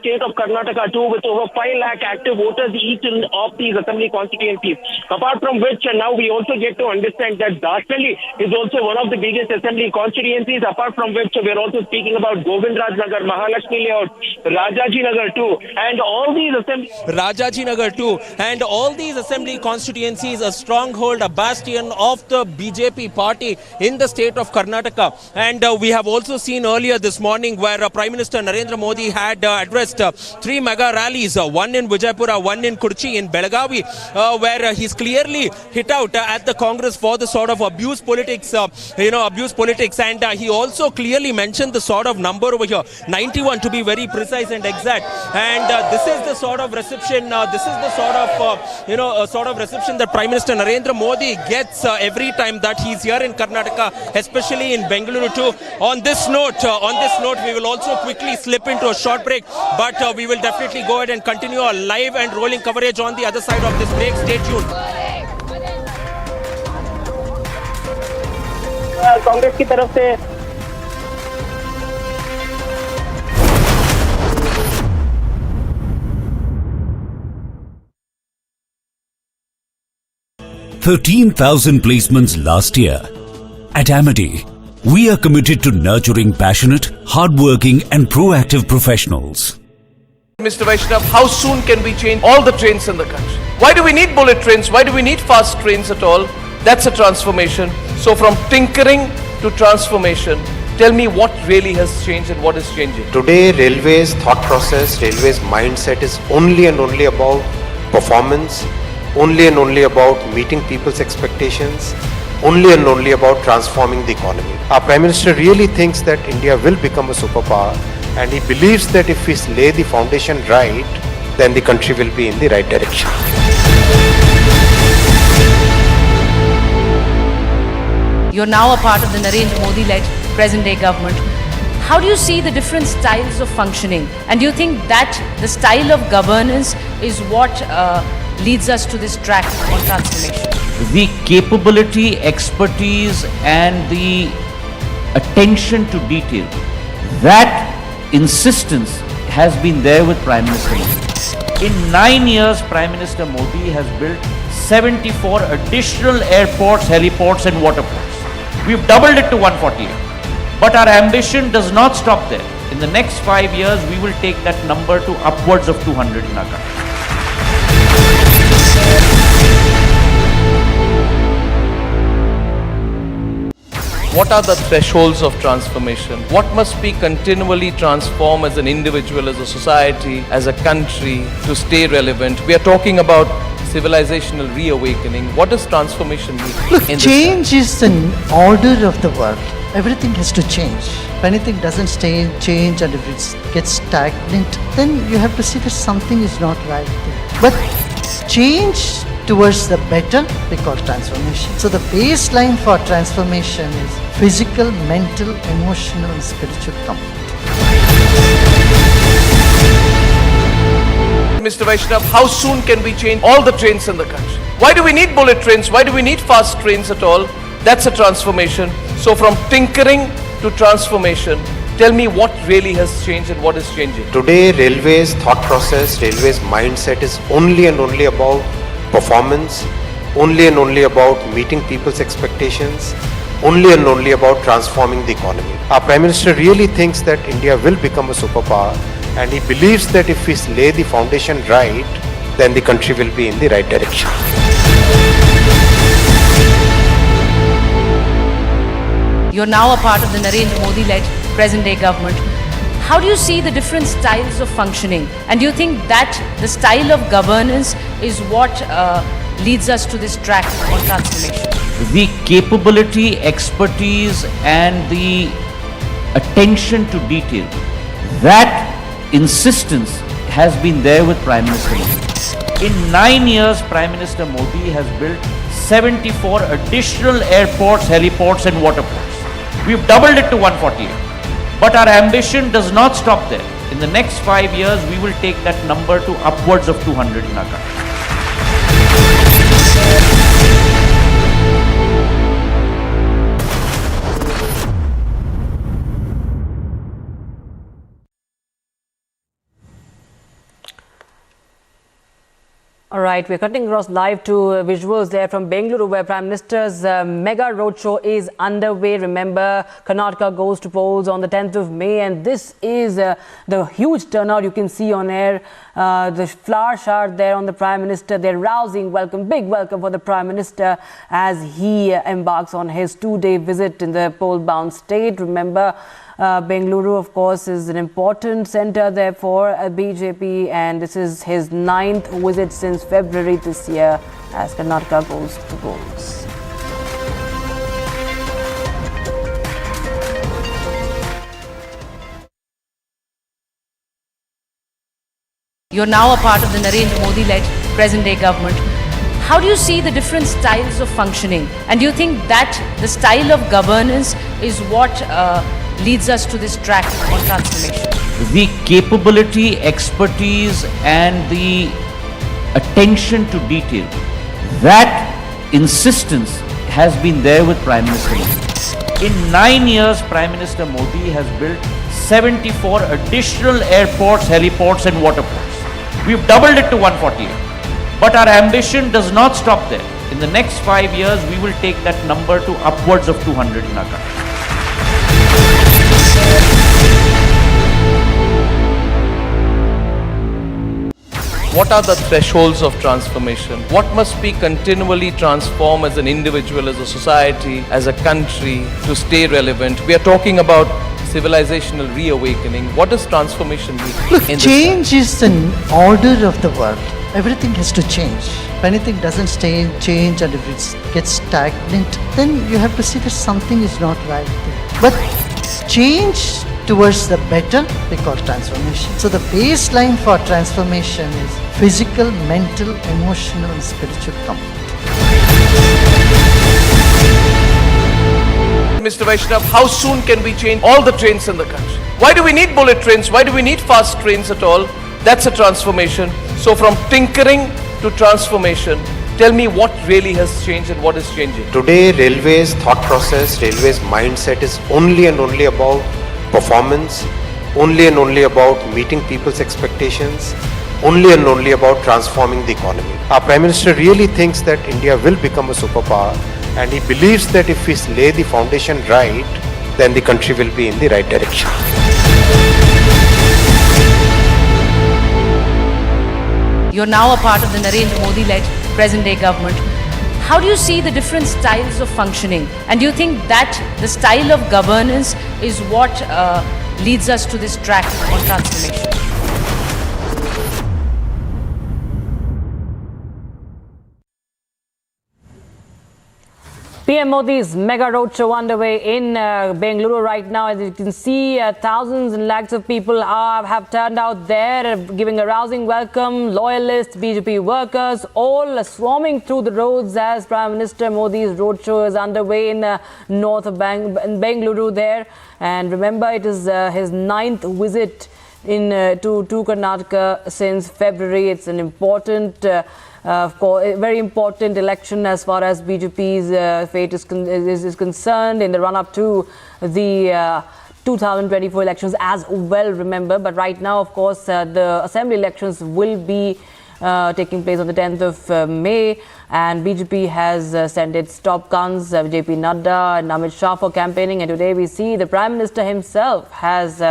state of Karnataka too, with over 5 lakh active voters each in of these assembly constituencies. Apart from which, now we also get to understand that Dasali is also one of the biggest assembly constituencies. Apart from which, we are also speaking about Govindraj Nagar, Mahalakshmi Layout, Rajaji Nagar too, and all these assembly constituencies, a stronghold, a bastion of the BJP party in the state of Karnataka. And we have also seen earlier this morning where Prime Minister Narendra Modi had addressed 3 mega rallies, one in Vijaypura, one in Kurchi, in Belagavi, where he's clearly hit out at the Congress for the sort of abuse politics, and he also clearly mentioned the sort of number over here, 91 to be very precise and exact. And this is the sort of reception, reception that Prime Minister Narendra Modi gets every time that he's here in Karnataka, especially in Bengaluru too. On this note, we will also quickly slip into a short break, but we will definitely go ahead and continue our live and rolling coverage on the other side of this break. Stay tuned. Congress की तरफ से 13,000 placements last year. At Amity, we are committed to nurturing passionate, hardworking and proactive professionals. Mr. Vaishnav, how soon can we change all the trains in the country? Why do we need bullet trains? Why do we need fast trains at all? That's a transformation. So from tinkering to transformation, tell me what really has changed and what is changing. Today, Railways thought process, Railways mindset is only and only about performance, only and only about meeting people's expectations, only and only about transforming the economy. Our Prime Minister really thinks that India will become a superpower, and he believes that if we lay the foundation right, then the country will be in the right direction. You're now a part of the Narendra Modi-led present-day government. How do you see the different styles of functioning? And do you think that the style of governance is what leads us to this track on transformation? The capability, expertise and the attention to detail, that insistence has been there with Prime Minister Modi. In 9 years, Prime Minister Modi has built 74 additional airports, heliports and waterports. We've doubled it to 148. But our ambition does not stop there. In the next 5 years, we will take that number to upwards of 200 in our country. What are the thresholds of transformation? What must be continually transformed as an individual, as a society, as a country to stay relevant? We are talking about civilizational reawakening. What does transformation mean? Look, change is an order of the world. Everything has to change. If anything doesn't change and if it gets stagnant, then you have to see that something is not right there. But change towards the better, we call transformation. So the baseline for transformation is physical, mental, emotional and spiritual comfort. Mr. Vaishnav, how soon can we change all the trains in the country? Why do we need bullet trains? Why do we need fast trains at all? That's a transformation. So from tinkering to transformation, tell me what really has changed and what is changing. Today, Railways thought process, Railways mindset is only and only about performance, only and only about meeting people's expectations, only and only about transforming the economy. Our Prime Minister really thinks that India will become a superpower, and he believes that if we lay the foundation right, then the country will be in the right direction. You're now a part of the Narendra Modi-led present-day government. How do you see the different styles of functioning? And do you think that the style of governance is what leads us to this track on transformation? The capability, expertise and the attention to detail, that insistence has been there with Prime Minister Modi. In 9 years, Prime Minister Modi has built 74 additional airports, heliports and waterports. We've doubled it to 148. But our ambition does not stop there. In the next 5 years, we will take that number to upwards of 200 in our country. All right, we're cutting across live to visuals there from Bengaluru, where Prime Minister's mega roadshow is underway. Remember, Karnataka goes to polls on the 10th of May, and this is the huge turnout you can see on air. The flower shower there on the Prime Minister. Their rousing welcome, big welcome for the Prime Minister as he embarks on his two-day visit in the poll-bound state. Remember, Bengaluru, of course, is an important centre there for BJP, and this is his 9th visit since February this year as Karnataka goes to polls. You're now a part of the Narendra Modi-led present-day government. How do you see the different styles of functioning? And do you think that the style of governance is what leads us to this track on transformation? The capability, expertise, and the attention to detail, that insistence has been there with Prime Minister Modi. In 9 years, Prime Minister Modi has built 74 additional airports, heliports, and waterports. We've doubled it to 148. But our ambition does not stop there. In the next 5 years, we will take that number to upwards of 200 in our country. What are the thresholds of transformation? What must be continually transformed as an individual, as a society, as a country to stay relevant? We are talking about civilizational reawakening. What does transformation mean? Look, change is an order of the world. Everything has to change. If anything doesn't change and if it gets stagnant, then you have to see that something is not right there. But change towards the better, we call transformation. So the baseline for transformation is physical, mental, emotional, and spiritual comfort. Mr. Vaishnav, how soon can we change all the trains in the country? Why do we need bullet trains? Why do we need fast trains at all? That's a transformation. So from tinkering to transformation, tell me what really has changed and what is changing. Today, railways thought process, railways mindset is only and only about performance, only and only about meeting people's expectations, only and only about transforming the economy. Our Prime Minister really thinks that India will become a superpower, and he believes that if we lay the foundation right, then the country will be in the right direction. You're now a part of the Narendra Modi-led present-day government. How do you see the different styles of functioning? And do you think that the style of governance is what leads us to this track on transformation? PM Modi's mega roadshow underway in Bengaluru right now. As you can see, thousands and lakhs of people have turned out there, giving a rousing welcome. Loyalists, BJP workers, all swarming through the roads as Prime Minister Modi's roadshow is underway in north of Bengaluru there. And remember, it is his 9th visit to Karnataka since February. It's an important of course, a very important election as far as BJP's fate is concerned in the run-up to the 2024 elections as well, remember. But right now, of course, the assembly elections will be taking place on the 10th of May, and BJP has sent its top guns, JP Nadda and Amit Shah, for campaigning. And today we see the Prime Minister himself has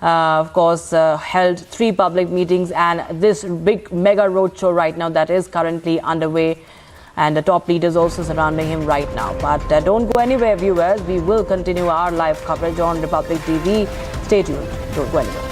of course, held 3 public meetings and this big mega roadshow right now that is currently underway, and the top leaders also surrounding him right now. But don't go anywhere, viewers. We will continue our live coverage on Republic TV. Stay tuned. Don't go anywhere.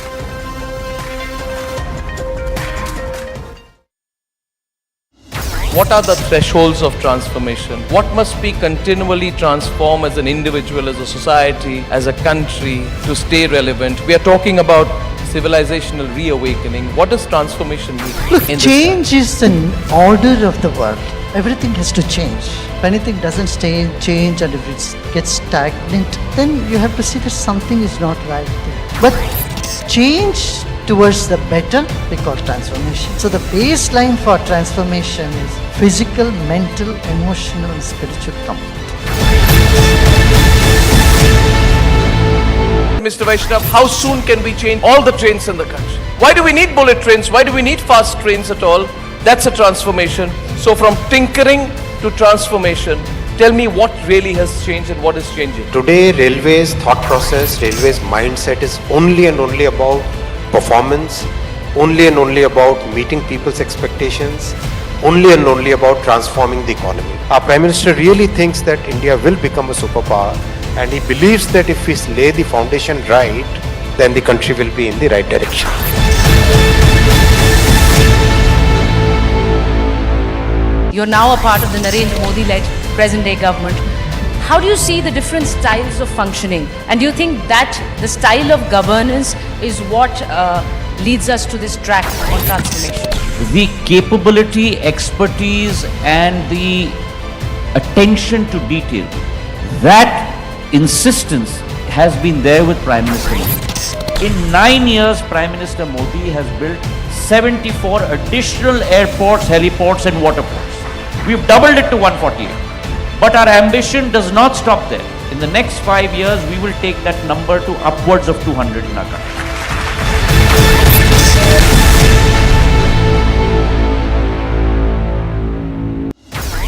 What are the thresholds of transformation? What must be continually transformed as an individual, as a society, as a country to stay relevant? We are talking about civilizational reawakening. What does transformation mean? Look, change is an order of the world. Everything has to change. If anything doesn't change and if it gets stagnant, then you have to see that something is not right there. But change towards the better, we call transformation. So the baseline for transformation is physical, mental, emotional, and spiritual comfort. Mr. Vaishnav, how soon can we change all the trains in the country? Why do we need bullet trains? Why do we need fast trains at all? That's a transformation. So from tinkering to transformation, tell me what really has changed and what is changing. Today, railways thought process, railways mindset is only and only about performance, only and only about meeting people's expectations, only and only about transforming the economy. Our Prime Minister really thinks that India will become a superpower, and he believes that if we lay the foundation right, then the country will be in the right direction. You're now a part of the Narendra Modi-led present-day government. How do you see the different styles of functioning? And do you think that the style of governance is what leads us to this track on transformation? The capability, expertise, and the attention to detail, that insistence has been there with Prime Minister Modi. In 9 years, Prime Minister Modi has built 74 additional airports, heliports, and waterports. We've doubled it to 148. But our ambition does not stop there. In the next 5 years, we will take that number to upwards of 200 in our country.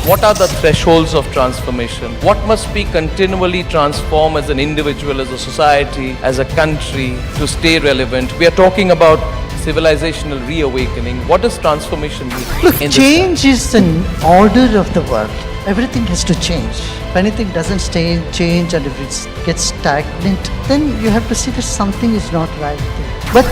What are the thresholds of transformation? What must be continually transformed as an individual, as a society, as a country to stay relevant? We are talking about civilizational reawakening. What does transformation mean? Look, change is an order of the world. Everything has to change. If anything doesn't change and if it gets stagnant, then you have to see that something is not right there. But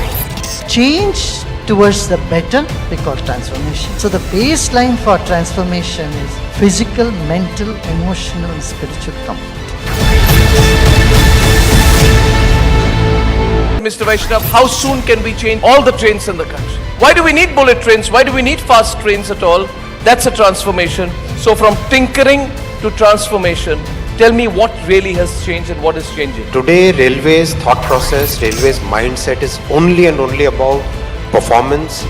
change towards the better, we call transformation. So the baseline for transformation is physical, mental, emotional, and spiritual comfort. Mr. Vaishnav, how soon can we change all the trains in the country? Why do we need bullet trains? Why do we need fast trains at all? That's a transformation. So from tinkering to transformation, tell me what really has changed and what is changing. Today, railways thought process, railways mindset is only and only about performance,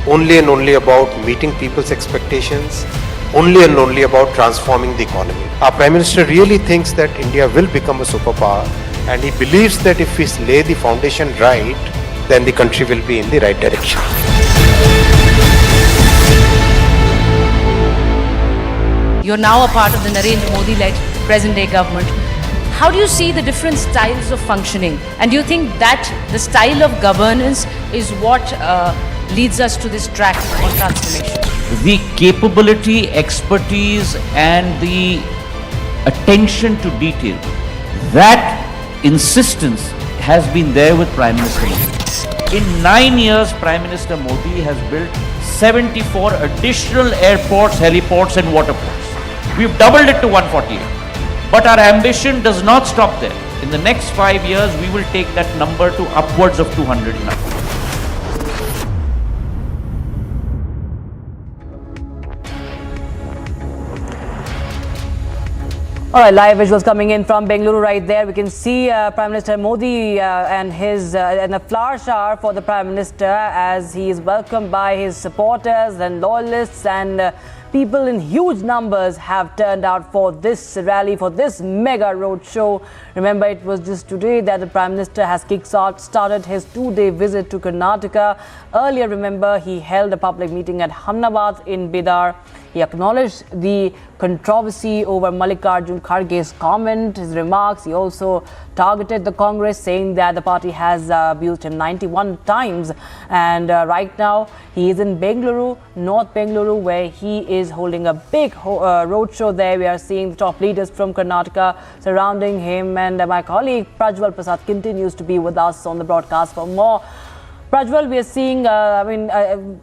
only and only about meeting people's expectations, only and only about transforming the economy. Our Prime Minister really thinks that India will become a superpower, and he believes that if we lay the foundation right, then the country will be in the right direction. You're now a part of the Narendra Modi-led present-day government. How do you see the different styles of functioning? And do you think that the style of governance is what leads us to this track on transformation? The capability, expertise, and the attention to detail, that insistence has been there with Prime Minister Modi. In 9 years, Prime Minister Modi has built 74 additional airports, heliports, and waterports. We've doubled it to 148. But our ambition does not stop there. In the next 5 years, we will take that number to upwards of 200 in our country. All right, live visuals coming in from Bengaluru right there. We can see Prime Minister Modi and a flower shower for the Prime Minister as he is welcomed by his supporters and loyalists, and people in huge numbers have turned out for this rally, for this mega roadshow. Remember, it was just today that the Prime Minister has started his 2-day visit to Karnataka. Earlier, remember, he held a public meeting at Hamnabad in Bidar. He acknowledged the controversy over Mallikarjun Kharge's comment, his remarks. He also targeted the Congress, saying that the party has abused him 91 times. And right now, he is in Bengaluru, North Bengaluru, where he is holding a big roadshow there. We are seeing the top leaders from Karnataka surrounding him. And my colleague Prajwal Prasad continues to be with us on the broadcast for more. Prajwal, we are seeing,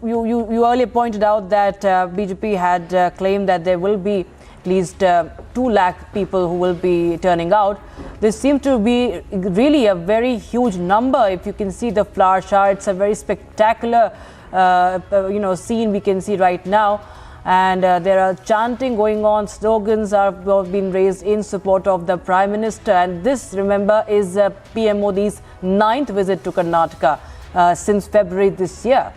you earlier pointed out that BJP had claimed that there will be at least 2 lakh people who will be turning out. This seems to be really a very huge number. If you can see the flower shower, it's a very spectacular scene we can see right now. And there are chanting going on, slogans are being raised in support of the Prime Minister. And this, remember, is PM Modi's 9th visit to Karnataka since February this year.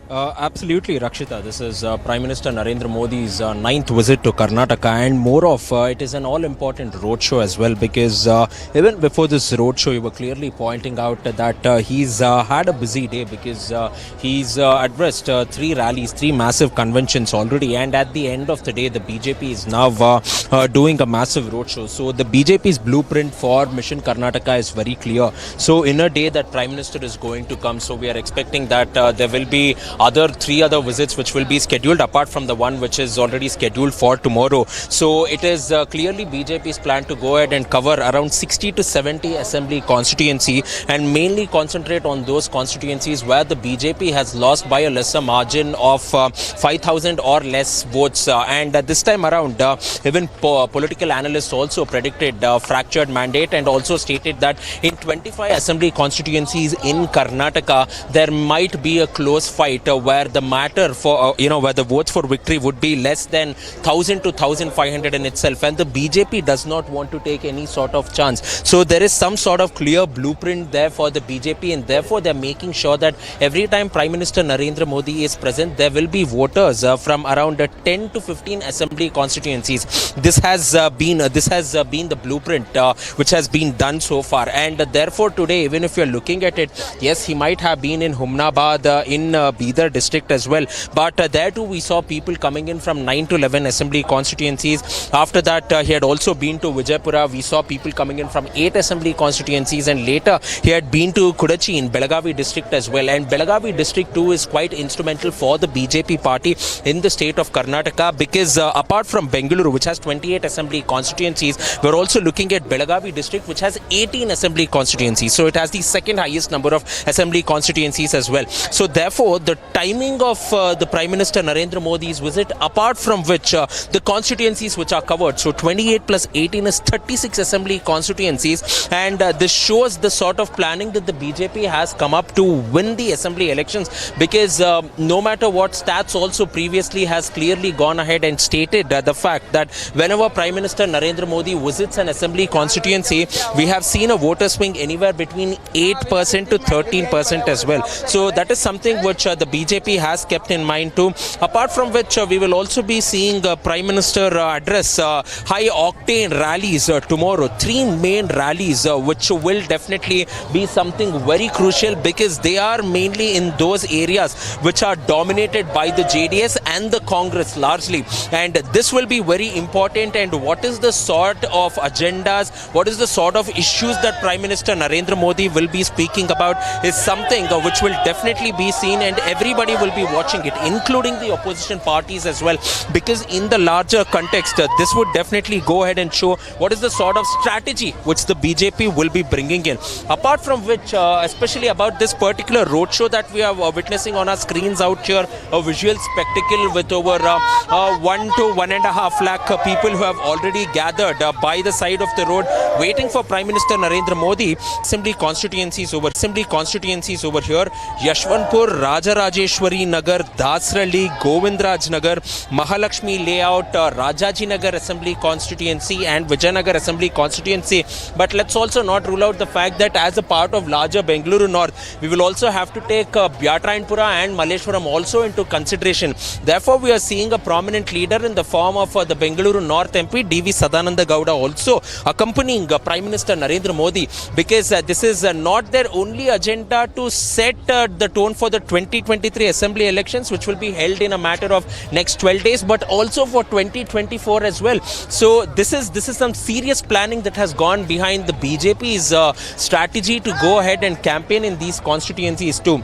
Absolutely, Rakshita. This is Prime Minister Narendra Modi's ninth visit to Karnataka, and more of it is an all-important roadshow as well, because even before this roadshow, you were clearly pointing out that he's had a busy day, because he's addressed three rallies, three massive conventions already, and at the end of the day, the BJP is now doing a massive roadshow. So the BJP's blueprint for Mission Karnataka is very clear. So in a day that Prime Minister is going to come, so we are expecting that there will be three other visits which will be scheduled apart from the one which is already scheduled for tomorrow. So it is clearly BJP's plan to go ahead and cover around 60 to 70 assembly constituency, and mainly concentrate on those constituencies where the BJP has lost by a lesser margin of 5,000 or less votes. And this time around, even political analysts also predicted fractured mandate, and also stated that in 25 assembly constituencies in Karnataka, there might be a close fight where the matter for, where the votes for victory would be less than 1,000 to 1,500 in itself, and the BJP does not want to take any sort of chance. So there is some sort of clear blueprint there for the BJP, and therefore they are making sure that every time Prime Minister Narendra Modi is present, there will be voters from around 10 to 15 assembly constituencies. This has been the blueprint which has been done so far, and therefore today, even if you are looking at it, yes, he might have been in Humnabad, in Bidar district as well, but there too we saw people coming in from 9 to 11 assembly constituencies. After that, he had also been to Vijaypura. We saw people coming in from 8 assembly constituencies, and later he had been to Kudachi in Belagavi district as well. And Belagavi district too is quite instrumental for the BJP party in the state of Karnataka, because apart from Bengaluru, which has 28 assembly constituencies, we're also looking at Belagavi district, which has 18 assembly constituencies. So it has the second highest number of assembly constituencies as well. So therefore, the timing of the Prime Minister Narendra Modi's visit, apart from which the constituencies which are covered, so 28 plus 18 is 36 assembly constituencies, and this shows the sort of planning that the BJP has come up to win the assembly elections, because no matter what, stats also previously has clearly gone ahead and stated the fact that whenever Prime Minister Narendra Modi visits an assembly constituency, we have seen a voter swing anywhere between 8% to 13% as well. So that is something which the BJP has kept in mind too. Apart from which, we will also be seeing Prime Minister address high octane rallies tomorrow. 3 main rallies which will definitely be something very crucial, because they are mainly in those areas which are dominated by the JDS and the Congress largely, and this will be very important. And what is the sort of agendas, what is the sort of issues that Prime Minister Narendra Modi will be speaking about is something which will definitely be seen, and everybody will be watching it, including the opposition parties as well, because in the larger context, this would definitely go ahead and show what is the sort of strategy which the BJP will be bringing in. Apart from which, especially about this particular roadshow that we are witnessing on our screens out here, a visual spectacle with over 1 to 1.5 lakh people who have already gathered by the side of the road waiting for Prime Minister Narendra Modi. Assembly constituencies over here: Yashwantpur, Rajarajeshwari Nagar, Dasrali, Govindraj Nagar, Mahalakshmi Layout, Rajaji Nagar Assembly Constituency, and Vijayanagar Assembly Constituency. But let's also not rule out the fact that as a part of larger Bengaluru North, we will also have to take Byatrayanpura and Malleshwaram also into consideration. Therefore, we are seeing a prominent leader in the form of the Bengaluru North MP D.V. Sadananda Gowda also accompanying Prime Minister Narendra Modi, because this is not their only agenda to set the tone for the 2023 Assembly elections, which will be held in a matter of next 12 days, but also for 2024 as well. So this is some serious planning that has gone behind the BJP's strategy to go ahead and campaign in these constituencies too.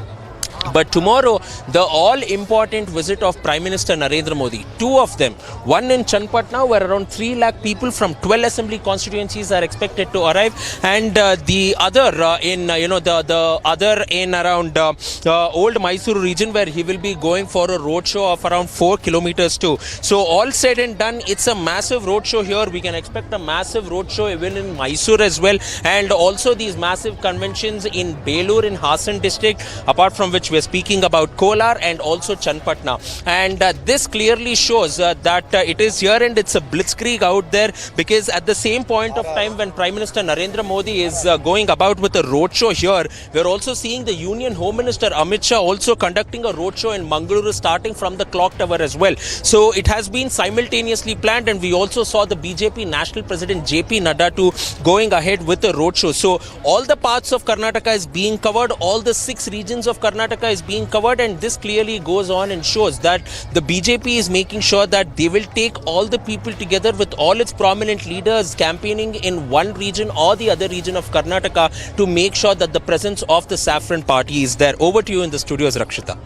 But tomorrow, the all-important visit of Prime Minister Narendra Modi, 2 of them, one in Chenapatna, where around 3 lakh people from 12 assembly constituencies are expected to arrive, and the other the other in around Old Mysuru region, where he will be going for a roadshow of around 4 kilometers too. So all said and done, it's a massive roadshow here. We can expect a massive roadshow even in Mysore as well, and also these massive conventions in Belur in Hassan district, apart from which which we are speaking about Kolar and also Channapatna. And this clearly shows that it is here and it's a blitzkrieg out there, because at the same point of time when Prime Minister Narendra Modi is going about with a roadshow here, we are also seeing the Union Home Minister Amit Shah also conducting a roadshow in Bengaluru starting from the clock tower as well. So it has been simultaneously planned, and we also saw the BJP National President JP Nadda too going ahead with a roadshow. So all the parts of Karnataka is being covered, all the 6 regions of Karnataka is being covered, and this clearly goes on and shows that the BJP is making sure that they will take all the people together with all its prominent leaders campaigning in one region or the other region of Karnataka to make sure that the presence of the Saffron Party is there. Over to you in the studios, Rakshita.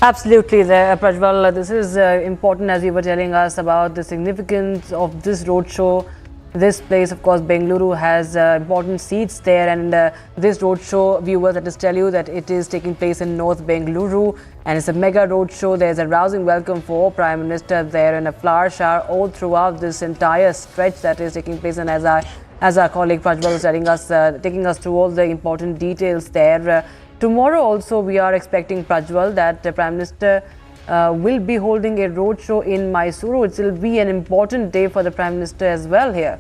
Absolutely, Prajwal. This is important, as you were telling us about the significance of this roadshow. This place, of course, Bengaluru has important seats there, and this roadshow, viewers, let us tell you that it is taking place in North Bengaluru, and it's a mega roadshow. There's a rousing welcome for Prime Minister there, and a flower shower all throughout this entire stretch that is taking place. And as our colleague Prajwal was telling us, taking us through all the important details there. Tomorrow also we are expecting, Prajwal, that the Prime Minister will be holding a roadshow in Mysuru. It will be an important day for the Prime Minister as well here.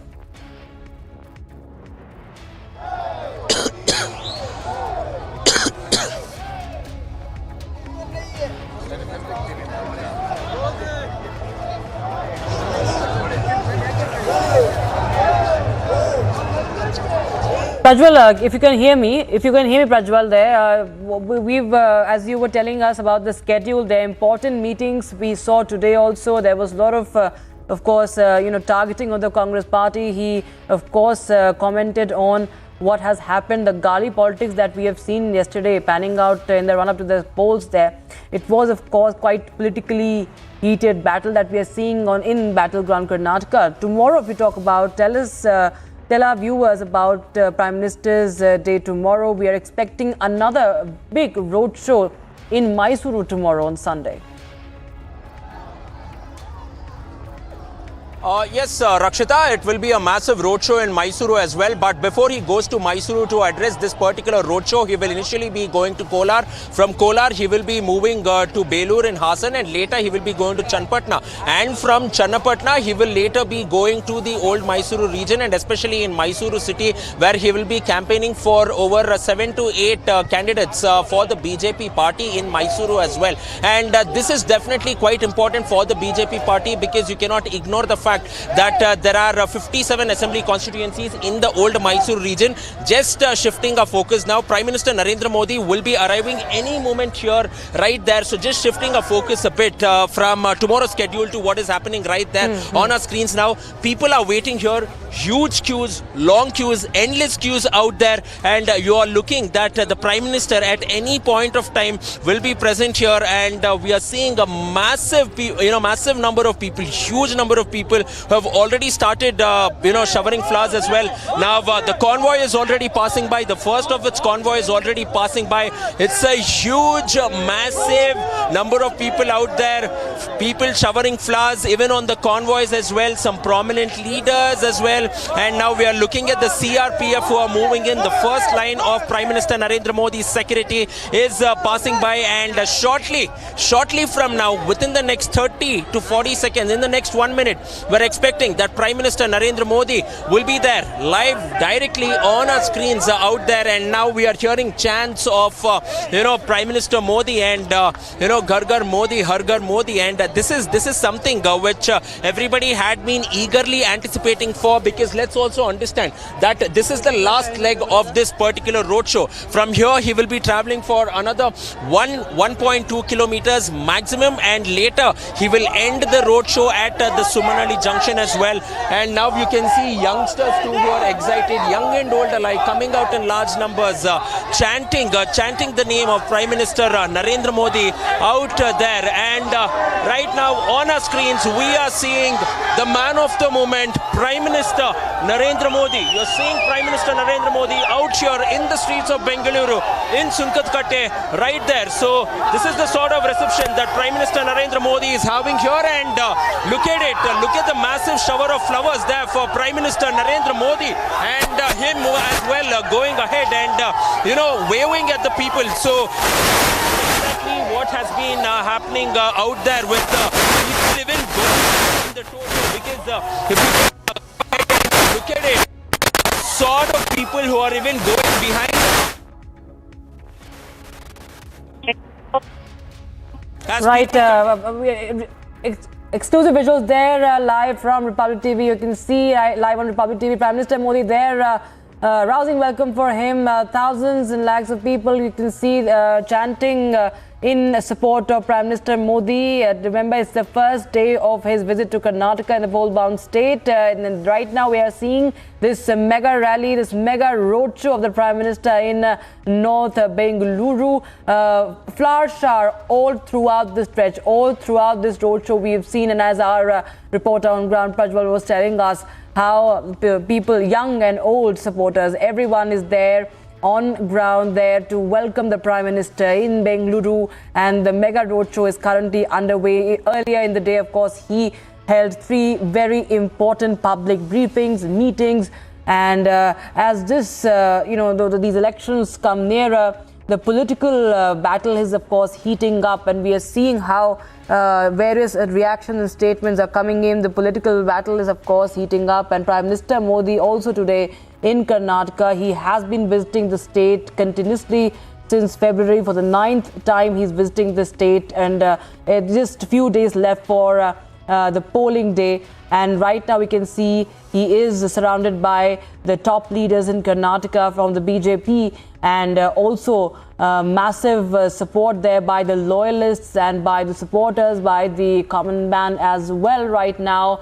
Prajwal, if you can hear me, Prajwal, there, we've, as you were telling us about the schedule, the important meetings we saw today also, there was a lot of course, targeting of the Congress party. He, of course, commented on what has happened, the Gali politics that we have seen yesterday panning out in the run-up to the polls there. It was, of course, quite politically heated battle that we are seeing in battleground Karnataka. Tomorrow, if we talk about, tell our viewers about Prime Minister's day tomorrow. We are expecting another big roadshow in Mysuru tomorrow on Sunday. Yes, Rakshita, it will be a massive roadshow in Mysuru as well. But before he goes to Mysuru to address this particular roadshow, he will initially be going to Kolar. From Kolar, he will be moving to Belur in Hassan, and later he will be going to Channapatna. And from Channapatna, he will later be going to the old Mysuru region, and especially in Mysuru city, where he will be campaigning for over 7 to 8 candidates for the BJP party in Mysuru as well. And this is definitely quite important for the BJP party, because you cannot ignore the fact that there are 57 assembly constituencies in the old Mysuru region. Just shifting our focus now, Prime Minister Narendra Modi will be arriving any moment here, right there. So just shifting our focus a bit from tomorrow's schedule to what is happening right there on our screens now. People are waiting here, huge queues, long queues, endless queues out there, and you are looking that the Prime Minister at any point of time will be present here, and we are seeing a massive number of people, huge number of people who have already started, showering flowers as well. Now the convoy is already passing by. The first of its convoy is already passing by. It's a huge, massive number of people out there. People showering flowers, even on the convoys as well. Some prominent leaders as well. And now we are looking at the CRPF who are moving in. The first line of Prime Minister Narendra Modi's security is passing by, and shortly from now, within the next 30 to 40 seconds, in the next 1 minute, we're expecting that Prime Minister Narendra Modi will be there live directly on our screens out there. And now we are hearing chants of Prime Minister Modi and Ghar Ghar Modi, Har Ghar Modi, and this is something which everybody had been eagerly anticipating for, because let's also understand that this is the last leg of this particular roadshow. From here he will be traveling for another 1.2 kilometers maximum, and later he will end the roadshow at the Sumanali Junction as well. And now you can see youngsters too who are excited, young and old alike, coming out in large numbers, chanting the name of Prime Minister Narendra Modi out there. And right now on our screens we are seeing the man of the moment, Prime Minister Narendra Modi. You're seeing Prime Minister Narendra Modi out here in the streets of Bengaluru, in Sunkatkatte, right there. So this is the sort of reception that Prime Minister Narendra Modi is having here, and look at it. Look at the massive shower of flowers there for Prime Minister Narendra Modi, and him as well going ahead and, waving at the people. So, exactly what has been happening out there with people even going in the total, because if you look at it, sort of people who are even going behind. Right, exclusive visuals there, live from Republic TV. You can see live on Republic TV, Prime Minister Modi there, rousing welcome for him. Thousands and lakhs of people you can see chanting in support of Prime Minister Modi. Remember, it's the first day of his visit to Karnataka in the pole-bound state. And right now we are seeing this mega rally, this mega roadshow of the Prime Minister in North Bengaluru. Flower shower all throughout the stretch, all throughout this roadshow we have seen. And as our reporter on ground, Prajwal, was telling us, how people, young and old supporters, everyone is there on ground there to welcome the Prime Minister in Bengaluru, and the mega roadshow is currently underway. Earlier in the day, of course, he held 3 very important public briefings, meetings, and as this, these elections come nearer, the political battle is, of course, heating up, and we are seeing how various reactions and statements are coming in. The political battle is, of course, heating up, and Prime Minister Modi also today in Karnataka. He has been visiting the state continuously since February. For the 9th time he's visiting the state, and just a few days left for the polling day. And right now we can see he is surrounded by the top leaders in Karnataka from the BJP, and also massive support there by the loyalists and by the supporters, by the common man as well right now.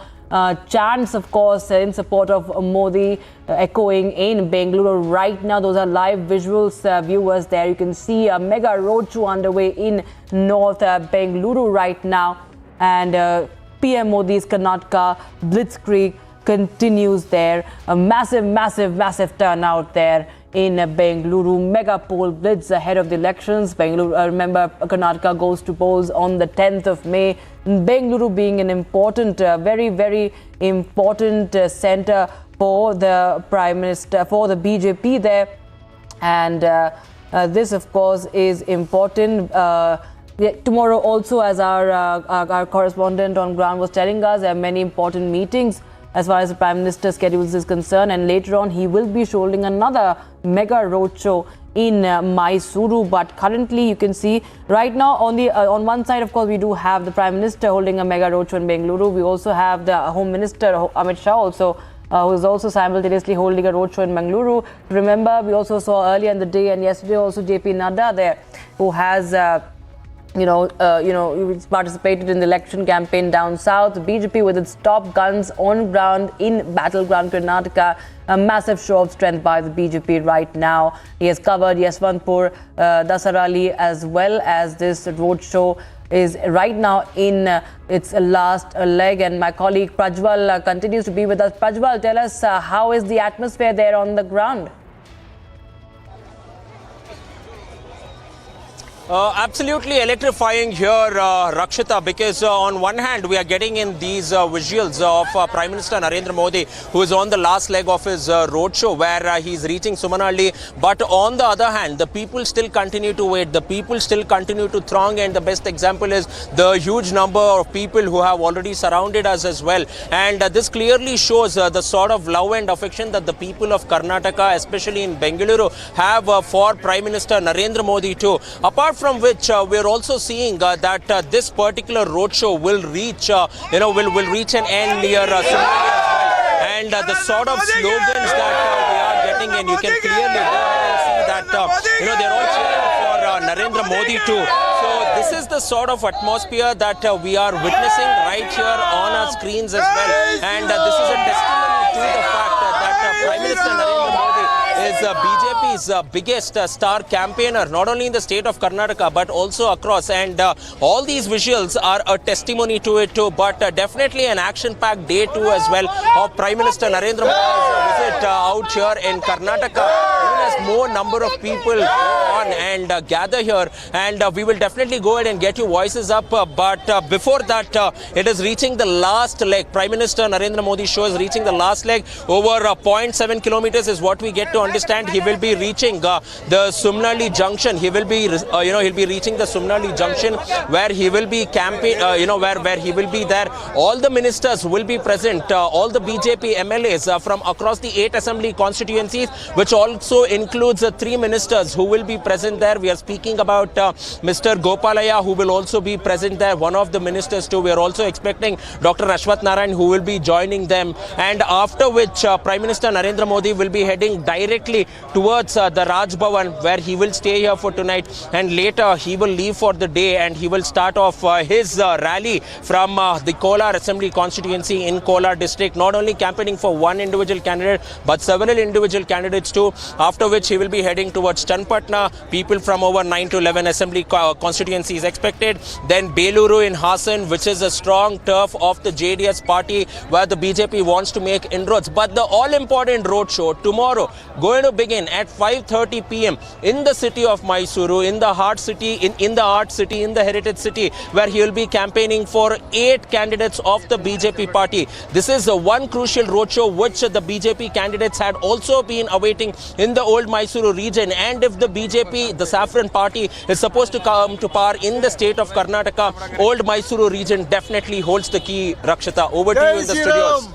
Chants, of course, in support of Modi echoing in Bengaluru right now. Those are live visuals, viewers. There you can see a mega roadshow underway in North Bengaluru right now. And PM Modi's Karnataka blitzkrieg continues there. A massive turnout there in Bengaluru. Mega poll blitz ahead of the elections. Bengaluru, remember, Karnataka goes to polls on the 10th of May. Bengaluru being an important, very important center for the Prime Minister, for the BJP there. And this, of course, is important. Tomorrow also, as our correspondent on ground was telling us, there are many important meetings as far as the Prime Minister's schedules is concerned, and later on he will be holding another mega roadshow in Mysuru. But currently you can see right now on one side, of course, we do have the Prime Minister holding a mega roadshow in Bengaluru. We also have the Home Minister Amit Shah also who is also simultaneously holding a roadshow in Bengaluru. Remember, we also saw earlier in the day and yesterday also JP Nadda there, who has participated in the election campaign down south. BJP with its top guns on ground in battleground Karnataka. A massive show of strength by the BJP right now. He has covered Yeswantpur, Dasarali, as well as this roadshow is right now in its last leg. And my colleague Prajwal continues to be with us. Prajwal, tell us how is the atmosphere there on the ground? Absolutely electrifying here, Rakshita, because on one hand we are getting in these visuals of Prime Minister Narendra Modi, who is on the last leg of his roadshow where he's reaching Sumanalli. But on the other hand, the people still continue to wait. The people still continue to throng, and the best example is the huge number of people who have already surrounded us as well. And this clearly shows the sort of love and affection that the people of Karnataka, especially in Bengaluru, have for Prime Minister Narendra Modi too. Apart from which we are also seeing that this particular roadshow will reach will reach an end near Sumanalli as well. And the sort of slogans that we are getting in, you can clearly go ahead and see that they're all cheering for Narendra Modi too. So this is the sort of atmosphere that we are witnessing right here on our screens as well. And this is a testimony to the fact that Prime Minister Narendra Modi is BJP's biggest star campaigner, not only in the state of Karnataka but also across. And all these visuals are a testimony to it too. But definitely an action-packed day too as well of Prime Minister Narendra Modi's visit out here in Karnataka. Even as more number of people go on and gather here, and we will definitely go ahead and get your voices up. But before that, it is reaching the last leg. Prime Minister Narendra Modi's show is reaching the last leg. Over 0.7 kilometers is what we get to understand. understand, he will be reaching the Sumnali junction. He will be, he'll be reaching the Sumnali junction where he will be campaign, where he will be there. All the ministers will be present. All the BJP MLAs from across the 8 assembly constituencies, which also includes 3 ministers who will be present there. We are speaking about Mr. Gopalaya, who will also be present there. One of the ministers too. We are also expecting Dr. Ashwath Narayan, who will be joining them. And after which Prime Minister Narendra Modi will be heading directly towards the Raj Bhavan, where he will stay here for tonight. And later he will leave for the day and he will start off his rally from the Kolar Assembly constituency in Kolar district. Not only campaigning for one individual candidate, but several individual candidates too. After which he will be heading towards Chanpatna. People from over 9 to 11 assembly constituencies expected. Then Bengaluru in Hassan, which is a strong turf of the JDS party, where the BJP wants to make inroads. But the all-important roadshow tomorrow going to begin at 5:30 p.m. in the city of Mysuru, in the heart city, in the art city, in the heritage city, where he will be campaigning for 8 candidates of the BJP party. This is one crucial roadshow which the BJP candidates had also been awaiting in the old Mysuru region. And if the BJP, the Saffron party, is supposed to come to power in the state of Karnataka, old Mysuru region definitely holds the key. Rakshita, over to you in the studios.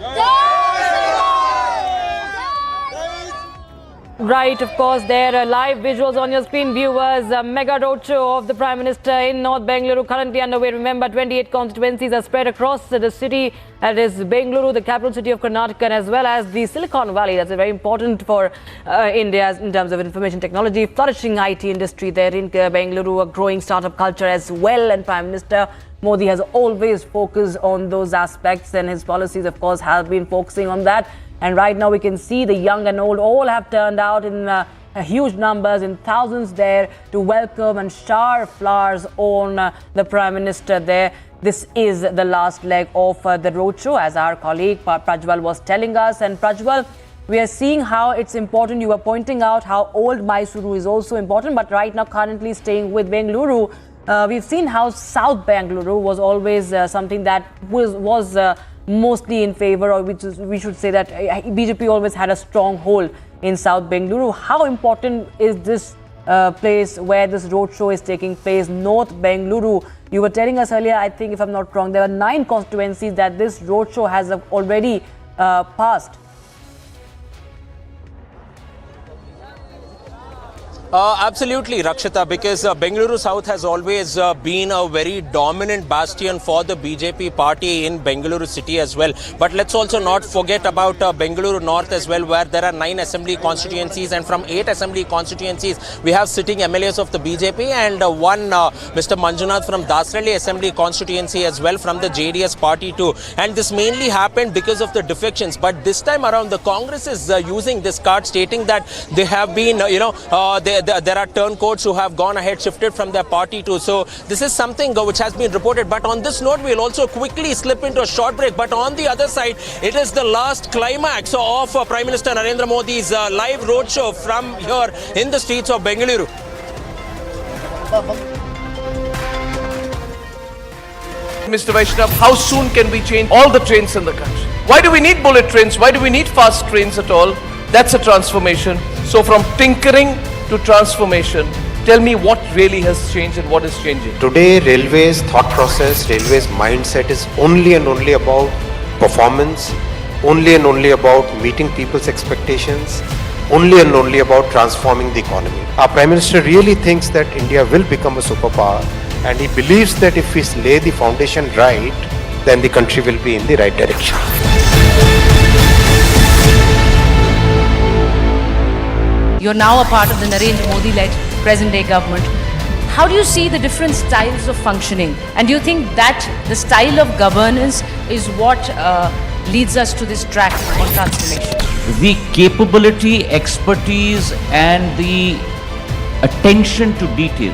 Right, of course, there are live visuals on your screen, viewers. A mega roadshow of the Prime Minister in North Bengaluru currently underway. Remember, 28 constituencies are spread across the city. That is Bengaluru, the capital city of Karnataka, as well as the Silicon Valley. That's very important for India in terms of information technology, flourishing IT industry there in Bengaluru, a growing startup culture as well. And Prime Minister Modi has always focused on those aspects, and his policies, of course, have been focusing on that. And right now we can see the young and old all have turned out in huge numbers, in thousands there, to welcome and shower flowers on the Prime Minister there. This is the last leg of the roadshow, as our colleague Prajwal was telling us. And Prajwal, we are seeing how it's important. You were pointing out how old Mysuru is also important, but right now currently staying with Bengaluru, we've seen how South Bengaluru was always something that was mostly in favor, or we should say that BJP always had a strong hold in South Bengaluru. How important is this place where this roadshow is taking place, North Bengaluru? You were telling us earlier, I think if I'm not wrong, there were 9 constituencies that this roadshow has already passed. Absolutely, Rakshita, because Bengaluru South has always been a very dominant bastion for the BJP party in Bengaluru city as well. But let's also not forget about Bengaluru North as well, where there are 9 assembly constituencies, and from 8 assembly constituencies, we have sitting MLAs of the BJP and one Mr. Manjunath from Dasrali assembly constituency as well from the JDS party too. And this mainly happened because of the defections. But this time around, the Congress is using this card, stating that they have been, there are turncoats who have gone ahead, shifted from their party too. So this is something which has been reported. But on this note, we'll also quickly slip into a short break. But on the other side, it is the last climax of Prime Minister Narendra Modi's live roadshow from here in the streets of Bengaluru. Mr. Vaishnav, how soon can we change all the trains in the country? Why do we need bullet trains? Why do we need fast trains at all? That's a transformation. So from tinkering to transformation, tell me what really has changed and what is changing. Today, railways thought process, railways mindset is only and only about performance, only and only about meeting people's expectations, only and only about transforming the economy. Our Prime Minister really thinks that India will become a superpower, and he believes that if we lay the foundation right, then the country will be in the right direction. You're now a part of the Narendra Modi-led present-day government. How do you see the different styles of functioning? And do you think that the style of governance is what leads us to this track on transformation? The capability, expertise, and the attention to detail,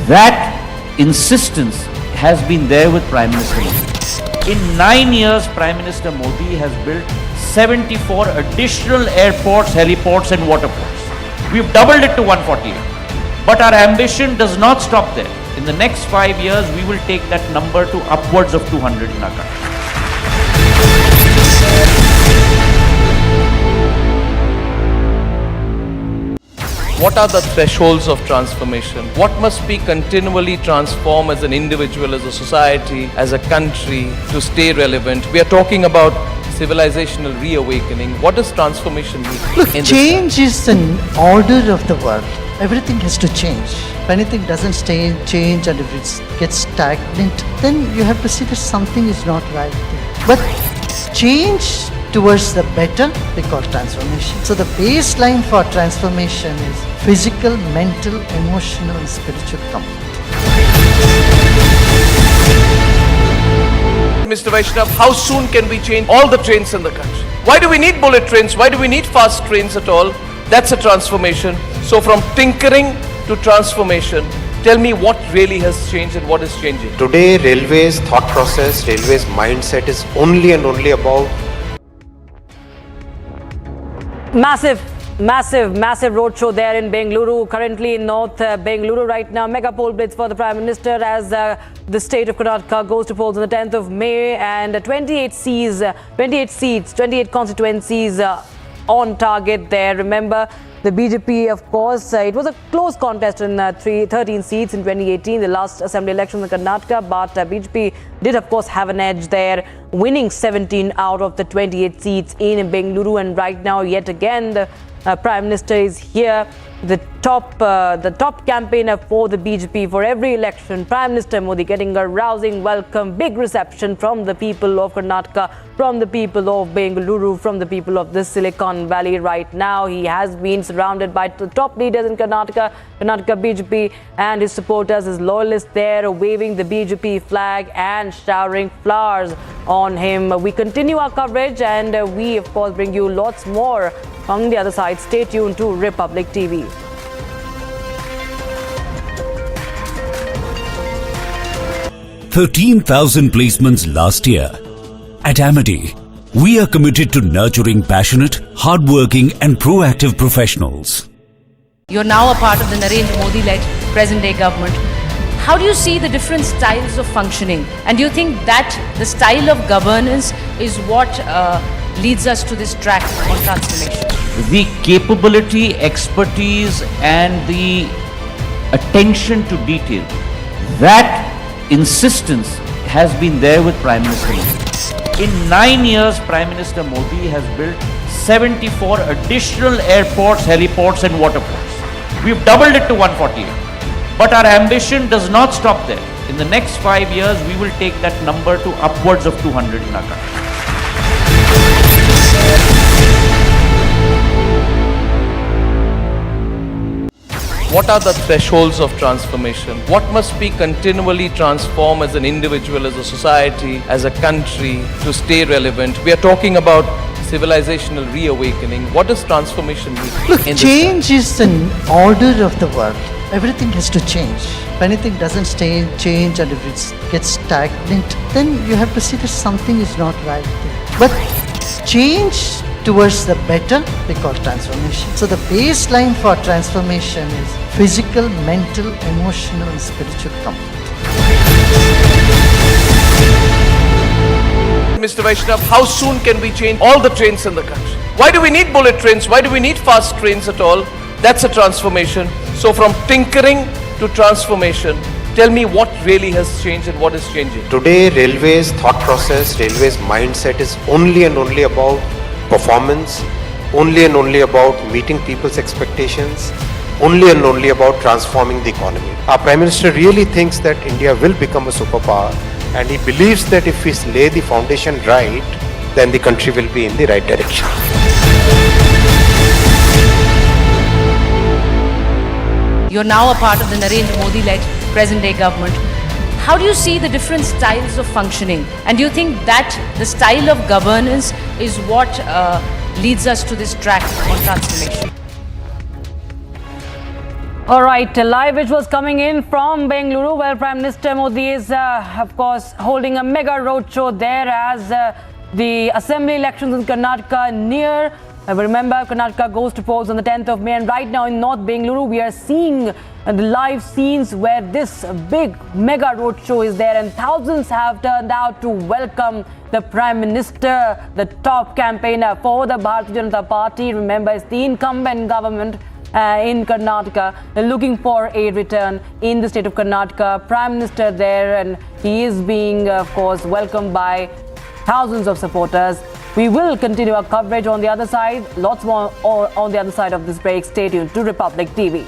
that insistence has been there with Prime Minister Modi. In 9 years, Prime Minister Modi has built 74 additional airports, heliports, and waterports. We've doubled it to 148. But our ambition does not stop there. In the next 5 years, we will take that number to upwards of 200 in our country. What are the thresholds of transformation? What must be continually transformed as an individual, as a society, as a country to stay relevant? We are talking about civilizational reawakening. What does transformation mean? Look, change is an order of the world. Everything has to change. If anything doesn't change and if it gets stagnant, then you have to see that something is not right there. But change towards the better, we call transformation. So the baseline for transformation is physical, mental, emotional and spiritual comfort. Mr. Vaishnav, how soon can we change all the trains in the country? Why do we need bullet trains? Why do we need fast trains at all? That's a transformation. So from tinkering to transformation, tell me what really has changed and what is changing. Today, railways thought process, railways mindset is only and only about Massive roadshow there in Bengaluru, currently in North Bengaluru right now. Mega poll blitz for the Prime Minister as the state of Karnataka goes to polls on the 10th of May, and 28 constituencies on target there. Remember, the BJP, of course, it was a close contest in 13 seats in 2018, the last assembly election in Karnataka, but BJP did, of course, have an edge there, winning 17 out of the 28 seats in Bengaluru. And right now, yet again, the Prime Minister is here, the top campaigner for the BJP for every election. Prime Minister Modi getting a rousing welcome, big reception from the people of Karnataka, from the people of Bengaluru, from the people of the Silicon Valley. Right now, he has been surrounded by the top leaders in Karnataka BJP and his supporters, his loyalists there, waving the BJP flag and showering flowers on him. We continue our coverage and we, of course, bring you lots more on the other side. Stay tuned to Republic TV. $13,000 placements last year. At Amity, we are committed to nurturing passionate, hardworking and proactive professionals. You're now a part of the Narendra Modi-led present-day government. How do you see the different styles of functioning? And do you think that the style of governance is what leads us to this track on transformation? The capability, expertise and the attention to detail, that insistence has been there with Prime Minister Modi. In 9 years, Prime Minister Modi has built 74 additional airports, heliports and waterports. We've doubled it to 148. But our ambition does not stop there. In the next 5 years, we will take that number to upwards of 200 in our country. What are the thresholds of transformation? What must be continually transformed as an individual, as a society, as a country to stay relevant? We are talking about civilizational reawakening. What does transformation mean? Look, change is an order of the world. Everything has to change. If anything doesn't change and if it gets stagnant, then you have to see that something is not right there. But change towards the better, we call transformation. So the baseline for transformation is physical, mental, emotional and spiritual comfort. Mr. Vaishnav, how soon can we change all the trains in the country? Why do we need bullet trains? Why do we need fast trains at all? That's a transformation. So from tinkering to transformation, tell me what really has changed and what is changing. today, railways thought process, railways mindset is only and only about performance, only and only about meeting people's expectations, only and only about transforming the economy. Our Prime Minister really thinks that India will become a superpower, and he believes that if we lay the foundation right, then the country will be in the right direction. You're now a part of the Narendra Modi-led present-day government. How do you see the different styles of functioning? And do you think that the style of governance is what leads us to this track on transformation? All right, live visuals coming in from Bengaluru, where Prime Minister Modi is, of course, holding a mega roadshow there as the assembly elections in Karnataka near. Remember, Karnataka goes to polls on the 10th of May, and right now in North Bengaluru, we are seeing the live scenes where this big mega roadshow is there, and thousands have turned out to welcome the Prime Minister, the top campaigner for the Bharatiya Janata Party. Remember, it's the incumbent government. in Karnataka, looking for a return in the state of Karnataka. Prime Minister there, and he is being, of course, welcomed by thousands of supporters. We will continue our coverage on the other side. Lots more on the other side of this break. Stay tuned to Republic TV.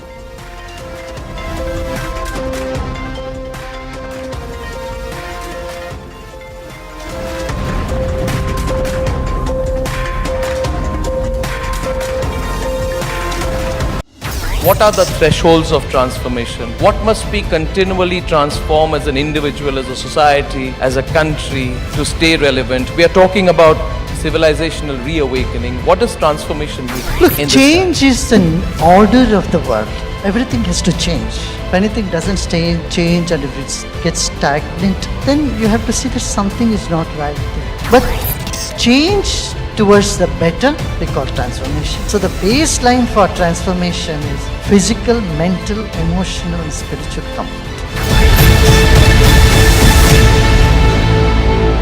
What are the thresholds of transformation? What must be continually transformed as an individual, as a society, as a country to stay relevant? We are talking about civilizational reawakening. What does transformation mean? Look, change is an order of the world. Everything has to change. If anything doesn't change and if it gets stagnant, then you have to see that something is not right there. But change towards the better, we call transformation. So the baseline for transformation is physical, mental, emotional, and spiritual comfort.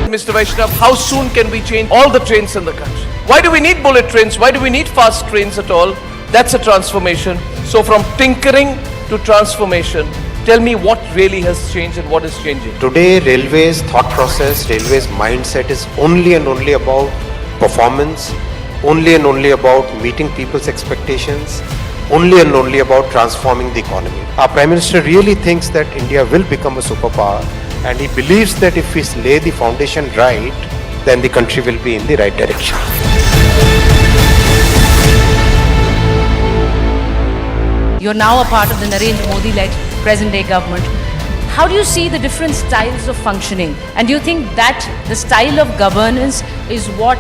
Mr. Vaishnav, how soon can we change all the trains in the country? Why do we need bullet trains? Why do we need fast trains at all? That's a transformation. So from tinkering to transformation, tell me what really has changed and what is changing. Today, railways thought process, railways mindset is only and only about performance, only and only about meeting people's expectations, only and only about transforming the economy. Our Prime Minister really thinks that India will become a superpower, and he believes that if we lay the foundation right, then the country will be in the right direction. You're now a part of the Narendra Modi-led present-day government. How do you see the different styles of functioning? And do you think that the style of governance is what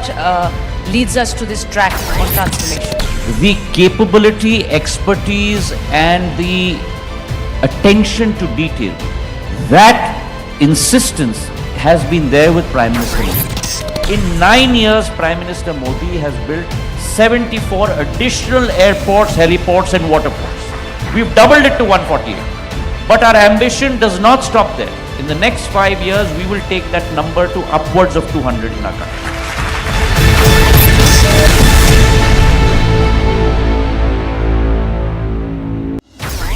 leads us to this track on transformation? The capability, expertise, and the attention to detail, that insistence has been there with Prime Minister Modi. In 9 years, Prime Minister Modi has built 74 additional airports, heliports, and waterports. We've doubled it to 148. But our ambition does not stop there. In the next 5 years, we will take that number to upwards of 200 in our country.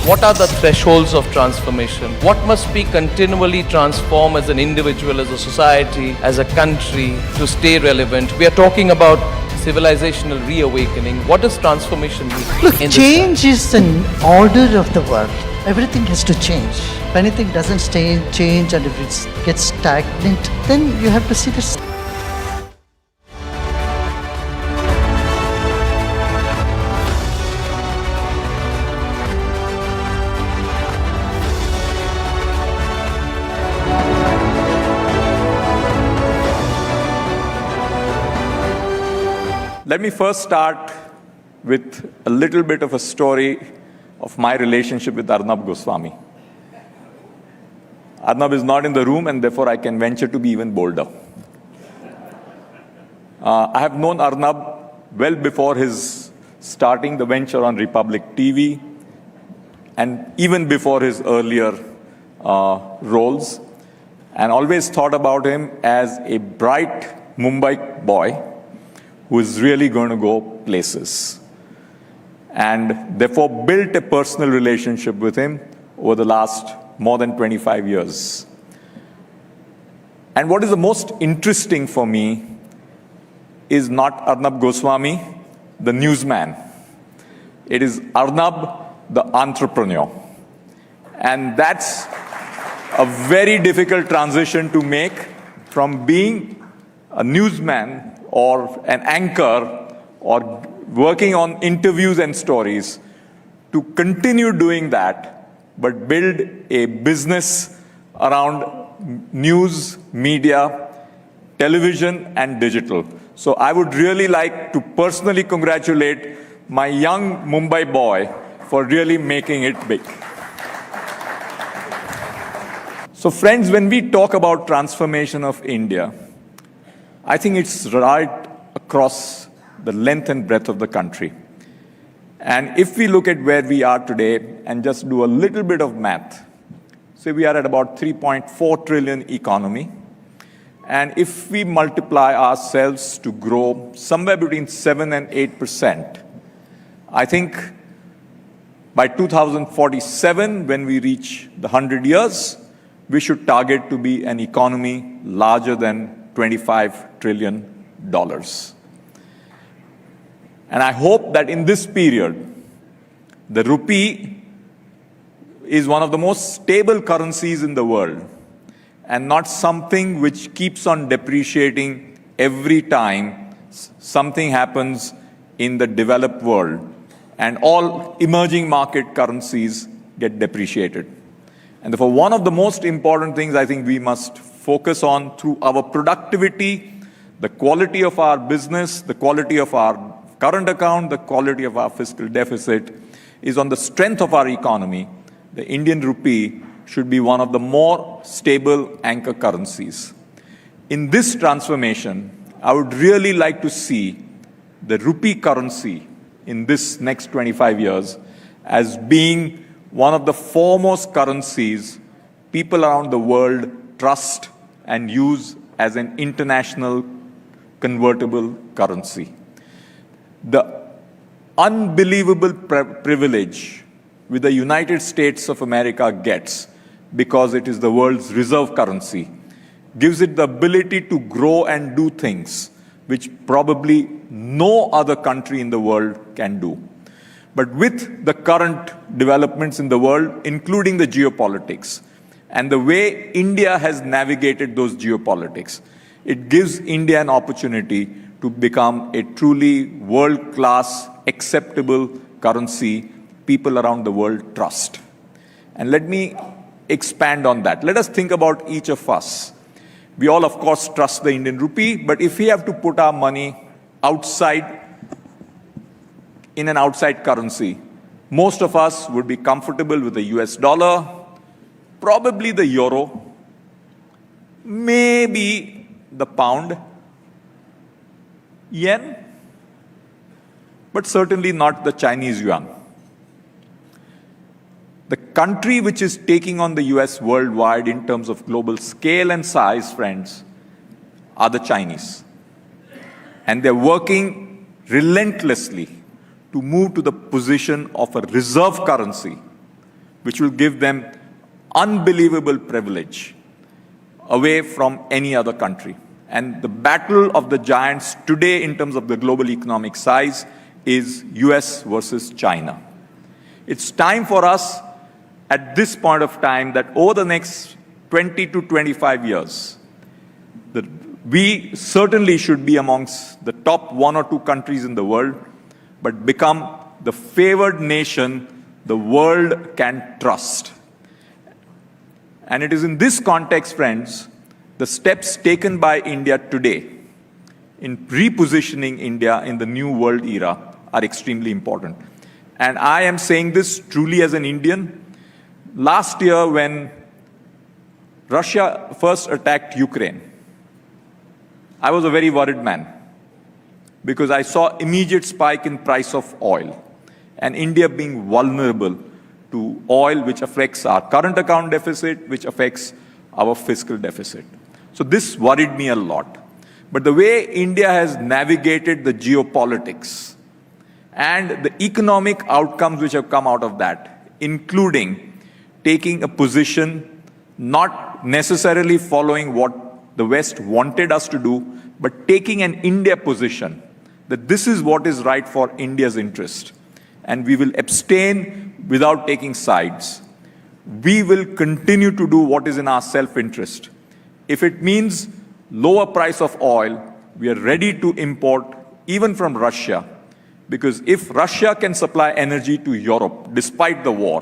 What are the thresholds of transformation? What must be continually transformed as an individual, as a society, as a country to stay relevant? We are talking about civilizational reawakening. What does transformation mean? Look, change is an order of the world. Everything has to change. If anything doesn't change and if it gets stagnant, then you have to see this. Let me first start with a little bit of a story of my relationship with Arnab Goswami. Arnab is not in the room, and therefore I can venture to be even bolder. I have known Arnab well before his starting the venture on Republic TV, and even before his earlier roles, and always thought about him as a bright Mumbai boy who is really going to go places. And therefore built a personal relationship with him over the last more than 25 years. And what is the most interesting for me is not Arnab Goswami, the newsman. It is Arnab, the entrepreneur. And that's a very difficult transition to make from being a newsman or an anchor or working on interviews and stories to continue doing that, but build a business around news, media, television, and digital. So I would really like to personally congratulate my young Mumbai boy for really making it big. So friends, when we talk about transformation of India, I think it's right across the length and breadth of the country. And if we look at where we are today and just do a little bit of math, say we are at about 3.4 trillion economy. And if we multiply ourselves to grow somewhere between 7 and 8%, I think By 2047, when we reach the 100 years, we should target to be an economy larger than $25 trillion. And I hope that in this period, the rupee is one of the most stable currencies in the world and not something which keeps on depreciating every time something happens in the developed world and all emerging market currencies get depreciated. And therefore, one of the most important things I think we must focus on through our productivity, the quality of our business, the quality of our current account, the quality of our fiscal deficit, is on the strength of our economy. The Indian rupee should be one of the more stable anchor currencies. In this transformation, I would really like to see the rupee currency in this next 25 years as being one of the foremost currencies people around the world trust and use as an international convertible currency. The unbelievable privilege which the United States of America gets because it is the world's reserve currency gives it the ability to grow and do things which probably no other country in the world can do. But with the current developments in the world, including the geopolitics, and the way India has navigated those geopolitics, it gives India an opportunity to become a truly world-class, acceptable currency people around the world trust. And let me expand on that. Let us think about each of us. We all, of course, trust the Indian rupee, but if we have to put our money outside, in an outside currency, most of us would be comfortable with the US dollar, probably the euro, maybe the pound, yen, but certainly not the Chinese yuan. The country which is taking on the US worldwide in terms of global scale and size, friends, are the Chinese. And they're working relentlessly to move to the position of a reserve currency, which will give them unbelievable privilege away from any other country. And the battle of the giants today in terms of the global economic size is US versus China. It's time for us at this point of time that over the next 20 to 25 years, that we certainly should be amongst the top 1 or 2 countries in the world, but become the favored nation the world can trust. And it is in this context, friends, the steps taken by India today in repositioning India in the new world era are extremely important. And I am saying this truly as an Indian. Last year, when Russia first attacked Ukraine, I was a very worried man because I saw immediate spike in price of oil and India being vulnerable to oil, which affects our current account deficit, which affects our fiscal deficit. So this worried me a lot. But the way India has navigated the geopolitics and the economic outcomes which have come out of that, including taking a position not necessarily following what the West wanted us to do, but taking an India position that this is what is right for India's interest. And we will abstain without taking sides. We will continue to do what is in our self-interest. If it means lower price of oil, we are ready to import even from Russia. Because if Russia can supply energy to Europe despite the war,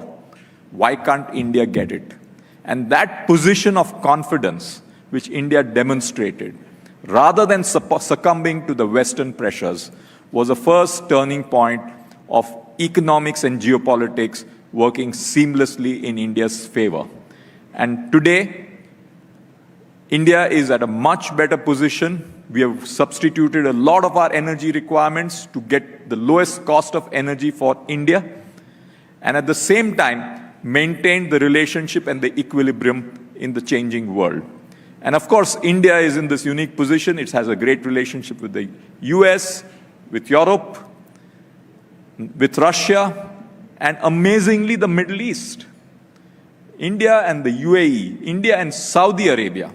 why can't India get it? And that position of confidence which India demonstrated, rather than succumbing to the Western pressures, was the first turning point of economics and geopolitics working seamlessly in India's favor. And today, India is at a much better position. We have substituted a lot of our energy requirements to get the lowest cost of energy for India, and at the same time, maintain the relationship and the equilibrium in the changing world. And of course, India is in this unique position. It has a great relationship with the US, with Europe, with Russia, and amazingly the Middle East. India and the UAE, India and Saudi Arabia,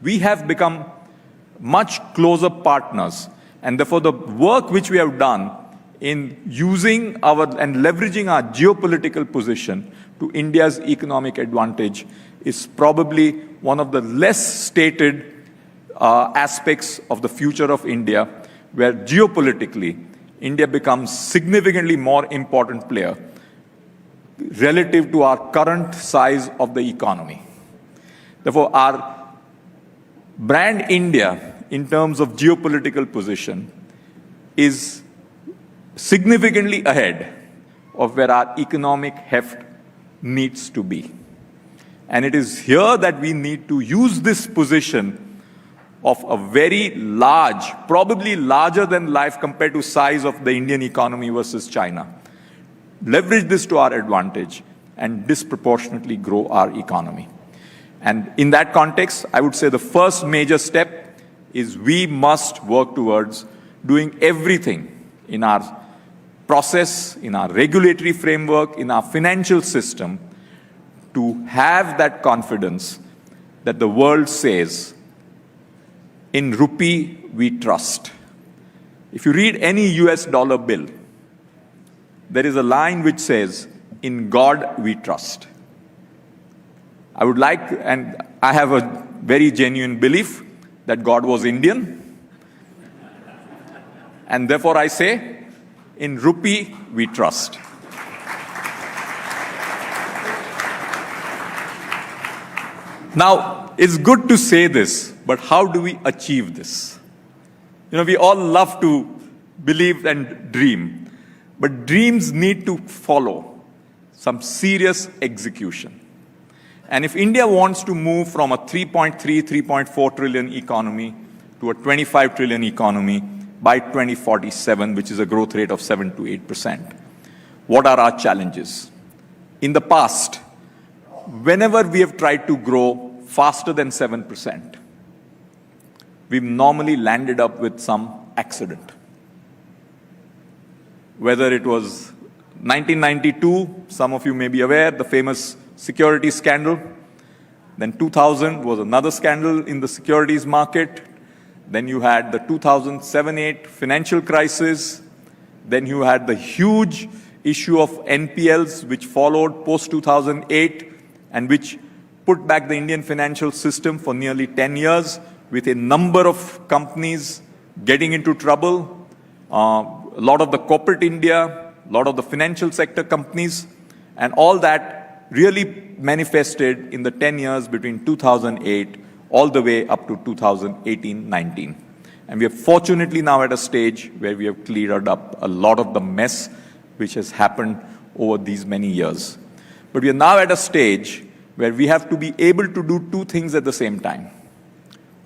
we have become much closer partners. And therefore, the work which we have done in using our and leveraging our geopolitical position to India's economic advantage is probably one of the less stated aspects of the future of India, where geopolitically, India becomes significantly more important player relative to our current size of the economy. Therefore, our brand India, in terms of geopolitical position, is significantly ahead of where our economic heft needs to be. And it is here that we need to use this position of a very large, probably larger than life compared to size of the Indian economy versus China. Leverage this to our advantage and disproportionately grow our economy. And in that context, I would say the first major step is we must work towards doing everything in our process, in our regulatory framework, in our financial system to have that confidence that the world says, in rupee we trust. If you read any US dollar bill, there is a line which says, in God we trust. I would like, and I have a very genuine belief that God was Indian. And therefore I say, in rupee we trust. Now, it's good to say this, but how do we achieve this? You know, we all love to believe and dream, but dreams need to follow some serious execution. And if India wants to move from a 3.3, 3.4 trillion economy to a 25 trillion economy by 2047, which is a growth rate of 7 to 8%, what are our challenges? In the past, whenever we have tried to grow faster than 7%, we've normally landed up with some accident. Whether it was 1992, some of you may be aware, the famous security scandal. Then 2000 was another scandal in the securities market. Then you had the 2007-8 financial crisis. Then you had the huge issue of NPLs, which followed post-2008 and which put back the Indian financial system for nearly 10 years with a number of companies getting into trouble. A lot of the corporate India, a lot of the financial sector companies, and all that really manifested in the 10 years between 2008 all the way up to 2018-19. And we are fortunately now at a stage where we have cleared up a lot of the mess which has happened over these many years. But we are now at a stage where we have to be able to do two things at the same time.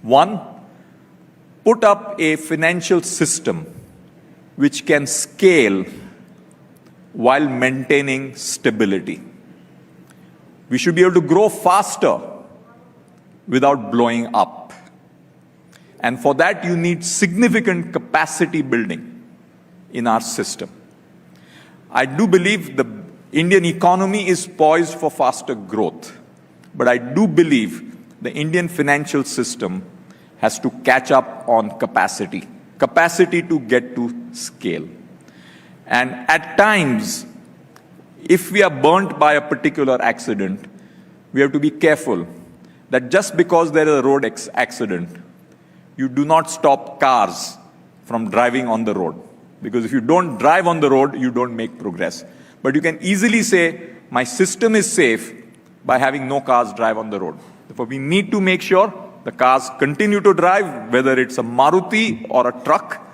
One, put up a financial system which can scale while maintaining stability. We should be able to grow faster without blowing up. And for that, you need significant capacity building in our system. I do believe the Indian economy is poised for faster growth, but I do believe the Indian financial system has to catch up on capacity to get to scale. And at times, if we are burnt by a particular accident, we have to be careful that just because there is a road accident, you do not stop cars from driving on the road. Because if you don't drive on the road, you don't make progress. But you can easily say, my system is safe by having no cars drive on the road. Therefore, we need to make sure the cars continue to drive, whether it's a Maruti or a truck.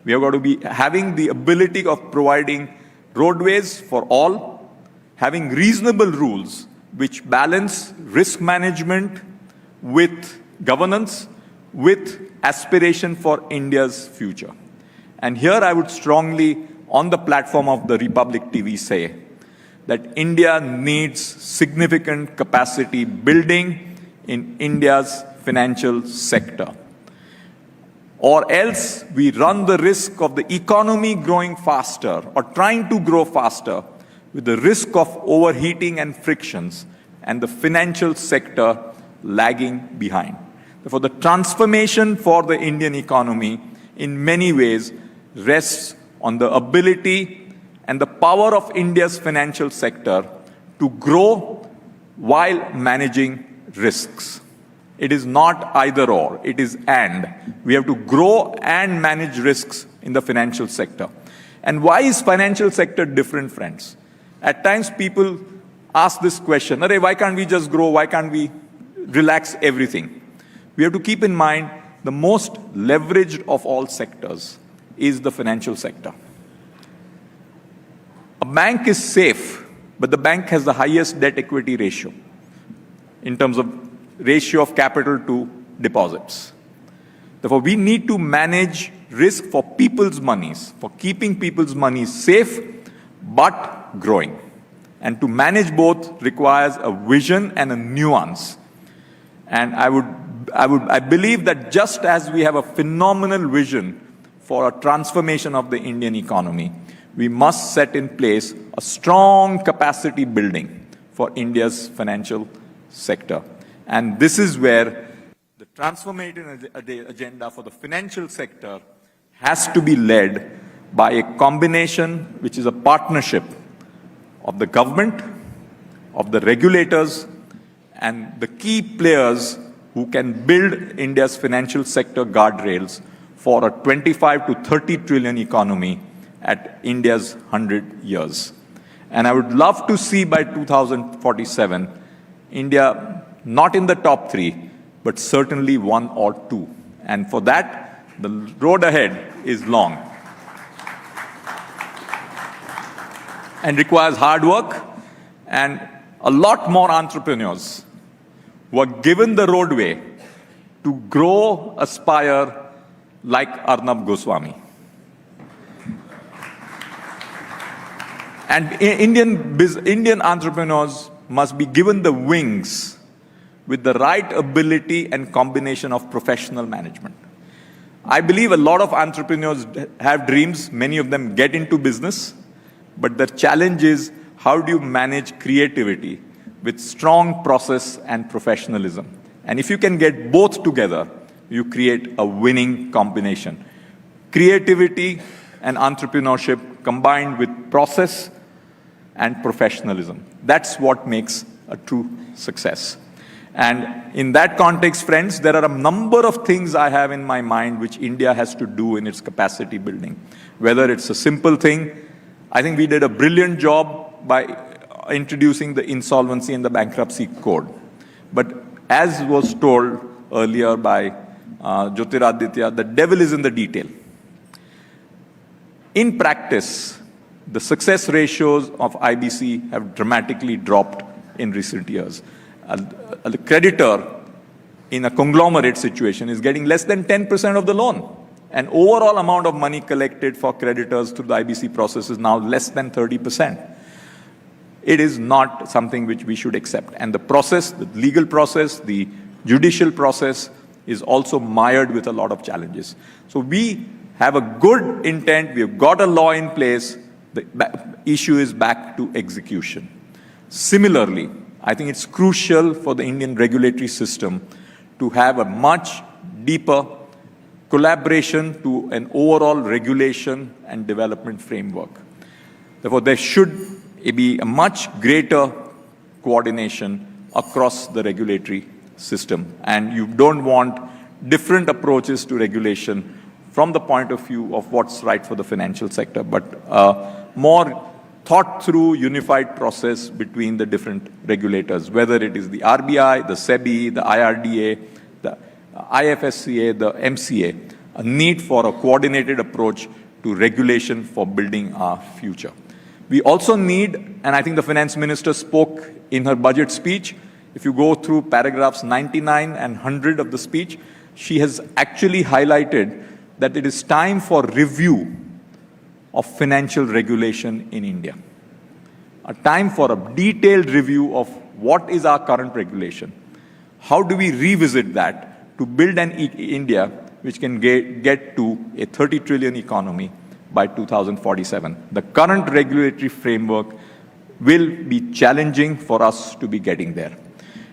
We have got to be having the ability of providing roadways for all, having reasonable rules which balance risk management with governance, with aspiration for India's future. And here I would strongly, on the platform of the Republic TV, say that India needs significant capacity building in India's financial sector. Or else we run the risk of the economy growing faster or trying to grow faster with the risk of overheating and frictions, and the financial sector lagging behind. Therefore, the transformation for the Indian economy in many ways rests on the ability and the power of India's financial sector to grow while managing risks. It is not either or, it is and. We have to grow and manage risks in the financial sector. And why is financial sector different, friends? At times people ask this question, why can't we just grow? Why can't we relax everything? We have to keep in mind the most leveraged of all sectors is the financial sector. A bank is safe, but the bank has the highest debt equity ratio in terms of ratio of capital to deposits. Therefore, we need to manage risk for people's monies, for keeping people's money safe but growing. And to manage both requires a vision and a nuance. And I believe that just as we have a phenomenal vision for a transformation of the Indian economy, we must set in place a strong capacity building for India's financial sector. And this is where the transformative agenda for the financial sector has to be led by a combination, which is a partnership of the government, of the regulators, and the key players who can build India's financial sector guardrails for a 25 to 30 trillion economy at India's 100 years. And I would love to see by 2047, India not in the top 3, but certainly 1 or 2. And for that, the road ahead is long and requires hard work and a lot more entrepreneurs who are given the roadway to grow, aspire like Arnab Goswami. And Indian entrepreneurs must be given the wings with the right ability and combination of professional management. I believe a lot of entrepreneurs have dreams, many of them get into business, but the challenge is how do you manage creativity with strong process and professionalism? And if you can get both together, you create a winning combination. Creativity and entrepreneurship combined with process and professionalism. That's what makes a true success. And in that context, friends, there are a number of things I have in my mind which India has to do in its capacity building. Whether it's a simple thing, I think we did a brilliant job by introducing the insolvency and the bankruptcy code. But as was told earlier by Jyotiraditya, the devil is in the detail. In practice, the success ratios of IBC have dramatically dropped in recent years. A creditor in a conglomerate situation is getting less than 10% of the loan. And overall amount of money collected for creditors through the IBC process is now less than 30%. It is not something which we should accept. And the process, the legal process, the judicial process is also mired with a lot of challenges. So we have a good intent, we have got a law in place, the issue is back to execution. Similarly, I think it's crucial for the Indian regulatory system to have a much deeper collaboration to an overall regulation and development framework. Therefore, there should be a much greater coordination across the regulatory system. And you don't want different approaches to regulation from the point of view of what's right for the financial sector, but more thought through unified process between the different regulators, whether it is the RBI, the SEBI, the IRDA, the IFSCA, the MCA, a need for a coordinated approach to regulation for building our future. We also need, and I think the finance minister spoke in her budget speech, if you go through paragraphs 99 and 100 of the speech, she has actually highlighted that it is time for review of financial regulation in India. A time for a detailed review of what is our current regulation. How do we revisit that to build an India which can get to a 30 trillion economy by 2047. The current regulatory framework will be challenging for us to be getting there.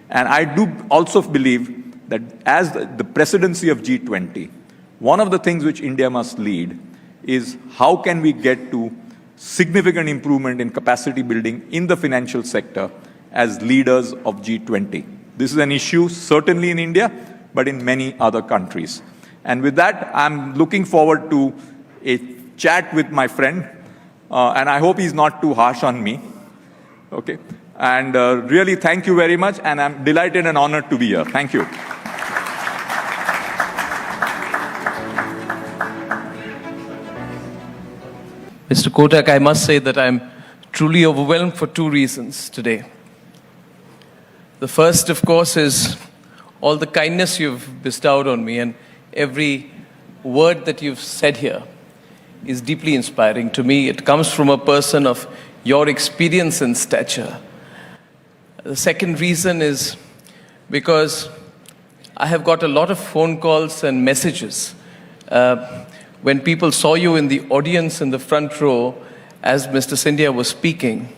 And I do also believe that as the presidency of G20, one of the things which India must lead is how can we get to significant improvement in capacity building in the financial sector as leaders of G20. This is an issue certainly in India, but in many other countries. And with that, I'm looking forward to a chat with my friend, and I hope he's not too harsh on me. Okay. And really, thank you very much, and I'm delighted and honored to be here. Thank you. Mr. Kotak, I must say that I'm truly overwhelmed for two reasons today. The first, of course, is all the kindness you've bestowed on me, and every word that you've said here is deeply inspiring to me. It comes from a person of your experience and stature. The second reason is because I have got a lot of phone calls and messages when people saw you in the audience in the front row as Mr. Scindia was speaking,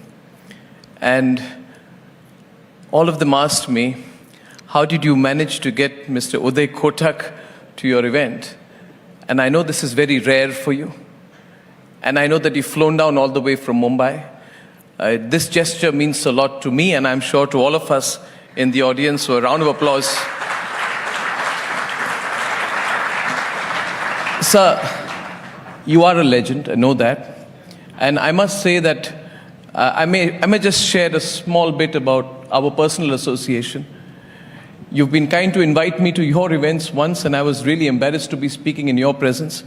and all of them asked me, how did you manage to get Mr. Uday Kotak to your event? And I know this is very rare for you. And I know that you've flown down all the way from Mumbai. This gesture means a lot to me, and I'm sure to all of us in the audience. So a round of applause. Sir, you are a legend, I know that. And I must say that I may just share a small bit about our personal association. You've been kind to invite me to your events once, and I was really embarrassed to be speaking in your presence.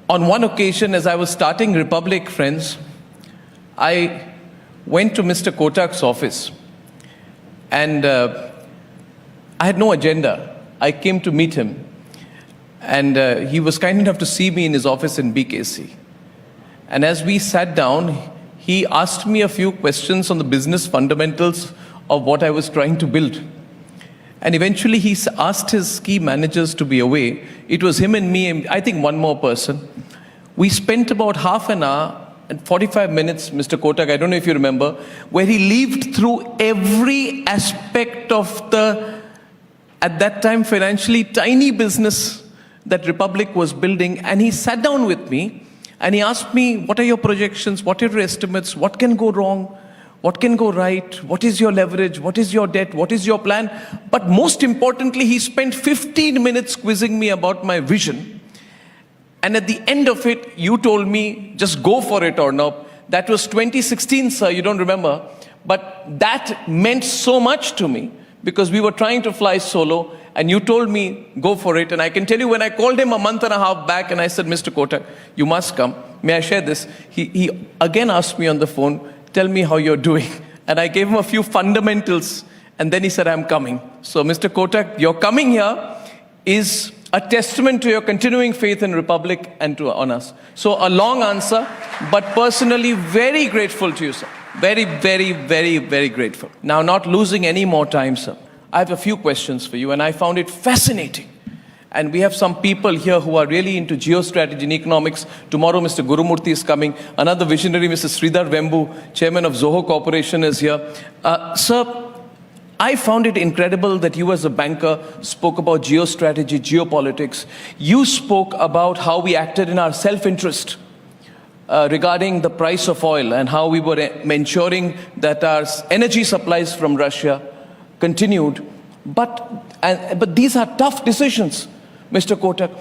On one occasion, as I was starting Republic, friends, I went to Mr. Kotak's office, and I had no agenda. I came to meet him, and he was kind enough to see me in his office in BKC. And as we sat down, he asked me a few questions on the business fundamentals of what I was trying to build. And eventually he asked his key managers to be away. It was him and me, and I think one more person. We spent about half an hour and 45 minutes, Mr. Kotak, I don't know if you remember, where he lived through every aspect of the, at that time, financially tiny business that Republic was building. And he sat down with me and he asked me, what are your projections? What are your estimates? What can go wrong? What can go right? What is your leverage? What is your debt? What is your plan? But most importantly, he spent 15 minutes quizzing me about my vision. And at the end of it, you told me, just go for it or not. That was 2016, sir, you don't remember. But that meant so much to me because we were trying to fly solo and you told me, go for it. And I can tell you, when I called him a month and a half back and I said, Mr. Kotak, you must come. May I share this? He again asked me on the phone, tell me how you're doing. And I gave him a few fundamentals. And then he said, I'm coming. So Mr. Kotak, your coming here is a testament to your continuing faith in Republic and on us. So a long answer, but personally very grateful to you, sir. Very, very, very, very grateful. Now, not losing any more time, sir, I have a few questions for you, and I found it fascinating. And we have some people here who are really into geostrategy and economics. Tomorrow, Mr. Gurumurthy is coming. Another visionary, Mr. Sridhar Vembu, chairman of Zoho Corporation, is here. Sir, I found it incredible that you as a banker spoke about geostrategy, geopolitics. You spoke about how we acted in our self-interest regarding the price of oil and how we were ensuring that our energy supplies from Russia continued. But these are tough decisions, Mr. Kotak.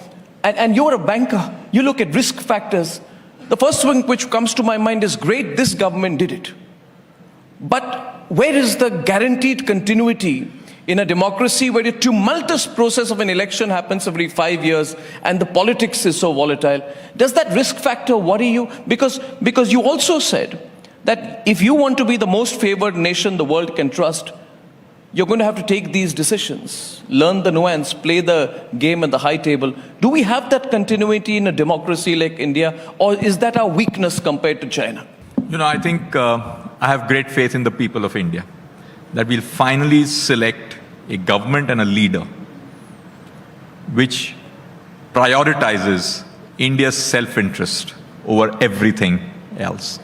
And you're a banker. You look at risk factors. The first thing which comes to my mind is, great, this government did it. But where is the guaranteed continuity in a democracy where a tumultuous process of an election happens every 5 years and the politics is so volatile? Does that risk factor worry you? Because you also said that if you want to be the most favored nation the world can trust, you're going to have to take these decisions, learn the nuance, play the game at the high table. Do we have that continuity in a democracy like India, or is that our weakness compared to China? You know, I think I have great faith in the people of India that we'll finally select a government and a leader which prioritizes India's self-interest over everything else.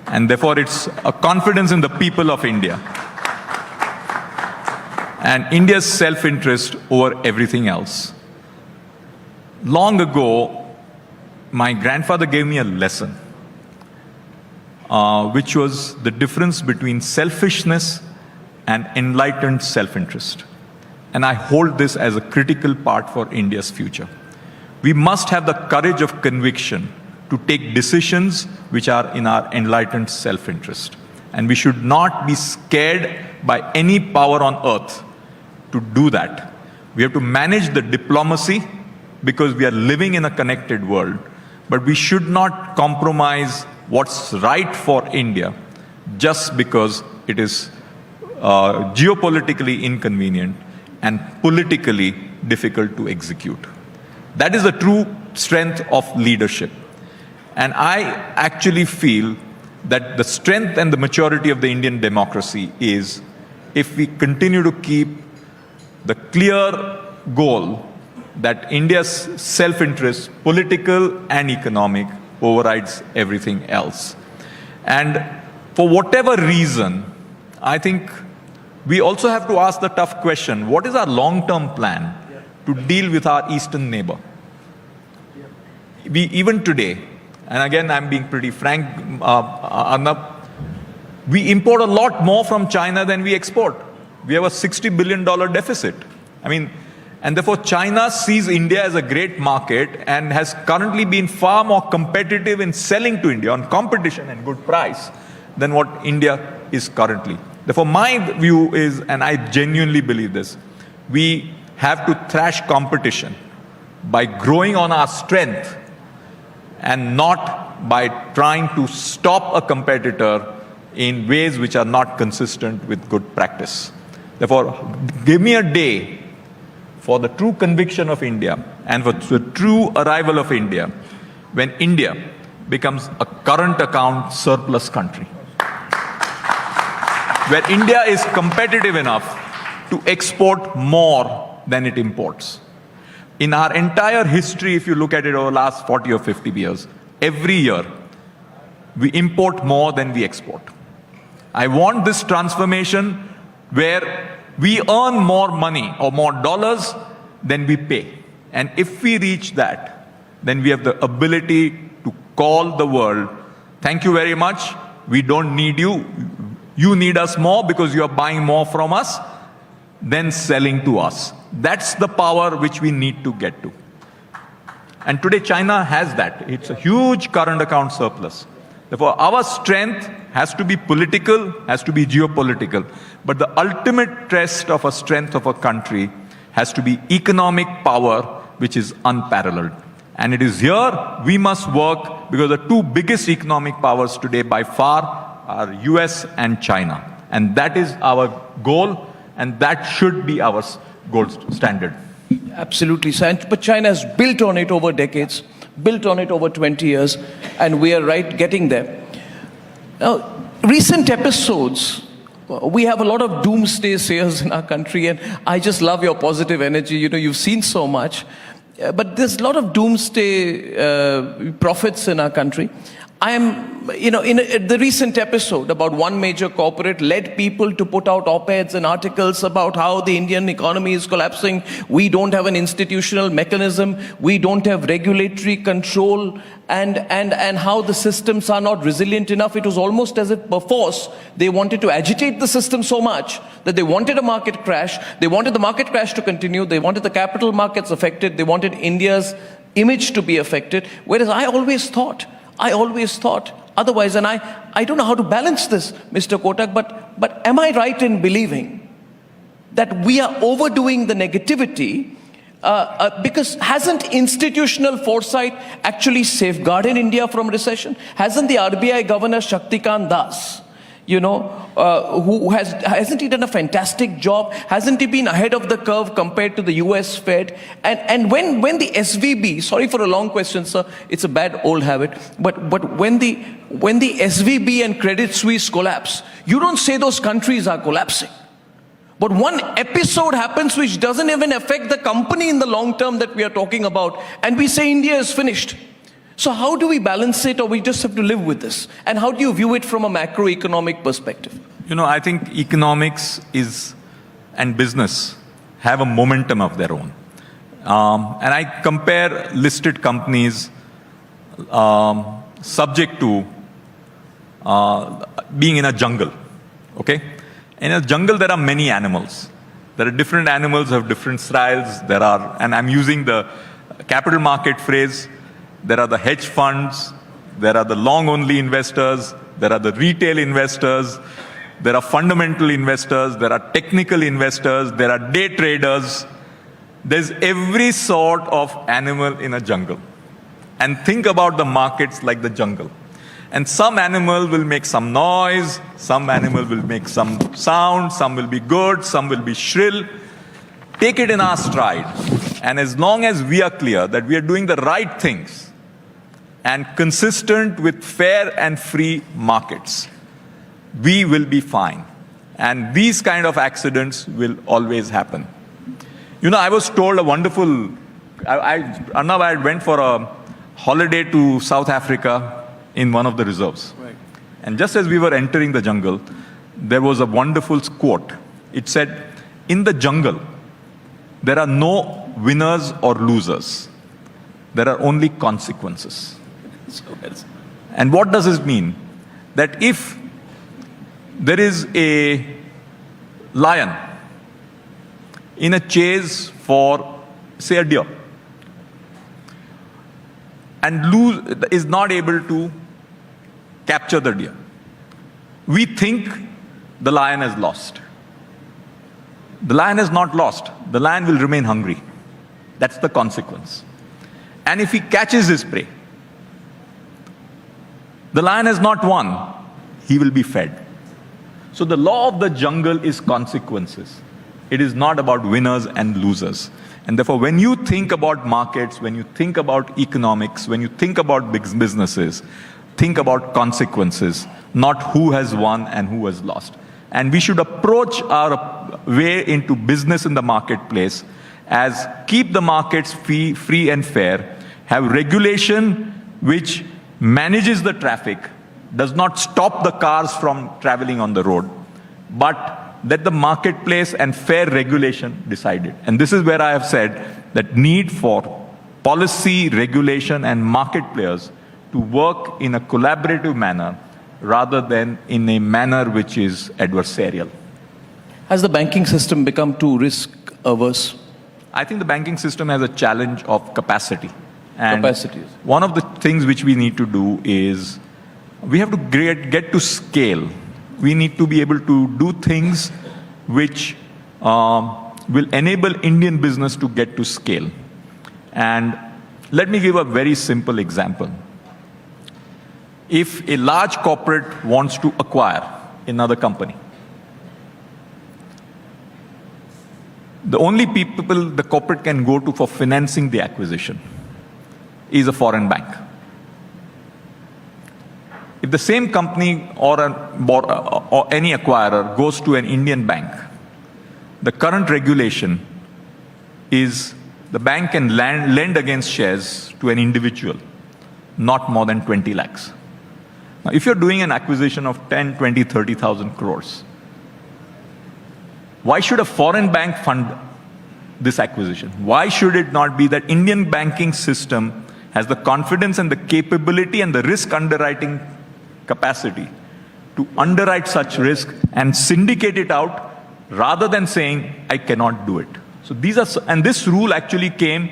And therefore, it's a confidence in the people of India. And India's self-interest over everything else. Long ago, my grandfather gave me a lesson, which was the difference between selfishness and enlightened self-interest. And I hold this as a critical part for India's future. We must have the courage of conviction to take decisions which are in our enlightened self-interest. And we should not be scared by any power on earth to do that. We have to manage the diplomacy because we are living in a connected world. But we should not compromise what's right for India just because it is geopolitically inconvenient and politically difficult to execute. That is the true strength of leadership. And I actually feel that the strength and the maturity of the Indian democracy is if we continue to keep the clear goal that India's self-interest, political and economic, overrides everything else. And for whatever reason, I think we also have to ask the tough question, what is our long-term plan to deal with our eastern neighbor? We, even today, and again I'm being pretty frank, Arnab, we import a lot more from China than we export. We have a $60 billion deficit. I mean, and therefore China sees India as a great market and has currently been far more competitive in selling to India on competition and good price than what India is currently. Therefore my view is, and I genuinely believe this, we have to thrash competition by growing on our strength and not by trying to stop a competitor in ways which are not consistent with good practice. Therefore, give me a day for the true conviction of India and for the true arrival of India when India becomes a current account surplus country, where India is competitive enough to export more than it imports. In our entire history, if you look at it over the last 40 or 50 years, every year we import more than we export. I want this transformation where we earn more money or more dollars than we pay. And if we reach that, then we have the ability to call the world, thank you very much, we don't need you, you need us more because you are buying more from us than selling to us. That's the power which we need to get to. And today China has that. It's a huge current account surplus. Therefore, our strength has to be political, has to be geopolitical. But the ultimate test of a strength of a country has to be economic power, which is unparalleled. And it is here we must work because the two biggest economic powers today by far are US and China. And that is our goal, and that should be our gold standard. Absolutely, but China has built on it over decades, built on it over 20 years, and we are right getting there. Now, recent episodes, we have a lot of doomsday sayers in our country, and I just love your positive energy. You know, you've seen so much, but there's a lot of doomsday prophets in our country. I am, in the recent episode about one major corporate led people to put out op-eds and articles about how the Indian economy is collapsing. We don't have an institutional mechanism. We don't have regulatory control, and how the systems are not resilient enough. It was almost as if by force they wanted to agitate the system so much that they wanted a market crash. They wanted the market crash to continue. They wanted the capital markets affected. They wanted India's image to be affected. Whereas I always thought otherwise, and I don't know how to balance this, Mr. Kotak, but am I right in believing that we are overdoing the negativity because hasn't institutional foresight actually safeguarded India from recession? Hasn't the RBI Governor Shaktikant Das, hasn't he done a fantastic job? Hasn't he been ahead of the curve compared to the US Fed? And when the SVB, sorry for a long question, sir, it's a bad old habit, but when the SVB and Credit Suisse collapse, you don't say those countries are collapsing. But one episode happens which doesn't even affect the company in the long term that we are talking about, and we say India is finished. So how do we balance it, or we just have to live with this? And how do you view it from a macroeconomic perspective? I think economics and business have a momentum of their own. And I compare listed companies subject to being in a jungle, okay? In a jungle, there are many animals. There are different animals who have different styles. And I'm using the capital market phrase, there are the hedge funds, there are the long-only investors, there are the retail investors, there are fundamental investors, there are technical investors, there are day traders. There's every sort of animal in a jungle. And think about the markets like the jungle. And some animal will make some noise, some animal will make some sound, some will be good, some will be shrill. Take it in our stride. And as long as we are clear that we are doing the right things and consistent with fair and free markets, we will be fine. And these kind of accidents will always happen. I was told a wonderful, Arnab, I went for a holiday to South Africa in one of the reserves. Right. And just as we were entering the jungle, there was a wonderful quote. It said, in the jungle, there are no winners or losers. There are only consequences. And what does this mean? That if there is a lion in a chase for, say, a deer, and is not able to capture the deer, we think the lion has lost. The lion has not lost. The lion will remain hungry. That's the consequence. And if he catches his prey, the lion has not won. He will be fed. So the law of the jungle is consequences. It is not about winners and losers. And therefore, when you think about markets, when you think about economics, when you think about big businesses, think about consequences, not who has won and who has lost. And we should approach our way into business in the marketplace as keep the markets free and fair, have regulation which manages the traffic, does not stop the cars from traveling on the road, but let the marketplace and fair regulation decide it. And this is where I have said that need for policy, regulation, and market players to work in a collaborative manner rather than in a manner which is adversarial. Has the banking system become too risk-averse? I think the banking system has a challenge of capacity. And Capacities. one of the things which we need to do is we have to get to scale. We need to be able to do things which will enable Indian business to get to scale. And let me give a very simple example. If a large corporate wants to acquire another company, the only people the corporate can go to for financing the acquisition is a foreign bank. If the same company or any acquirer goes to an Indian bank, the current regulation is the bank can lend against shares to an individual, not more than 20 lakhs. Now, if you're doing an acquisition of 10, 20, 30,000 crores, why should a foreign bank fund this acquisition? Why should it not be that Indian banking system has the confidence and the capability and the risk underwriting capacity to underwrite such risk and syndicate it out rather than saying, I cannot do it. So and this rule actually came,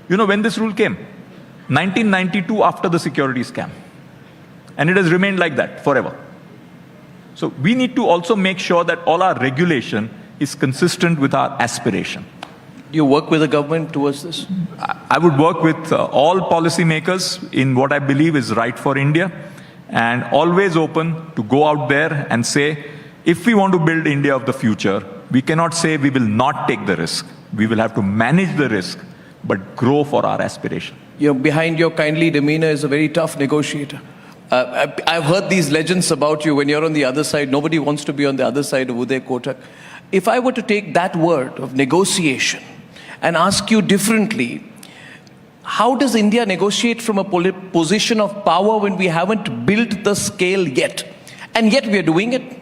when this rule came? 1992 after the security scam. And it has remained like that forever. So we need to also make sure that all our regulation is consistent with our aspiration. Do you work with the government towards this? I would work with all policymakers in what I believe is right for India, and always open to go out there and say, if we want to build India of the future, we cannot say we will not take the risk. We will have to manage the risk, but grow for our aspiration. Behind your kindly demeanor is a very tough negotiator. I've heard these legends about you when you're on the other side. Nobody wants to be on the other side of Uday Kotak. If I were to take that word of negotiation and ask you differently, how does India negotiate from a position of power when we haven't built the scale yet? And yet we are doing it.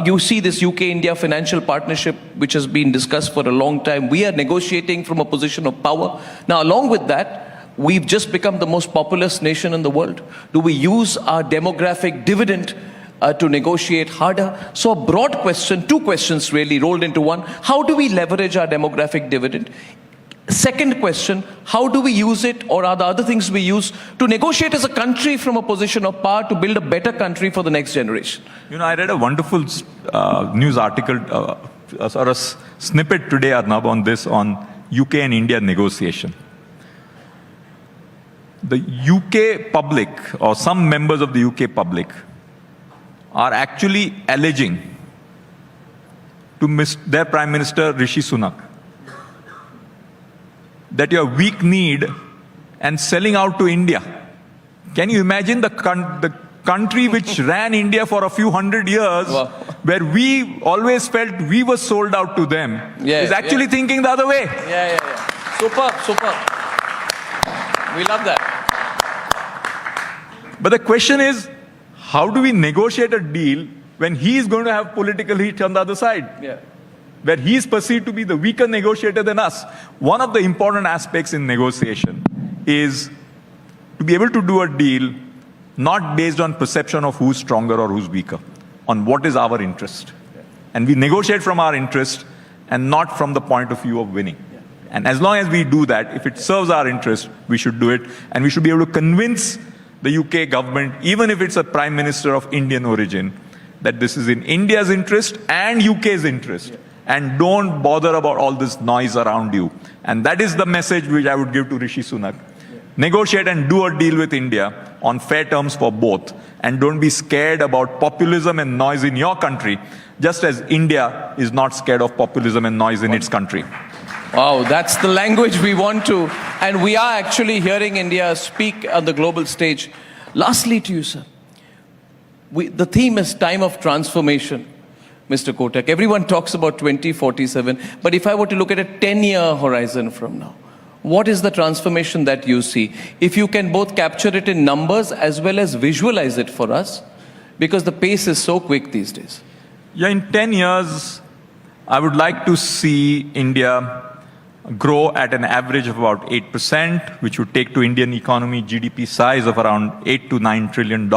You see this UK-India financial partnership, which has been discussed for a long time. We are negotiating from a position of power. Now, along with that, we've just become the most populous nation in the world. Do we use our demographic dividend to negotiate harder? So a broad question, two questions really rolled into one. How do we leverage our demographic dividend? Second question, how do we use it, or are the other things we use to negotiate as a country from a position of power to build a better country for the next generation? You know, I read a wonderful news article or a snippet today, Arnab, on this, on UK and India negotiation. The UK public, or some members of the UK public, are actually alleging to their Prime Minister Rishi Sunak that you're weak-kneed and selling out to India. Can you imagine the country which ran India for a few hundred years, wow, where we always felt we were sold out to them, is actually thinking the other way? Super. We love that. But the question is, how do we negotiate a deal when he is going to have political heat on the other side? Where he is perceived to be the weaker negotiator than us. One of the important aspects in negotiation is to be able to do a deal not based on perception of who's stronger or who's weaker, on what is our interest. And we negotiate from our interest and not from the point of view of winning. And as long as we do that, if it serves our interest, we should do it. And we should be able to convince the UK government, even if it's a Prime Minister of Indian origin, that this is in India's interest and UK's interest. And don't bother about all this noise around you. And that is the message which I would give to Rishi Sunak. Negotiate and do a deal with India on fair terms for both. And don't be scared about populism and noise in your country, just as India is not scared of populism and noise in its country. Wow, that's the language we want to. And we are actually hearing India speak on the global stage. Lastly to you, sir. The theme is time of transformation. Mr. Kotak, everyone talks about 2047, but if I were to look at a 10-year horizon from now, what is the transformation that you see? If you can both capture it in numbers as well as visualize it for us, because the pace is so quick these days. Yeah, in 10 years, I would like to see India grow at an average of about 8%, which would take to Indian economy GDP size of around $8 to $9 trillion.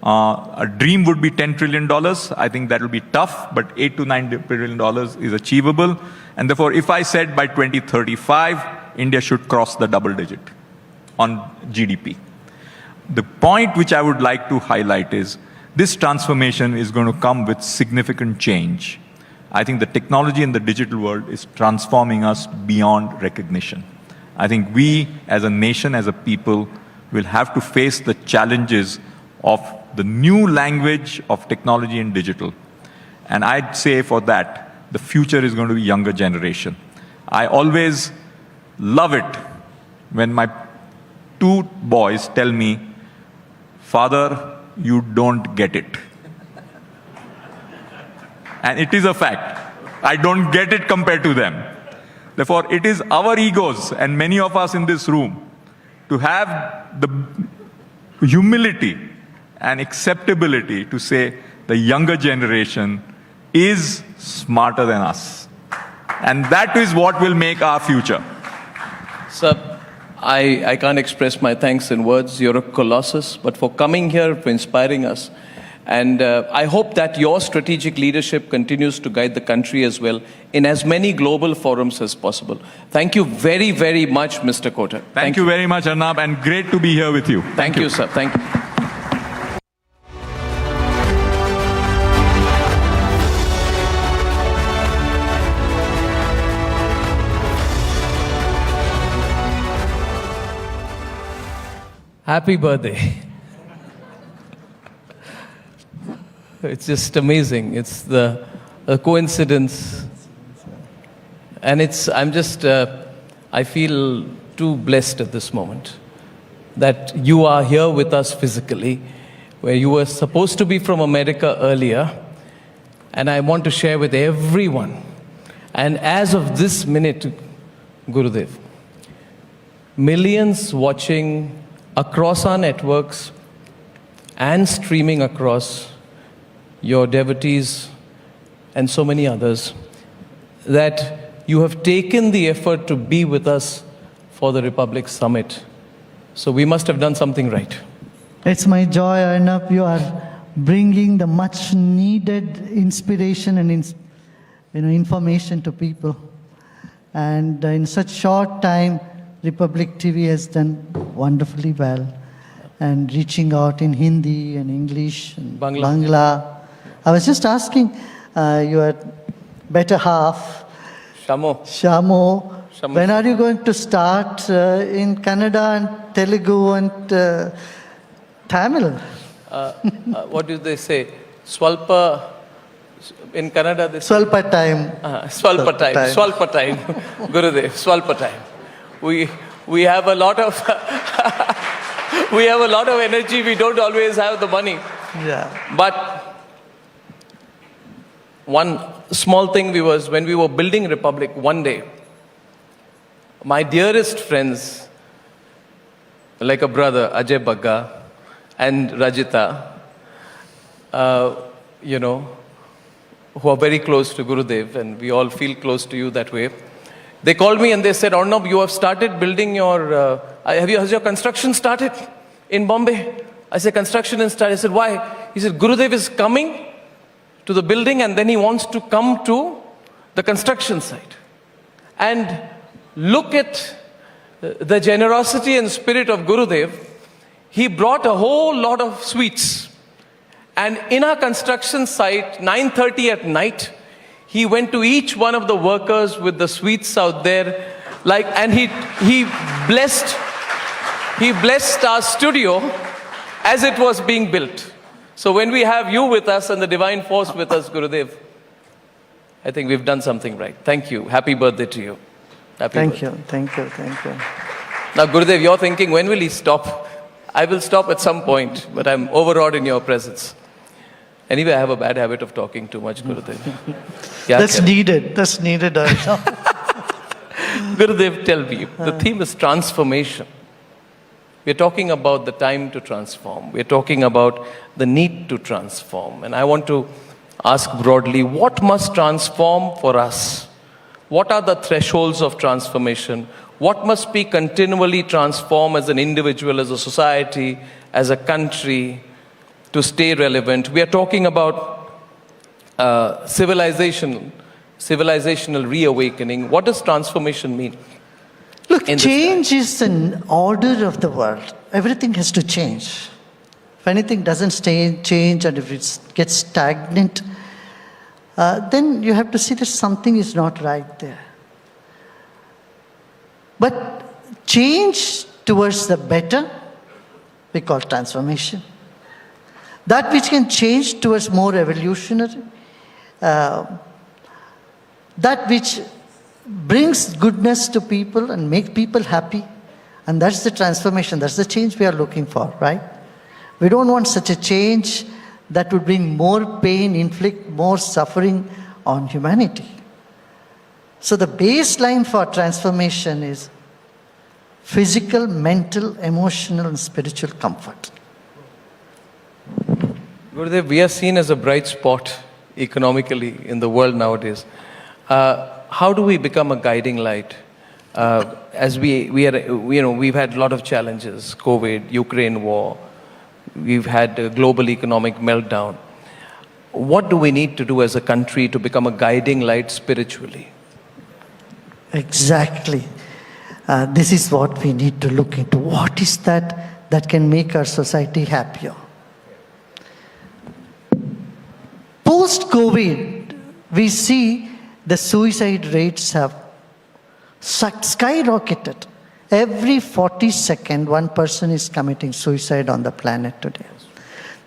A dream would be $10 trillion. I think that will be tough, but $8 to $9 trillion is achievable. And therefore, if I said by 2035, India should cross the double digit on GDP. The point which I would like to highlight is this transformation is going to come with significant change. I think the technology in the digital world is transforming us beyond recognition. I think we, as a nation, as a people, will have to face the challenges of the new language of technology and digital. And I'd say for that, the future is going to be younger generation. I always love it when my two boys tell me, "Father, you don't get it." And it is a fact. I don't get it compared to them. Therefore, it is our egos, and many of us in this room, to have the humility and acceptability to say the younger generation is smarter than us. And that is what will make our future. Sir, I can't express my thanks in words. You're a colossus, but for coming here, for inspiring us. And I hope that your strategic leadership continues to guide the country as well in as many global forums as possible. Thank you very, very much, Mr. Kotak. Thank you very much, Arnab, and great to be here with you. Thank you, sir. Thank you. Happy birthday. It's just amazing. It's a coincidence. And I feel too blessed at this moment that you are here with us physically, where you were supposed to be from America earlier. And I want to share with everyone. And as of this minute, Gurudev, millions watching across our networks and streaming across, your devotees and so many others, that you have taken the effort to be with us for the Republic Summit. So we must have done something right. It's my joy, Arnab. You are bringing the much needed inspiration and information to people. And in such short time, Republic TV has done wonderfully well. And reaching out in Hindi and English and Bangla. I was just asking your better half, Shamo, when are you going to start in Kannada and Telugu and Tamil? What do they say? Swalpa, in Kannada they say? Swalpa time. Swalpa time. Swalpa time. Gurudev, Swalpa time. We have a lot of we have a lot of energy. We don't always have the money. Yeah. But one small thing when we were building Republic one day, my dearest friends, like a brother, Ajay Bagga and Rajita, who are very close to Gurudev, and we all feel close to you that way. They called me and they said, Arnab, you have started building your, has your construction started in Bombay? I said, construction is started. I said, why? He said, Gurudev is coming to the building and then he wants to come to the construction site. And look at the generosity and spirit of Gurudev. He brought a whole lot of sweets. And in our construction site, 9:30 at night, he went to each one of the workers with the sweets out there, and he blessed our studio as it was being built. So when we have you with us and the divine force with us, Gurudev, I think we've done something right. Thank you. Happy birthday to you. Thank you. Now, Gurudev, you're thinking, when will he stop? I will stop at some point, but I'm overawed in your presence. Anyway, I have a bad habit of talking too much, Gurudev. That's needed, Gurudev, tell me, the theme is transformation. We're talking about the time to transform. We're talking about the need to transform. And I want to ask broadly, what must transform for us? What are the thresholds of transformation? What must be continually transformed as an individual, as a society, as a country, to stay relevant? We are talking about civilizational reawakening. What does transformation mean? Look, change is an order of the world. Everything has to change. If anything doesn't change and if it gets stagnant, then you have to see that something is not right there. But change towards the better, we call transformation. That which can change towards more evolutionary, that which brings goodness to people and make people happy, and that's the transformation, that's the change we are looking for, right? We don't want such a change that would bring more pain, inflict more suffering on humanity. So the baseline for transformation is physical, mental, emotional, and spiritual comfort. Gurudev, we are seen as a bright spot economically in the world nowadays. How do we become a guiding light? As we've had a lot of challenges: COVID, Ukraine war. We've had a global economic meltdown. What do we need to do as a country to become a guiding light spiritually? Exactly. This is what we need to look into. What is that can make our society happier? Post-COVID, we see the suicide rates have skyrocketed. Every 40 seconds, one person is committing suicide on the planet today.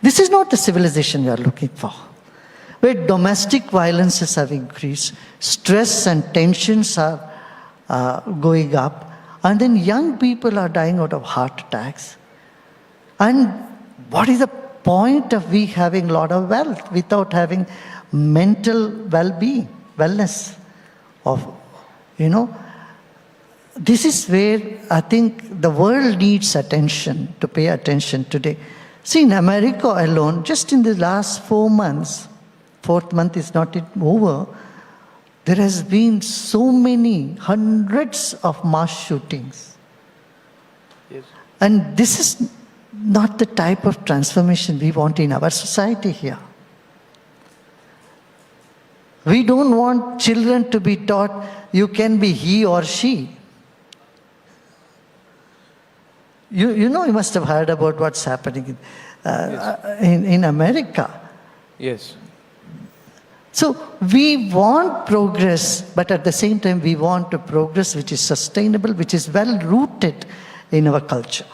This is not the civilization we are looking for, where domestic violences have increased, stress and tensions are going up, and then young people are dying out of heart attacks. And what is the point of we having a lot of wealth without having mental well-being, wellness of, this is where I think the world needs attention, to pay attention today. See, in America alone, just in the last 4 months, fourth month is not yet over, there has been so many hundreds of mass shootings. Yes. And this is not the type of transformation we want in our society here. We don't want children to be taught you can be he or she. You know, you must have heard about what's happening in America. Yes. So we want progress, but at the same time we want a progress which is sustainable, which is well rooted in our culture.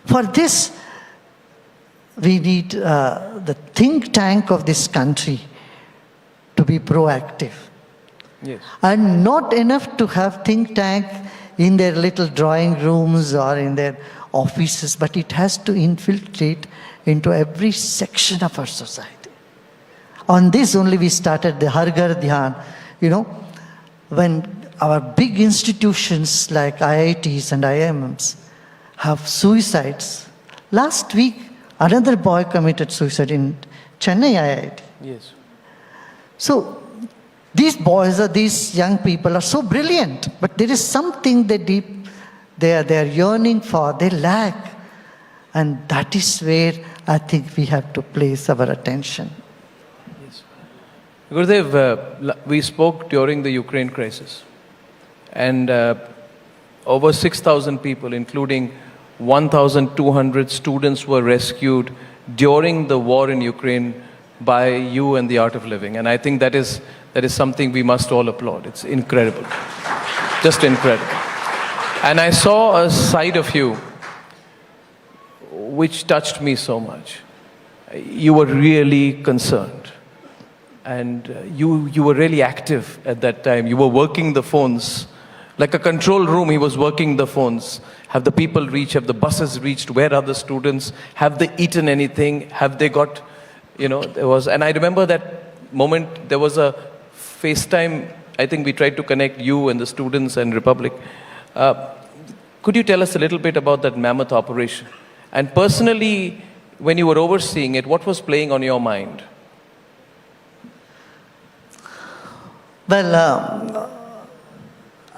For this, we need the think tank of this country to be proactive. Yes. And not enough to have think tank in their little drawing rooms or in their offices, but it has to infiltrate into every section of our society. On this only we started the Har Ghar Dhyan. You know, when our big institutions like IITs and IIMs have suicides. Last week, another boy committed suicide in Chennai IIT. Yes. So these boys or these young people are so brilliant, but there is something they are yearning for, they lack. And that is where I think we have to place our attention. Yes. Gurudev, we spoke during the Ukraine crisis, and over 6,000 people, including 1,200 students, were rescued during the war in Ukraine by you and the Art of Living. And I think that is something we must all applaud. It's incredible. Just incredible. And I saw a side of you which touched me so much. You were really concerned. And you were really active at that time. You were working the phones. Like a control room, he was working the phones. Have the people reached? Have the buses reached? Where are the students? Have they eaten anything? Have they got, there was, and I remember that moment, there was a FaceTime, I think we tried to connect you and the students and Republic. Could you tell us a little bit about that mammoth operation? And personally, when you were overseeing it, what was playing on your mind? Well,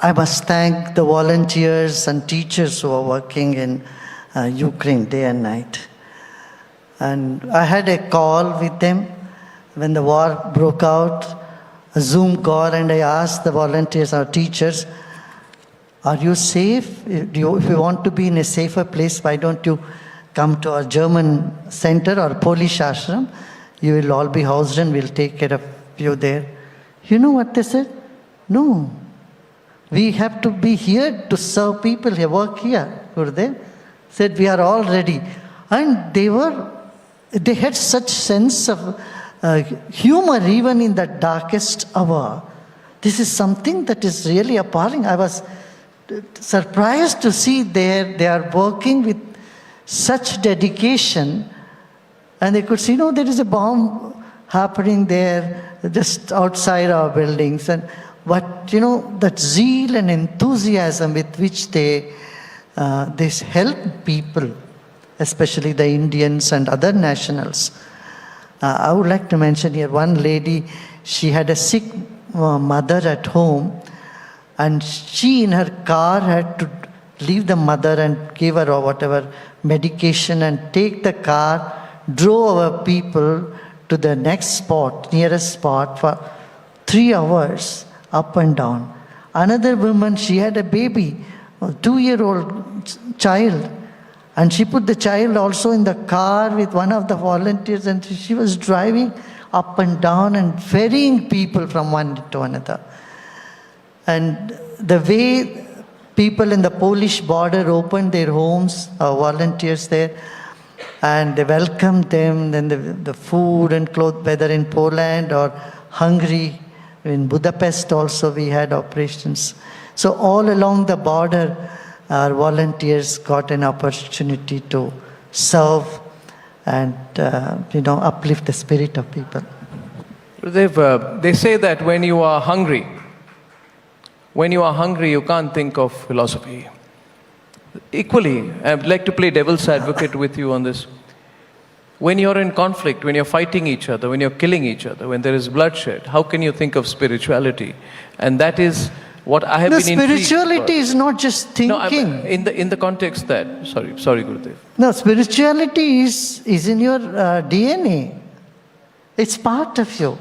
I must thank the volunteers and teachers who are working in Ukraine day and night. And I had a call with them when the war broke out, a Zoom call, and I asked the volunteers, our teachers, are you safe? If you want to be in a safer place, why don't you come to our German center or Polish ashram? You will all be housed and we'll take care of you there. You know what they said? No. We have to be here to serve people here, work here. Gurudev said, we are all ready. And they had such sense of humor even in the darkest hour. This is something that is really appalling. I was surprised to see they are working with such dedication, and they could see, there is a bomb happening there just outside our buildings. But that zeal and enthusiasm with which they help people, especially the Indians and other nationals. I would like to mention here one lady, she had a sick mother at home, and she in her car had to leave the mother and give her whatever medication and take the car, drove our people to the next spot, nearest spot for 3 hours, up and down. Another woman, she had a baby, a 2-year-old child, and she put the child also in the car with one of the volunteers, and she was driving up and down and ferrying people from one to another. And the way people in the Polish border opened their homes, volunteers there, and they welcomed them, then the food and clothes, whether in Poland or Hungary, in Budapest also we had operations. So all along the border, our volunteers got an opportunity to serve and uplift the spirit of people. They say that when you are hungry, When you are hungry, you can't think of philosophy. Equally, I'd like to play devil's advocate with you on this. When you're in conflict, when you're fighting each other, when you're killing each other, when there is bloodshed, how can you think of spirituality? And that is what I have been intrigued spirituality is not just thinking. No, in the context that, sorry, Gurudev. No, spirituality is in your DNA. It's part of you.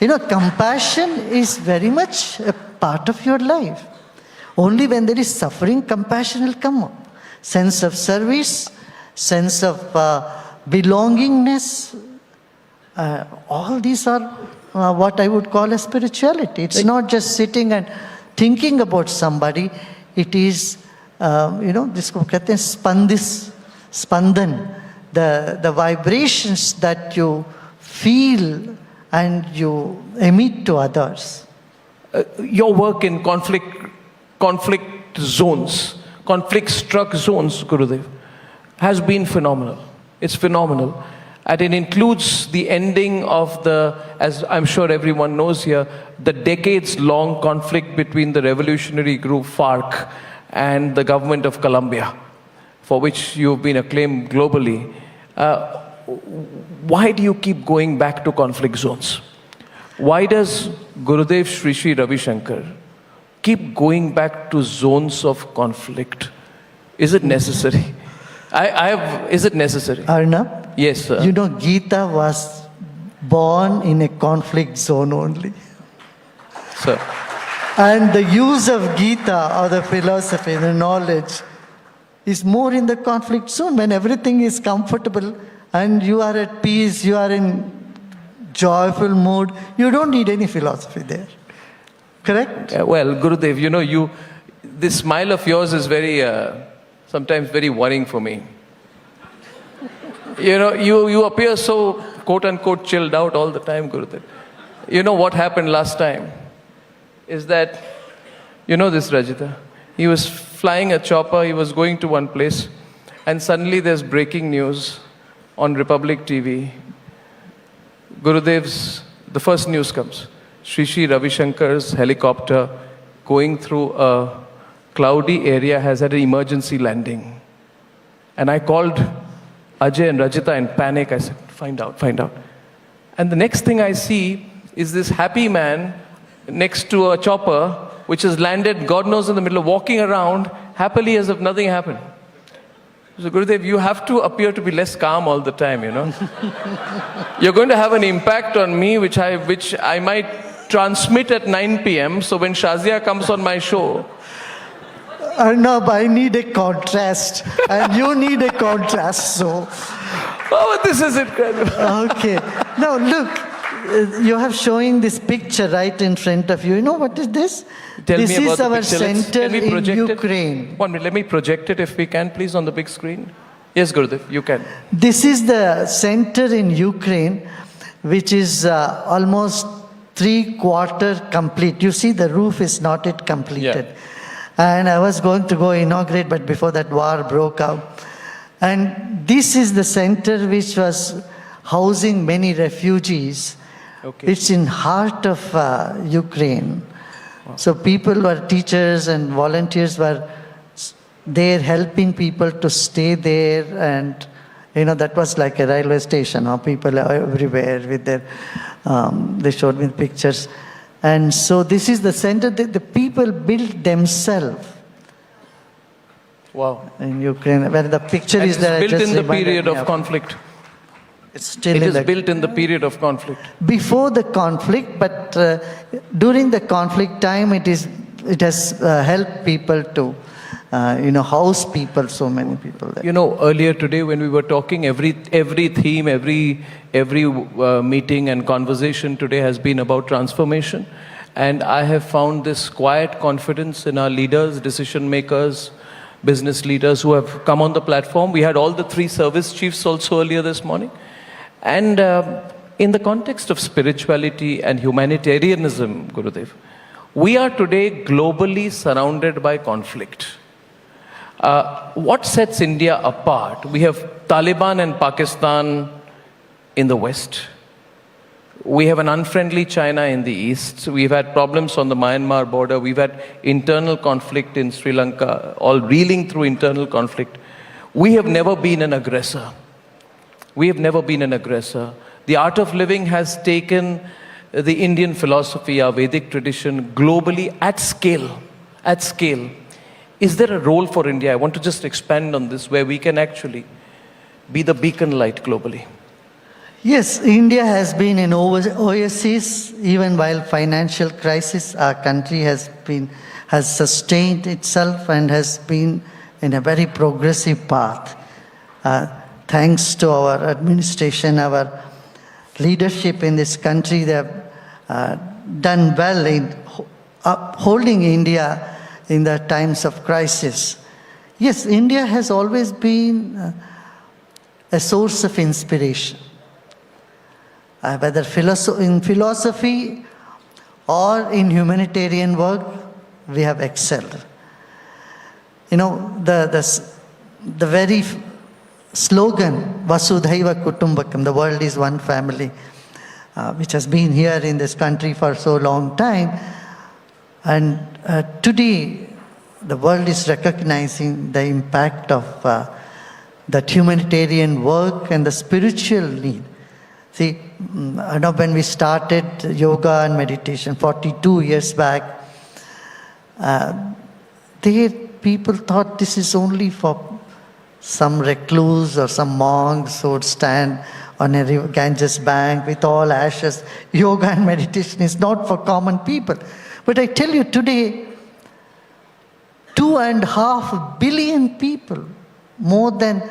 Compassion is very much a part of your life. Only when there is suffering, compassion will come up. Sense of service, sense of belongingness, all these are what I would call a spirituality. It's not just sitting and thinking about somebody. It is, this spandan, the vibrations that you feel and you emit to others. Your work in conflict zones, conflict-struck zones, Gurudev, has been phenomenal. It's phenomenal. And it includes the ending of as I'm sure everyone knows here, the decades-long conflict between the revolutionary group FARC and the government of Colombia, for which you've been acclaimed globally. Why do you keep going back to conflict zones? Why does Gurudev Sri Sri Ravi Shankar keep going back to zones of conflict? Is it necessary? Is it necessary? Arnab? Yes, sir. Gita was born in a conflict zone only. Sir. And the use of Gita or the philosophy, the knowledge, is more in the conflict zone when everything is comfortable and you are at peace, you are in joyful mood. You don't need any philosophy there. Correct? Well, Gurudev, this smile of yours is sometimes very worrying for me. You appear so quote-unquote chilled out all the time, Gurudev. You know what happened last time? Is that, this Rajita? He was flying a chopper, he was going to one place, and suddenly there's breaking news on Republic TV. The first news comes. Sri Sri Ravi Shankar's helicopter going through a cloudy area has had an emergency landing. And I called Ajay and Rajita in panic. I said, find out. And the next thing I see is this happy man next to a chopper, which has landed, God knows, in the middle of walking around happily as if nothing happened. So Gurudev, you have to appear to be less calm all the time, You're going to have an impact on me, which I might transmit at 9 p.m. So when Shazia comes on my show, Arnab, I need a contrast, and you need a contrast, so... Oh, this is incredible. Okay. Now, look, you have showing this picture right in front of you. You know what is this? This is our center in Ukraine. 1 minute, let me project it if we can, please, on the big screen. Yes, Gurudev, you can. This is the center in Ukraine, which is almost 3/4 complete. You see, the roof is not yet completed. Yeah. And I was going to go inaugurate, but before that war broke out. And this is the center which was housing many refugees. Okay. It's in heart of Ukraine. Wow. So people were, teachers and volunteers were there helping people to stay there. And, that was like a railway station. People are everywhere with their, they showed me pictures. And so this is the center that the people built themselves. Wow. In Ukraine, where the picture is there. It's built in the period of conflict. It's still it is built in the period of conflict. Before the conflict, but during the conflict time, it has helped people to, house people, so many people there. Earlier today when we were talking, every theme, every meeting and conversation today has been about transformation. And I have found this quiet confidence in our leaders, decision makers, business leaders who have come on the platform. We had all the 3 service chiefs also earlier this morning. And in the context of spirituality and humanitarianism, Gurudev, we are today globally surrounded by conflict. What sets India apart? We have Taliban and Pakistan in the West. We have an unfriendly China in the east. We've had problems on the Myanmar border. We've had internal conflict in Sri Lanka, all reeling through internal conflict. We have never been an aggressor. We have never been an aggressor. The art of living has taken the Indian philosophy, our Vedic tradition, globally at scale. At scale. Is there a role for India? I want to just expand on this, where we can actually be the beacon light globally. Yes, India has been an oasis. Even while financial crisis, our country has sustained itself and has been in a very progressive path. Thanks to our administration, our leadership in this country, they have done well in upholding India in the times of crisis. Yes, India has always been a source of inspiration. Whether in philosophy or in humanitarian work, we have excelled. You know, the very slogan, Vasudhaiva Kutumbakam, the world is one family, which has been here in this country for so long time. And today, the world is recognizing the impact of that humanitarian work and the spiritual need. See, I know when we started yoga and meditation 42 years back, people thought this is only for some recluse or some monks who would stand on a Ganges bank with all ashes. Yoga and meditation is not for common people. But I tell you today, 2.5 billion people, more than,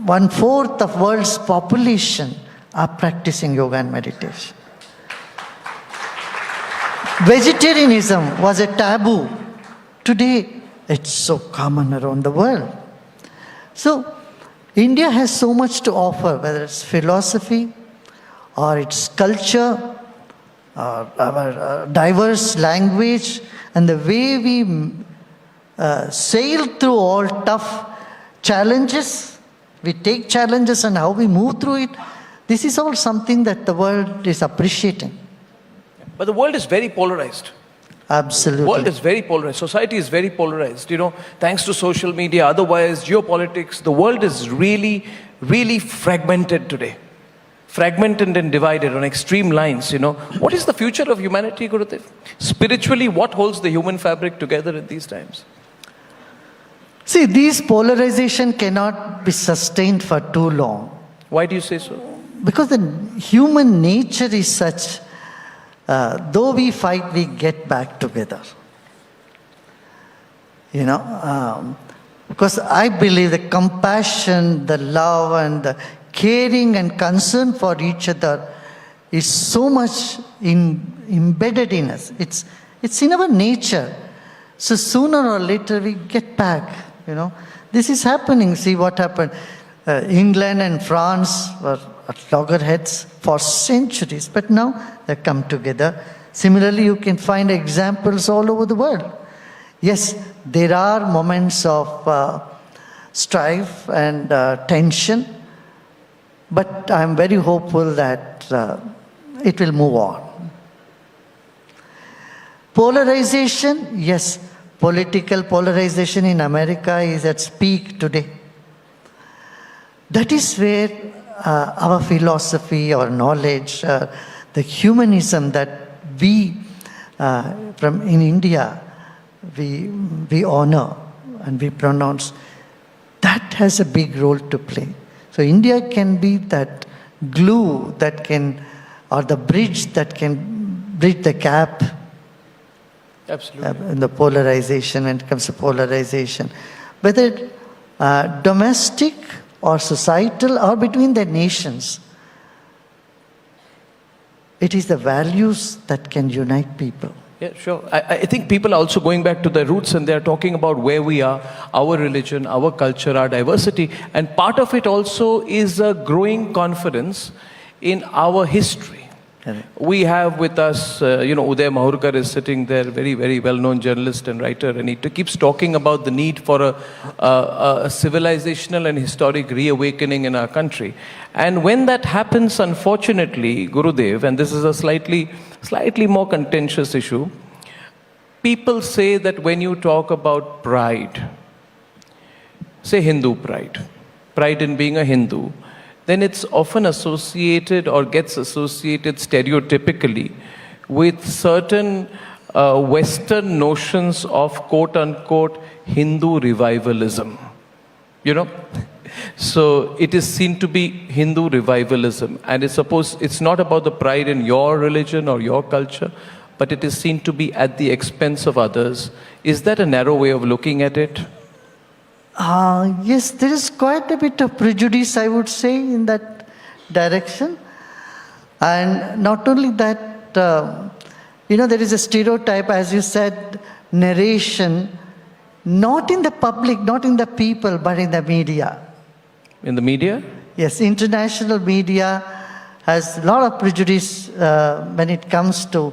1/4 of world's population are practicing yoga and meditation. Vegetarianism was a taboo. Today, it's so common around the world. So, India has so much to offer, whether it's philosophy or its culture, or our diverse language, and the way we sail through all tough challenges. We take challenges and how we move through it. This is all something that the world is appreciating. But the world is very polarized. Absolutely. The world is very polarized. Society is very polarized. Thanks to social media, otherwise, geopolitics, the world is really, really fragmented today. Fragmented and divided on extreme lines, What is the future of humanity, Gurudev? Spiritually, what holds the human fabric together at these times? See, these polarization cannot be sustained for too long. Why do you say so? Because the human nature is such, though we fight, we get back together. Because I believe the compassion, the love, and the caring and concern for each other is so much embedded in us. It's in our nature. So sooner or later we get back. This is happening. See what happened. England and France were at loggerheads for centuries, but now they come together. Similarly, you can find examples all over the world. Yes, there are moments of strife and tension, but I'm very hopeful that it will move on. Polarization, yes. Political polarization in America is at peak today. That is where our philosophy, our knowledge, the humanism that we in India we honor and we pronounce, that has a big role to play. So India can be that glue that can, or the bridge that can bridge the gap. Absolutely. In the polarization, when it comes to polarization, whether domestic or societal or between the nations, it is the values that can unite people. Yeah, sure. I think people are also going back to their roots, and they're talking about where we are, our religion, our culture, our diversity. And part of it also is a growing confidence in our history. We have with us, Uday Mahurkar is sitting there, very, very well-known journalist and writer, and he keeps talking about the need for a civilizational and historic reawakening in our country. And when that happens, unfortunately, Gurudev, and this is a slightly more contentious issue, people say that when you talk about pride, say Hindu pride in being a Hindu, then it's often associated or gets associated stereotypically with certain Western notions of quote-unquote Hindu revivalism. So it is seen to be Hindu revivalism, and it's not about the pride in your religion or your culture, but it is seen to be at the expense of others. Is that a narrow way of looking at it? Yes, there is quite a bit of prejudice, I would say, in that direction. And not only that, there is a stereotype, as you said, narration, not in the public, not in the people, but in the media. In the media? Yes, international media has a lot of prejudice when it comes to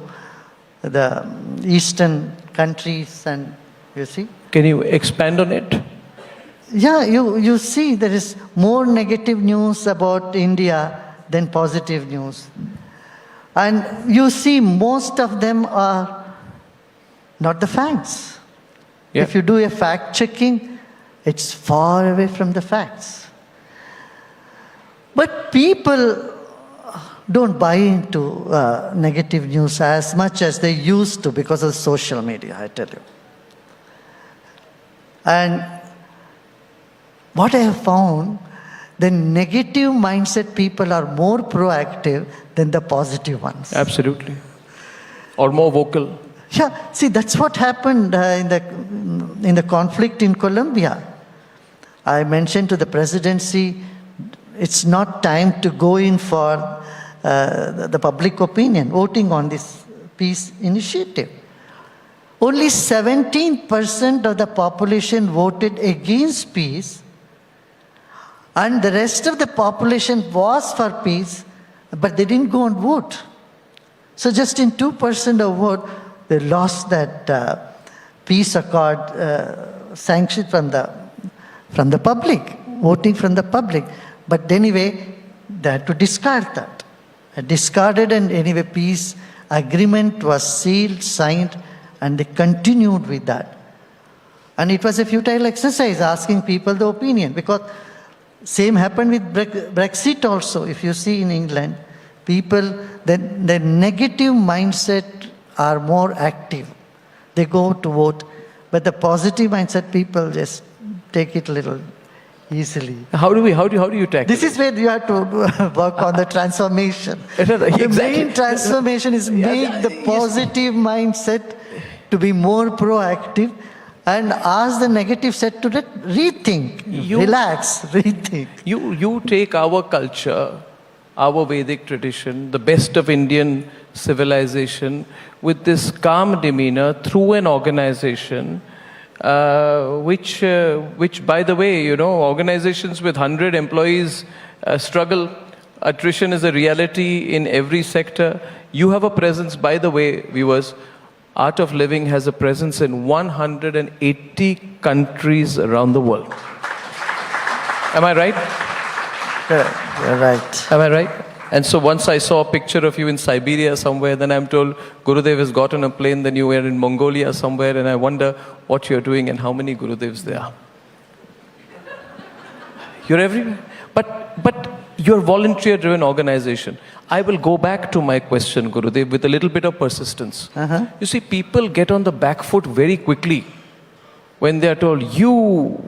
the Eastern countries, and you see. Can you expand on it? Yeah, you see there is more negative news about India than positive news. And you see most of them are not the facts. Yeah. If you do a fact checking, it's far away from the facts. But people don't buy into negative news as much as they used to because of social media, I tell you. And what I have found, the negative mindset people are more proactive than the positive ones. Absolutely. Or more vocal. Yeah, see, that's what happened in the conflict in Colombia. I mentioned to the presidency, it's not time to go in for the public opinion, voting on this peace initiative. Only 17% of the population voted against peace, and the rest of the population was for peace, but they didn't go and vote. So just in 2% of vote, they lost that peace accord sanction from the public, voting from the public. But anyway, they had to discard that. Discarded, and anyway, peace agreement was sealed, signed, and they continued with that. And it was a futile exercise asking people the opinion, because same happened with Brexit also. If you see in England, people, the negative mindset are more active. They go to vote. But the positive mindset people just take it a little easily. How do you tackle this is where you have to work on the transformation. The main transformation is make the positive mindset to be more proactive, and ask the negative set to rethink, relax, rethink. You take our culture, our Vedic tradition, the best of Indian civilization, with this calm demeanor through an organization, which by the way, organizations with 100 employees struggle. Attrition is a reality in every sector. You have a presence, by the way, viewers. Art of Living has a presence in 180 countries around the world. Am I right? You're right. Am I right? And so once I saw a picture of you in Siberia somewhere, then I'm told Gurudev has got on a plane, then you were in Mongolia somewhere, and I wonder what you're doing and how many Gurudevs there are. You're everywhere. But you're a volunteer-driven organization. I will go back to my question, Gurudev, with a little bit of persistence. You see, people get on the back foot very quickly when they're told, you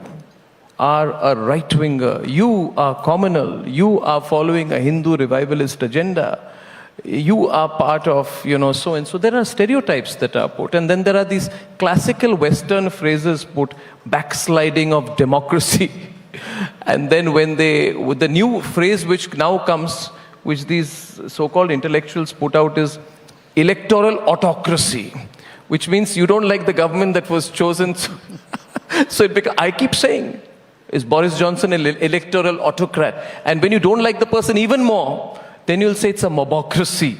are a right-winger, you are communal, you are following a Hindu revivalist agenda, you are part of, so-and-so. There are stereotypes that are put, and then there are these classical Western phrases put, backsliding of democracy. And then with the new phrase which now comes, which these so-called intellectuals put out, is electoral autocracy, which means you don't like the government that was chosen. So I keep saying, is Boris Johnson an electoral autocrat? And when you don't like the person even more, then you'll say it's a mobocracy.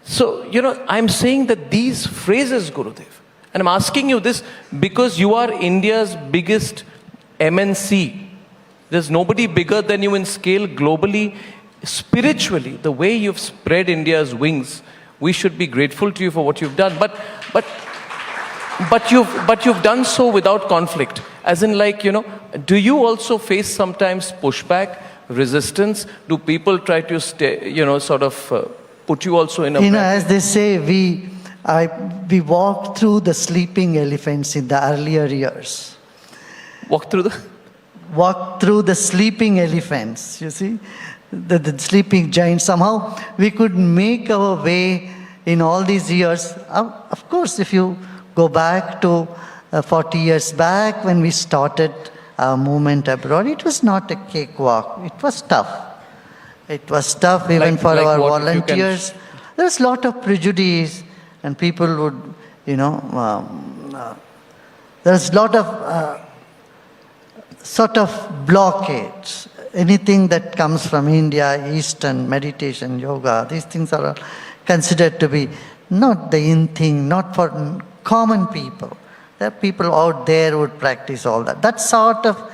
So, I'm saying that these phrases, Gurudev, and I'm asking you this because you are India's biggest MNC. There's nobody bigger than you in scale globally. Spiritually, the way you've spread India's wings, we should be grateful to you for what you've done. But you've done so without conflict. As in, do you also face sometimes pushback, resistance? Do people try to put you also in a... as they say, we walked through the sleeping elephants in the earlier years. Walk through the sleeping elephants, you see, the sleeping giants. Somehow we could make our way in all these years. Of course, if you go back to 40 years back when we started our movement abroad, it was not a cakewalk. It was tough. It was tough even for our volunteers. There was a lot of prejudice, and people would, there's a lot of sort of blockades. Anything that comes from India, Eastern, meditation, yoga, these things are considered to be not the in thing, not for common people. There are people out there who would practice all that. That sort of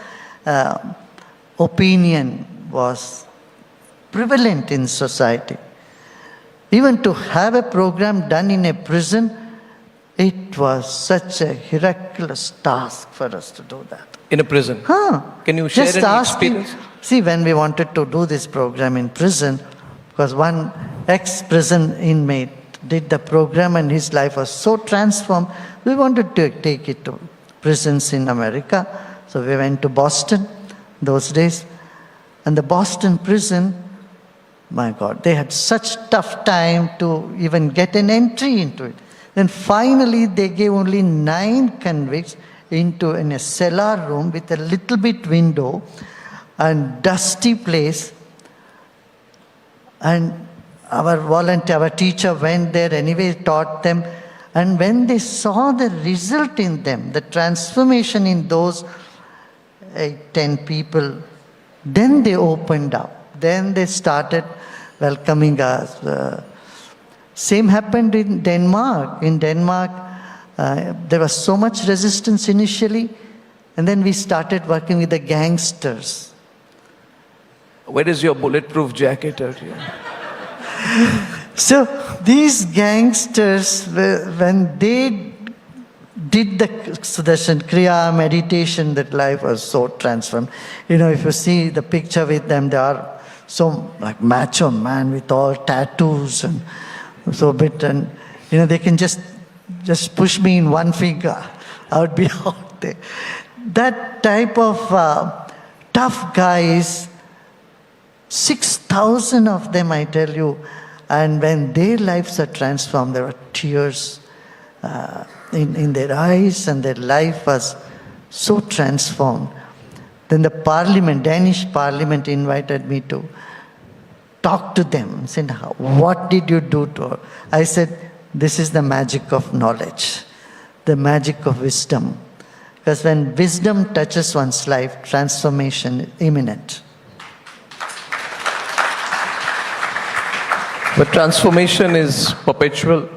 opinion was prevalent in society. Even to have a program done in a prison, it was such a Herculean task for us to do that. In a prison? Can you share Just any experience? See, when we wanted to do this program in prison, because one ex-prison inmate did the program and his life was so transformed, we wanted to take it to prisons in America. So we went to Boston those days. And the Boston prison, my God, they had such tough time to even get an entry into it. Then finally they gave only 9 convicts into in a cellar room with a little bit window and dusty place. And our teacher went there anyway, taught them. And when they saw the result in them, the transformation in those 8-10 people, then they opened up. Then they started welcoming us. Same happened in Denmark. In Denmark, there was so much resistance initially, and then we started working with the gangsters. Where is your bulletproof jacket out here? So these gangsters, when they did the Sudarshan Kriya meditation, that life was so transformed. If you see the picture with them, they are so like macho man with all tattoos and so bit, and they can just push me in one finger. I would be out there. That type of tough guys, 6,000 of them, I tell you, and when their lives are transformed, there are tears in their eyes, and their life was so transformed. Then the Danish parliament invited me to talk to them and said, what did you do to her? I said, this is the magic of knowledge, the magic of wisdom. Because when wisdom touches one's life, transformation is imminent. But transformation is perpetual.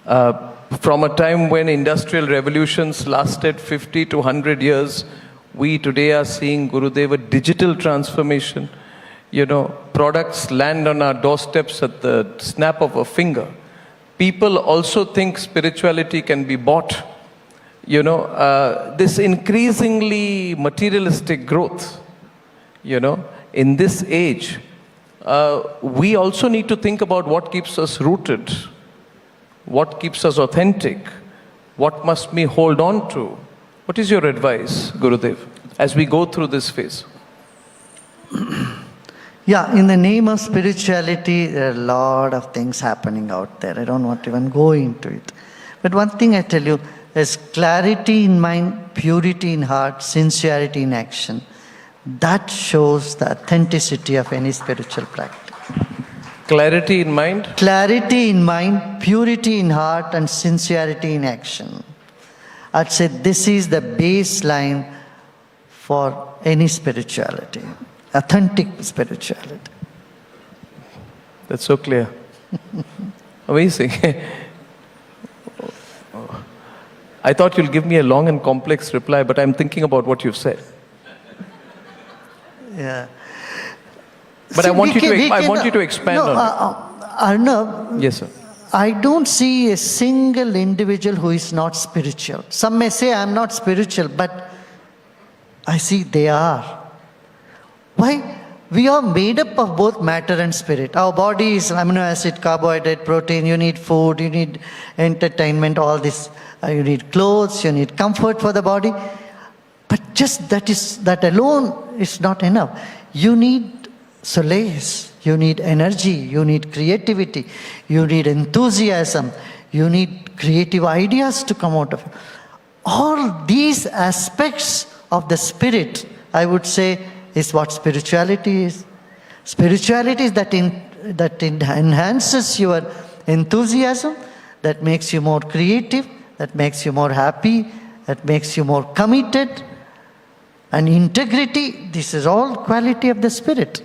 From a time when industrial revolutions lasted 50 to 100 years, we today are seeing, Gurudev, a digital transformation. Products land on our doorsteps at the snap of a finger. People also think spirituality can be bought. This increasingly materialistic growth, in this age, we also need to think about what keeps us rooted, what keeps us authentic, what must we hold on to. What is your advice, Gurudev, as we go through this phase? Yeah, in the name of spirituality, there are a lot of things happening out there. I don't want to even go into it. But one thing I tell you, there's clarity in mind, purity in heart, sincerity in action. That shows the authenticity of any spiritual practice. Clarity in mind? Clarity in mind, purity in heart, and sincerity in action. I'd say this is the baseline for any spirituality, authentic spirituality. That's so clear. Amazing. I thought you'll give me a long and complex reply, but I'm thinking about what you've said. Yeah. But See, I want we you to expand no, on it. Arnab, Yes, sir. I don't see a single individual who is not spiritual. Some may say I'm not spiritual, but I see they are. Why? We are made up of both matter and spirit. Our body is amino acid, carbohydrate, protein. You need food, you need entertainment, all this. You need clothes, you need comfort for the body. But just that alone is not enough. You need solace, you need energy, you need creativity, you need enthusiasm, you need creative ideas to come out of it. All these aspects of the spirit, I would say, is what spirituality is. Spirituality is that enhances your enthusiasm, that makes you more creative, that makes you more happy, that makes you more committed. And integrity, this is all quality of the spirit.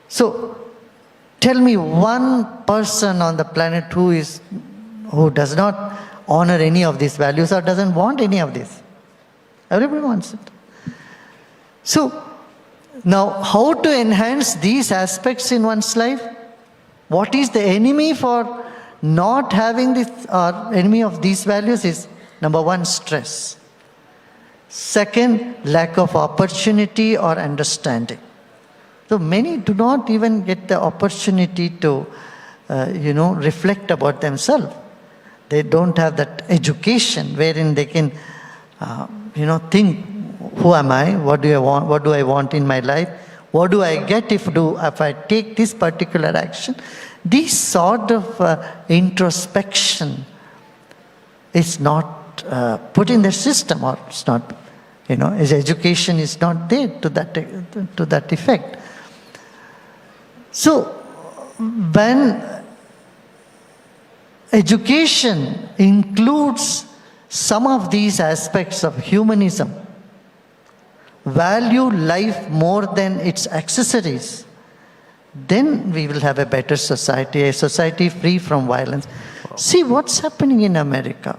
So, tell me one person on the planet who does not honor any of these values or doesn't want any of this. Everybody wants it. So, now how to enhance these aspects in one's life? What is the enemy for not having this, or enemy of these values is, number one, stress. Second, lack of opportunity or understanding. So many do not even get the opportunity to, reflect about themselves. They don't have that education wherein they can, think, who am I? What do I want? What do I want in my life? What do I get if I take this particular action? This sort of introspection is not put in the system, or it's not, his education is not there to that effect. So, when education includes some of these aspects of humanism, value life more than its accessories, then we will have a better society, a society free from violence. Wow. See what's happening in America.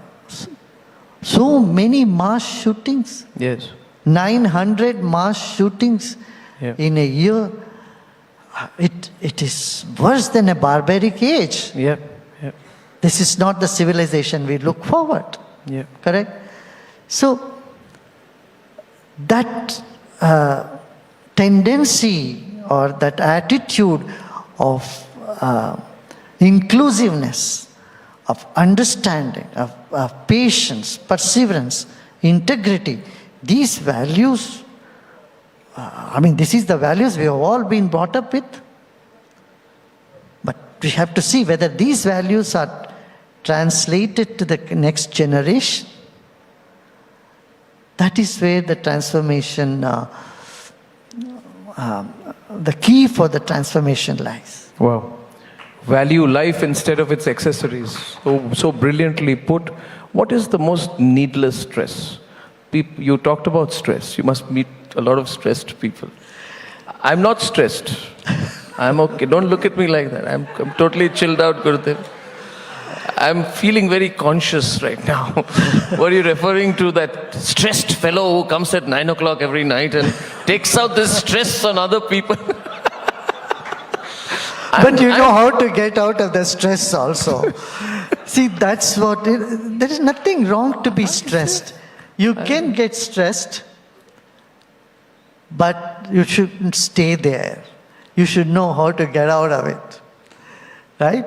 So many mass shootings. Yes. 900 mass shootings in a year. It is worse than a barbaric age. Yep. This is not the civilization we look forward. Yep. Correct? So, that tendency or that attitude of inclusiveness, of understanding, of patience, perseverance, integrity, these values, this is the values we have all been brought up with. But we have to see whether these values are translated to the next generation. That is where the transformation, the key for the transformation lies. Wow. Value life instead of its accessories. So brilliantly put. What is the most needless stress? You talked about stress. You must meet a lot of stressed people. I'm not stressed. I'm okay. Don't look at me like that. I'm totally chilled out, Gurudev. I'm feeling very conscious right now. Were you referring to that stressed fellow who comes at 9 o'clock every night and takes out this stress on other people? But you know how to get out of the stress also. See, that's what, there is nothing wrong to be stressed. You can get stressed, but you shouldn't stay there. You should know how to get out of it. Right?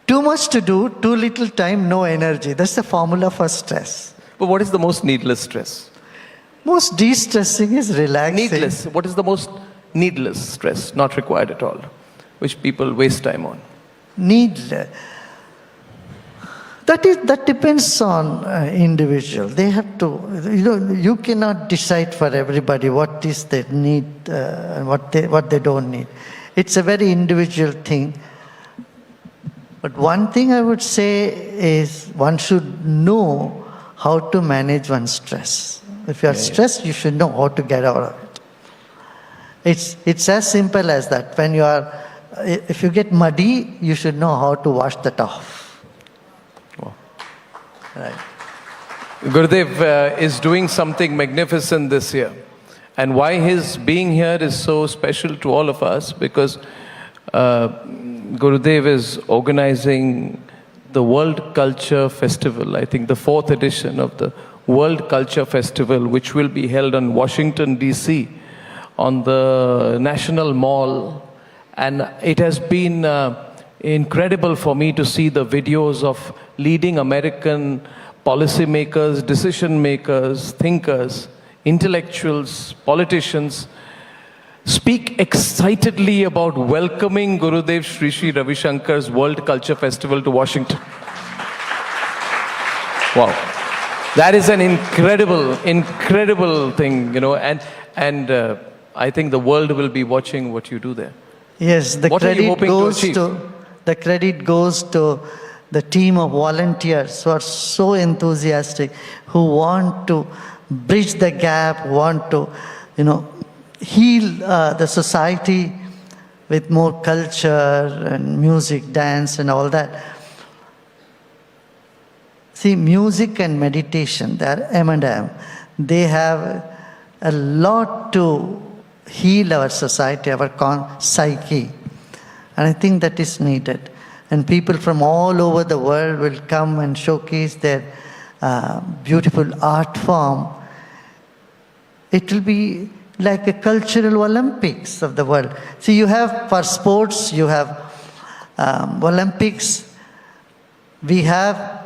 Too much to do, too little time, no energy. That's the formula for stress. But what is the most needless stress? Most de-stressing is relaxing. Needless. What is the most needless stress? Not required at all. Which people waste time on. Needless. That depends on individual. They have to, you cannot decide for everybody what is they need and what they don't need. It's a very individual thing. But one thing I would say is one should know how to manage one's stress. If you are stressed, you should know how to get out of it. It's as simple as that. When you are if you get muddy, you should know how to wash that off. Wow. Right. Gurudev is doing something magnificent this year. And why his being here is so special to all of us, because Gurudev is organizing the World Culture Festival, I think the 4th edition of the World Culture Festival, which will be held in Washington, D.C., on the National Mall. And it has been incredible for me to see the videos of leading American policymakers, decision makers, thinkers, intellectuals, politicians speak excitedly about welcoming Gurudev Sri Sri Ravi Shankar's World Culture Festival to Washington. Wow. That is an incredible thing, you know, and I think the world will be watching what you do there. Yes, the What are you credit hoping to achieve? goes to the team of volunteers who are so enthusiastic, who want to bridge the gap, want to, you know, heal the society with more culture and music, dance and all that. See, music and meditation, they are M&M. They have a lot to heal our society, our psyche. And I think that is needed. And people from all over the world will come and showcase their beautiful art form. It will be like a cultural Olympics of the world. See, you have for sports, you have Olympics. We have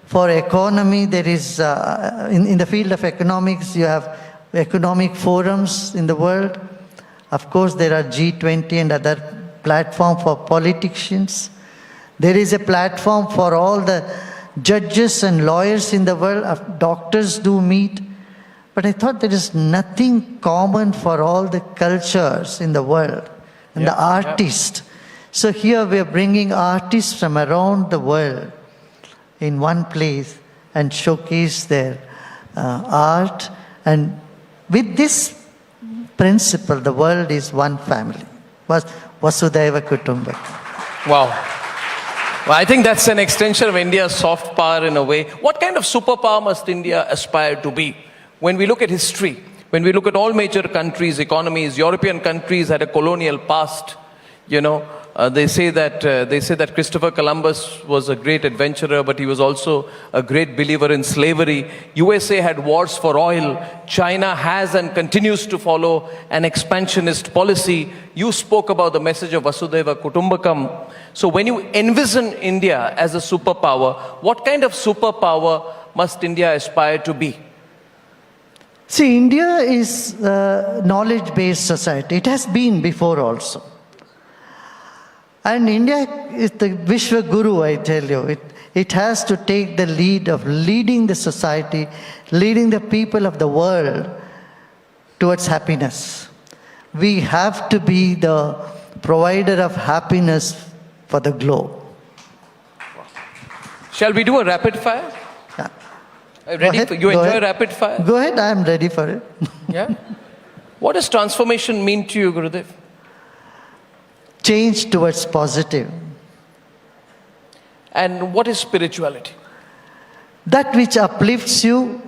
for economy, there is, in the field of economics, you have economic forums in the world. Of course, there are G20 and other platforms for politicians. There is a platform for all the judges and lawyers in the world. Doctors do meet. But I thought there is nothing common for all the cultures in the world and the artists. So here we are bringing artists from around the world in one place and showcase their art. And with this principle, the world is one family. Vasudhaiva Kutumbakam. Wow. Well, I think that's an extension of India's soft power in a way. What kind of superpower must India aspire to be? When we look at history, when we look at all major countries, economies, European countries had a colonial past. You know, they say that Christopher Columbus was a great adventurer, but he was also a great believer in slavery. USA had wars for oil. China has and continues to follow an expansionist policy. You spoke about the message of Vasudhaiva Kutumbakam. So when you envision India as a superpower, what kind of superpower must India aspire to be? See, India is a knowledge-based society. It has been before also. And India is the Vishwa Guru, I tell you. It has to take the lead of leading the society, leading the people of the world towards happiness. We have to be the provider of happiness for the globe. Shall we do a rapid fire? Yeah. Ready? You enjoy rapid fire? Go ahead, I am ready for it. Yeah? What does transformation mean to you, Gurudev? Change towards positive. And what is spirituality? That which uplifts you,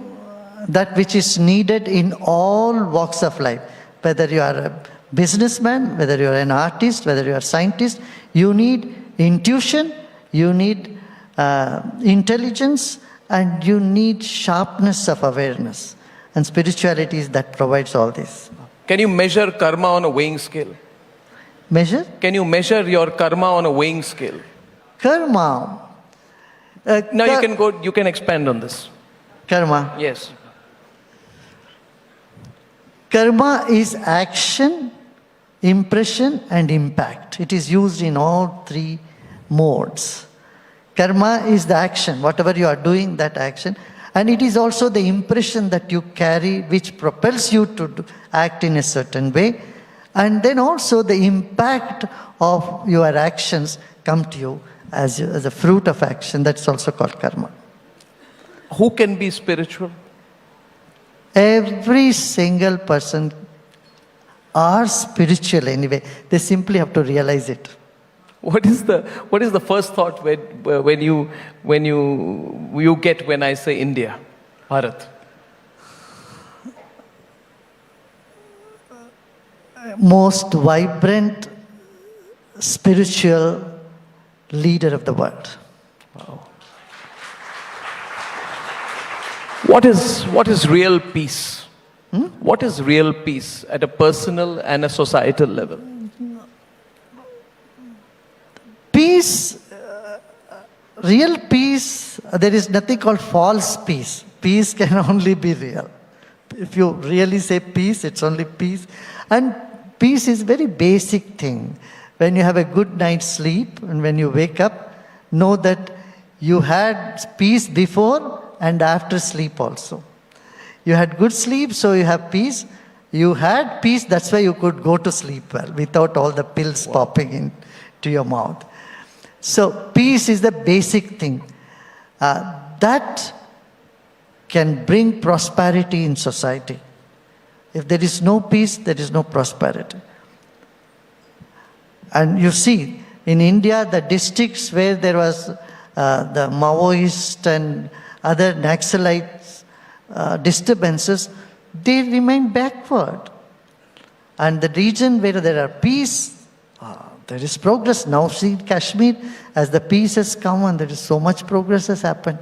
that which is needed in all walks of life. Whether you are a businessman, whether you are an artist, whether you are a scientist, you need intuition, you need intelligence, and you need sharpness of awareness. And spirituality is that provides all this. Can you measure karma on a weighing scale? Measure? Can you measure your karma on a weighing scale? Karma. Now you can expand on this. Karma. Yes. Karma is action, impression, and impact. It is used in all three modes. Karma is the action, whatever you are doing, that action. And it is also the impression that you carry, which propels you to act in a certain way. And then also the impact of your actions come to you as a fruit of action. That's also called karma. Who can be spiritual? Every single person are spiritual anyway. They simply have to realize it. What is the first thought when you get when I say India, Bharat? Most vibrant, spiritual leader of the world. Wow. What is real peace? What is real peace at a personal and a societal level? Peace, real peace, there is nothing called false peace. Peace can only be real. If you really say peace, it's only peace. And peace is very basic thing. When you have a good night's sleep and when you wake up, know that you had peace before and after sleep also. You had good sleep, so you have peace. You had peace, that's why you could go to sleep well without all the pills popping into your mouth. So peace is the basic thing. That can bring prosperity in society. If there is no peace, there is no prosperity. And you see, in India, the districts where there was the Maoist and other Naxalites disturbances, they remain backward. And the region where there are peace, there is progress. Now see Kashmir, as the peace has come and there is so much progress has happened.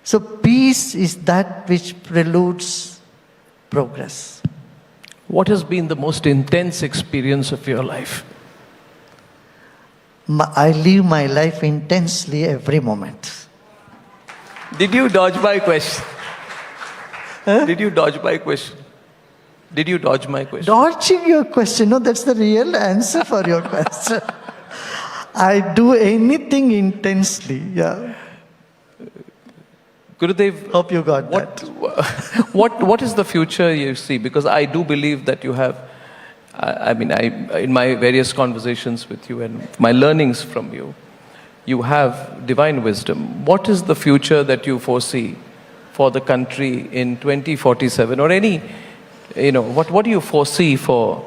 So peace is that which preludes progress. What has been the most intense experience of your life? I live my life intensely every moment. Did you dodge my question? Huh? Did you dodge my question? Did you dodge my question? Dodging your question? No, that's the real answer for your question. I do anything intensely, yeah. Gurudev, hope you got that. What is the future you see? Because I do believe that you have, in my various conversations with you and my learnings from you, you have divine wisdom. What is the future that you foresee for the country in 2047 or any, what do you foresee for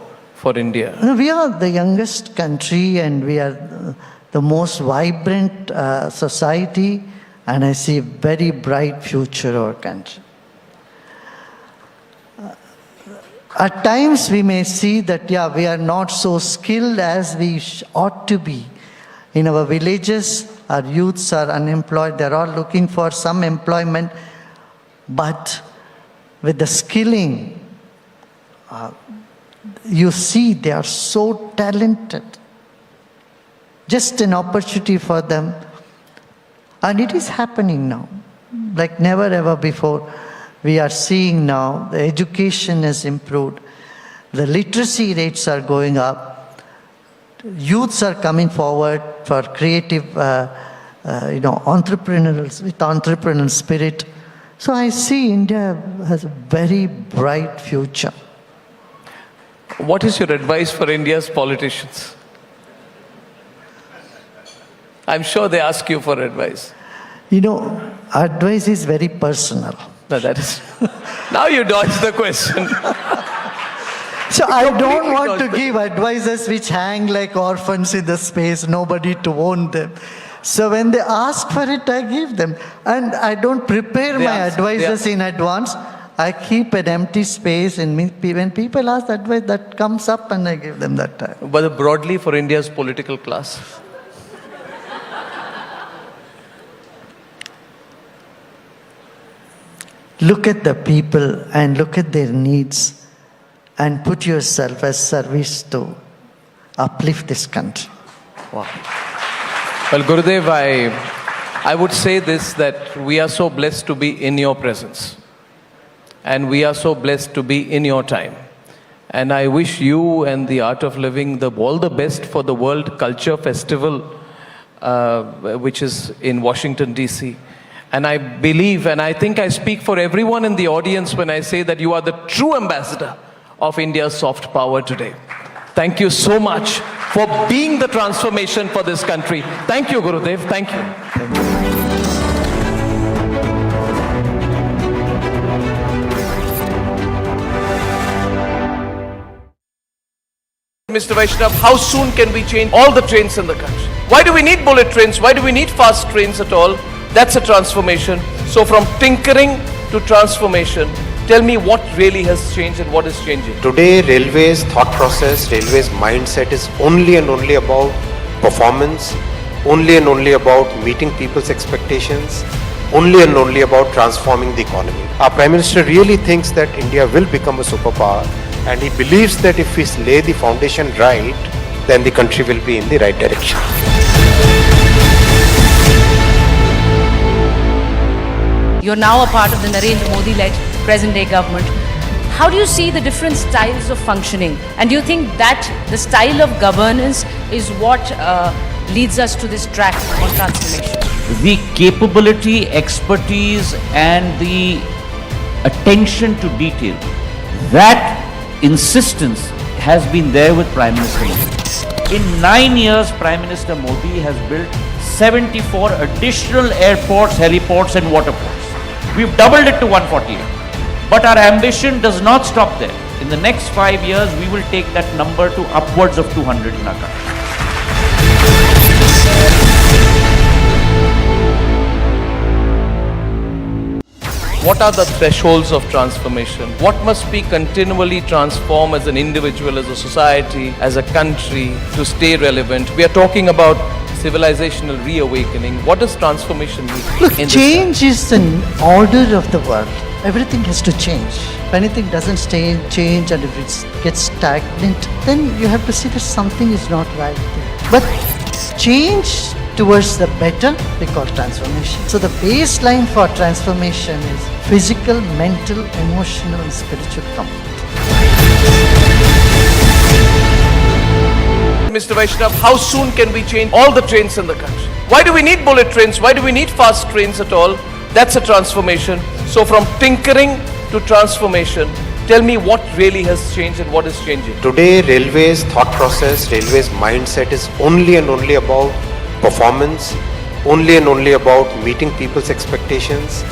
India? We are the youngest country and we are the most vibrant society, and I see a very bright future of our country. At times we may see that, we are not so skilled as we ought to be. In our villages, our youths are unemployed. They're all looking for some employment. But with the skilling, you see they are so talented. Just an opportunity for them. And it is happening now, like never ever before. We are seeing now the education has improved. The literacy rates are going up. Youths are coming forward for creative, entrepreneurial, with entrepreneurial spirit. So I see India has a very bright future. What is your advice for India's politicians? I'm sure they ask you for advice. Advice is very personal. No, that is... Now you dodge the question. So I don't want to give advices which hang like orphans in the space, nobody to own them. So when they ask for it, I give them. And I don't prepare my advices in advance. I keep an empty space, and when people ask advice, that comes up and I give them that time. But broadly for India's political class? Look at the people and look at their needs and put yourself as service to uplift this country. Wow. Well, Gurudev, I would say this, that we are so blessed to be in your presence. And we are so blessed to be in your time. And I wish you and the Art of Living all the best for the World Culture Festival, which is in Washington, D.C. And I believe, and I think I speak for everyone in the audience when I say that you are the true ambassador of India's soft power today. Thank you so much for being the transformation for this country. Thank you, Gurudev. Thank you. Thank you. Mr. Vaishnav, how soon can we change all the trains in the country? Why do we need bullet trains? Why do we need fast trains at all? That's a transformation. So from tinkering to transformation, tell me what really has changed and what is changing. Today, railways thought process, railways mindset is only and only about performance, only and only about meeting people's expectations, only and only about transforming the economy. Our Prime Minister really thinks that India will become a superpower, and he believes that if we lay the foundation right, then the country will be in the right direction. You're now a part of the Narendra Modi-led present-day government. How do you see the different styles of functioning? And do you think that the style of governance is what leads us to this track on transformation? The capability, expertise, and the attention to detail, that insistence has been there with Prime Minister Modi. In 9 years, Prime Minister Modi has built 74 additional airports, heliports, and waterports. We've doubled it to 148. But our ambition does not stop there. In the next 5 years, we will take that number to upwards of 200 in our country. What are the thresholds of transformation? What must be continually transformed as an individual, as a society, as a country to stay relevant? We are talking about civilizational reawakening. What does transformation mean? Look, change is an order of the world. Everything has to change. If anything doesn't change and if it gets stagnant, then you have to see that something is not right there. But change towards the better, we call transformation. So the baseline for transformation is physical, mental, emotional, and spiritual comfort. Mr. Vaishnav, how soon can we change all the trains in the country? Why do we need bullet trains? Why do we need fast trains at all? That's a transformation. So from tinkering to transformation, tell me what really has changed and what is changing. Today, railways thought process, railways mindset is only and only about performance, only and only about meeting people's expectations,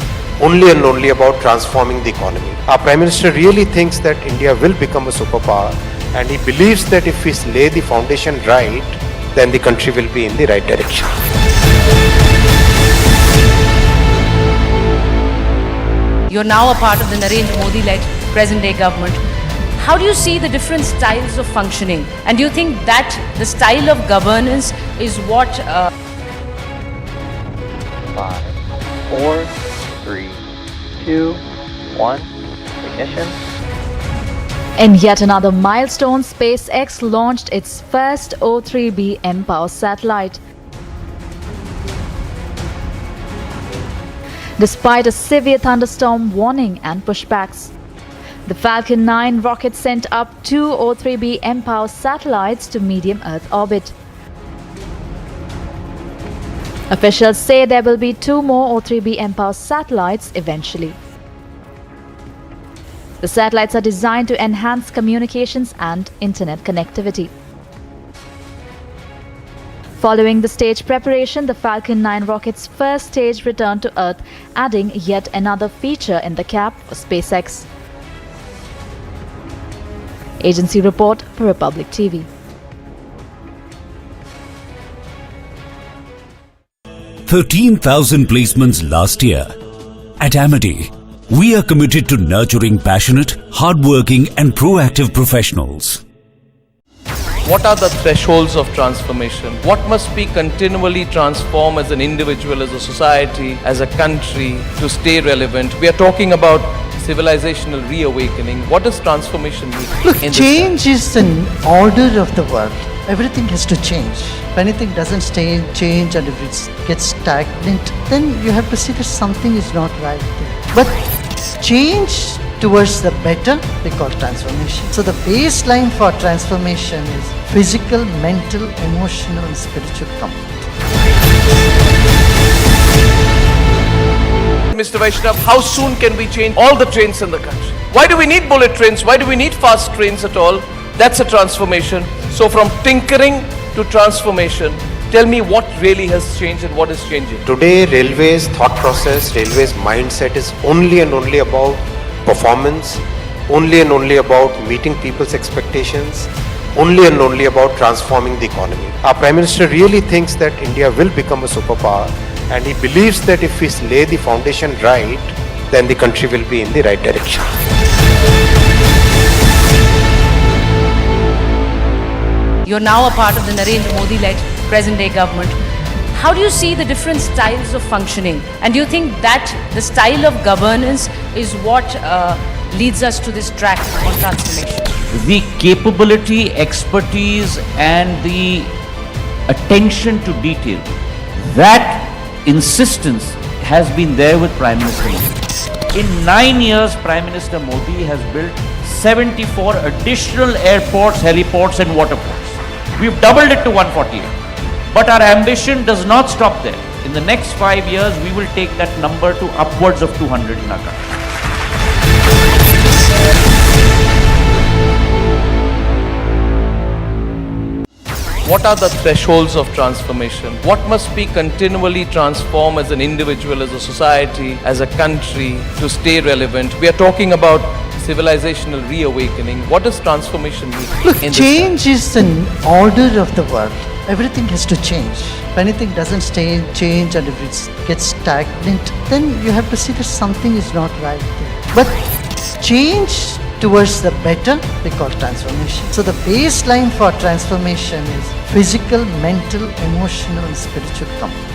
only and only about transforming the economy. Our Prime Minister really thinks that India will become a superpower, and he believes that if we lay the foundation right, then the country will be in the right direction. You're now a part of the Narendra Modi-led present-day government. How do you see the different styles of functioning? And do you think that the style of governance is what... 5, 4, 3, 2, 1, ignition. In yet another milestone, SpaceX launched its first O3B mPOWER satellite. Despite a severe thunderstorm warning and pushbacks, the Falcon 9 rocket sent up 2 O3B mPOWER satellites to medium Earth orbit. Officials say there will be 2 more O3B mPOWER satellites eventually. The satellites are designed to enhance communications and internet connectivity. Following the stage preparation, the Falcon 9 rocket's first stage returned to Earth, adding yet another feature in the cap for SpaceX. Agency report for Republic TV. "13,000 placements last year. At Amity, we are committed to nurturing passionate, hardworking and proactive professionals. What are the thresholds of transformation? What must be continually transformed as an individual, as a society, as a country to stay relevant? We are talking about civilizational reawakening. What does transformation mean? Look, change is an order of the world. Everything has to change. If anything doesn't change and if it gets stagnant, then you have to see that something is not right there. But change towards the better, we call transformation. So the baseline for transformation is physical, mental, emotional, and spiritual comfort. Mr. Vaishnav, how soon can we change all the trains in the country? Why do we need bullet trains? Why do we need fast trains at all? That's a transformation. So from tinkering to transformation, tell me what really has changed and what is changing. Today, railways thought process, railways mindset is only and only about performance, only and only about meeting people's expectations, only and only about transforming the economy. Our Prime Minister really thinks that India will become a superpower, and he believes that if we lay the foundation right, then the country will be in the right direction. You're now a part of the Narendra Modi-led present-day government. How do you see the different styles of functioning? And do you think that the style of governance is what leads us to this track on transformation? The capability, expertise, and the attention to detail, that insistence has been there with Prime Minister Modi. In 9 years, Prime Minister Modi has built 74 additional airports, heliports, and waterports. We've doubled it to 148. But our ambition does not stop there. In the next 5 years, we will take that number to upwards of 200 in our country. What are the thresholds of transformation? What must be continually transformed as an individual, as a society, as a country to stay relevant? We are talking about civilizational reawakening. What does transformation mean? Look, change is an order of the world. Everything has to change. If anything doesn't change and if it gets stagnant, then you have to see that something is not right there. But change towards the better, we call transformation. So the baseline for transformation is physical, mental, emotional, and spiritual comfort.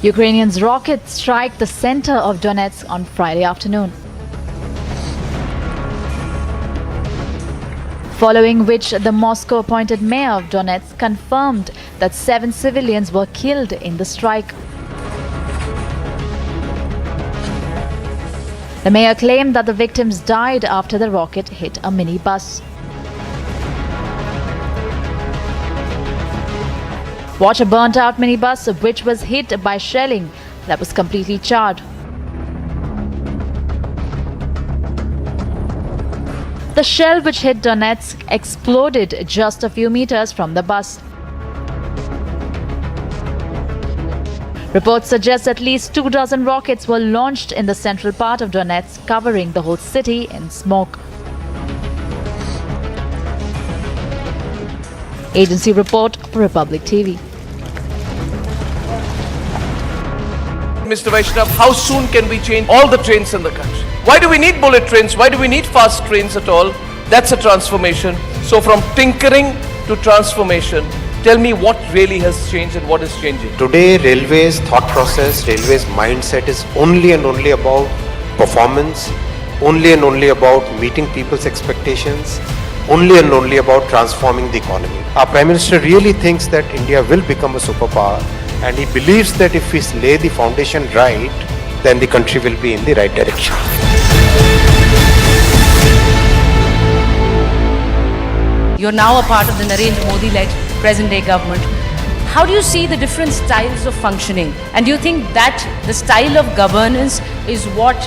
Ukrainians' rockets strike the center of Donetsk on Friday afternoon, following which the Moscow-appointed mayor of Donetsk confirmed that 7 civilians were killed in the strike. The mayor claimed that the victims died after the rocket hit a minibus. Watch a burnt-out minibus which was hit by shelling that was completely charred. The shell which hit Donetsk exploded just a few meters from the bus. Reports suggest at least 24 rockets were launched in the central part of Donetsk, covering the whole city in smoke. Agency report for Republic TV. Mr. Vaishnav, how soon can we change all the trains in the country? Why do we need bullet trains? Why do we need fast trains at all? That's a transformation. So from tinkering to transformation, tell me what really has changed and what is changing. Today, railways thought process, railways mindset is only and only about performance, only and only about meeting people's expectations, only and only about transforming the economy. Our Prime Minister really thinks that India will become a superpower, and he believes that if we lay the foundation right, then the country will be in the right direction. You're now a part of the Narendra Modi-led present-day government. How do you see the different styles of functioning? And do you think that the style of governance is what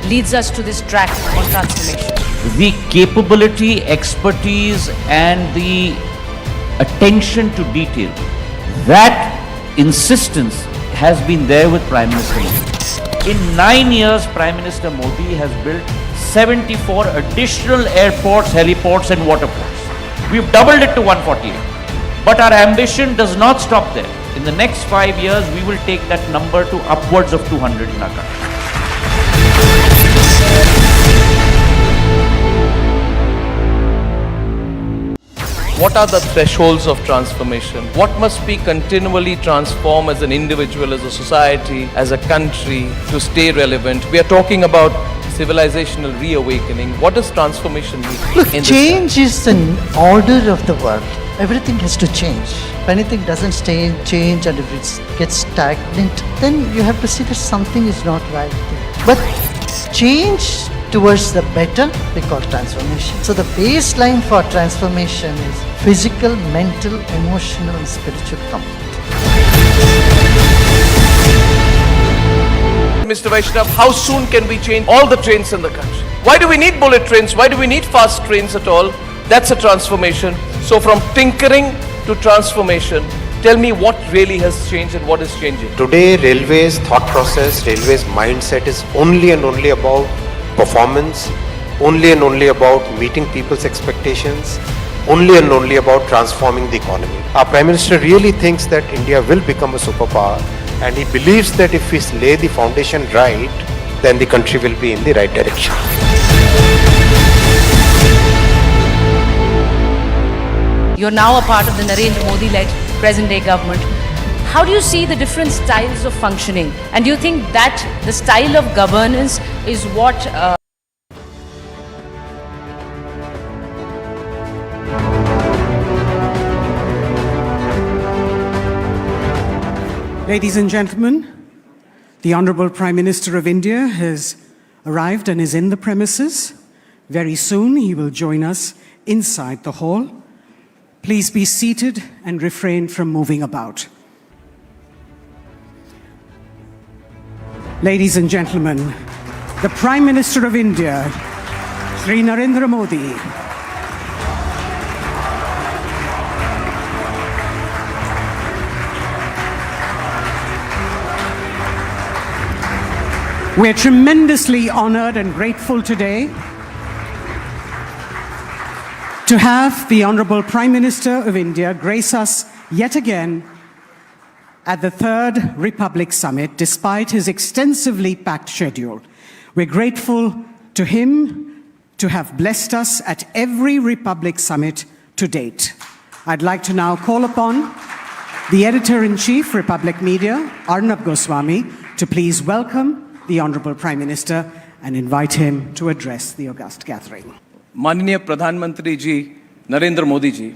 leads us to this track on transformation? The capability, expertise, and the attention to detail, that insistence has been there with Prime Minister Modi. In 9 years, Prime Minister Modi has built 74 additional airports, heliports, and waterports. We've doubled it to 148. But our ambition does not stop there. In the next 5 years, we will take that number to upwards of 200 in our country. What are the thresholds of transformation? What must be continually transformed as an individual, as a society, as a country to stay relevant? We are talking about civilizational reawakening. What does transformation mean? Look, change is an order of the world. Everything has to change. If anything doesn't change and if it gets stagnant, then you have to see that something is not right there. But change towards the better, we call transformation. So the baseline for transformation is physical, mental, emotional, and spiritual comfort. Mr. Vaishnav, how soon can we change all the trains in the country? Why do we need bullet trains? Why do we need fast trains at all? That's a transformation. So from tinkering to transformation, tell me what really has changed and what is changing. Today, railways thought process, railways mindset is only and only about performance, only and only about meeting people's expectations, only and only about transforming the economy. Our Prime Minister really thinks that India will become a superpower, and he believes that if we lay the foundation right, then the country will be in the right direction. You're now a part of the Narendra Modi-led present-day government. How do you see the different styles of functioning? And do you think that the style of governance is what... Ladies and gentlemen, the Honorable Prime Minister of India has arrived and is in the premises. Very soon he will join us inside the hall. Please be seated and refrain from moving about. Ladies and gentlemen, the Prime Minister of India, Shri Narendra Modi, we're tremendously honored and grateful today to have the Honorable Prime Minister of India grace us yet again at the Third Republic Summit, despite his extensively packed schedule. We're grateful to him to have blessed us at every Republic Summit to date. I'd like to now call upon the Editor-in-Chief, Republic Media, Arnab Goswami, to please welcome the Honorable Prime Minister and invite him to address the august gathering. माननीय प्रधानमंत्री जी Narendra Modi ji,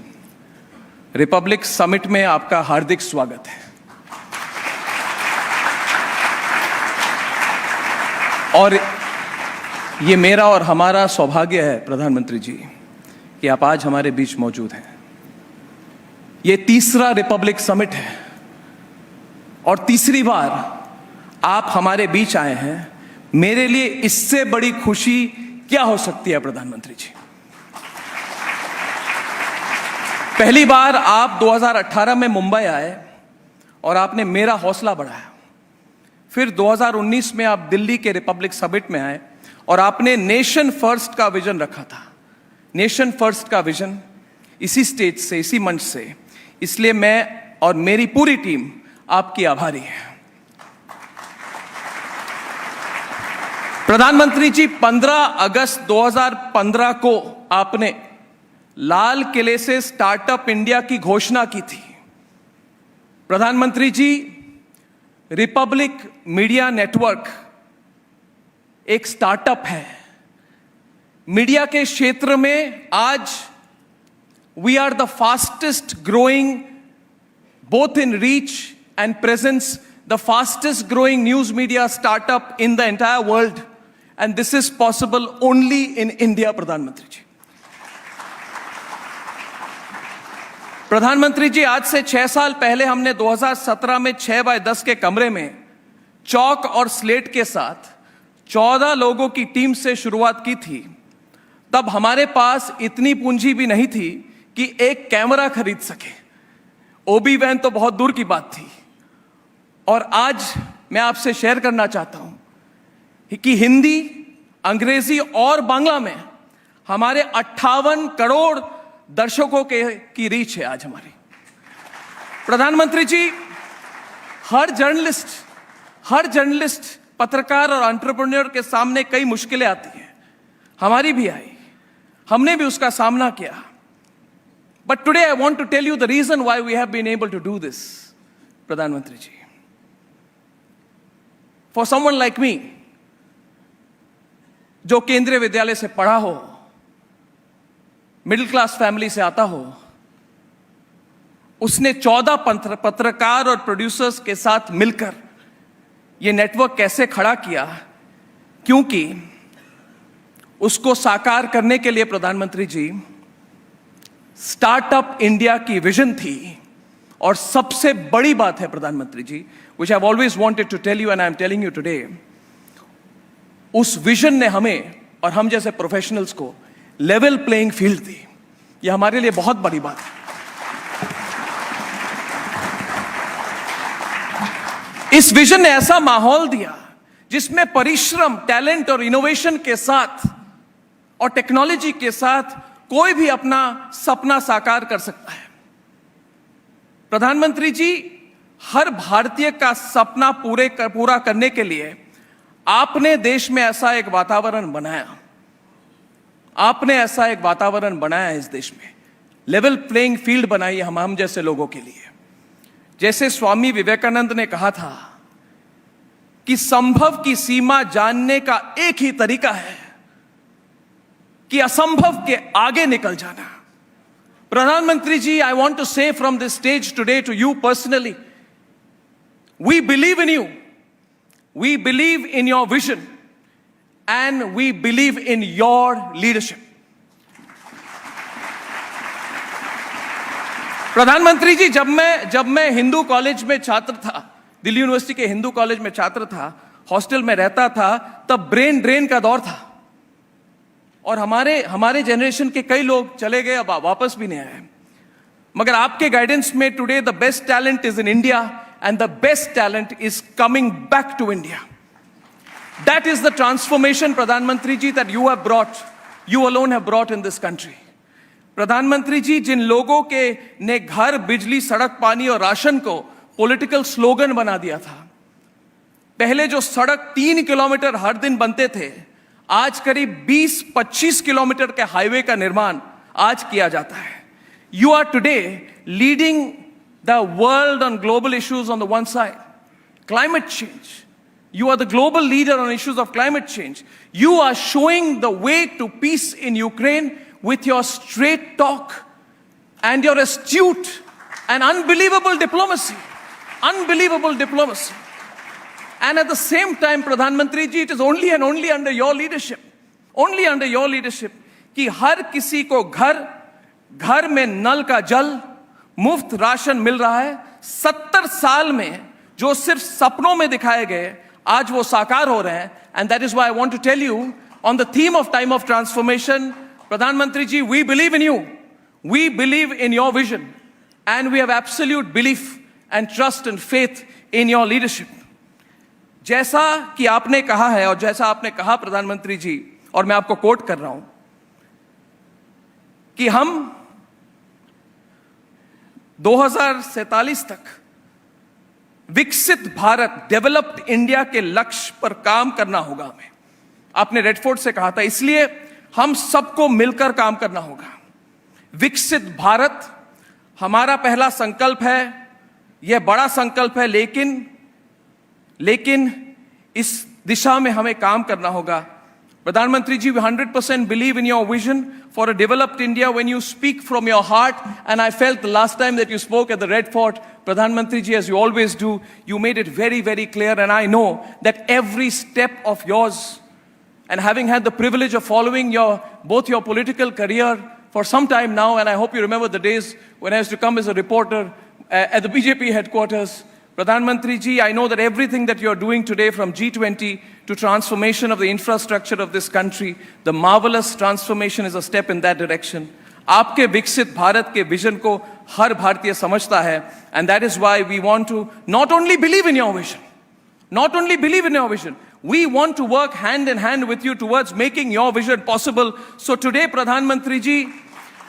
Republic summit में आपका हार्दिक स्वागत है। और ये मेरा और हमारा सौभाग्य है प्रधानमंत्री जी कि आप आज हमारे बीच मौजूद हैं। ये तीसरा रिपब्लिक समिट है और तीसरी बार आप हमारे बीच आए हैं। मेरे लिए इससे बड़ी खुशी क्या हो सकती है प्रधानमंत्री जी? पहली बार आप 2018 में मुंबई आए और आपने मेरा हौसला बढ़ाया। फिर 2019 में आप दिल्ली के रिपब्लिक समिट में आए और आपने नेशन फर्स्ट का विजन रखा था। नेशन फर्स्ट का विजन इसी स्टेज से, इसी मंच से, इसलिए मैं और मेरी पूरी टीम आपकी आभारी है। प्रधानमंत्री जी, 15 अगस्त 2015 को आपने लाल किले से स्टार्टअप इंडिया की घोषणा की थी। प्रधानमंत्री जी, रिपब्लिक मीडिया नेटवर्क एक स्टार्टअप है। मीडिया के क्षेत्र में आज we are the fastest growing both in reach and presence, the fastest growing news media startup in the entire world, and this is possible only in India, प्रधानमंत्री जी। प्रधानमंत्री जी, आज से 6 साल पहले हमने 2017 में 6x10 के कमरे में चौक और स्लेट के साथ 14 लोगों की टीम से शुरुआत की थी। तब हमारे पास इतनी पूंजी भी नहीं थी कि एक कैमरा खरीद सके। ओबी वैन तो बहुत दूर की बात थी। और आज मैं आपसे शेयर करना चाहता हूं कि हिंदी, अंग्रेजी और बांग्ला में हमारे 58 करोड़ दर्शकों की रीच है आज हमारी। प्रधानमंत्री जी, हर जर्नलिस्ट, पत्रकार और एंटरप्रेन्योर के सामने कई मुश्किलें आती हैं। हमारी भी आई, हमने भी उसका सामना किया। But today I want to tell you the reason why we have been able to do this. प्रधानमंत्री ji, for someone like me, जो केंद्रीय विद्यालय से पढ़ा हो, मिडिल क्लास फैमिली से आता हो, उसने 14 पत्रकार और प्रोड्यूसर्स के साथ मिलकर यह नेटवर्क कैसे खड़ा किया, क्योंकि उसको साकार करने के लिए प्रधानमंत्री जी स्टार्टअप इंडिया की विजन थी। और सबसे बड़ी बात है प्रधानमंत्री जी, which I've always wanted to tell you and I'm telling you today, उस विजन ने हमें और हम जैसे प्रोफेशनल्स को लेवल प्लेइंग फील्ड दी। यह हमारे लिए बहुत बड़ी बात है। इस विजन ने ऐसा माहौल दिया जिसमें परिश्रम, टैलेंट और इनोवेशन के साथ और टेक्नोलॉजी के साथ कोई भी अपना सपना साकार कर सकता है। प्रधानमंत्री जी, हर भारतीय का सपना पूरा करने के लिए आपने देश में ऐसा एक वातावरण बनाया, आपने ऐसा एक वातावरण बनाया इस देश में, लेवल प्लेइंग फील्ड बनाई हम जैसे लोगों के लिए। जैसे स्वामी विवेकानंद ने कहा था कि संभव की सीमा जानने का एक ही तरीका है कि असंभव के आगे निकल जाना। प्रधानमंत्री जी, I want to say from this stage today to you personally, we believe in you, we believe in your vision, and we believe in your leadership. प्रधानमंत्री जी, जब मैं हिंदू कॉलेज में छात्र था, दिल्ली यूनिवर्सिटी के हिंदू कॉलेज में छात्र था, हॉस्टल में रहता था, तब ब्रेन ड्रेन का दौर था और हमारे जनरेशन के कई लोग चले गए, अब वापस भी नहीं आए। मगर आपके गाइडेंस में today the best talent is in India and the best talent is coming back to India. That is the transformation, प्रधानमंत्री ji, that you have brought, you alone have brought in this country. प्रधानमंत्री जी, जिन लोगों के ने घर, बिजली, सड़क, पानी और राशन को पॉलिटिकल स्लोगन बना दिया था, पहले जो सड़क 3 किलोमीटर हर दिन बनते थे, आज करीब 20-25 किलोमीटर के हाईवे का निर्माण आज किया जाता है। You are today leading the world on global issues on the one side, climate change. You are the global leader on issues of climate change. You are showing the way to peace in Ukraine with your straight talk and your astute and unbelievable diplomacy. Unbelievable diplomacy. And at the same time, Pradhan Mantri ji, it is only and only under your leadership, only under your leadership, कि हर किसी को घर में नल का जल, मुफ्त ration मिल रहा है। 70 साल में जो सिर्फ सपनों में दिखाए गए, आज वो साकार हो रहे हैं। And that is why I want to tell you, on the theme of time of transformation, Pradhan Mantri ji, we believe in you. We believe in your vision. And we have absolute belief and trust and faith in your leadership. जैसा कि आपने कहा है और जैसा आपने कहा प्रधानमंत्री जी, और मैं आपको कोट कर रहा हूं, कि हम 2047 तक विकसित भारत, डेवलप्ड इंडिया के लक्ष्य पर काम करना होगा हमें। आपने रेड फोर्ट से कहा था, इसलिए हम सबको मिलकर काम करना होगा। विकसित भारत हमारा पहला संकल्प है, यह बड़ा संकल्प है, लेकिन इस दिशा में हमें काम करना होगा। प्रधानमंत्री जी, we 100% believe in your vision for a developed India when you speak from your heart, and I felt the last time that you spoke at the Red Fort, Pradhanmantri ji, as you always do, you made it very, very clear, and I know that every step of yours, and having had the privilege of following both your political career for some time now, and I hope you remember the days when I used to come as a reporter at the BJP headquarters. Pradhanmantri ji, I know that everything that you're doing today, from G20 to transformation of the infrastructure of this country, the marvelous transformation is a step in that direction. आपके विकसित भारत के vision को हर भारतीय समझता है, and that is why we want to not only believe in your vision, not only believe in your vision, we want to work hand in hand with you towards making your vision possible. So today, Pradhanmantri ji,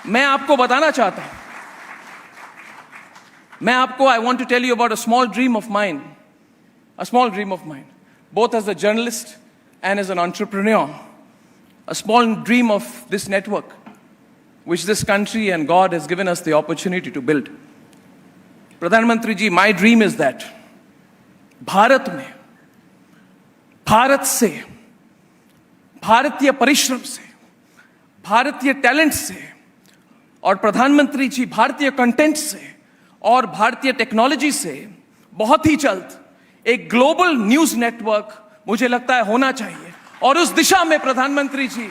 मैं आपको बताना चाहता हूं, I want to tell you about a small dream of mine, both as a journalist and as an entrepreneur, a small dream of this network, which this country and God has given us the opportunity to build. Pradhanmantri ji, my dream is that Bharat में, भारत से, भारतीय परिश्रम से, भारतीय talent से, और प्रधानमंत्री जी भारतीय कंटेंट से और भारतीय टेक्नोलॉजी से बहुत ही जल्द एक ग्लोबल न्यूज नेटवर्क मुझे लगता है होना चाहिए। और उस दिशा में प्रधानमंत्री जी,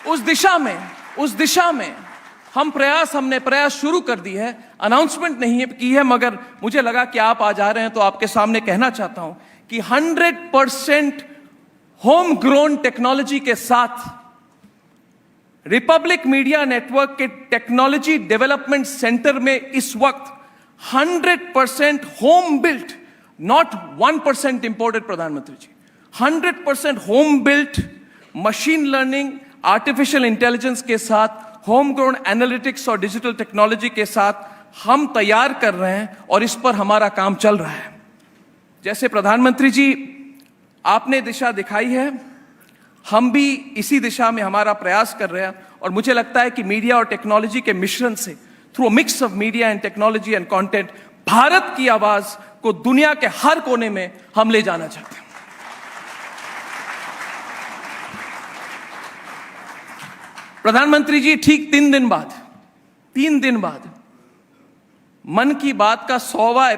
उस दिशा में हमने प्रयास शुरू कर दी है। अनाउंसमेंट नहीं की है, मगर मुझे लगा कि आप आज आ रहे हैं तो आपके सामने कहना चाहता हूं कि 100% होम ग्रोन टेक्नोलॉजी के साथ रिपब्लिक मीडिया नेटवर्क के टेक्नोलॉजी डेवलपमेंट सेंटर में इस वक्त 100% home built not 1% imported, Pradhanmantri ji. 100% home built, machine learning, artificial intelligence के साथ, homegrown analytics और digital technology के साथ हम तैयार कर रहे हैं और इस पर हमारा काम चल रहा है. जैसे प्रधानमंत्री जी आपने दिशा दिखाई है, हम भी इसी दिशा में हमारा प्रयास कर रहे हैं और मुझे लगता है कि मीडिया और टेक्नोलॉजी के मिश्रण से, through a mix of media and technology and content, Bharat की आवाज को दुनिया के हर कोने में हम ले जाना चाहते हैं. प्रधानमंत्री जी ठीक 3 दिन बाद मन की बात का 100वां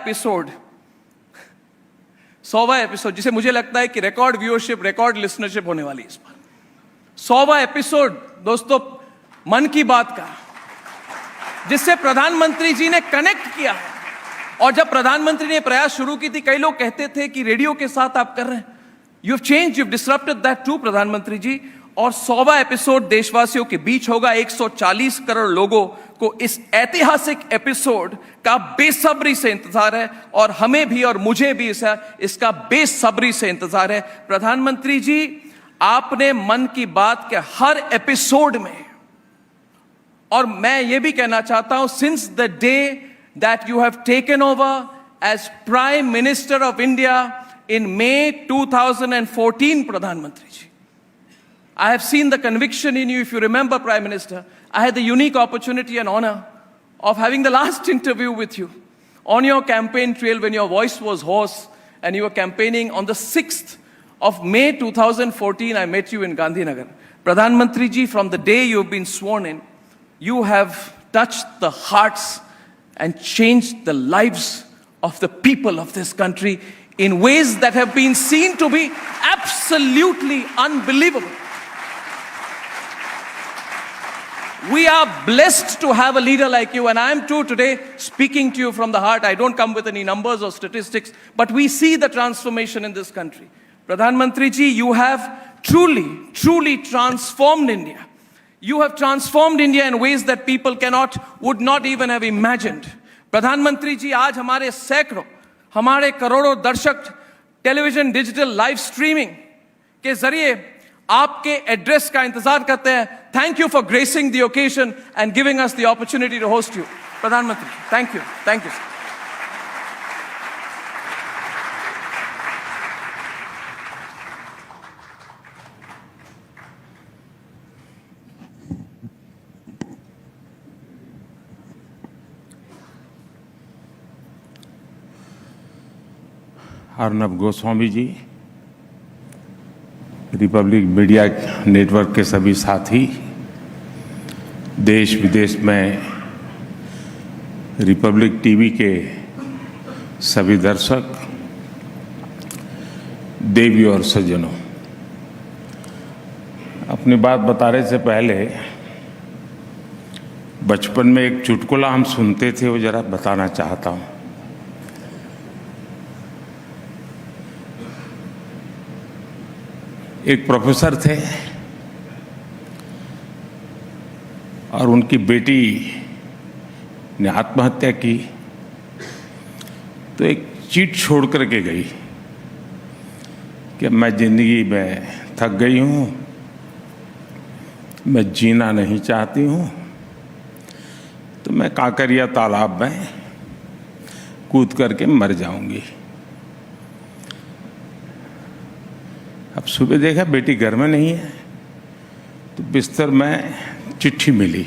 एपिसोड, जिसे मुझे लगता है कि रिकॉर्ड व्यूअरशिप, रिकॉर्ड लिसनरशिप होने वाली है इस बार. 100वां एपिसोड दोस्तों मन की बात का, जिससे प्रधानमंत्री जी ने कनेक्ट किया है. और जब प्रधानमंत्री ने प्रयास शुरू की थी, कई लोग कहते थे कि रेडियो के साथ आप कर रहे हैं. You have change, you have disrupted that too प्रधानमंत्री जी. और 100वां एपिसोड देशवासियों के बीच होगा. 140 करोड़ लोगों को इस ऐतिहासिक एपिसोड का बेसब्री से इंतजार है और हमें भी और मुझे भी इसका बेसब्री से इंतजार है. प्रधानमंत्री जी, आपने मन की बात के हर एपिसोड में, और मैं ये भी कहना चाहता हूं, since the day that you have taken over as prime minister of India in May 2014, प्रधानमंत्री जी, I have seen the conviction in you. If you remember, Prime Minister, I had the unique opportunity and honor of having the last interview with you on your campaign trail when your voice was hoarse and you were campaigning on the 6th of May 2014. I met you in Gandhinagar. Pradhan Mantri ji, from the day you have been sworn in, you have touched the hearts and changed the lives of the people of this country in ways that have been seen to be absolutely unbelievable. We are blessed to have a leader like you, and I am too today speaking to you from the heart. I don't come with any numbers or statistics, but we see the transformation in this country. Pradhan Mantri ji, you have truly transformed India. You have transformed India in ways that people would not even have imagined. Pradhan Mantri ji, आज हमारे सैकड़ों, हमारे करोड़ों दर्शक television, digital, live streaming के जरिए आपके address का इंतजार करते हैं. Thank you for gracing the occasion and giving us the opportunity to host you. प्रधानमंत्री, thank you. Arnab Goswami ji, Republic media network के सभी साथी, देश विदेश में रिपब्लिक टीवी के सभी दर्शक, देवी और सज्जनों, अपनी बात बताने से पहले बचपन में एक चुटकुला हम सुनते थे, वो जरा बताना चाहता हूँ. एक प्रोफेसर थे और उनकी बेटी ने आत्महत्या की, तो एक चीट छोड़ करके गई कि मैं जिंदगी में थक गई हूँ, मैं जीना नहीं चाहती हूँ, तो मैं काकरिया तालाब में कूद करके मर जाऊंगी. अब सुबह देखा बेटी घर में नहीं है, तो बिस्तर में चिट्ठी मिली.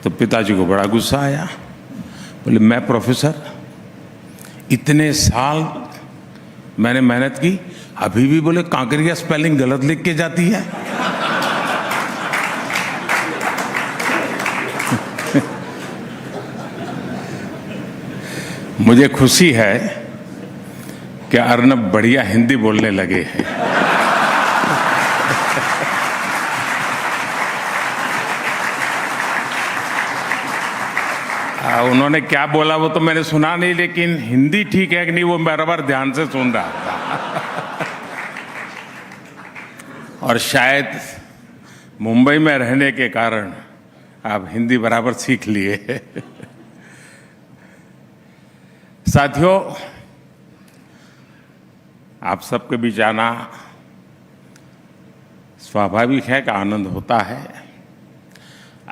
तो पिताजी को बड़ा गुस्सा आया. बोले, मैं प्रोफेसर, इतने साल मैंने मेहनत की, अभी भी बोले कांकरिया स्पेलिंग गलत लिख के जाती है. मुझे खुशी है कि अर्नब बढ़िया हिंदी बोलने लगे हैं. उन्होंने क्या बोला वो तो मैंने सुना नहीं, लेकिन हिंदी ठीक है कि नहीं वो बराबर ध्यान से सुन रहा था. और शायद मुंबई में रहने के कारण आप हिंदी बराबर सीख लिए. साथियों, आप सबके बीच आना स्वाभाविक है कि आनंद होता है।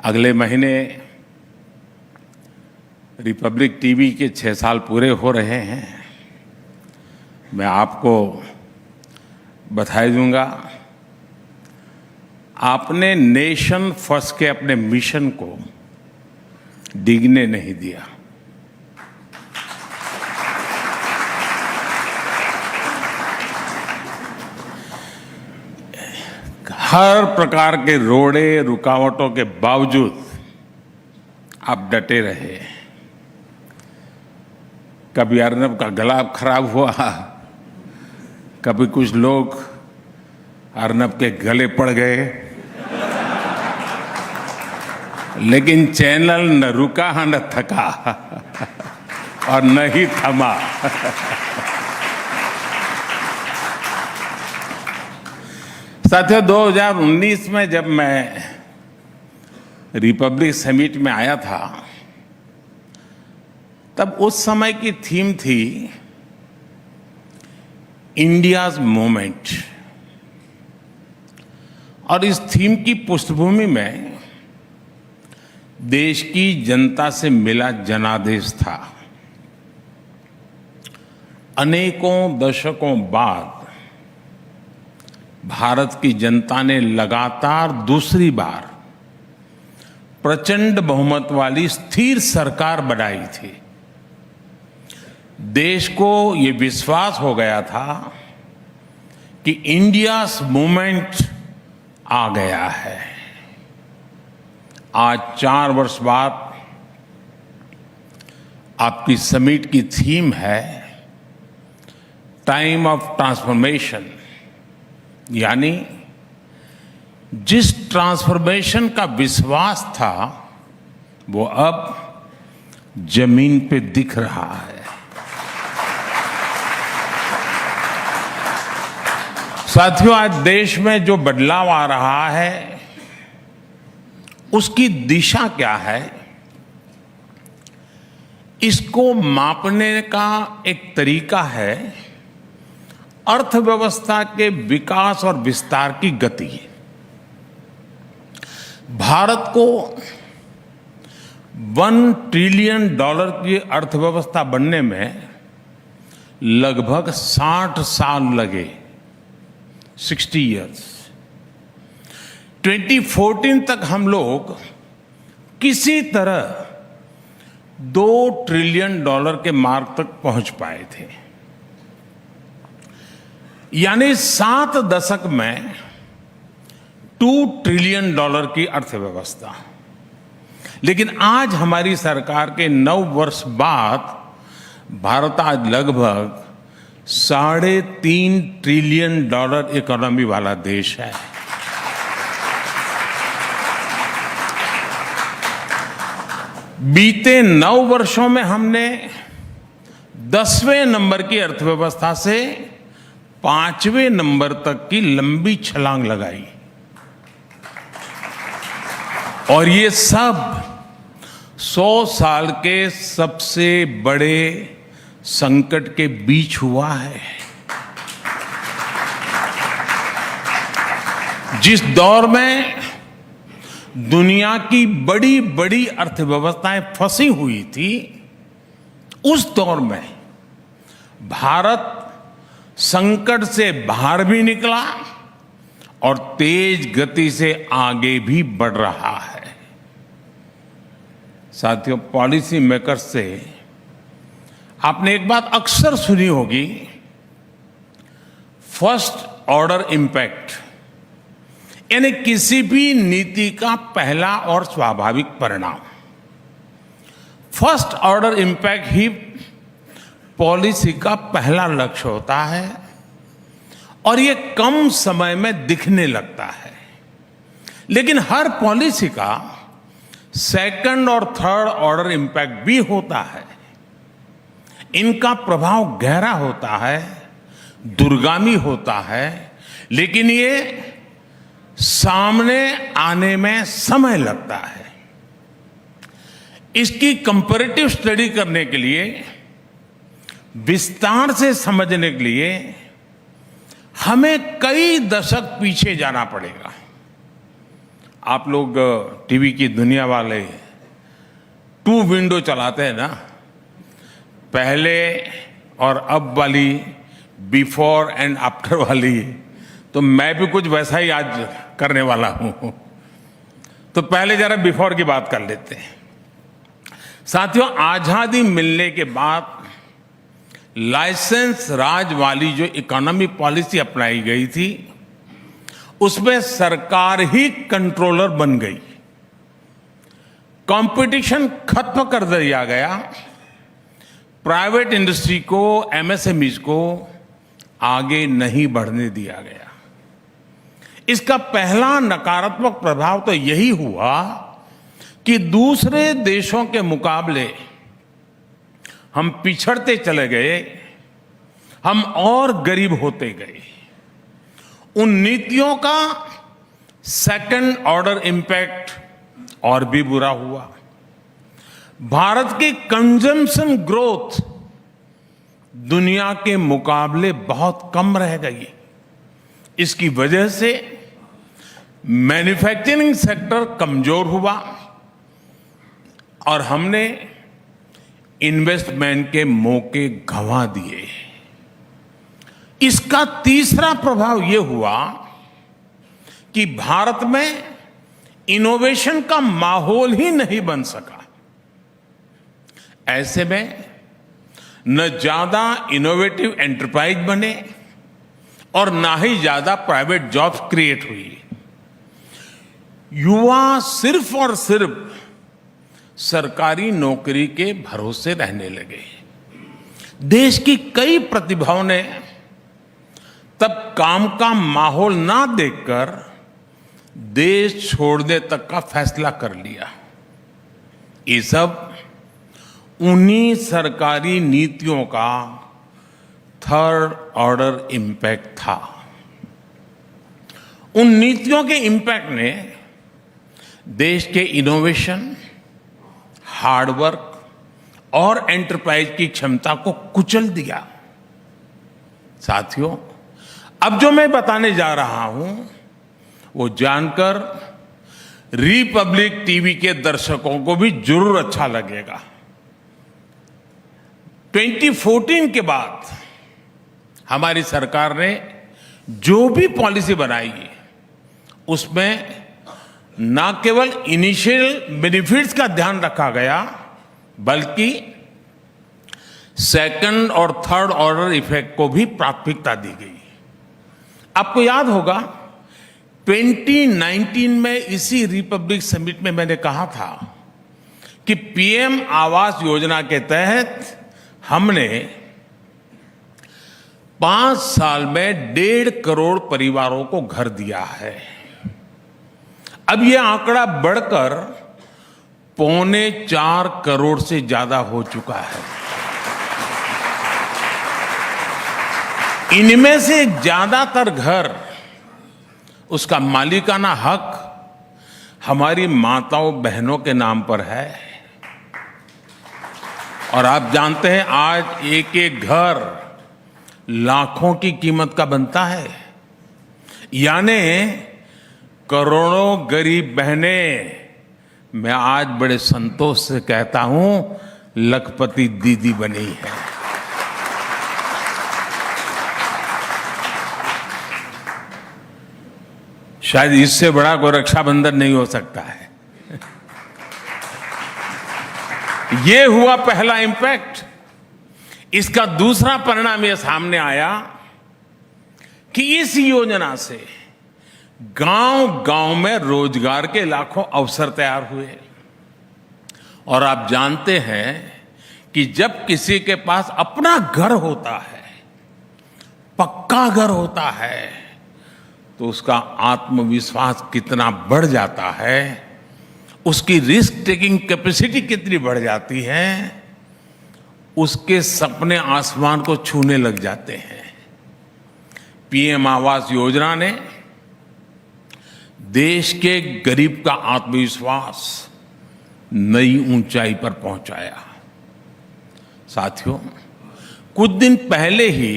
अगले महीने रिपब्लिक टीवी के 6 साल पूरे हो रहे हैं। मैं आपको बधाई दूंगा। आपने नेशन फर्स्ट के अपने मिशन को डिगने नहीं दिया। हर प्रकार के रोड़े रुकावटों के बावजूद आप डटे रहे। कभी अर्नब का गला खराब हुआ, कभी कुछ लोग अर्नब के गले पड़ गए, लेकिन चैनल न रुका न थका और न ही थमा। साथियों, 2019 में जब मैं रिपब्लिक समिट में आया था, तब उस समय की थीम थी इंडियाज मोमेंट। और इस थीम की पृष्ठभूमि में देश की जनता से मिला जनादेश था। अनेकों दशकों बाद भारत की जनता ने लगातार दूसरी बार प्रचंड बहुमत वाली स्थिर सरकार बनाई थी। देश को ये विश्वास हो गया था कि इंडियाज मूवमेंट आ गया है। आज 4 वर्ष बाद आपकी समिट की थीम है टाइम ऑफ ट्रांसफॉर्मेशन, यानी जिस ट्रांसफॉर्मेशन का विश्वास था वो अब जमीन पे दिख रहा है। साथियों, आज देश में जो बदलाव आ रहा है उसकी दिशा क्या है, इसको मापने का एक तरीका है अर्थव्यवस्था के विकास और विस्तार की गति। भारत को $1 ट्रिलियन की अर्थव्यवस्था बनने में लगभग 60 साल लगे, 60 इयर्स। 2014 तक हम लोग किसी तरह $2 ट्रिलियन के मार्क तक पहुंच पाए थे, यानी 7 दशक में $2 ट्रिलियन की अर्थव्यवस्था। लेकिन आज हमारी सरकार के 9 वर्ष बाद भारत आज लगभग $3.5 ट्रिलियन इकोनॉमी वाला देश है। बीते 9 वर्षों में हमने 10वें नंबर की अर्थव्यवस्था से 5वें नंबर तक की लंबी छलांग लगाई। और ये सब 100 साल के सबसे बड़े संकट के बीच हुआ है। जिस दौर में दुनिया की बड़ी बड़ी अर्थव्यवस्थाएं फंसी हुई थी, उस दौर में भारत संकट से बाहर भी निकला और तेज गति से आगे भी बढ़ रहा है। साथियों, पॉलिसी मेकर्स से आपने एक बात अक्सर सुनी होगी, फर्स्ट ऑर्डर इंपैक्ट, यानी किसी भी नीति का पहला और स्वाभाविक परिणाम। फर्स्ट ऑर्डर इंपैक्ट ही पॉलिसी का पहला लक्ष्य होता है और ये कम समय में दिखने लगता है। लेकिन हर पॉलिसी का सेकंड और थर्ड ऑर्डर इंपैक्ट भी होता है। इनका प्रभाव गहरा होता है, दूरगामी होता है, लेकिन ये सामने आने में समय लगता है। इसकी कंपैरेटिव स्टडी करने के लिए, विस्तार से समझने के लिए हमें कई दशक पीछे जाना पड़ेगा। आप लोग टीवी की दुनिया वाले टू विंडो चलाते हैं ना, पहले और अब वाली, बिफोर एंड आफ्टर वाली, तो मैं भी कुछ वैसा ही आज करने वाला हूं। तो पहले जरा बिफोर की बात कर लेते हैं। साथियों, आजादी मिलने के बाद लाइसेंस राज वाली जो इकोनॉमी पॉलिसी अपनाई गई थी, उसमें सरकार ही कंट्रोलर बन गई। कंपटीशन खत्म कर दिया गया। प्राइवेट इंडस्ट्री को, एमएसएमईज को आगे नहीं बढ़ने दिया गया। इसका पहला नकारात्मक प्रभाव तो यही हुआ कि दूसरे देशों के मुकाबले हम पिछड़ते चले गए, हम और गरीब होते गए। उन नीतियों का सेकंड ऑर्डर इंपैक्ट और भी बुरा हुआ। भारत की कंजम्पशन ग्रोथ दुनिया के मुकाबले बहुत कम रह गई। इसकी वजह से मैन्युफैक्चरिंग सेक्टर कमजोर हुआ और हमने इन्वेस्टमेंट के मौके गंवा दिए। इसका तीसरा प्रभाव यह हुआ कि भारत में इनोवेशन का माहौल ही नहीं बन सका। ऐसे में न ज्यादा इनोवेटिव एंटरप्राइज बने और ना ही ज्यादा प्राइवेट जॉब्स क्रिएट हुई। युवा सिर्फ और सिर्फ सरकारी नौकरी के भरोसे रहने लगे। देश की कई प्रतिभाओं ने तब काम का माहौल ना देखकर देश छोड़ने तक का फैसला कर लिया। ये सब उन्हीं सरकारी नीतियों का थर्ड ऑर्डर इंपैक्ट था। उन नीतियों के इंपैक्ट ने देश के इनोवेशन, हार्डवर्क और एंटरप्राइज की क्षमता को कुचल दिया। साथियों, अब जो मैं बताने जा रहा हूं वो जानकर रिपब्लिक टीवी के दर्शकों को भी जरूर अच्छा लगेगा। 2014 के बाद हमारी सरकार ने जो भी पॉलिसी बनाई है उसमें ना केवल इनिशियल बेनिफिट्स का ध्यान रखा गया, बल्कि सेकंड और थर्ड ऑर्डर इफेक्ट को भी प्राथमिकता दी गई। आपको याद होगा 2019 में इसी रिपब्लिक समिट में मैंने कहा था कि पीएम आवास योजना के तहत हमने 5 साल में 1.5 करोड़ परिवारों को घर दिया है। अब यह आंकड़ा बढ़कर 3.25 करोड़ से ज्यादा हो चुका है। इनमें से ज्यादातर घर, उसका मालिकाना हक हमारी माताओं बहनों के नाम पर है। और आप जानते हैं आज एक एक घर लाखों की कीमत का बनता है। यानी करोड़ों गरीब बहनें, मैं आज बड़े संतोष से कहता हूं, लखपति दीदी बनी है। शायद इससे बड़ा कोई रक्षाबंधन नहीं हो सकता है। ये हुआ पहला इंपैक्ट। इसका दूसरा परिणाम यह सामने आया कि इस योजना से गांव-गांव में रोजगार के लाखों अवसर तैयार हुए। और आप जानते हैं कि जब किसी के पास अपना घर होता है, पक्का घर होता है, तो उसका आत्मविश्वास कितना बढ़ जाता है, उसकी रिस्क टेकिंग कैपेसिटी कितनी बढ़ जाती है, उसके सपने आसमान को छूने लग जाते हैं। पीएम आवास योजना ने देश के गरीब का आत्मविश्वास नई ऊंचाई पर पहुंचाया। साथियों, कुछ दिन पहले ही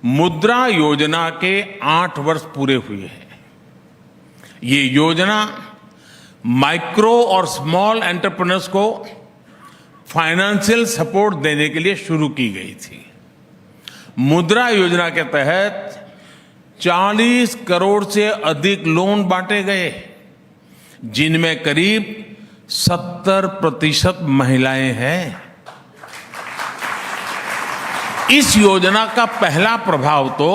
मुद्रा योजना के 8 वर्ष पूरे हुए हैं। ये योजना माइक्रो और स्मॉल एंटरप्रेन्योर्स को फाइनेंशियल सपोर्ट देने के लिए शुरू की गई थी। मुद्रा योजना के तहत 40 करोड़ से अधिक लोन बांटे गए, जिनमें करीब 70% महिलाएं हैं। इस योजना का पहला प्रभाव तो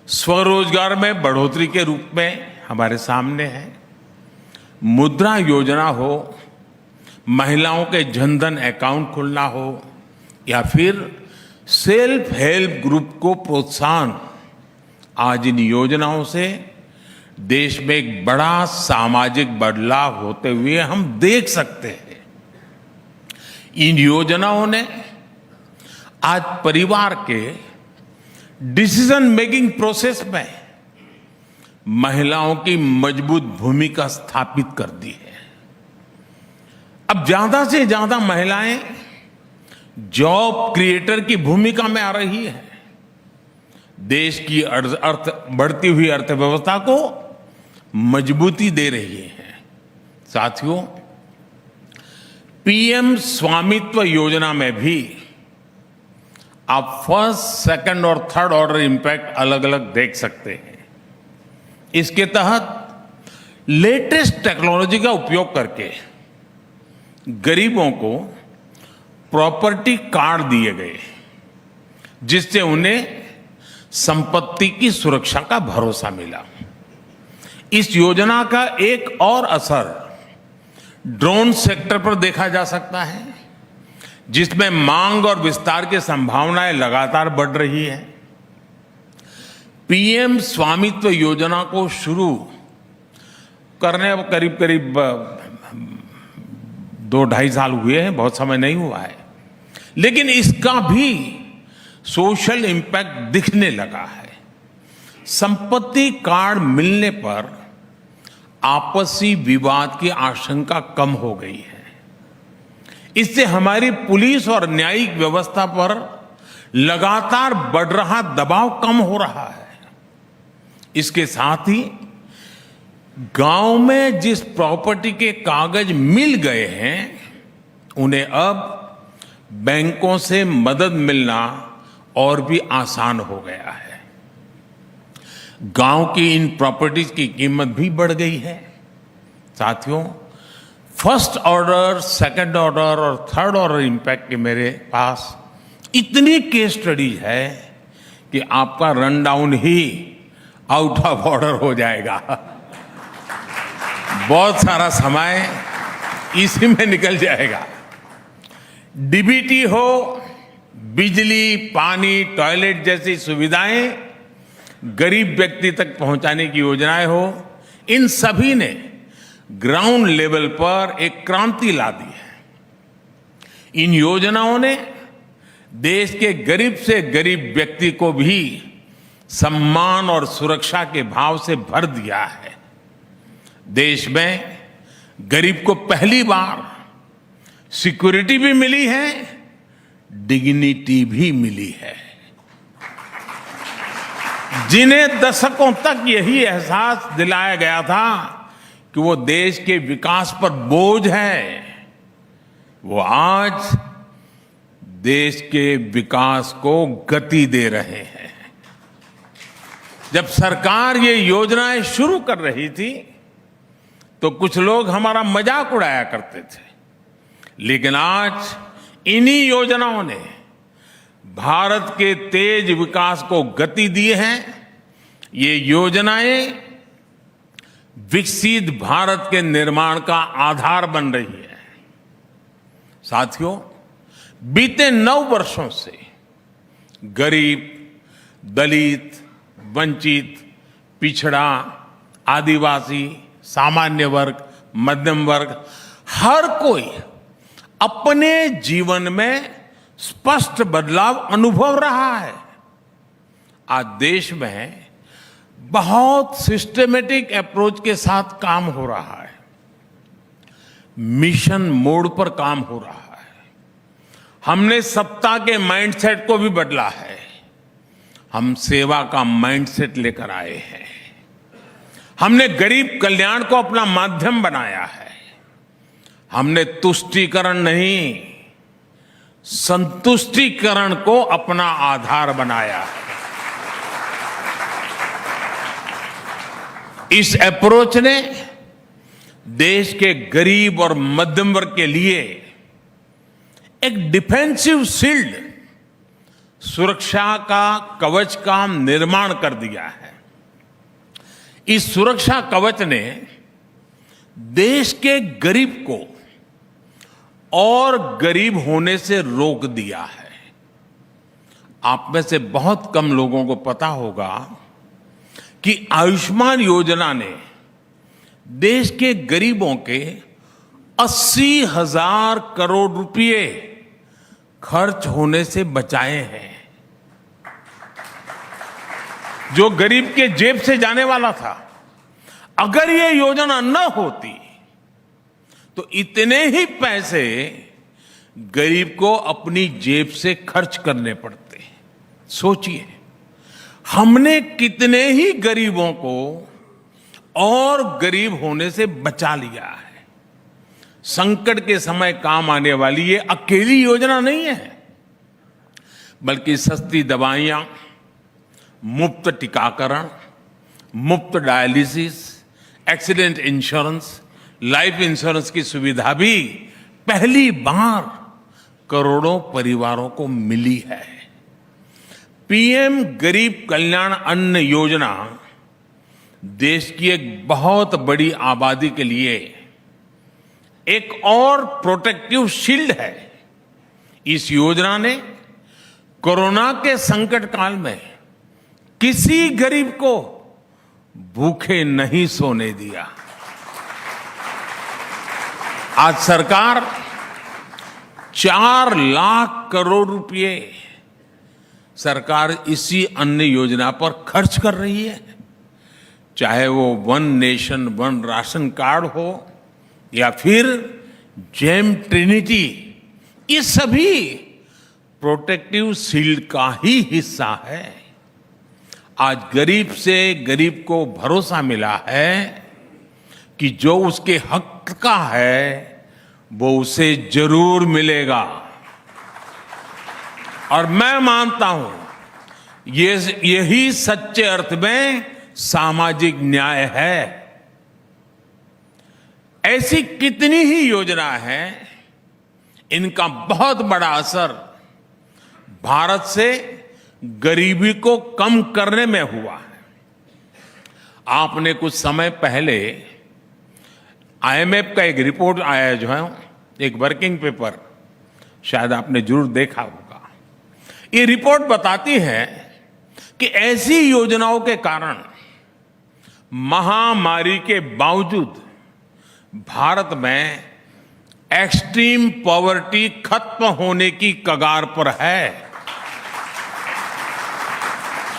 स्वरोजगार में बढ़ोतरी के रूप में हमारे सामने है। मुद्रा योजना हो, महिलाओं के जनधन अकाउंट खुलना हो या फिर सेल्फ हेल्प ग्रुप को प्रोत्साहन, आज इन योजनाओं से देश में एक बड़ा सामाजिक बदलाव होते हुए हम देख सकते हैं। इन योजनाओं ने आज परिवार के डिसीजन मेकिंग प्रोसेस में महिलाओं की मजबूत भूमिका स्थापित कर दी है। अब ज्यादा से ज्यादा महिलाएं जॉब क्रिएटर की भूमिका में आ रही है। देश की बढ़ती हुई अर्थव्यवस्था को मजबूती दे रही है। साथियों, पीएम स्वामित्व योजना में भी आप फर्स्ट, सेकंड और थर्ड ऑर्डर इंपैक्ट अलग अलग देख सकते हैं। इसके तहत लेटेस्ट टेक्नोलॉजी का उपयोग करके गरीबों को प्रॉपर्टी कार्ड दिए गए, जिससे उन्हें संपत्ति की सुरक्षा का भरोसा मिला। इस योजना का एक और असर ड्रोन सेक्टर पर देखा जा सकता है, जिसमें मांग और विस्तार की संभावनाएं लगातार बढ़ रही है। पीएम स्वामित्व योजना को शुरू करने करीब करीब 2-2.5 साल हुए हैं, बहुत समय नहीं हुआ है, लेकिन इसका भी सोशल इम्पैक्ट दिखने लगा है। संपत्ति कार्ड मिलने पर आपसी विवाद की आशंका कम हो गई है। इससे हमारी पुलिस और न्यायिक व्यवस्था पर लगातार बढ़ रहा दबाव कम हो रहा है। इसके साथ ही गांव में जिस प्रॉपर्टी के कागज मिल गए हैं, उन्हें अब बैंकों से मदद मिलना और भी आसान हो गया है। गांव की इन प्रॉपर्टीज की कीमत भी बढ़ गई है। साथियों, फर्स्ट ऑर्डर, सेकंड ऑर्डर और थर्ड ऑर्डर इंपैक्ट के मेरे पास इतनी केस स्टडीज है कि आपका run down he out of order हो जाएगा। बहुत सारा समय इसी में निकल जाएगा। डीबीटी हो, बिजली, पानी, टॉयलेट जैसी सुविधाएं गरीब व्यक्ति तक पहुंचाने की योजनाएं हो, इन सभी ने ग्राउंड लेवल पर एक क्रांति ला दी है। इन योजनाओं ने देश के गरीब से गरीब व्यक्ति को भी सम्मान और सुरक्षा के भाव से भर दिया है। देश में गरीब को पहली बार सिक्योरिटी भी मिली है, डिग्निटी भी मिली है। जिन्हें दशकों तक यही एहसास दिलाया गया था कि वो देश के विकास पर बोझ है, वो आज देश के विकास को गति दे रहे हैं। जब सरकार ये योजनाएं शुरू कर रही थी तो कुछ लोग हमारा मजाक उड़ाया करते थे, लेकिन आज इन्हीं योजनाओं ने भारत के तेज विकास को गति दी है। ये योजनाएं विकसित भारत के निर्माण का आधार बन रही है। साथियों, बीते 9 वर्षों से गरीब, दलित, वंचित, पिछड़ा, आदिवासी, सामान्य वर्ग, मध्यम वर्ग, हर कोई अपने जीवन में स्पष्ट बदलाव अनुभव रहा है। आज देश में बहुत सिस्टमेटिक अप्रोच के साथ काम हो रहा है। मिशन मोड पर काम हो रहा है। हमने सत्ता के माइंडसेट को भी बदला है। हम सेवा का माइंडसेट लेकर आए हैं। हमने गरीब कल्याण को अपना माध्यम बनाया है। हमने तुष्टीकरण नहीं, संतुष्टीकरण को अपना आधार बनाया है। इस अप्रोच ने देश के गरीब और मध्यम वर्ग के लिए एक डिफेंसिव शील्ड, सुरक्षा का कवच का निर्माण कर दिया है। इस सुरक्षा कवच ने देश के गरीब को और गरीब होने से रोक दिया है। आप में से बहुत कम लोगों को पता होगा कि आयुष्मान योजना ने देश के गरीबों के 80,000 करोड़ रुपए खर्च होने से बचाए हैं। जो गरीब के जेब से जाने वाला था, अगर ये योजना न होती तो इतने ही पैसे गरीब को अपनी जेब से खर्च करने पड़ते। सोचिए, हमने कितने ही गरीबों को और गरीब होने से बचा लिया है। संकट के समय काम आने वाली ये अकेली योजना नहीं है, बल्कि सस्ती दवाइयां, मुफ्त टीकाकरण, मुफ्त dialysis, accident insurance, life insurance की सुविधा भी पहली बार करोड़ों परिवारों को मिली है। पीएम गरीब कल्याण अन्न योजना देश की एक बहुत बड़ी आबादी के लिए एक और प्रोटेक्टिव शील्ड है। इस योजना ने कोरोना के संकट काल में किसी गरीब को भूखे नहीं सोने दिया। आज सरकार 4 लाख करोड़ रुपए सरकार इसी अन्न योजना पर खर्च कर रही है। चाहे वो one nation one ration card हो या फिर जेम ट्रिनिटी, ये सभी प्रोटेक्टिव शील्ड का ही हिस्सा है। आज गरीब से गरीब को भरोसा मिला है कि जो उसके हक का है वो उसे जरूर मिलेगा। और मैं मानता हूं यही सच्चे अर्थ में सामाजिक न्याय है। ऐसी कितनी ही योजना है, इनका बहुत बड़ा असर भारत से गरीबी को कम करने में हुआ है। आपने कुछ समय पहले आईएमएफ का एक रिपोर्ट आया जो है, एक वर्किंग पेपर, शायद आपने जरूर देखा होगा। ये रिपोर्ट बताती है कि ऐसी योजनाओं के कारण महामारी के बावजूद भारत में एक्सट्रीम पॉवर्टी खत्म होने की कगार पर है।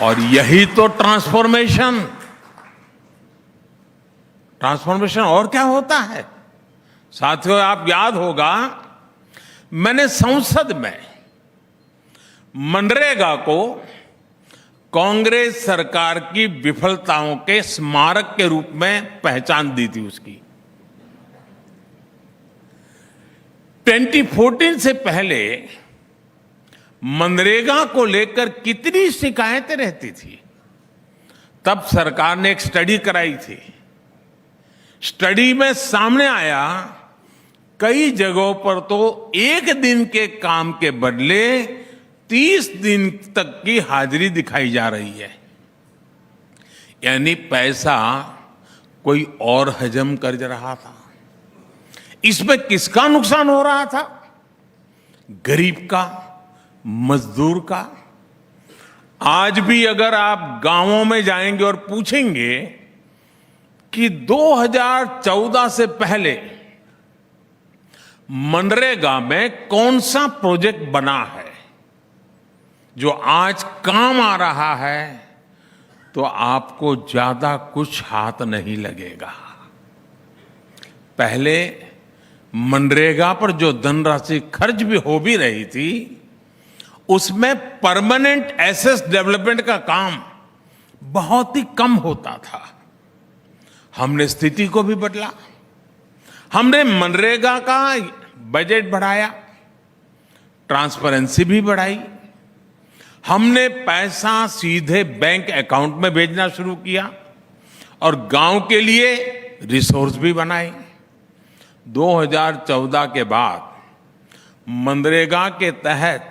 और यही तो ट्रांसफॉर्मेशन और क्या होता है साथियों? आप याद होगा, मैंने संसद में मनरेगा को कांग्रेस सरकार की विफलताओं के स्मारक के रूप में पहचान दी थी उसकी। 2014 से पहले मनरेगा को लेकर कितनी शिकायतें रहती थी। तब सरकार ने एक स्टडी कराई थी। स्टडी में सामने आया, कई जगहों पर तो एक दिन के काम के बदले 30 दिन तक की हाजिरी दिखाई जा रही है। यानी पैसा कोई और हजम कर रहा था। इसमें किसका नुकसान हो रहा था? गरीब का, मजदूर का। आज भी अगर आप गांवों में जाएंगे और पूछेंगे कि 2014 से पहले मनरेगा में कौन सा प्रोजेक्ट बना है जो आज काम आ रहा है, तो आपको ज्यादा कुछ हाथ नहीं लगेगा। पहले मनरेगा पर जो धनराशि खर्च भी हो भी रही थी, उसमें परमानेंट एसेट डेवलपमेंट का काम बहुत ही कम होता था। हमने स्थिति को भी बदला, हमने मनरेगा का बजट बढ़ाया, ट्रांसपेरेंसी भी बढ़ाई, हमने पैसा सीधे बैंक अकाउंट में भेजना शुरू किया और गांव के लिए रिसोर्स भी बनाए। 2014 के बाद मनरेगा के तहत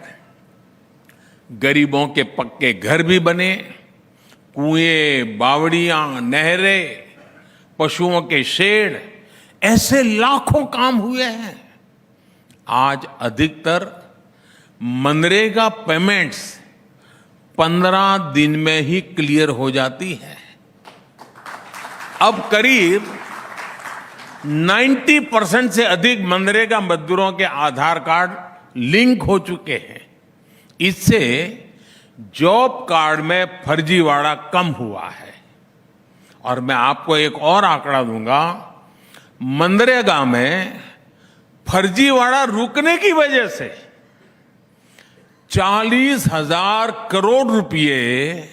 गरीबों के पक्के घर भी बने, कुएं, बावड़ियां, नहरें, पशुओं के शेड, ऐसे लाखों काम हुए हैं। आज अधिकतर मनरेगा पेमेंट्स 15 दिन में ही क्लियर हो जाती है। अब करीब 90% से अधिक मनरेगा मजदूरों के आधार कार्ड लिंक हो चुके हैं। इससे जॉब कार्ड में फर्जीवाड़ा कम हुआ है। और मैं आपको एक और आंकड़ा दूंगा, मनरेगा में फर्जीवाड़ा रुकने की वजह से 40,000 करोड़ रुपए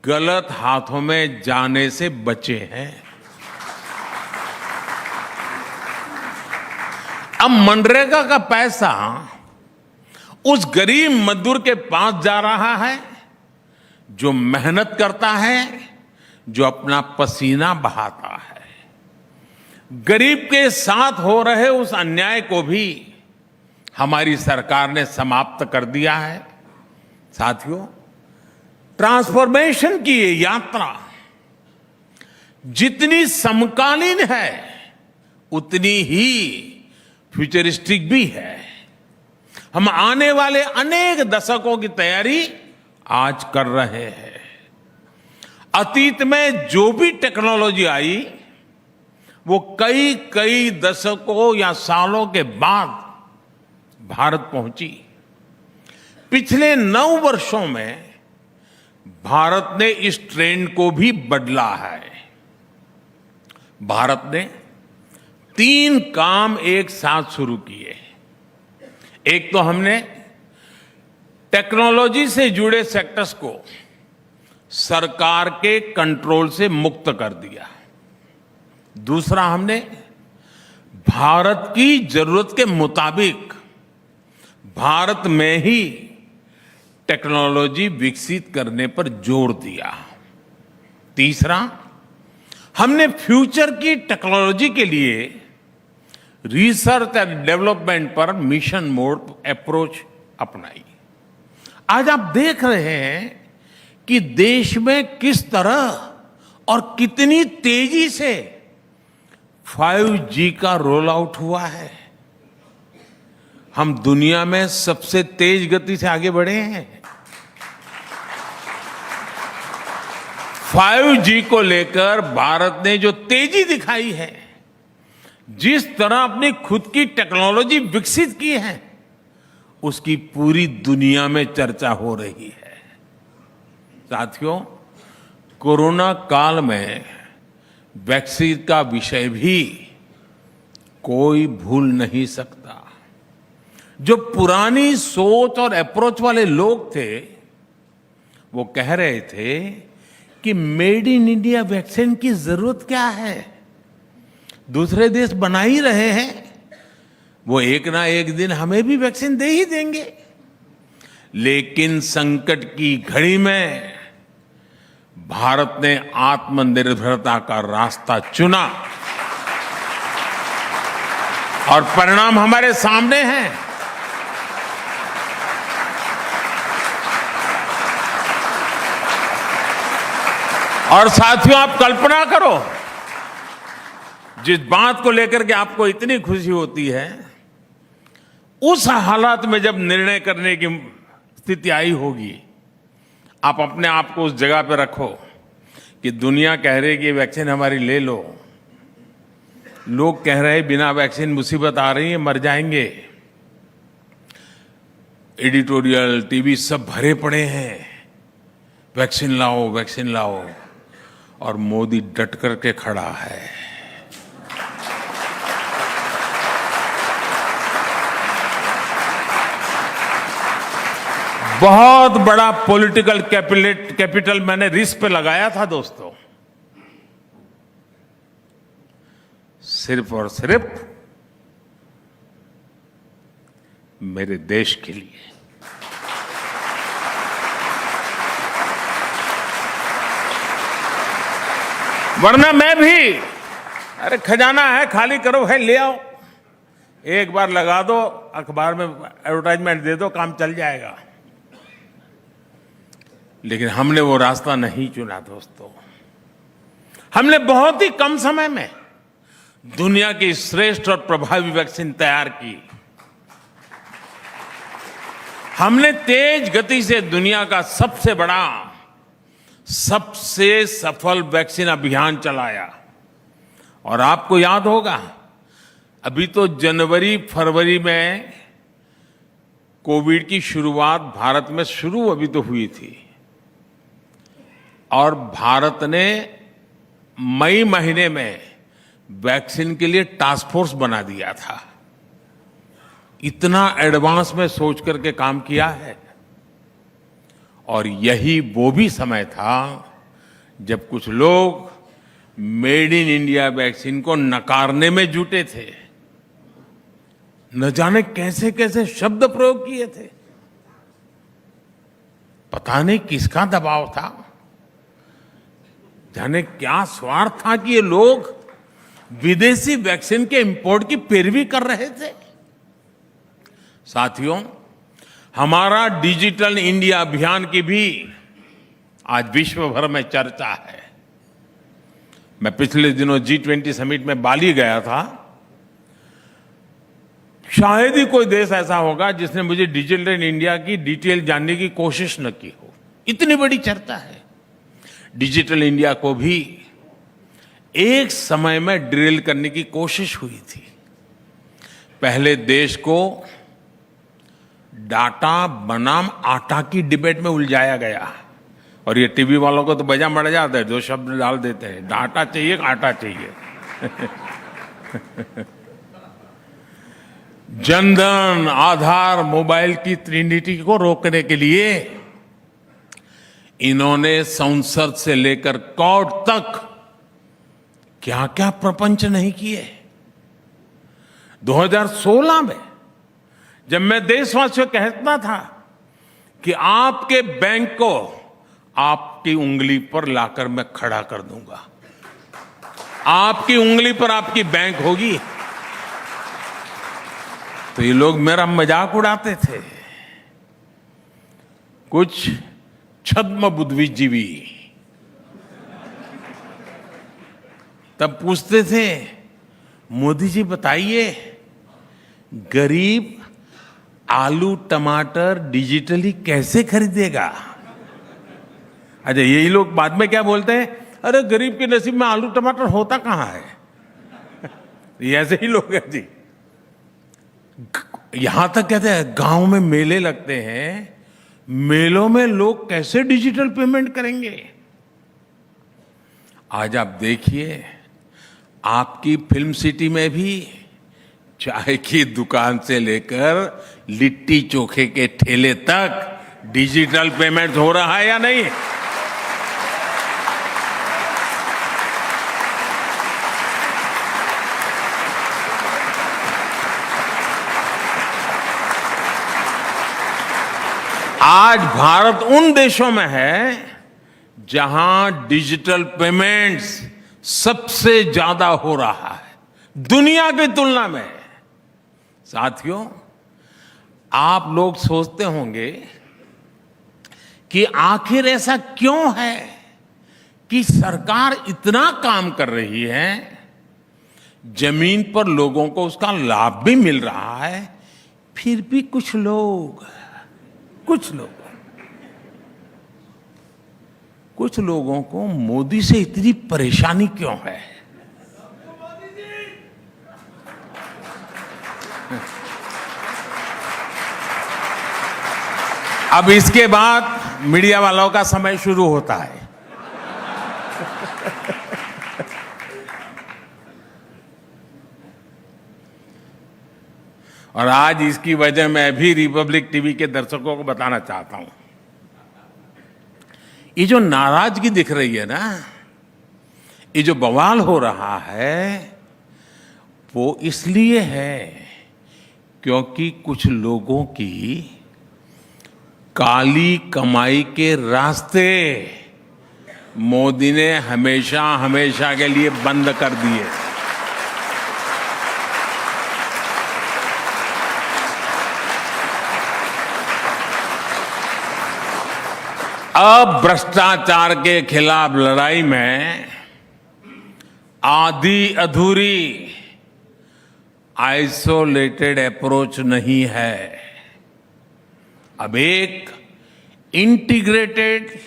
गलत हाथों में जाने से बचे हैं। अब मनरेगा का पैसा उस गरीब मजदूर के पास जा रहा है जो मेहनत करता है, जो अपना पसीना बहाता है। गरीब के साथ हो रहे उस अन्याय को भी हमारी सरकार ने समाप्त कर दिया है। साथियों, ट्रांसफॉर्मेशन की ये यात्रा जितनी समकालीन है उतनी ही फ्यूचरिस्टिक भी है। हम आने वाले अनेक दशकों की तैयारी आज कर रहे हैं। अतीत में जो भी टेक्नोलॉजी आई वो कई दशकों या सालों के बाद भारत पहुंची। पिछले 9 वर्षों में भारत ने इस ट्रेंड को भी बदला है। भारत ने 3 काम एक साथ शुरू किए। एक तो हमने टेक्नोलॉजी से जुड़े सेक्टर्स को सरकार के कंट्रोल से मुक्त कर दिया। दूसरा, हमने भारत की जरूरत के मुताबिक भारत में ही टेक्नोलॉजी विकसित करने पर जोर दिया। तीसरा, हमने फ्यूचर की टेक्नोलॉजी के लिए रिसर्च एंड डेवलपमेंट पर मिशन मोड अप्रोच अपनाई। आज आप देख रहे हैं कि देश में किस तरह और कितनी तेजी से 5G का रोल आउट हुआ है। हम दुनिया में सबसे तेज गति से आगे बढ़े हैं। 5G को लेकर भारत ने जो तेजी दिखाई है, जिस तरह अपनी खुद की टेक्नोलॉजी विकसित की है, उसकी पूरी दुनिया में चर्चा हो रही है। साथियों, कोरोना काल में वैक्सीन का विषय भी कोई भूल नहीं सकता। जो पुरानी सोच और अप्रोच वाले लोग थे, वो कह रहे थे कि मेड इन इंडिया वैक्सीन की जरूरत क्या है, दूसरे देश बना ही रहे हैं, वो एक ना एक दिन हमें भी वैक्सीन दे ही देंगे। लेकिन संकट की घड़ी में भारत ने आत्मनिर्भरता का रास्ता चुना और परिणाम हमारे सामने हैं। और साथियों, आप कल्पना करो, जिस बात को लेकर के आपको इतनी खुशी होती है, उस हालात में जब निर्णय करने की स्थिति आई होगी, आप अपने आप को उस जगह पे रखो कि दुनिया कह रही है कि वैक्सीन हमारी ले लो, लोग कह रहे हैं बिना वैक्सीन मुसीबत आ रही है, मर जाएंगे, एडिटोरियल, टीवी सब भरे पड़े हैं, वैक्सीन लाओ, वैक्सीन लाओ, और मोदी डट करके खड़ा है। बहुत बड़ा पॉलिटिकल कैपिटल मैंने रिस्क पे लगाया था दोस्तों, सिर्फ और सिर्फ मेरे देश के लिए। वरना मैं भी, अरे खजाना है, खाली करो भाई, ले आओ, एक बार लगा दो, अखबार में एडवर्टाइजमेंट दे दो, काम चल जाएगा। लेकिन हमने वो रास्ता नहीं चुना दोस्तों। हमने बहुत ही कम समय में दुनिया की श्रेष्ठ और प्रभावी वैक्सीन तैयार की। हमने तेज गति से दुनिया का सबसे बड़ा, सबसे सफल वैक्सीन अभियान चलाया। और आपको याद होगा, अभी तो जनवरी फरवरी में कोविड की शुरुआत भारत में शुरू अभी तो हुई थी, और भारत ने मई महीने में वैक्सीन के लिए टास्क फोर्स बना दिया था। इतना एडवांस में सोच करके काम किया है। और यही वो भी समय था जब कुछ लोग मेड इन इंडिया वैक्सीन को नकारने में जुटे थे। न जाने कैसे कैसे शब्द प्रयोग किए थे, पता नहीं किसका दबाव था, जाने क्या स्वार्थ था कि ये लोग विदेशी वैक्सीन के इंपोर्ट की पैरवी कर रहे थे। साथियों, हमारा डिजिटल इंडिया अभियान की भी आज विश्व भर में चर्चा है। मैं पिछले दिनों G20 समिट में बाली गया था। शायद ही कोई देश ऐसा होगा जिसने मुझे डिजिटल इंडिया की डिटेल जानने की कोशिश न की हो। इतनी बड़ी चर्चा है। डिजिटल इंडिया को भी एक समय में ड्रिल करने की कोशिश हुई थी। पहले देश को डाटा बनाम आटा की डिबेट में उलझाया गया, और ये टीवी वालों को तो बजा मर जाता है, दो शब्द डाल देते हैं, डाटा चाहिए, आटा चाहिए। जनधन, आधार, मोबाइल की ट्रिनिटी को रोकने के लिए इन्होंने संसद से लेकर कोर्ट तक क्या क्या प्रपंच नहीं किए। 2016 में जब मैं देशवासियों को कहता था कि आपके बैंक को आपकी उंगली पर लाकर मैं खड़ा कर दूंगा, आपकी उंगली पर आपकी बैंक होगी, तो ये लोग मेरा मजाक उड़ाते थे। कुछ छद्म बुद्धिजीवी तब पूछते थे, मोदी जी बताइए, गरीब आलू टमाटर डिजिटली कैसे खरीदेगा? अच्छा, यही लोग बाद में क्या बोलते हैं, अरे गरीब के नसीब में आलू टमाटर होता कहां है। ये ऐसे ही लोग हैं जी। यहां तक कहते हैं गांव में मेले लगते हैं, मेलों में लोग कैसे डिजिटल पेमेंट करेंगे? आज आप देखिए, आपकी फिल्म सिटी में भी चाय की दुकान से लेकर लिट्टी चोखे के ठेले तक डिजिटल पेमेंट हो रहा है या नहीं? आज भारत उन देशों में है जहां डिजिटल पेमेंट्स सबसे ज्यादा हो रहा है दुनिया की तुलना में। साथियों, आप लोग सोचते होंगे कि आखिर ऐसा क्यों है कि सरकार इतना काम कर रही है, जमीन पर लोगों को उसका लाभ भी मिल रहा है, फिर भी कुछ लोगों को मोदी से इतनी परेशानी क्यों है? अब इसके बाद मीडिया वालों का समय शुरू होता है। और आज इसकी वजह मैं भी रिपब्लिक टीवी के दर्शकों को बताना चाहता हूं। ये जो नाराजगी दिख रही है ना, ये जो बवाल हो रहा है, वो इसलिए है क्योंकि कुछ लोगों की काली कमाई के रास्ते मोदी ने हमेशा हमेशा के लिए बंद कर दिए। अब भ्रष्टाचार के खिलाफ लड़ाई में आधी अधूरी आइसोलेटेड अप्रोच नहीं है, अब एक इंटीग्रेटेड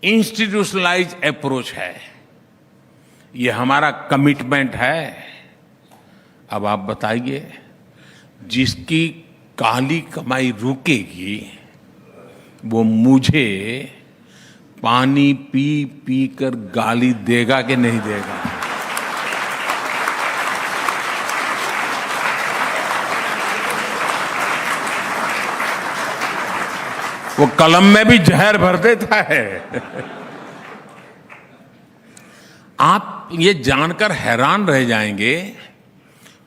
इंस्टीट्यूशनलाइज अप्रोच है। ये हमारा कमिटमेंट है। अब आप बताइए, जिसकी काली कमाई रुकेगी वो मुझे पानी पी पी कर गाली देगा कि नहीं देगा? वो कलम में भी जहर भर देता है। आप ये जानकर हैरान रह जाएंगे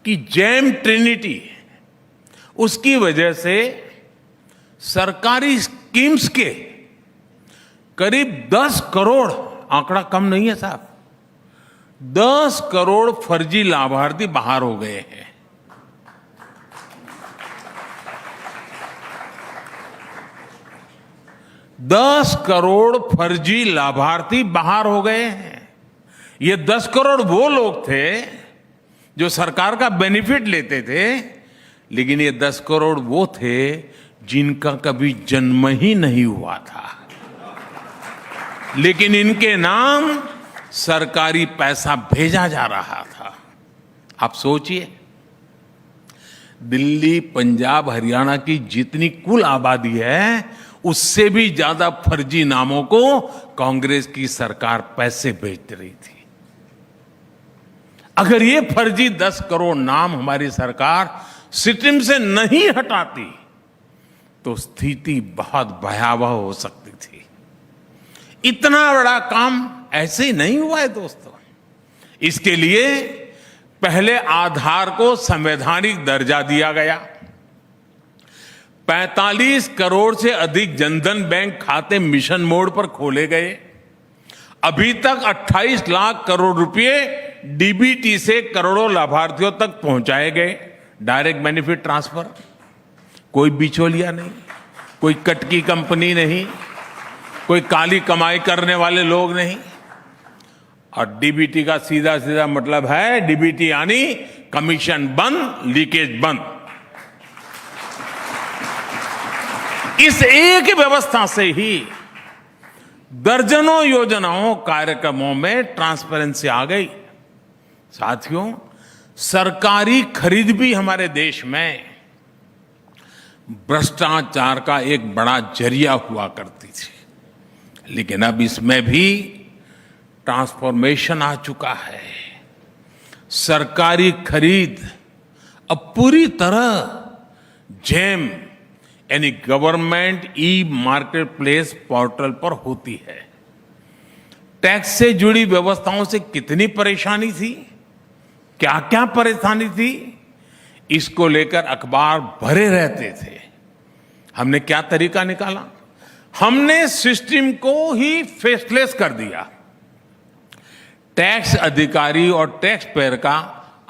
कि जेम ट्रिनिटी, उसकी वजह से सरकारी स्कीम्स के करीब 10 करोड़, आंकड़ा कम नहीं है साहब, 10 करोड़ फर्जी लाभार्थी बाहर हो गए हैं। दस करोड़ फर्जी लाभार्थी बाहर हो गए हैं। ये 10 करोड़ वो लोग थे जो सरकार का बेनिफिट लेते थे, लेकिन ये 10 करोड़ वो थे जिनका कभी जन्म ही नहीं हुआ था, लेकिन इनके नाम सरकारी पैसा भेजा जा रहा था। आप सोचिए, दिल्ली, पंजाब, हरियाणा की जितनी कुल आबादी है, उससे भी ज्यादा फर्जी नामों को कांग्रेस की सरकार पैसे भेज रही थी। अगर ये फर्जी 10 करोड़ नाम हमारी सरकार सिस्टम से नहीं हटाती तो स्थिति बहुत भयावह हो सकती थी। इतना बड़ा काम ऐसे ही नहीं हुआ है दोस्तों। इसके लिए पहले आधार को संवैधानिक दर्जा दिया गया, 45 करोड़ से अधिक जनधन बैंक खाते मिशन मोड पर खोले गए, अभी तक 28 लाख करोड़ रुपए डीबीटी से करोड़ों लाभार्थियों तक पहुंचाए गए, डायरेक्ट बेनिफिट ट्रांसफर। कोई बिचौलिया नहीं, कोई कटकी कंपनी नहीं, कोई काली कमाई करने वाले लोग नहीं। और डीबीटी का सीधा सीधा मतलब है, डीबीटी यानी कमीशन बंद, लीकेज बंद। इस एक व्यवस्था से ही दर्जनों योजनाओं, कार्यक्रमों में ट्रांसपेरेंसी आ गई। साथियों, सरकारी खरीद भी हमारे देश में भ्रष्टाचार का एक बड़ा जरिया हुआ करती थी, लेकिन अब इसमें भी ट्रांसफॉर्मेशन आ चुका है। सरकारी खरीद अब पूरी तरह जेम यानी government e market place portal पर होती है। टैक्स से जुड़ी व्यवस्थाओं से कितनी परेशानी थी, क्या क्या परेशानी थी, इसको लेकर अखबार भरे रहते थे। हमने क्या तरीका निकाला? हमने सिस्टम को ही फेसलेस कर दिया। टैक्स अधिकारी और टैक्स पेयर का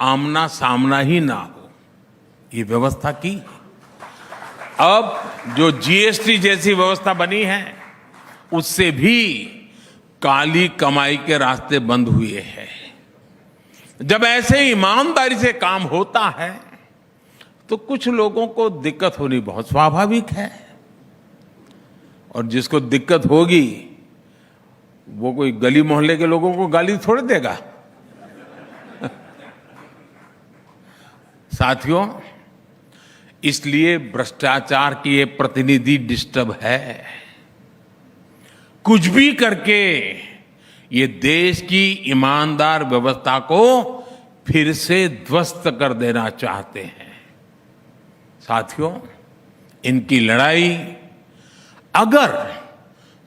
आमना सामना ही ना हो, ये व्यवस्था की। अब जो जीएसटी जैसी व्यवस्था बनी है, उससे भी काली कमाई के रास्ते बंद हुए हैं। जब ऐसे ईमानदारी से काम होता है तो कुछ लोगों को दिक्कत होनी बहुत स्वाभाविक है, और जिसको दिक्कत होगी वो कोई गली मोहल्ले के लोगों को गाली थोड़ी देगा। साथियों, इसलिए भ्रष्टाचार की ये प्रतिनिधि डिस्टर्ब है। कुछ भी करके ये देश की ईमानदार व्यवस्था को फिर से ध्वस्त कर देना चाहते हैं। साथियों, इनकी लड़ाई अगर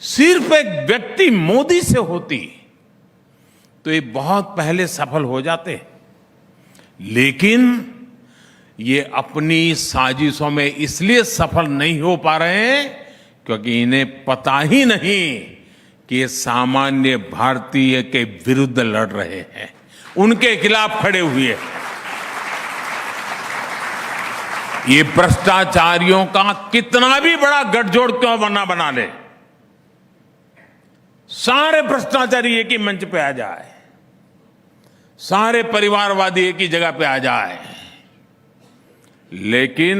सिर्फ एक व्यक्ति मोदी से होती तो ये बहुत पहले सफल हो जाते, लेकिन ये अपनी साजिशों में इसलिए सफल नहीं हो पा रहे हैं क्योंकि इन्हें पता ही नहीं कि ये सामान्य भारतीय के विरुद्ध लड़ रहे हैं, उनके खिलाफ खड़े हुए हैं। ये भ्रष्टाचारियों का कितना भी बड़ा गठजोड़ क्यों बना ले, सारे भ्रष्टाचारी एक ही मंच पे आ जाए, सारे परिवारवादी एक ही जगह पे आ जाए, लेकिन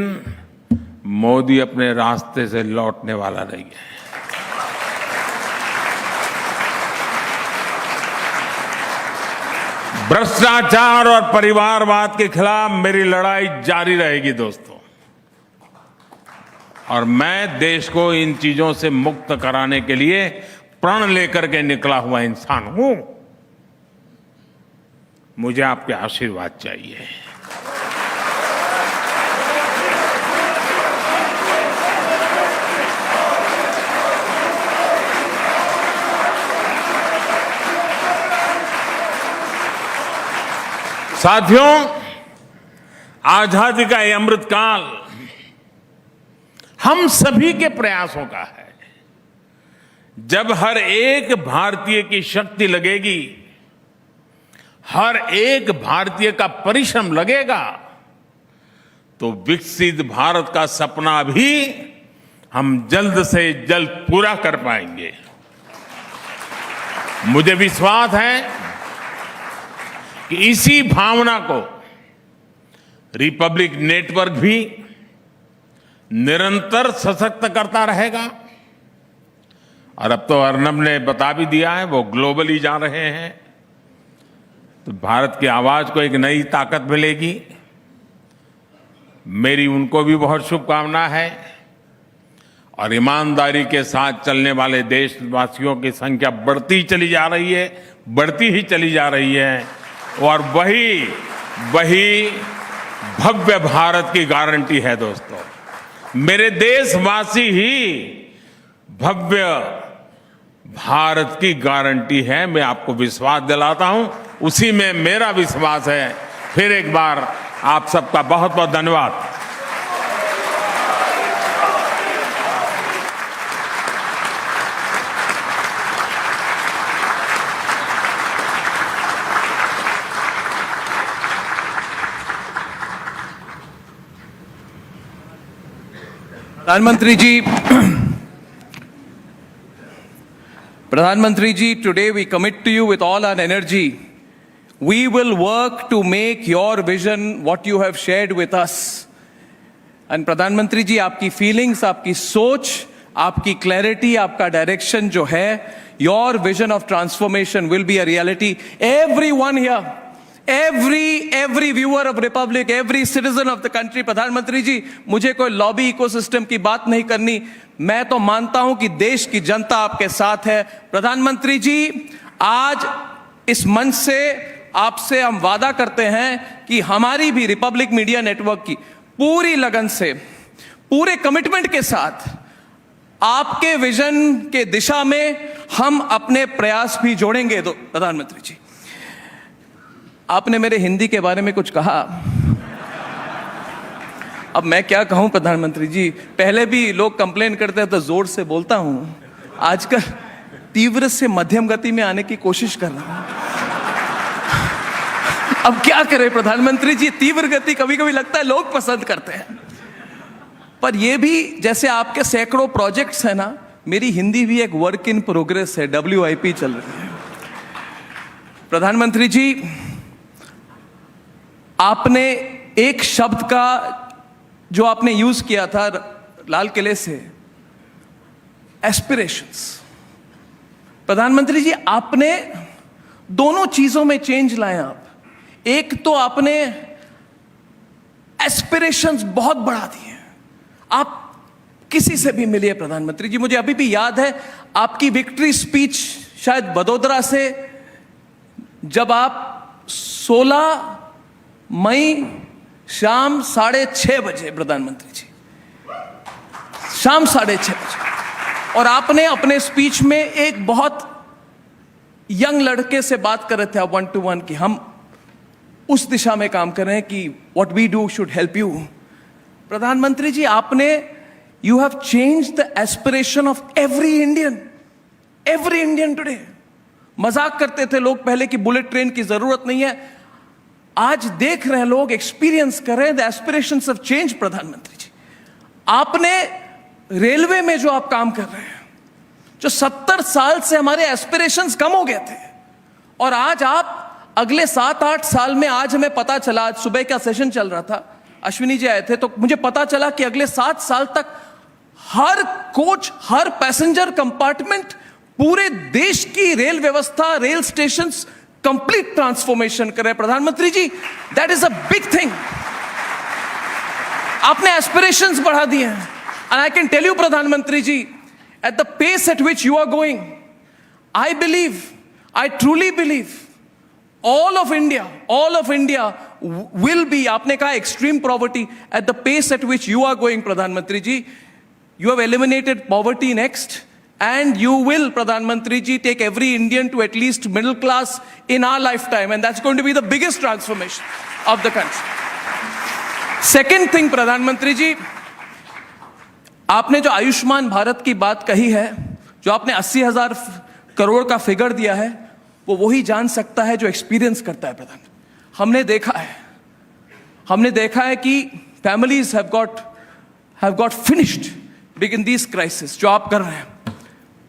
मोदी अपने रास्ते से लौटने वाला नहीं है। भ्रष्टाचार और परिवारवाद के खिलाफ मेरी लड़ाई जारी रहेगी दोस्तों, और मैं देश को इन चीजों से मुक्त कराने के लिए प्रण लेकर के निकला हुआ इंसान हूं। मुझे आपके आशीर्वाद चाहिए। साथियों, आजादी का ये अमृतकाल हम सभी के प्रयासों का है। जब हर एक भारतीय की शक्ति लगेगी, हर एक भारतीय का परिश्रम लगेगा, तो विकसित भारत का सपना भी हम जल्द से जल्द पूरा कर पाएंगे। मुझे विश्वास है कि इसी भावना को रिपब्लिक नेटवर्क भी निरंतर सशक्त करता रहेगा। और अब तो अर्नब ने बता भी दिया है, वो ग्लोबली जा रहे हैं, तो भारत की आवाज को एक नई ताकत मिलेगी। मेरी उनको भी बहुत शुभकामना है, और ईमानदारी के साथ चलने वाले देशवासियों की संख्या बढ़ती चली जा रही है, बढ़ती ही चली जा रही है, और वही भव्य भारत की गारंटी है दोस्तों। मेरे देशवासी ही भव्य भारत की गारंटी है, मैं आपको विश्वास दिलाता हूं, उसी में मेरा विश्वास है। फिर एक बार आप सबका बहुत बहुत धन्यवाद। Pradhanmantri ji, today we commit to you with all our energy. We will work to make your vision what you have shared with us. And Pradhanmantri ji, आपकी feelings, आपकी सोच, आपकी clarity, आपका direction जो है, your vision of transformation will be a reality. Everyone here, every viewer of Republic, every citizen of the country, प्रधानमंत्री जी, मुझे कोई लॉबी इकोसिस्टम की बात नहीं करनी, मैं तो मानता हूं कि देश की जनता आपके साथ है। प्रधानमंत्री जी, आज इस मंच से आपसे हम वादा करते हैं कि हमारी भी रिपब्लिक मीडिया नेटवर्क की पूरी लगन से, पूरे कमिटमेंट के साथ आपके विजन के दिशा में हम अपने प्रयास भी जोड़ेंगे। तो प्रधानमंत्री जी, आपने मेरे हिंदी के बारे में कुछ कहा, अब मैं क्या कहूं प्रधानमंत्री जी, पहले भी लोग कंप्लेन करते हैं तो जोर से बोलता हूं, आजकल तीव्र से मध्यम गति में आने की कोशिश कर रहा हूं। अब क्या करें प्रधानमंत्री जी, तीव्र गति कभी कभी लगता है लोग पसंद करते हैं, पर ये भी जैसे आपके सैकड़ों प्रोजेक्ट्स हैं ना, मेरी हिंदी भी एक वर्क इन प्रोग्रेस है, WIP चल रही है। प्रधानमंत्री जी, आपने एक शब्द का जो आपने यूज किया था लाल किले से, एस्पिरेशंस। प्रधानमंत्री जी, आपने दोनों चीजों में चेंज लाए। आप एक तो आपने एस्पिरेशंस बहुत बढ़ा दिए, आप किसी से भी मिलिए प्रधानमंत्री जी, मुझे अभी भी याद है आपकी विक्ट्री स्पीच शायद वडोदरा से, जब आप 16 मई शाम 6:30 बजे प्रधानमंत्री जी शाम 6:30 बजे। और आपने अपने स्पीच में एक बहुत यंग लड़के से बात कर रहे थे आप 1-to-1 की, हम उस दिशा में काम कर रहे हैं कि what we do should help you. प्रधानमंत्री जी, आपने you have change the aspiration of every Indian today. मजाक करते थे लोग पहले कि बुलेट ट्रेन की जरूरत नहीं है, आज देख रहे हैं लोग, एक्सपीरियंस कर रहे हैं, द एस्पिरेशंस ऑफ चेंज। प्रधानमंत्री जी, आपने रेलवे में जो आप काम कर रहे हैं, जो 70 साल से हमारे एस्पिरेशंस कम हो गए थे, और आज आप अगले 7-8 साल में, आज हमें पता चला, आज सुबह का सेशन चल रहा था, अश्विनी जी आए थे, तो मुझे पता चला कि अगले 7 साल तक हर कोच, हर पैसेंजर कंपार्टमेंट, पूरे देश की रेल व्यवस्था, रेल स्टेशंस कंप्लीट ट्रांसफॉर्मेशन कर रहे हैं। प्रधानमंत्री ji, that is a big thing. आपने एस्पिरेशंस बढ़ा दिए हैं, and I can tell you प्रधानमंत्री ji, at the pace at which you are going, I truly believe all of India will be, आपने कहा extreme poverty, at the pace at which you are going, Pradhan ji, you have eliminated poverty next, and you will, Pradhan ji, take every Indian to at least middle class in our lifetime, and that's going to be the biggest transformation of the country. Second thing, Pradhan ji, आपने जो आयुष्मान भारत की बात कही है, जो आपने 80,000 करोड़ का figure दिया है, वो वही जान सकता है जो एक्सपीरियंस करता है। प्रधान, हमने देखा है कि families have got finished big in this crisis, जो आप कर रहे हैं।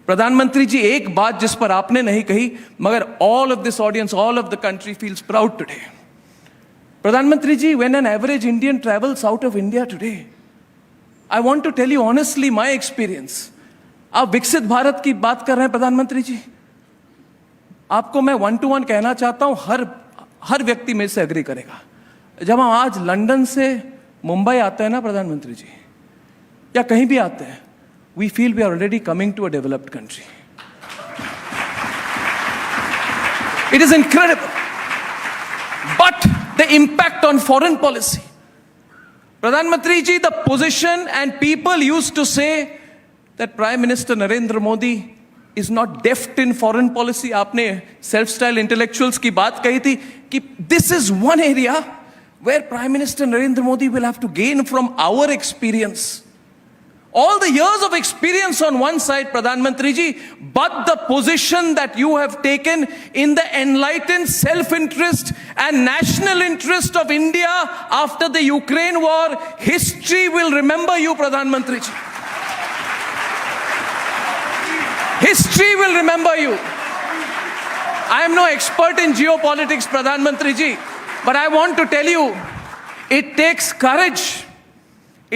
प्रधानमंत्री जी, एक बात जिस पर आपने नहीं कही, मगर all of this audience, all of the country feels proud today. प्रधानमंत्री ji, when an average Indian travels out of India today, I want to tell you honestly my experience. आप विकसित भारत की बात कर रहे हैं प्रधानमंत्री जी, आपको मैं 1-to-1 कहना चाहता हूं, हर व्यक्ति में से अग्री करेगा। जब हम आज लंदन से मुंबई आते हैं ना प्रधानमंत्री जी, या कहीं भी आते हैं, we feel we are already coming to a developed country. It is incredible. But the impact on foreign policy, Pradhan ji, the position, and people used to say that Prime Minister Narendra Modi is not deft in foreign policy. आपने self-styled intellectuals की बात कही थी कि this is one area where Prime Minister Narendra Modi will have to gain from our experience. All the years of experience on one side, Pradhan ji, but the position that you have taken in the enlightened self-interest and national interest of India after the Ukraine war, history will remember you, Pradhan ji. History will remember you. I am no expert in geopolitics, Pradhan ji, but I want to tell you, it takes courage.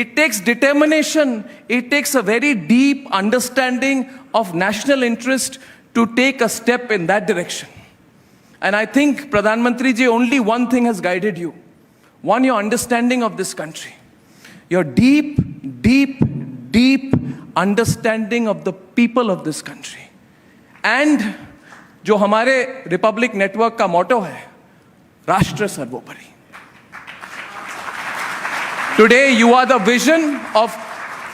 It takes determination, it takes a very deep understanding of national interest to take a step in that direction. And I think, Pradhan ji, only one thing has guided you. One, your understanding of this country. Your deep understanding of the people of this country. And जो हमारे Republic network का मोटो है, राष्ट्र सर्वोपरि. Today, you are the vision of,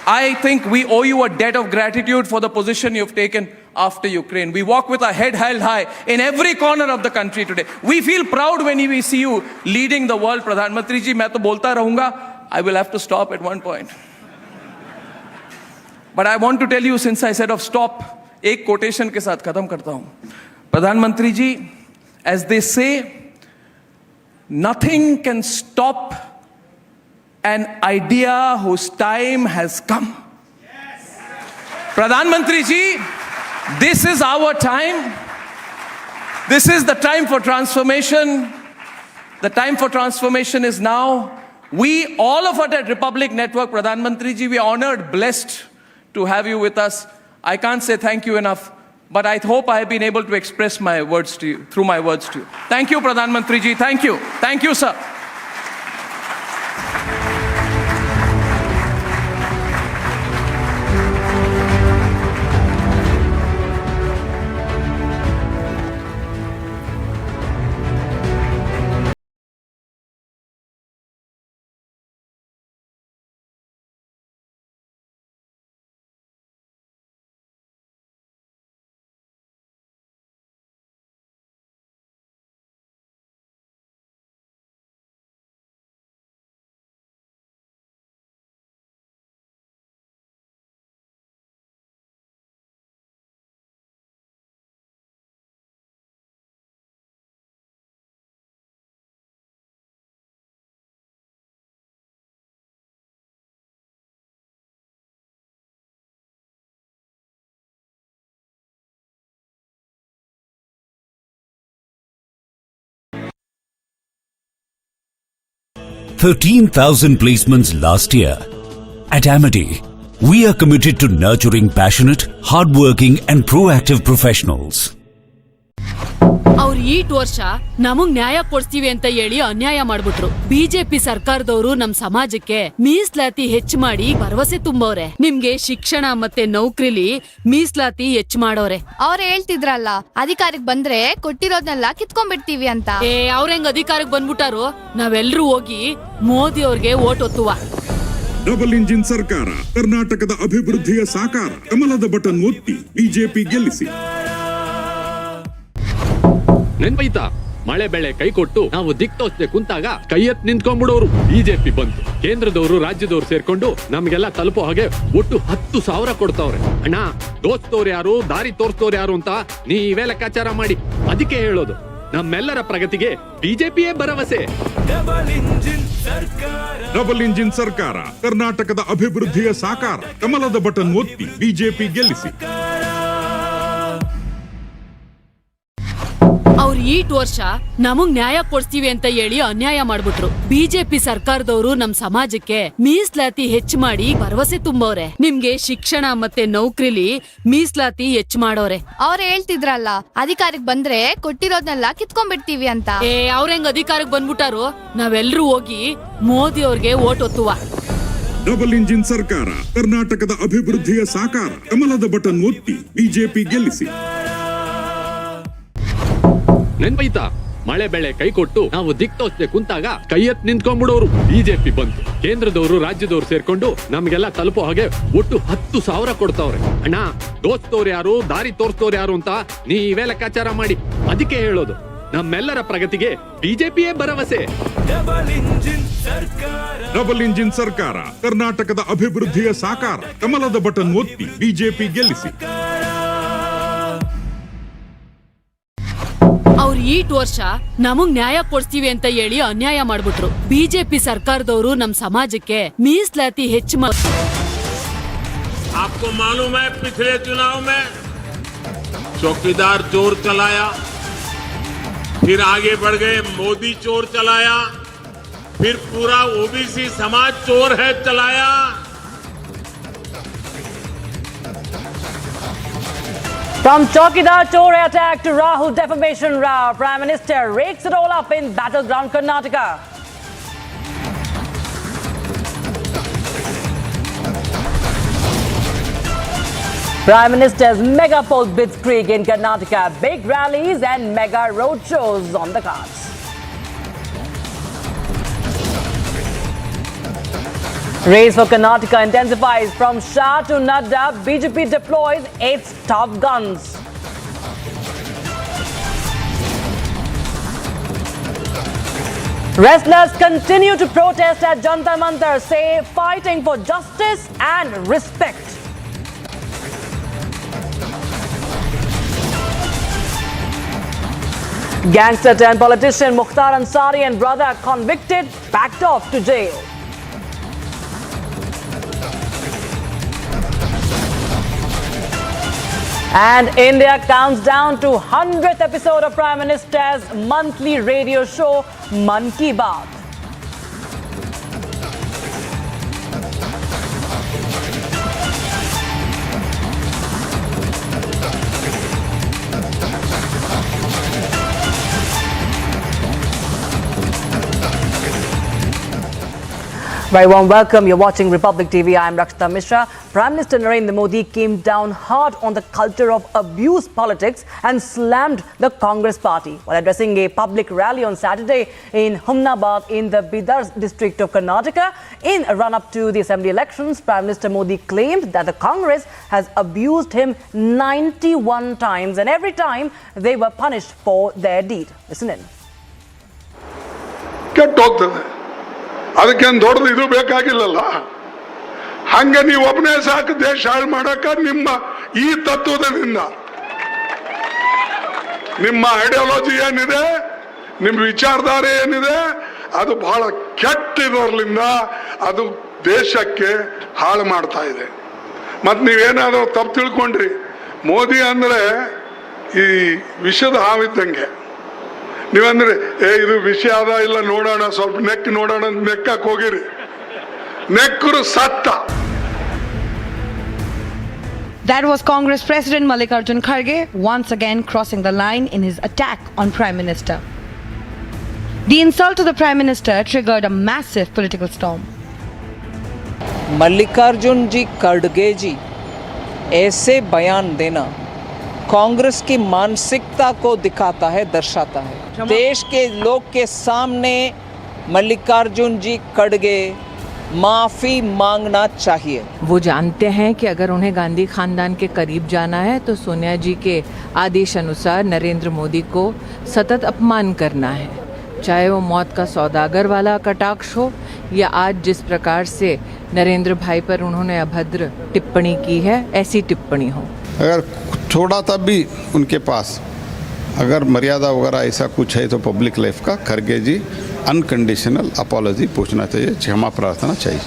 I think we owe you a debt of gratitude for the position you've taken after Ukraine. We walk with our head held high in every corner of the country today. We feel proud when we see you leading the world, Pradhan ji. मैं तो बोलता रहूँगा. I will have to stop at one point. But I want to tell you, since I said of stop, एक quotation के साथ खत्म करता हूँ. Pradhan ji, as they say, nothing can stop an idea whose time has come. Yes. Pradhan ji, this is our time. This is the time for transformation. The time for transformation is now. We, all of us at Republic Network, Pradhan ji, we are honored, blessed to have you with us. I can't say thank you enough, but I hope I have been able to express my words to you, through my words to you. Thank you, Pradhan ji. Thank you. Thank you, sir. 13,000 placements last year. At Amity, we are committed to nurturing passionate, hardworking and proactive professionals. ಅವ್ರು ಈಟ್ ವರ್ಷ ನಮಗ್ ನ್ಯಾಯ ಕೊಡ್ತೀವಿ ಅಂತ ಹೇಳಿ ಅನ್ಯಾಯ ಮಾಡ್ಬಿಟ್ರು. BJP ಸರ್ಕಾರದವರು ನಮ್ ಸಮಾಜಕ್ಕೆ ಮೀಸಲಾತಿ ಹೆಚ್ಚು ಮಾಡಿ ಭರವಸೆ ತುಂಬವ್ರೆ. ನಿಮ್ಗೆ ಶಿಕ್ಷಣ ಮತ್ತೆ ನೌಕರಿಲಿ ಮೀಸಲಾತಿ ಹೆಚ್ಚು ಮಾಡೋರೆ. ಅವ್ರು ಹೇಳ್ತಿದ್ರಲ್ಲ ಅಧಿಕಾರಕ್ಕೆ ಬಂದ್ರೆ ಕೊಟ್ಟಿರೋದನ್ನೆಲ್ಲ ಕಿತ್ಕೊಂಡ್ಬಿಡ್ತೀವಿ ಅಂತ. ಅವ್ರ ಹೆಂಗ್ ಅಧಿಕಾರಕ್ಕೆ ಬಂದ್ಬಿಟ್ಟಾರು? ನಾವೆಲ್ಲರೂ ಹೋಗಿ ಮೋದಿ ಅವ್ರಿಗೆ ಓಟ್ ಒತ್ತುವ. ಡಬಲ್ ಇಂಜಿನ್ ಸರ್ಕಾರ, ಕರ್ನಾಟಕದ ಅಭಿವೃದ್ಧಿಯ ಸಾಕಾರ. ಕಮಲದ ಬಟನ್ ಒತ್ತಿ ಬಿಜೆಪಿ ಗೆಲ್ಲಿಸಿ. ನೆನ್ಪೈತಾ, ಮಳೆ ಬೆಳೆ ಕೈ ಕೊಟ್ಟು ನಾವು ದಿಕ್ತೋಚದೆ ಕುಂತಾಗ ಕೈ ಎತ್ ನಿಂತ್ಕೊಂಡ್ಬಿಡೋರು. ಬಿಜೆಪಿ ಬಂತು, ಕೇಂದ್ರದವರು ರಾಜ್ಯದವರು ಸೇರ್ಕೊಂಡು ನಮ್ಗೆಲ್ಲ ತಲುಪೋ ಹಾಗೆ ಒಟ್ಟು 10,000 ಕೊಡ್ತಾವ್ರೆ. ಅಣ್ಣ, ದೋಸ್ತೋರ್ ಯಾರು, ದಾರಿ ತೋರ್ಸ್ತೋರ್ ಯಾರು ಅಂತ ನೀವೇ ಲೆಕ್ಕಾಚಾರ ಮಾಡಿ. ಅದಕ್ಕೆ ಹೇಳೋದು, ನಮ್ಮೆಲ್ಲರ ಪ್ರಗತಿಗೆ ಬಿಜೆಪಿಯೇ ಭರವಸೆ. ಡಬಲ್ ಇಂಜಿನ್ ಸರ್ಕಾರ, ಕರ್ನಾಟಕದ ಅಭಿವೃದ್ಧಿಯ ಸಾಕಾರ. ಕಮಲದ ಬಟನ್ ಒತ್ತಿ ಬಿಜೆಪಿ ಗೆಲ್ಲಿಸಿ. ಅವ್ರು ಈಟ್ ವರ್ಷ ನಮಗ್ ನ್ಯಾಯ ಕೊಡ್ತೀವಿ ಅಂತ ಹೇಳಿ ಅನ್ಯಾಯ ಮಾಡ್ಬಿಟ್ರು. ಬಿಜೆಪಿ ಸರ್ಕಾರದವರು ನಮ್ ಸಮಾಜಕ್ಕೆ ಮೀಸಲಾತಿ ಹೆಚ್ಚು ಮಾಡಿ ಭರವಸೆ ತುಂಬವ್ರೆ. ನಿಮ್ಗೆ ಶಿಕ್ಷಣ ಮತ್ತೆ ನೌಕರಿಲಿ ಮೀಸಲಾತಿ ಹೆಚ್ಚು ಮಾಡೋರೆ. ಅವ್ರು ಹೇಳ್ತಿದ್ರಲ್ಲ ಅಧಿಕಾರಕ್ಕೆ ಬಂದ್ರೆ ಕೊಟ್ಟಿರೋದನ್ನೆಲ್ಲ ಕಿತ್ಕೊಂಡ್ಬಿಡ್ತೀವಿ ಅಂತ. ಅವ್ರ ಹೆಂಗ್ ಅಧಿಕಾರಕ್ಕೆ ಬಂದ್ಬಿಟ್ಟಾರು? ನಾವೆಲ್ಲರೂ ಹೋಗಿ ಮೋದಿ ಅವ್ರಿಗೆ ಓಟ್ ಒತ್ತುವ. ಡಬಲ್ ಇಂಜಿನ್ ಸರ್ಕಾರ, ಕರ್ನಾಟಕದ ಅಭಿವೃದ್ಧಿಯ ಸಾಕಾರ. ಕಮಲದ ಬಟನ್ ಒತ್ತಿ ಬಿಜೆಪಿ ಗೆಲ್ಲಿಸಿ. ನೆನ್ಪೈತಾ, ಮಳೆ ಬೆಳೆ ಕೈ ಕೊಟ್ಟು ನಾವು ದಿಕ್ತೋಚದೆ ಕುಂತಾಗ ಕೈ ಎತ್ ನಿಂತ್ಕೊಂಡ್ಬಿಡೋರು. ಬಿಜೆಪಿ ಬಂತು, ಕೇಂದ್ರದವರು ರಾಜ್ಯದವರು ಸೇರ್ಕೊಂಡು ನಮ್ಗೆಲ್ಲ ತಲುಪೋ ಹಾಗೆ ಒಟ್ಟು 10,000 ಕೊಡ್ತಾವ್ರೆ. ಅಣ್ಣ, ದೋಸ್ತೋರ್ ಯಾರು, ದಾರಿ ತೋರ್ಸ್ತೋರ್ ಯಾರು ಅಂತ ನೀವೇ ಲೆಕ್ಕಾಚಾರ ಮಾಡಿ. ಅದಕ್ಕೆ ಹೇಳೋದು, ನಮ್ಮೆಲ್ಲರ ಪ್ರಗತಿಗೆ ಬಿಜೆಪಿಯೇ ಭರವಸೆ. ಡಬಲ್ ಇಂಜಿನ್ ಸರ್ಕಾರ, ಕರ್ನಾಟಕದ ಅಭಿವೃದ್ಧಿಯ ಸಾಕಾರ. ಕಮಲದ ಬಟನ್ ಒತ್ತಿ ಬಿಜೆಪಿ ಗೆಲ್ಲಿಸಿ. ಅವ್ರು ಈಟ್ ವರ್ಷ ನಮಗ್ ನ್ಯಾಯ ಕೊಡ್ತೀವಿ ಅಂತ ಹೇಳಿ ಅನ್ಯಾಯ ಮಾಡ್ಬಿಟ್ರು. ಬಿಜೆಪಿ ಸರ್ಕಾರದವರು ನಮ್ ಸಮಾಜಕ್ಕೆ ಮೀಸಲಾತಿ ಹೆಚ್ಚು आपको मालूम है, पिछले चुनाव में चौकीदार चोर चलाया, फिर आगे बढ़ गए मोदी चोर चलाया, फिर पूरा ओबीसी समाज चोर है चलाया. From Chowkidar Chor attack to Rahul defamation row, Prime Minister rakes it all up in battleground Karnataka. Prime Minister's mega poll blitzkrieg in Karnataka, big rallies and mega roadshows on the cards. Race for Karnataka intensifies. From Shah to Nadda, BJP deploys its top guns. Wrestlers continue to protest at Jantar Mantar, say fighting for justice and respect. Gangster turned politician Mukhtar Ansari and brother convicted, packed off to jail. And India counts down to 100th episode of Prime Minister's monthly radio show, Man Ki Baat. Very warm welcome. You're watching Republic TV. I'm Rakshita Mishra. Prime Minister Narendra Modi came down hard on the culture of abuse politics and slammed the Congress party. While addressing a public rally on Saturday in Humnabad in the Bidar district of Karnataka, in a run-up to the assembly elections, Prime Minister Modi claimed that the Congress has abused him 91 times and every time they were punished for their deed. Listen in. ಅದಕ್ಕೇನು ದೊಡ್ಡದು ಇದು ಬೇಕಾಗಿಲ್ಲಲ್ಲ. ಹಂಗೆ ನೀವು ಒಬ್ಬನೇ ಸಾಕು ದೇಶ ಹಾಳು ಮಾಡಕ. ನಿಮ್ಮ ಈ ತತ್ವದಿಂದ, ನಿಮ್ಮ ಐಡಿಯಾಲಜಿ ಏನಿದೆ, ನಿಮ್ಮ ವಿಚಾರಧಾರೆ ಏನಿದೆ, ಅದು ಬಹಳ ಕೆಟ್ಟಿರೋದ್ರಿಂದ ಅದು ದೇಶಕ್ಕೆ ಹಾಳು ಮಾಡ್ತಾ ಇದೆ. ಮತ್ತು ನೀವೇನಾದರೂ ತಪ್ಪು ತಿಳ್ಕೊಂಡ್ರಿ, ಮೋದಿ ಅಂದರೆ ಈ ವಿಷದ ಹಾವಿದ್ದಂಗೆ. ನೀವಂದ್ರೆ ಇದು ವಿಷಯ ಅದ ಇಲ್ಲ ನೋಡೋಣ ಸ್ವಲ್ಪ ನೆಕ್ ನೋಡೋಣ ಅಂತ ನೆಕ್ಕಕ್ಕೆ ಹೋಗಿರಿ, ನೆಕ್ಕರು ಸತ್ತ. That was Congress President Mallikarjun Kharge once again crossing the line in his attack on Prime Minister. The insult to the Prime Minister triggered a massive political storm. Mallikarjun जी खड़गे जी ऐसे बयान देना कांग्रेस की मानसिकता को दिखाता है, दर्शाता है। देश के लोग के सामने मल्लिकार्जुन जी खड़गे माफ़ी मांगना चाहिए। वो जानते हैं कि अगर उन्हें गांधी खानदान के करीब जाना है तो सोनिया जी के आदेश अनुसार नरेंद्र मोदी को सतत अपमान करना है, चाहे वो मौत का सौदागर वाला कटाक्ष हो या आज जिस प्रकार से नरेंद्र भाई पर उन्होंने अभद्र टिप्पणी की है, ऐसी टिप्पणी हो। अगर छोड़ा तब भी उनके पास अगर मर्यादा वगैरह ऐसा कुछ है तो पब्लिक लाइफ का खड़गे जी अनकंडीशनल अपॉलॉजी पूछना चाहिए, क्षमा प्रार्थना चाहिए।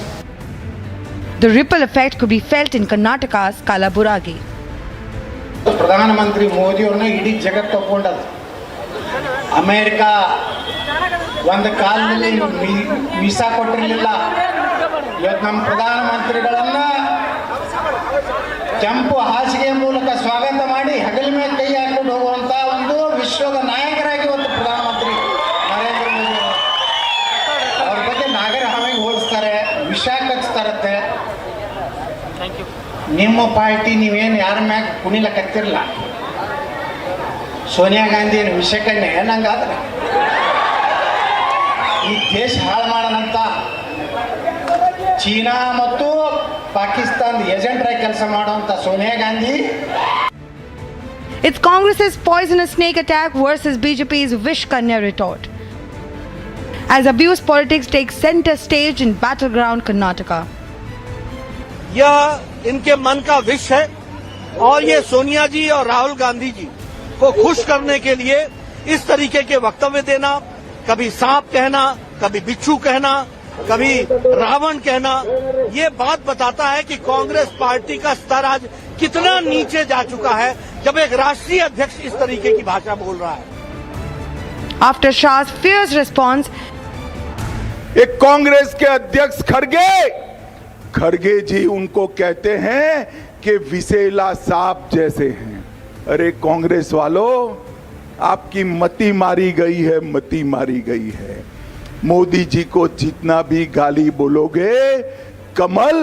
The ripple effect could be felt in Karnataka's Kalaburagi. ಪ್ರಧಾನಮಂತ್ರಿ ಮೋದಿ ಅವ್ರನ್ನ ಇಡೀ ಜಗತ್ತು ತಗೊಂಡದ. ಅಮೆರಿಕ ಒಂದು ಕಾಲದಲ್ಲಿ ವೀಸಾ ಕೊಟ್ಟಿರಲಿಲ್ಲ. ಇವತ್ತು ನಮ್ಮ ಪ್ರಧಾನಮಂತ್ರಿಗಳನ್ನ ಕೆಂಪು ಹಾಸಿಗೆ ಮೂಲಕ ಸ್ವಾಗತ ಮಾಡಿ ಹಗಲ ಮೇಲೆ ಕೈ ಹಾಕೊಂಡು ಹೋಗುವಂತ ಒಂದು ವಿಶ್ವದ ನಾಯಕರಾಗಿ ಇವತ್ತು ಪ್ರಧಾನಮಂತ್ರಿ ನರೇಂದ್ರ ಮೋದಿ ಅವ್ರ ಬಗ್ಗೆ ನಾಗರ ಹಾವಿಗೆ ಹೋಲಿಸ್ತಾರೆ, ವಿಷ ಕಚ್ತಾರತ್ತೆ. ನಿಮ್ಮ ಪಾರ್ಟಿ ನೀವೇನು ಯಾರ ಮ್ಯಾಗ ಕುಣಿಲಕತ್ತಿರಲ್ಲ. ಸೋನಿಯಾ ಗಾಂಧಿ ಏನು ವಿಷಕನ್ನೇ ನಂಗಾದ್ರೆ ಈ ದೇಶ ಹಾಳು ಮಾಡೋಣಂತ ಚೀನಾ ಮತ್ತು ಪಾಕಿಸ್ತಾನದ ಏಜೆಂಟ್ರಾಗಿ ಕೆಲಸ ಮಾಡುವಂತ Sonia Gandhi. It's Congress's poisonous snake attack versus BJP's Wish Kanya retort, as abuse politics takes center stage in battleground Karnataka. यह इनके मन का विष है और ये सोनिया जी और राहुल गांधी जी को खुश करने के लिए इस तरीके के वक्तव्य देना, कभी सांप कहना, कभी बिच्छू कहना, कभी रावण कहना, ये बात बताता है कि कांग्रेस पार्टी का स्तर आज कितना नीचे जा चुका है जब एक राष्ट्रीय अध्यक्ष इस तरीके की भाषा बोल रहा है। After Shah's fierce response, एक कांग्रेस के अध्यक्ष खड़गे जी उनको कहते हैं कि विषैला सांप जैसे हैं। अरे कांग्रेस वालों, आपकी मति मारी गई है, मति मारी गई है। मोदी जी को जितना भी गाली बोलोगे कमल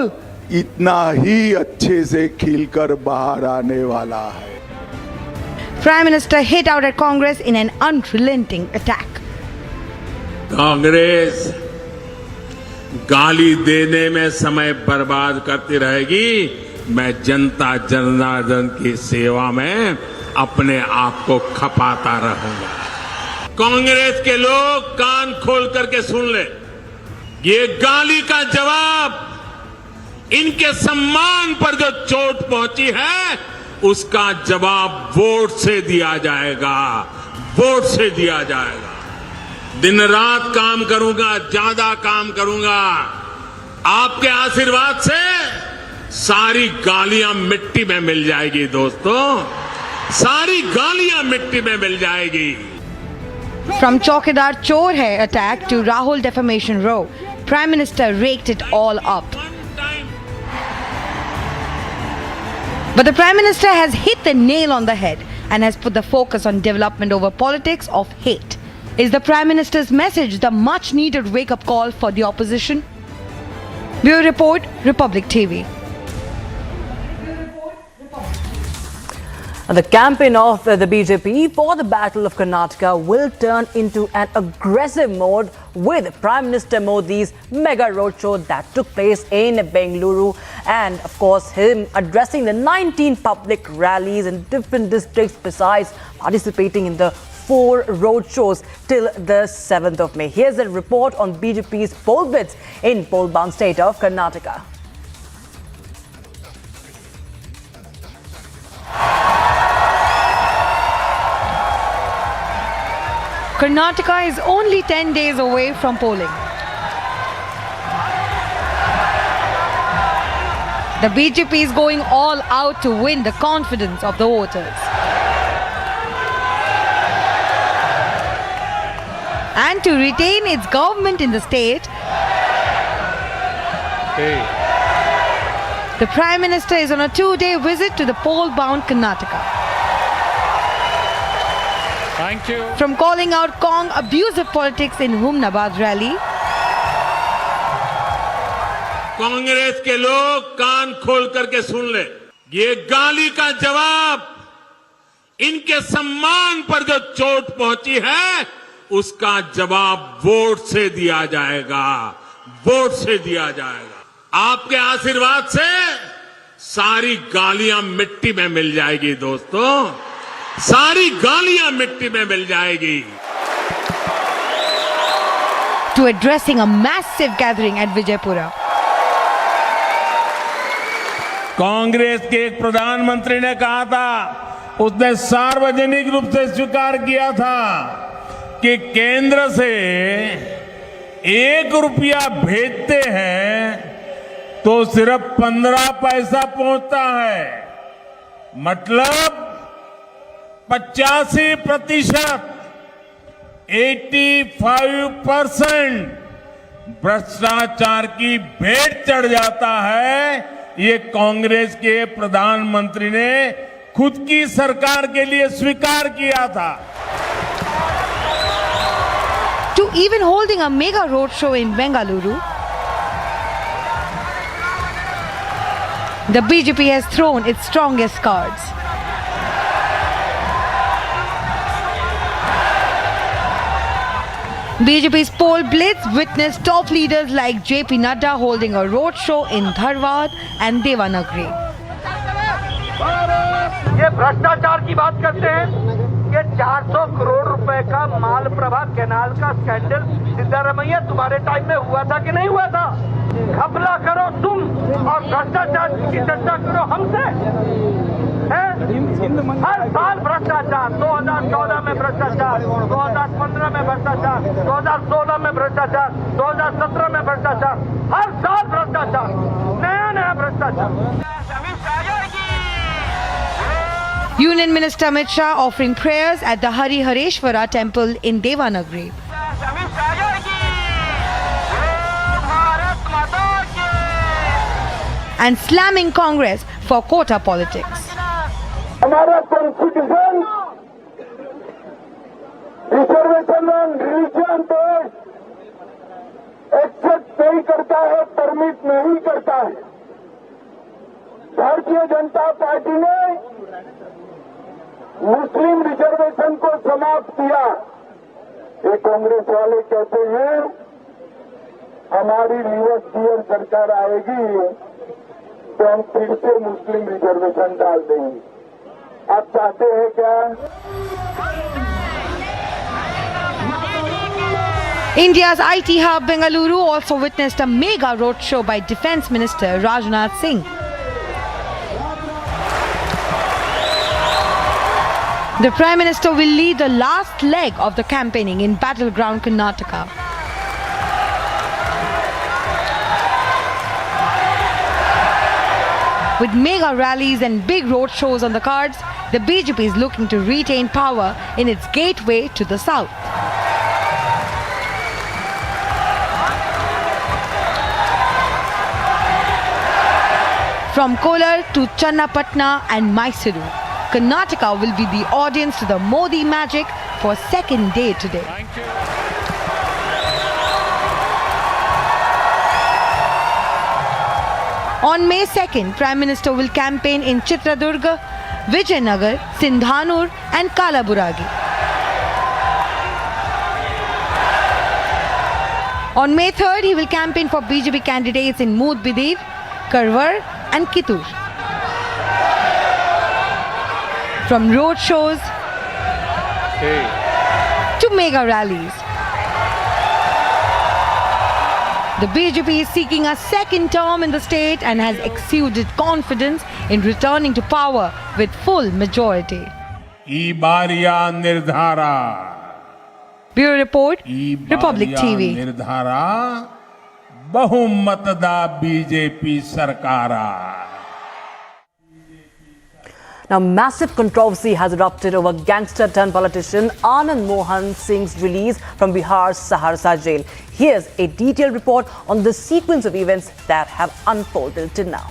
इतना ही अच्छे से खिलकर बाहर आने वाला है। Prime Minister hit out at Congress in an unrelenting attack. Congress गाली देने में समय बर्बाद करती रहेगी, मैं जनता जनार्दन की सेवा में अपने आप को खपाता रहूंगा। कांग्रेस के लोग कान खोल करके सुन ले, ये गाली का जवाब इनके सम्मान पर जो चोट पहुंची है उसका जवाब वोट से दिया जाएगा, वोट से दिया जाएगा। दिन रात काम करूंगा, ज्यादा काम करूंगा, आपके आशीर्वाद से सारी गालियां मिट्टी में मिल जाएगी दोस्तों, सारी गालियां मिट्टी में मिल जाएगी। From Chaukidar Chor Hai attack to Rahul defamation row, Prime Minister raked it all up. But the Prime Minister has hit the nail on the head and has put the focus on development over politics of hate. Is the Prime Minister's message the much needed wake-up call for the opposition? Bureau Report, Republic TV. The campaign of the BJP for the Battle of Karnataka will turn into an aggressive mode with Prime Minister Modi's mega roadshow that took place in Bengaluru, and of course him addressing the 19 public rallies in different districts besides participating in the 4 roadshows till the 7th of May. Here's a report on BJP's poll blitz in poll-bound state of Karnataka. Karnataka is only 10 days away from polling. The BJP is going all out to win the confidence of the voters. And to retain its government in the state, the Prime Minister is on a 2-day visit to the poll-bound Karnataka. Thank you. From calling out Kong abusive politics in Humnabad rally, Congress के लोग कान खोल करके सुन ले, ये गाली का जवाब इनके सम्मान पर जो चोट पहुंची है उसका जवाब वोट से दिया जाएगा, वोट से दिया जाएगा। आपके आशीर्वाद से सारी गालियां मिट्टी में मिल जाएगी दोस्तों, सारी गालियां मिट्टी में मिल जाएगी। to addressing a massive gathering at Vijaypura. Congress के एक प्रधानमंत्री ने कहा था, उसने सार्वजनिक रूप से स्वीकार किया था कि केंद्र से 1 रुपया भेजते हैं तो सिर्फ 15 पैसा पहुंचता है, मतलब 85%, 85% भ्रष्टाचार की भेंट चढ़ जाता है। ये कांग्रेस के प्रधानमंत्री ने खुद की सरकार के लिए स्वीकार किया था। To even holding a mega roadshow in Bengaluru, the BJP has thrown its strongest cards. BJP's poll blitz witnessed top leaders like JP Nadda holding a roadshow in Dharwad and Devanagari. ये भ्रष्टाचार की बात करते हैं, ये 400 करोड़ रुपए का Malaprabha canal का स्कैंडल सिद्धारमैया तुम्हारे टाइम में हुआ था कि नहीं हुआ था? घपला करो तुम और भ्रष्टाचार की चर्चा करो हमसे। हर साल भ्रष्टाचार, 2014 में भ्रष्टाचार, 2015 में भ्रष्टाचार, 2016 में भ्रष्टाचार, 2017 में भ्रष्टाचार, हर साल भ्रष्टाचार, नया नया भ्रष्टाचार। Union Minister Amit Shah offering prayers at the Hari Hareshwara temple in Devanagari. And slamming Congress for quota politics. हमारा constitution reservation on religion based accept नहीं करता है, परमिट नहीं करता है। भारतीय जनता पार्टी ने मुस्लिम रिजर्वेशन को समाप्त किया। ये कांग्रेस वाले कहते हैं हमारी रिवर्स गियर सरकार आएगी तो हम फिर से मुस्लिम रिजर्वेशन डाल देंगे। आप चाहते हैं क्या? India's IT hub Bengaluru also witnessed a mega roadshow by Defence Minister Rajnath Singh. The Prime Minister will lead the last leg of the campaigning in battleground Karnataka. With mega rallies and big road shows on the cards, the BJP is looking to retain power in its gateway to the south. From Kolar to Channapatna and Mysuru, Karnataka will be the audience to the Modi magic for second day today. On May 2nd, Prime Minister will campaign in Chitradurga, Vijayanagar, Sindhanur and Kalaburagi. On May 3rd, he will campaign for BJP candidates in Moodbidir, Karwar and Kittur. From road shows to mega rallies, the BJP is seeking a second term in the state and has exuded confidence in returning to power with full majority. Bureau Report, Republic TV. निर्धारा बहुमतदा BJP सरकारा। Now, massive controversy has erupted over gangster-turned-politician Anand Mohan Singh's release from Bihar's Saharsa jail. Here's a detailed report on the sequence of events that have unfolded till now.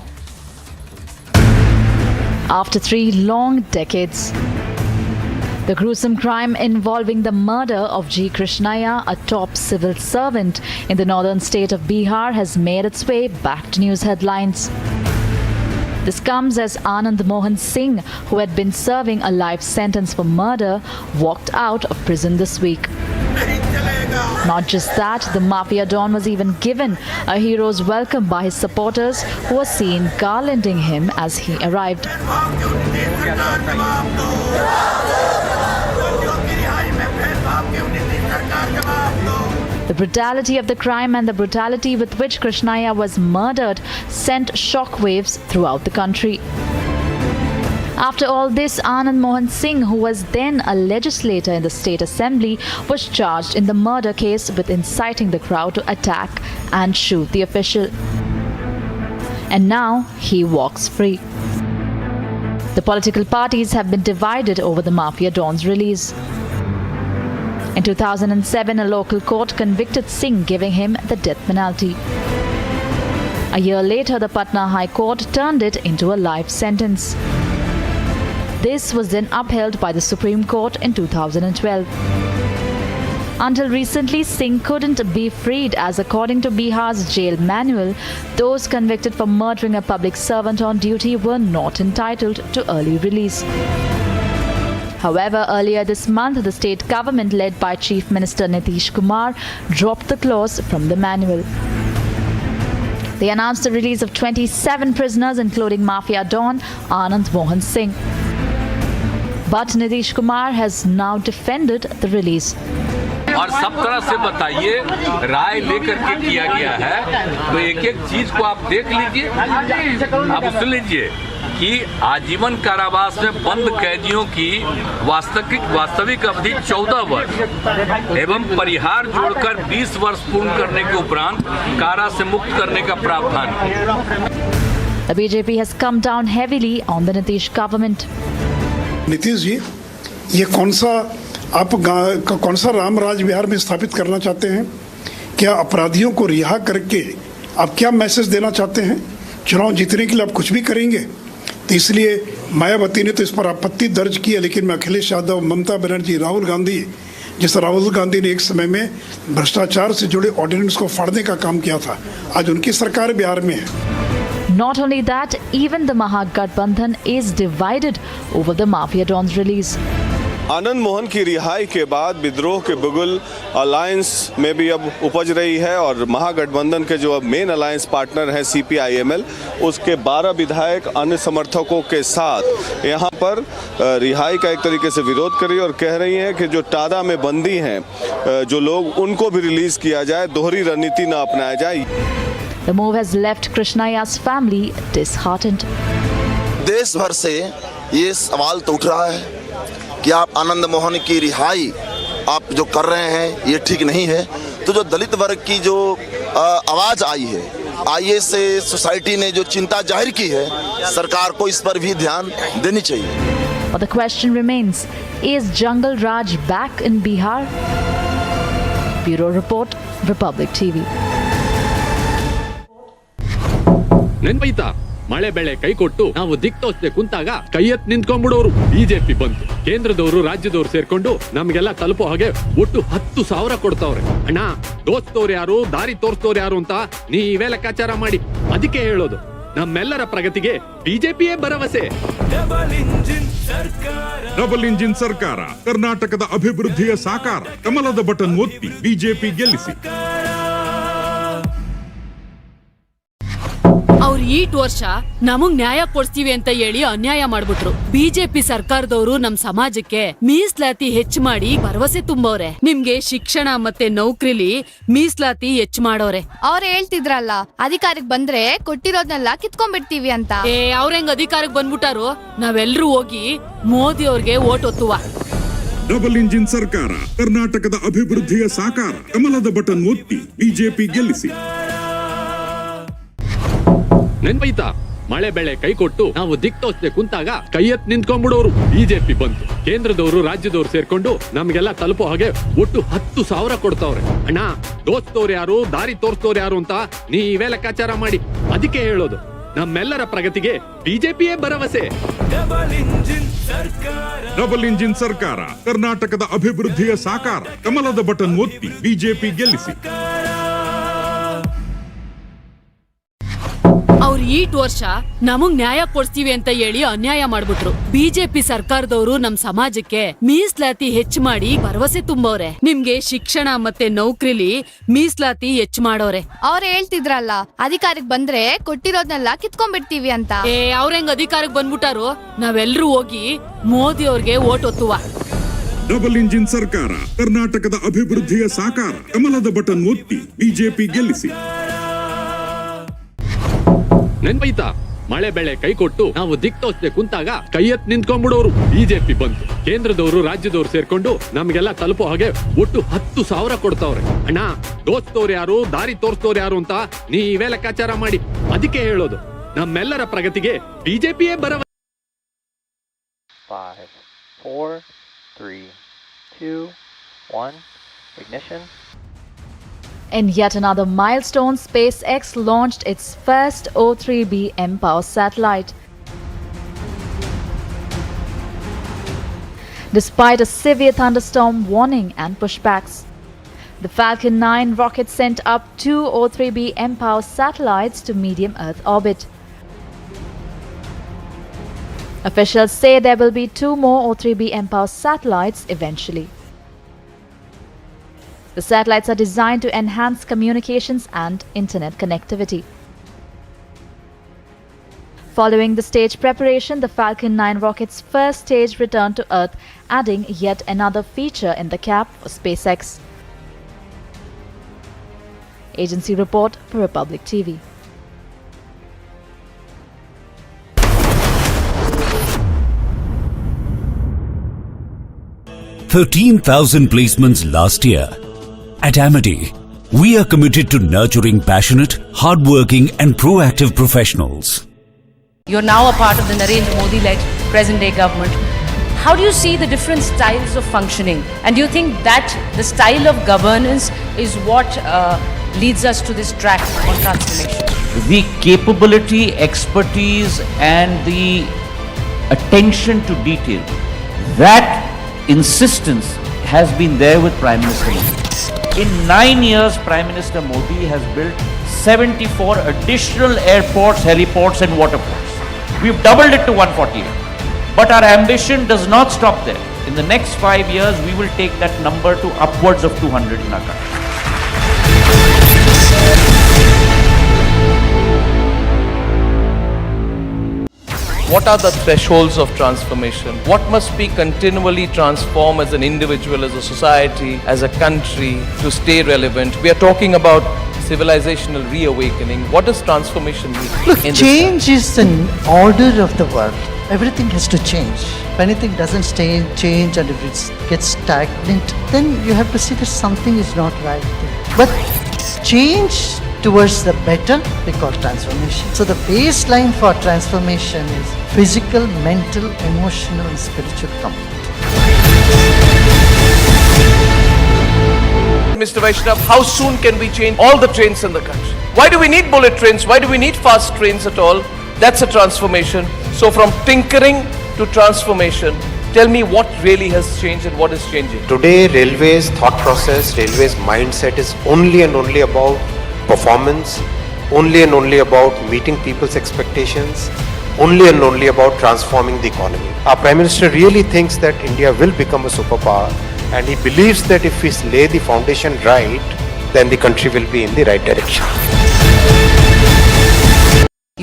After 3 long decades, the gruesome crime involving the murder of G. Krishnaiah, a top civil servant in the northern state of Bihar, has made its way back to news headlines. This comes as Anand Mohan Singh, who had been serving a life sentence for murder, walked out of prison this week. Not just that, the mafia don was even given a hero's welcome by his supporters, who were seen garlanding him as he arrived. The brutality of the crime and the brutality with which Krishnaiah was murdered sent shockwaves throughout the country. After all this, Anand Mohan Singh, who was then a legislator in the state assembly, was charged in the murder case with inciting the crowd to attack and shoot the official. And now he walks free. The political parties have been divided over the mafia don's release. In 2007, a local court convicted Singh, giving him the death penalty. A year later, the Patna High Court turned it into a life sentence. This was then upheld by the Supreme Court in 2012. Until recently, Singh couldn't be freed, as according to Bihar's jail manual, those convicted for murdering a public servant on duty were not entitled to early release. However, earlier this month, the state government led by Chief Minister Nitish Kumar dropped the clause from the manual. They announced the release of 27 prisoners, including mafia don Anand Mohan Singh. But Nitish Kumar has now defended the release. और सब तरह से बताइए, राय लेकर के किया गया है, तो एक-एक चीज को आप देख लीजिए, आप सुन लीजिए कि आजीवन कारावास में बंद कैदियों की वास्तविक अवधि 14 वर्ष एवं परिहार जोड़कर 20 वर्ष पूर्ण करने के उपरांत कारा से मुक्त करने का प्रावधान है। The BJP has come down heavily on the Nitish government. Nitish ji, ये कौन सा राम राज बिहार में स्थापित करना चाहते हैं? क्या अपराधियों को रिहा करके आप क्या मैसेज देना चाहते हैं? चुनाव जीतने के लिए आप कुछ भी करेंगे? तो इसलिए मायावती ने तो इस पर आपत्ति दर्ज की है, लेकिन मैं अखिलेश यादव, ममता बनर्जी, राहुल गांधी, जिस राहुल गांधी ने एक समय में भ्रष्टाचार से जुड़े ऑर्डिनेंस को फाड़ने का काम किया था, आज उनकी सरकार बिहार में है। Not only that, even the Mahagathbandhan is divided over the mafia don's release. Anand Mohan की रिहाई के बाद विद्रोह के बुगुल अलायंस में भी अब उपज रही है और महागठबंधन के जो अब मेन अलायंस पार्टनर हैं CPIML, उसके 12 विधायक अन्य समर्थकों के साथ यहाँ पर रिहाई का एक तरीके से विरोध कर रही है और कह रही हैं कि जो टाडा में बंदी हैं जो लोग, उनको भी रिलीज किया जाए, दोहरी रणनीति न अपनाया जाए। The move has left Krishnaiah's family disheartened. देश भर से ये सवाल तो उठ रहा है कि आप आनंद मोहन की रिहाई आप जो कर रहे हैं ये ठीक नहीं है। तो जो दलित वर्ग की जो आवाज़ आई है, आइए से सोसाइटी ने जो चिंता जाहिर की है, सरकार को इस पर भी ध्यान देनी चाहिए। But the question remains, is Jungle Raj back in Bihar? Bureau Report, Republic TV. ನೆನ್ಪೈತಾ, ಮಳೆ ಬೆಳೆ ಕೈ ಕೊಟ್ಟು ನಾವು ದಿಕ್ತೋಚದೆ ಕುಂತಾಗ ಕೈ ಎತ್ ನಿಂತ್ಕೊಂಡ್ಬಿಡೋರು. ಬಿಜೆಪಿ ಬಂತು, ಕೇಂದ್ರದವರು ರಾಜ್ಯದವರು ಸೇರ್ಕೊಂಡು ನಮ್ಗೆಲ್ಲ ತಲುಪೋ ಹಾಗೆ ಒಟ್ಟು 10,000 ಕೊಡ್ತಾವ್ರೆ. ಅಣ್ಣ, ದೋಸ್ತೋರು ಯಾರು, ದಾರಿ ತೋರಿಸ್ತೋರು ಯಾರು ಅಂತ ನೀವೇ ಲೆಕ್ಕಾಚಾರ ಮಾಡಿ. ಅದಕ್ಕೆ ಹೇಳೋದು, ನಮ್ಮೆಲ್ಲರ ಪ್ರಗತಿಗೆ ಬಿಜೆಪಿಯೇ ಭರವಸೆ. ಡಬಲ್ ಇಂಜಿನ್ ಸರ್ಕಾರ, ಕರ್ನಾಟಕದ ಅಭಿವೃದ್ಧಿಯ ಸಾಕಾರ. ಕಮಲದ ಬಟನ್ ಒತ್ತಿ ಬಿಜೆಪಿ ಗೆಲ್ಲಿಸಿ. ಅವ್ರು ಈಟ್ ವರ್ಷ ನಮಗ್ ನ್ಯಾಯ ಕೊಡ್ತೀವಿ ಅಂತ ಹೇಳಿ ಅನ್ಯಾಯ ಮಾಡ್ಬಿಟ್ರು. ಬಿಜೆಪಿ ಸರ್ಕಾರದವರು ನಮ್ ಸಮಾಜಕ್ಕೆ ಮೀಸಲಾತಿ ಹೆಚ್ಚು ಮಾಡಿ ಭರವಸೆ ತುಂಬವ್ರೆ. ನಿಮ್ಗೆ ಶಿಕ್ಷಣ ಮತ್ತೆ ನೌಕರಿಲಿ ಮೀಸಲಾತಿ ಹೆಚ್ಚು ಮಾಡೋರೆ. ಅವ್ರು ಹೇಳ್ತಿದ್ರಲ್ಲ, ಅಧಿಕಾರಕ್ಕೆ ಬಂದ್ರೆ ಕೊಟ್ಟಿರೋದ್ನೆಲ್ಲ ಕಿತ್ಕೊಂಡ್ಬಿಡ್ತೀವಿ ಅಂತ. ಅವ್ರ ಹೆಂಗ್ ಅಧಿಕಾರಕ್ಕೆ ಬಂದ್ಬಿಟ್ಟಾರು? ನಾವೆಲ್ಲರೂ ಹೋಗಿ ಮೋದಿ ಅವ್ರಿಗೆ ಓಟ್ ಒತ್ತುವ. ಡಬಲ್ ಇಂಜಿನ್ ಸರ್ಕಾರ, ಕರ್ನಾಟಕದ ಅಭಿವೃದ್ಧಿಯ ಸಾಕಾರ. ಕಮಲದ ಬಟನ್ ಒತ್ತಿ ಬಿಜೆಪಿ ಗೆಲ್ಲಿಸಿ. ನೆನ್ಪೈತಾ, ಮಳೆ ಬೆಳೆ ಕೈ ಕೊಟ್ಟು ನಾವು ದಿಕ್ತೋಚದೆ ಕುಂತಾಗ ಕೈ ಎತ್ ನಿಂತ್ಕೊಂಡ್ಬಿಡೋರು. ಬಿಜೆಪಿ ಬಂತು, ಕೇಂದ್ರದವರು ರಾಜ್ಯದವರು ಸೇರ್ಕೊಂಡು ನಮ್ಗೆಲ್ಲ ತಲುಪೋ ಹಾಗೆ ಒಟ್ಟು 10,000 ಕೊಡ್ತಾವ್ರೆ. ಅಣ್ಣ, ದೋಸ್ತೋರು ಯಾರು, ದಾರಿ ತೋರ್ಸ್ತೋರು ಯಾರು ಅಂತ ನೀವೇ ಲೆಕ್ಕಾಚಾರ ಮಾಡಿ. ಅದಕ್ಕೆ ಹೇಳೋದು, ನಮ್ಮೆಲ್ಲರ ಪ್ರಗತಿಗೆ ಬಿಜೆಪಿಯೇ ಭರವಸೆ. ಡಬಲ್ ಇಂಜಿನ್ ಸರ್ಕಾರ, ಕರ್ನಾಟಕದ ಅಭಿವೃದ್ಧಿಯ ಸಾಕಾರ. ಕಮಲದ ಬಟನ್ ಒತ್ತಿ ಬಿಜೆಪಿ ಗೆಲ್ಲಿಸಿ. ಅವ್ರು 8 ವರ್ಷ ನಮಗ್ ನ್ಯಾಯ ಕೊಡ್ತೀವಿ ಅಂತ ಹೇಳಿ ಅನ್ಯಾಯ ಮಾಡ್ಬಿಟ್ರು. ಬಿಜೆಪಿ ಸರ್ಕಾರದವರು ನಮ್ ಸಮಾಜಕ್ಕೆ ಮೀಸಲಾತಿ ಹೆಚ್ಚು ಮಾಡಿ ಭರವಸೆ ತುಂಬವ್ರೆ. ನಿಮ್ಗೆ ಶಿಕ್ಷಣ ಮತ್ತೆ ನೌಕರಿಲಿ ಮೀಸಲಾತಿ ಹೆಚ್ಚು ಮಾಡೋರೆ. ಅವ್ರು ಹೇಳ್ತಿದ್ರಲ್ಲ, ಅಧಿಕಾರಕ್ಕೆ ಬಂದ್ರೆ ಕೊಟ್ಟಿರೋದ್ನೆಲ್ಲ ಕಿತ್ಕೊಂಡ್ಬಿಡ್ತೀವಿ ಅಂತ. ಅವ್ರ ಹೆಂಗ್ ಅಧಿಕಾರಕ್ಕೆ ಬಂದ್ಬಿಟ್ಟಾರು? ನಾವೆಲ್ಲರೂ ಹೋಗಿ ಮೋದಿ ಅವ್ರಿಗೆ ಓಟ್ ಒತ್ತುವ. ಡಬಲ್ ಇಂಜಿನ್ ಸರ್ಕಾರ, ಕರ್ನಾಟಕದ ಅಭಿವೃದ್ಧಿಯ ಸಾಕಾರ. ಕಮಲದ ಬಟನ್ ಒತ್ತಿ ಬಿಜೆಪಿ ಗೆಲ್ಲಿಸಿ. ನೆನ್ಪೈತಾ, ಮಳೆ ಬೆಳೆ ಕೈ ಕೊಟ್ಟು ನಾವು ದಿಕ್ತೋಚದೆ ಕುಂತಾಗ ಕೈ ಎತ್ ನಿಂತ್ಕೊಂಡ್ಬಿಡೋರು. ಬಿಜೆಪಿ ಬಂತು, ಕೇಂದ್ರದವರು ರಾಜ್ಯದವರು ಸೇರ್ಕೊಂಡು ನಮ್ಗೆಲ್ಲ ತಲುಪೋ ಹಾಗೆ ಒಟ್ಟು 10,000 ಕೊಡ್ತಾವ್ರೆ. ಅಣ್ಣ, ದೋಸ್ತೋರು ಯಾರು, ದಾರಿ ತೋರ್ಸ್ತೋರು ಯಾರು ಅಂತ ನೀವೇ ಲೆಕ್ಕಾಚಾರ ಮಾಡಿ. ಅದಕ್ಕೆ ಹೇಳೋದು, ನಮ್ಮೆಲ್ಲರ ಪ್ರಗತಿಗೆ ಬಿಜೆಪಿಯೇ ಭರವಸೆ. 5, 4, 3, 2, 1, ignition. In yet another milestone, SpaceX launched its first O3B mPOWER satellite. Despite a severe thunderstorm warning and pushbacks, the Falcon 9 rocket sent up 2 O3B mPOWER satellites to medium Earth orbit. Officials say there will be 2 more O3B mPOWER satellites eventually. The satellites are designed to enhance communications and internet connectivity. Following the stage preparation, the Falcon 9 rocket's first stage returned to Earth, adding yet another feature in the cap for SpaceX. Agency report for Republic TV. $13,000 placements last year. At Amity, we are committed to nurturing passionate, hardworking and proactive professionals. You're now a part of the Narendra Modi-led present-day government. How do you see the different styles of functioning? And do you think that the style of governance is what leads us to this track on transformation? The capability, expertise and the attention to detail, that insistence has been there with Prime Minister Modi. In 9 years, Prime Minister Modi has built 74 additional airports, heliports and waterports. We've doubled it to 148. But our ambition does not stop there. In the next 5 years, we will take that number to upwards of 200 in our country. What are the thresholds of transformation? What must be continually transformed as an individual, as a society, as a country to stay relevant? We are talking about civilizational reawakening. What does transformation mean? Look, change is an order of the world. Everything has to change. If anything doesn't change and if it gets stagnant, then you have to see that something is not right there. But change towards the better, we call transformation. So the baseline for transformation is physical, mental, emotional and spiritual comfort. Mr. Vaishnav, how soon can we change all the trains in the country? Why do we need bullet trains? Why do we need fast trains at all? That's a transformation. So from tinkering to transformation, tell me what really has changed and what is changing. Today, Railway's thought process, Railway's mindset is only and only about performance, only and only about meeting people's expectations, only and only about transforming the economy. Our Prime Minister really thinks that India will become a superpower, and he believes that if we lay the foundation right, then the country will be in the right direction.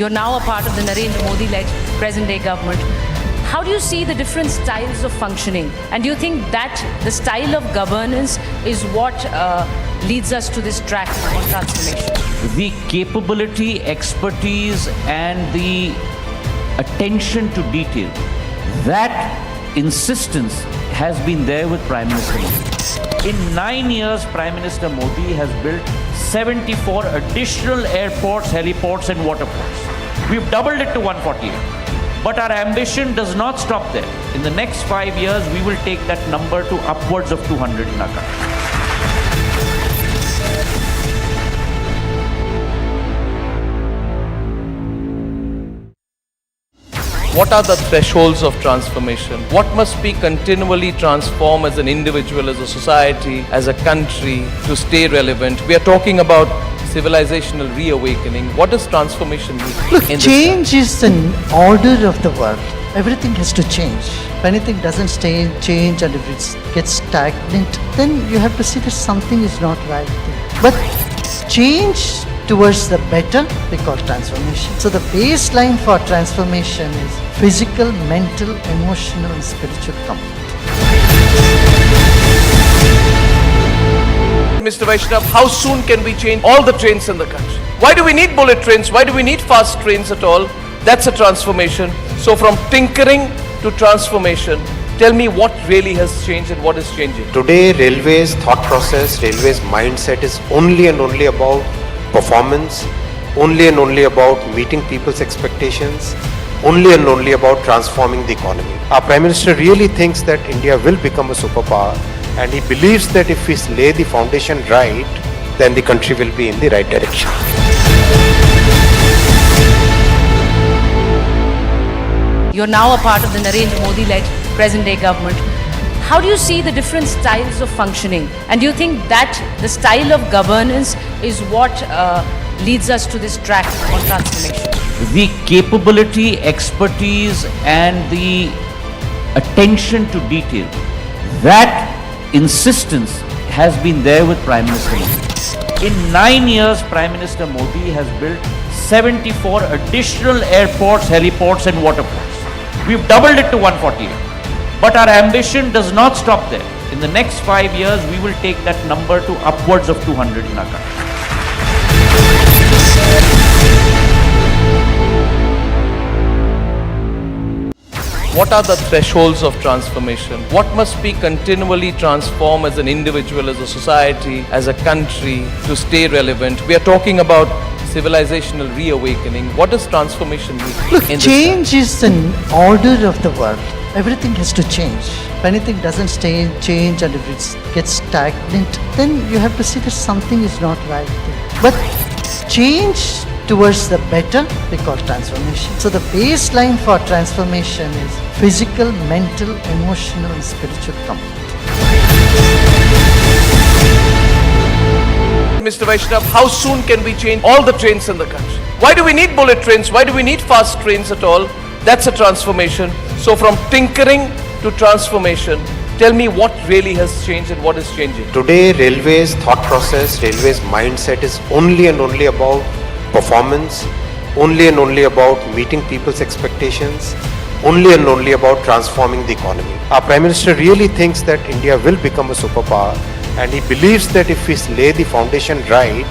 You're now a part of the Narendra Modi-led present-day government. How do you see the different styles of functioning? And do you think that the style of governance is what leads us to this track on transformation? The capability, expertise and the attention to detail, that insistence has been there with Prime Minister Modi. In 9 years, Prime Minister Modi has built 74 additional airports, heliports and waterports. We've doubled it to 148. But our ambition does not stop there. In the next 5 years, we will take that number to upwards of 200 in our country. What are the thresholds of transformation? What must be continually transformed as an individual, as a society, as a country to stay relevant? We are talking about civilizational reawakening. What does transformation mean? Look, change is an order of the world. Everything has to change. If anything doesn't change and if it gets stagnant, then you have to see that something is not right there. But change towards the better, we call transformation. So the baseline for transformation is physical, mental, emotional and spiritual comfort. Mr. Vaishnav, how soon can we change all the trains in the country? Why do we need bullet trains? Why do we need fast trains at all? That's a transformation. So from tinkering to transformation, tell me what really has changed and what is changing. Today, railways thought process, railways mindset is only and only about performance, only and only about meeting people's expectations, only and only about transforming the economy. Our Prime Minister really thinks that India will become a superpower, and he believes that if we lay the foundation right, then the country will be in the right direction. You're now a part of the Narendra Modi-led present-day government. How do you see the different styles of functioning? And do you think that the style of governance is what leads us to this track on transformation? The capability, expertise and the attention to detail, that insistence has been there with Prime Minister Modi. In 9 years, Prime Minister Modi has built 74 additional airports, heliports and waterports. We've doubled it to 148. But our ambition does not stop there. In the next 5 years, we will take that number to upwards of 200 in our country. What are the thresholds of transformation? What must be continually transformed as an individual, as a society, as a country to stay relevant? We are talking about civilizational reawakening. What does transformation mean? Look, change is an order of the world. Everything has to change. If anything doesn't change and if it gets stagnant, then you have to see that something is not right there. But change towards the better, we call transformation. So the baseline for transformation is physical, mental, emotional and spiritual comfort. Mr. Vaishnav, how soon can we change all the trains in the country? Why do we need bullet trains? Why do we need fast trains at all? That's a transformation. So from tinkering to transformation, tell me what really has changed and what is changing. Today, railways thought process, railways mindset is only and only about performance, only and only about meeting people's expectations, only and only about transforming the economy. Our Prime Minister really thinks that India will become a superpower, and he believes that if we lay the foundation right,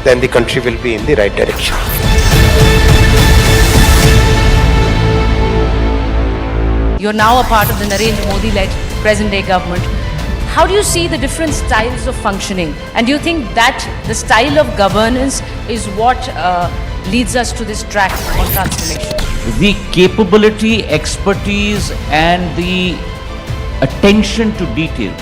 then the country will be in the right direction. You're now a part of the Narendra Modi-led present-day government. How do you see the different styles of functioning? And do you think that the style of governance is what leads us to this track on transformation? The capability, expertise and the attention to detail,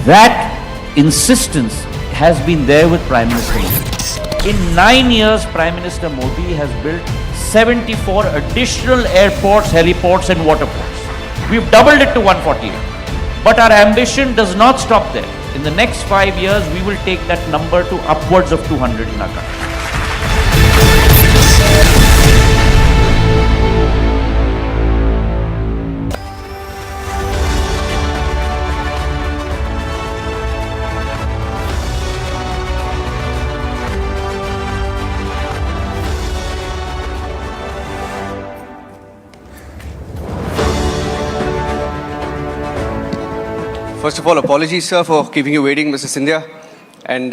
that insistence has been there with Prime Minister Modi. In 9 years, Prime Minister Modi has built 74 additional airports, heliports and waterports. We've doubled it to 148. But our ambition does not stop there. In the next 5 years, we will take that number to upwards of 200 in our country. First of all, apologies, sir, for keeping you waiting, Mr. Scindia. And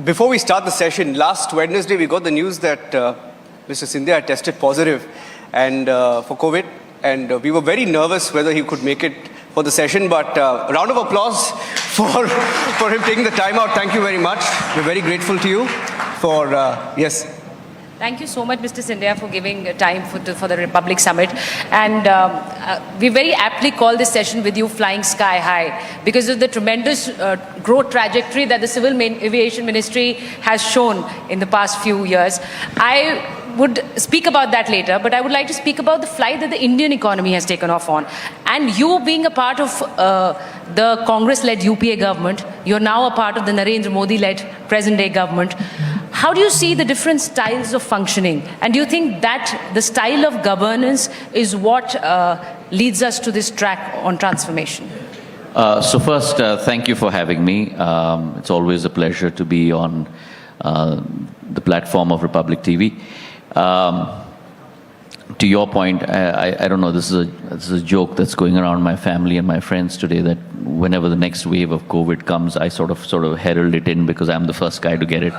before we start the session, last Wednesday, we got the news that Mr. Scindia had tested positive and for COVID. And we were very nervous whether he could make it for the session. But a round of applause for him taking the time out. Thank you very much. We're very grateful to you for, yes. Thank you so much, Mr. Scindia, for giving time for the Republic Summit. And we very aptly call this session with you flying sky high because of the tremendous growth trajectory that the Civil Aviation Ministry has shown in the past few years. I would speak about that later, but I would like to speak about the flight that the Indian economy has taken off on. And you being a part of the Congress-led UPA government, you're now a part of the Narendra Modi-led present-day government. How do you see the different styles of functioning? And do you think that the style of governance is what leads us to this track on transformation? So first, thank you for having me. It's always a pleasure to be on the platform of Republic TV. To your point, I don't know, this is a joke that's going around my family and my friends today that whenever the next wave of COVID comes, I sort of herald it in because I'm the first guy to get it.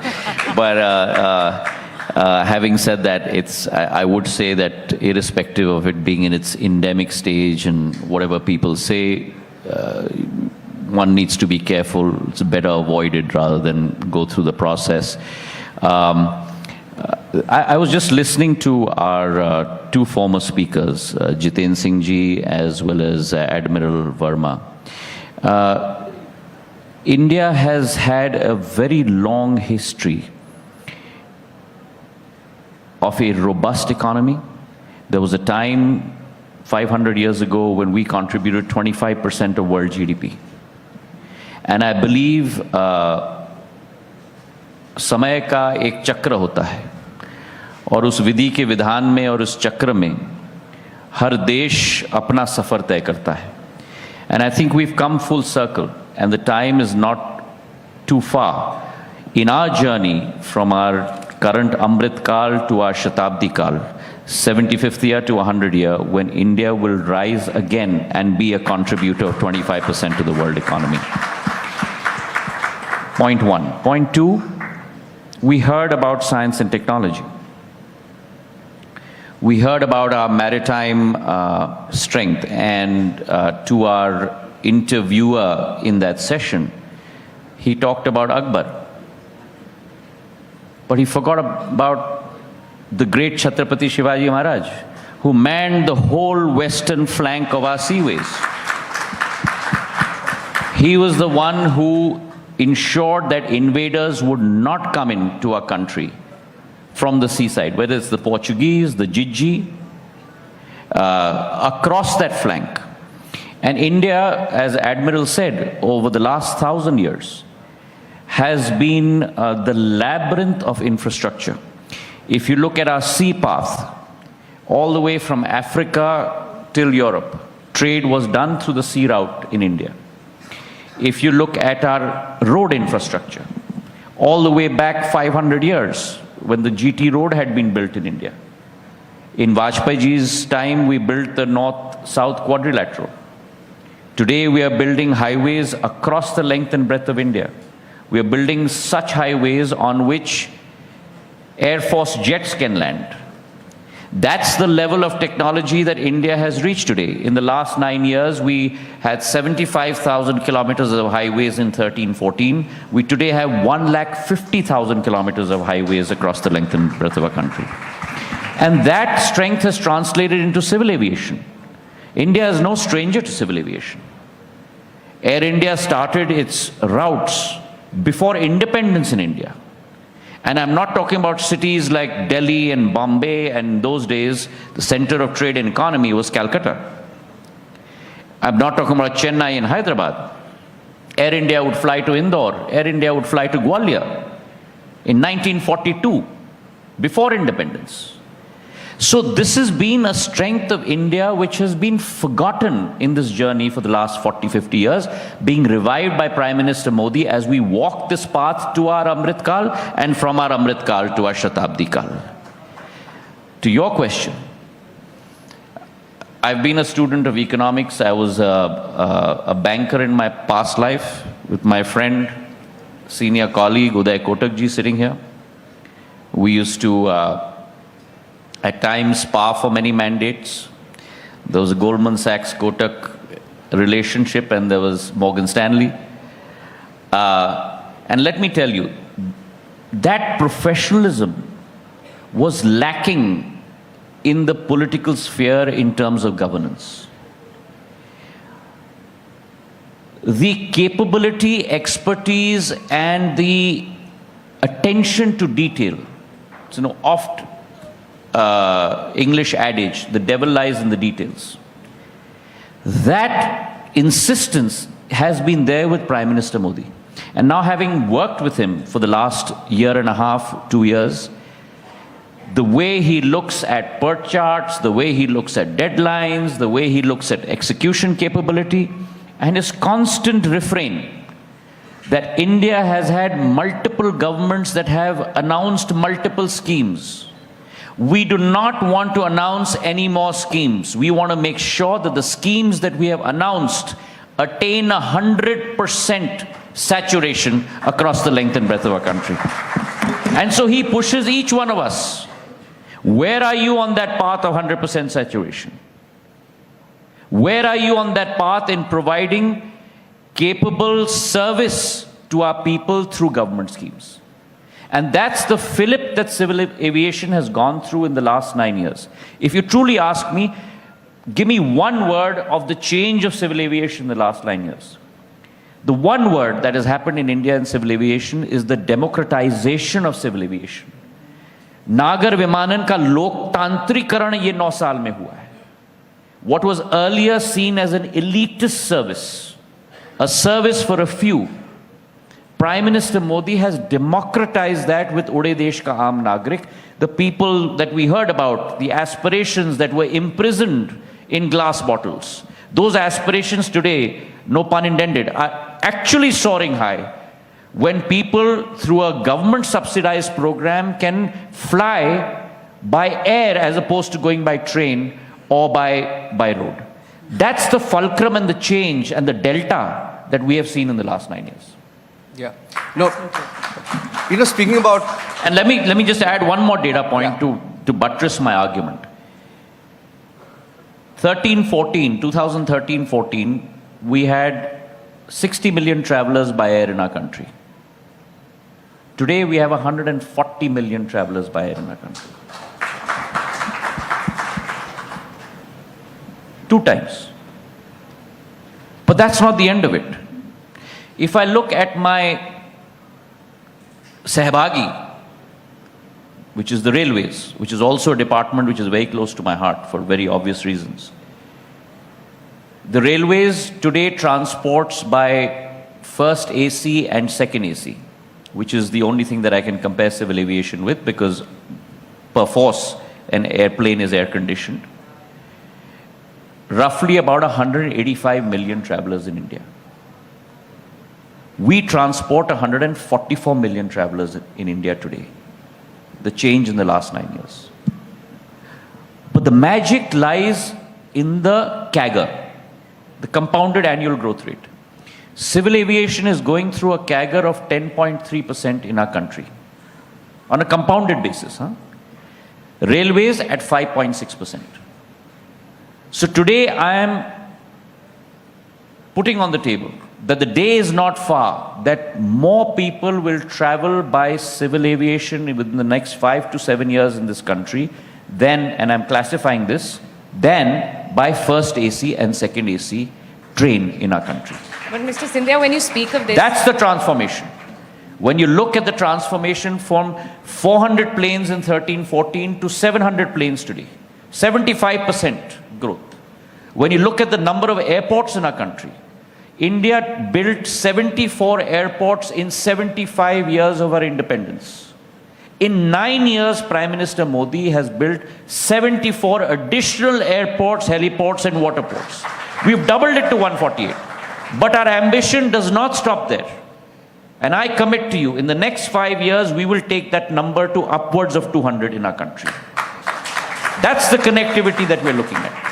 But having said that, I would say that irrespective of it being in its endemic stage and whatever people say, one needs to be careful. It's better avoided rather than go through the process. I was just listening to our two former speakers, Jiten Singh ji as well as Admiral Verma. India has had a very long history of a robust economy. There was a time 500 years ago when we contributed 25% of world GDP. And I believe समय का एक चक्र होता है और उस विधि के विधान में और उस चक्र में हर देश अपना सफ़र तय करता है. And I think we've come full circle and the time is not too far in our journey from our current Amrit Kal to our Shatabdi Kal, 75th year to 100 year, when India will rise again and be a contributor of 25% to the world economy. Point one. Point two, we heard about science and technology. We heard about our maritime strength, and to our interviewer in that session, he talked about Akbar. But he forgot about the great Chhatrapati Shivaji Maharaj, who manned the whole western flank of our seaways. He was the one who ensured that invaders would not come into our country from the seaside, whether it's the Portuguese, the Jijji, across that flank. And India, as Admiral said, over the last 1,000 years, has been the labyrinth of infrastructure. If you look at our sea path, all the way from Africa till Europe, trade was done through the sea route in India. If you look at our road infrastructure, all the way back 500 years, when the GT road had been built in India. In Vajpayee ji's time, we built the north-south quadrilateral. Today, we are building highways across the length and breadth of India. We are building such highways on which Air Force jets can land. That's the level of technology that India has reached today. In the last 9 years, we had 75,000 kilometers of highways in 13-14. We today have 150,000 kilometers of highways across the length and breadth of our country. And that strength has translated into civil aviation. India is no stranger to civil aviation. Air India started its routes before independence in India. And I'm not talking about cities like Delhi and Bombay, and in those days, the center of trade and economy was Calcutta. I'm not talking about Chennai and Hyderabad. Air India would fly to Indore. Air India would fly to Gwalior in 1942, before independence. So this has been a strength of India which has been forgotten in this journey for the last 40, 50 years, being revived by Prime Minister Modi as we walk this path to our Amrit Kal and from our Amrit Kal to our Shatabdi Kal. To your question, I've been a student of economics. I was a banker in my past life with my friend, senior colleague Uday Kotak ji sitting here. We used to at times spar for many mandates. There was a Goldman Sachs Kotak relationship and there was Morgan Stanley. And let me tell you, that professionalism was lacking in the political sphere in terms of governance. The capability, expertise, and the attention to detail. It's an oft English adage, the devil lies in the details. That insistence has been there with Prime Minister Modi. And now, having worked with him for the last year and a half, 2 years, the way he looks at PERT charts, the way he looks at deadlines, the way he looks at execution capability, and his constant refrain that India has had multiple governments that have announced multiple schemes. We do not want to announce any more schemes. We want to make sure that the schemes that we have announced attain 100% saturation across the length and breadth of our country. And so he pushes each one of us. Where are you on that path of 100% saturation? Where are you on that path in providing capable service to our people through government schemes? And that's the fillip that civil aviation has gone through in the last 9 years. If you truly ask me, give me one word of the change of civil aviation in the last 9 years. The one word that has happened in India in civil aviation is the democratization of civil aviation. नागर विमानन का लोकतांत्रिकरण ये 9 साल में हुआ है. What was earlier seen as an elitist service, a service for a few, Prime Minister Modi has democratized that with Ude Desh Ka Aam Nagrik, the people that we heard about, the aspirations that were imprisoned in glass bottles. Those aspirations today, no pun intended, are actually soaring high. When people, through a government-subsidized program, can fly by air as opposed to going by train or by road. That's the fulcrum and the change and the delta that we have seen in the last 9 years. Yeah. No. You know, speaking about... And let me just add one more data point to buttress my argument. 2013-14, we had 60 million travelers by air in our country. Today, we have 140 million travelers by air in our country. 2 times. But that's not the end of it. If I look at my Sahbagi, which is the railways, which is also a department which is very close to my heart for very obvious reasons. The railways today transports by first AC and second AC, which is the only thing that I can compare civil aviation with, because per force an airplane is air conditioned. Roughly about 185 million travelers in India. We transport 144 million travelers in India today. The change in the last 9 years. But the magic lies in the CAGR, the compounded annual growth rate. Civil aviation is going through a CAGR of 10.3% in our country on a compounded basis. Railways at 5.6%. So today I am putting on the table that the day is not far that more people will travel by civil aviation within the next 5 to 7 years in this country than, and I'm classifying this, than by first AC and second AC train in our country. But Mr. Scindia, when you speak of this... That's the transformation. When you look at the transformation from 400 planes in 13-14 to 700 planes today, 75% growth. When you look at the number of airports in our country, India built 74 airports in 75 years of our independence. In 9 years, Prime Minister Modi has built 74 additional airports, heliports and waterports. We've doubled it to 148. But our ambition does not stop there. And I commit to you, in the next 5 years, we will take that number to upwards of 200 in our country. That's the connectivity that we're looking at.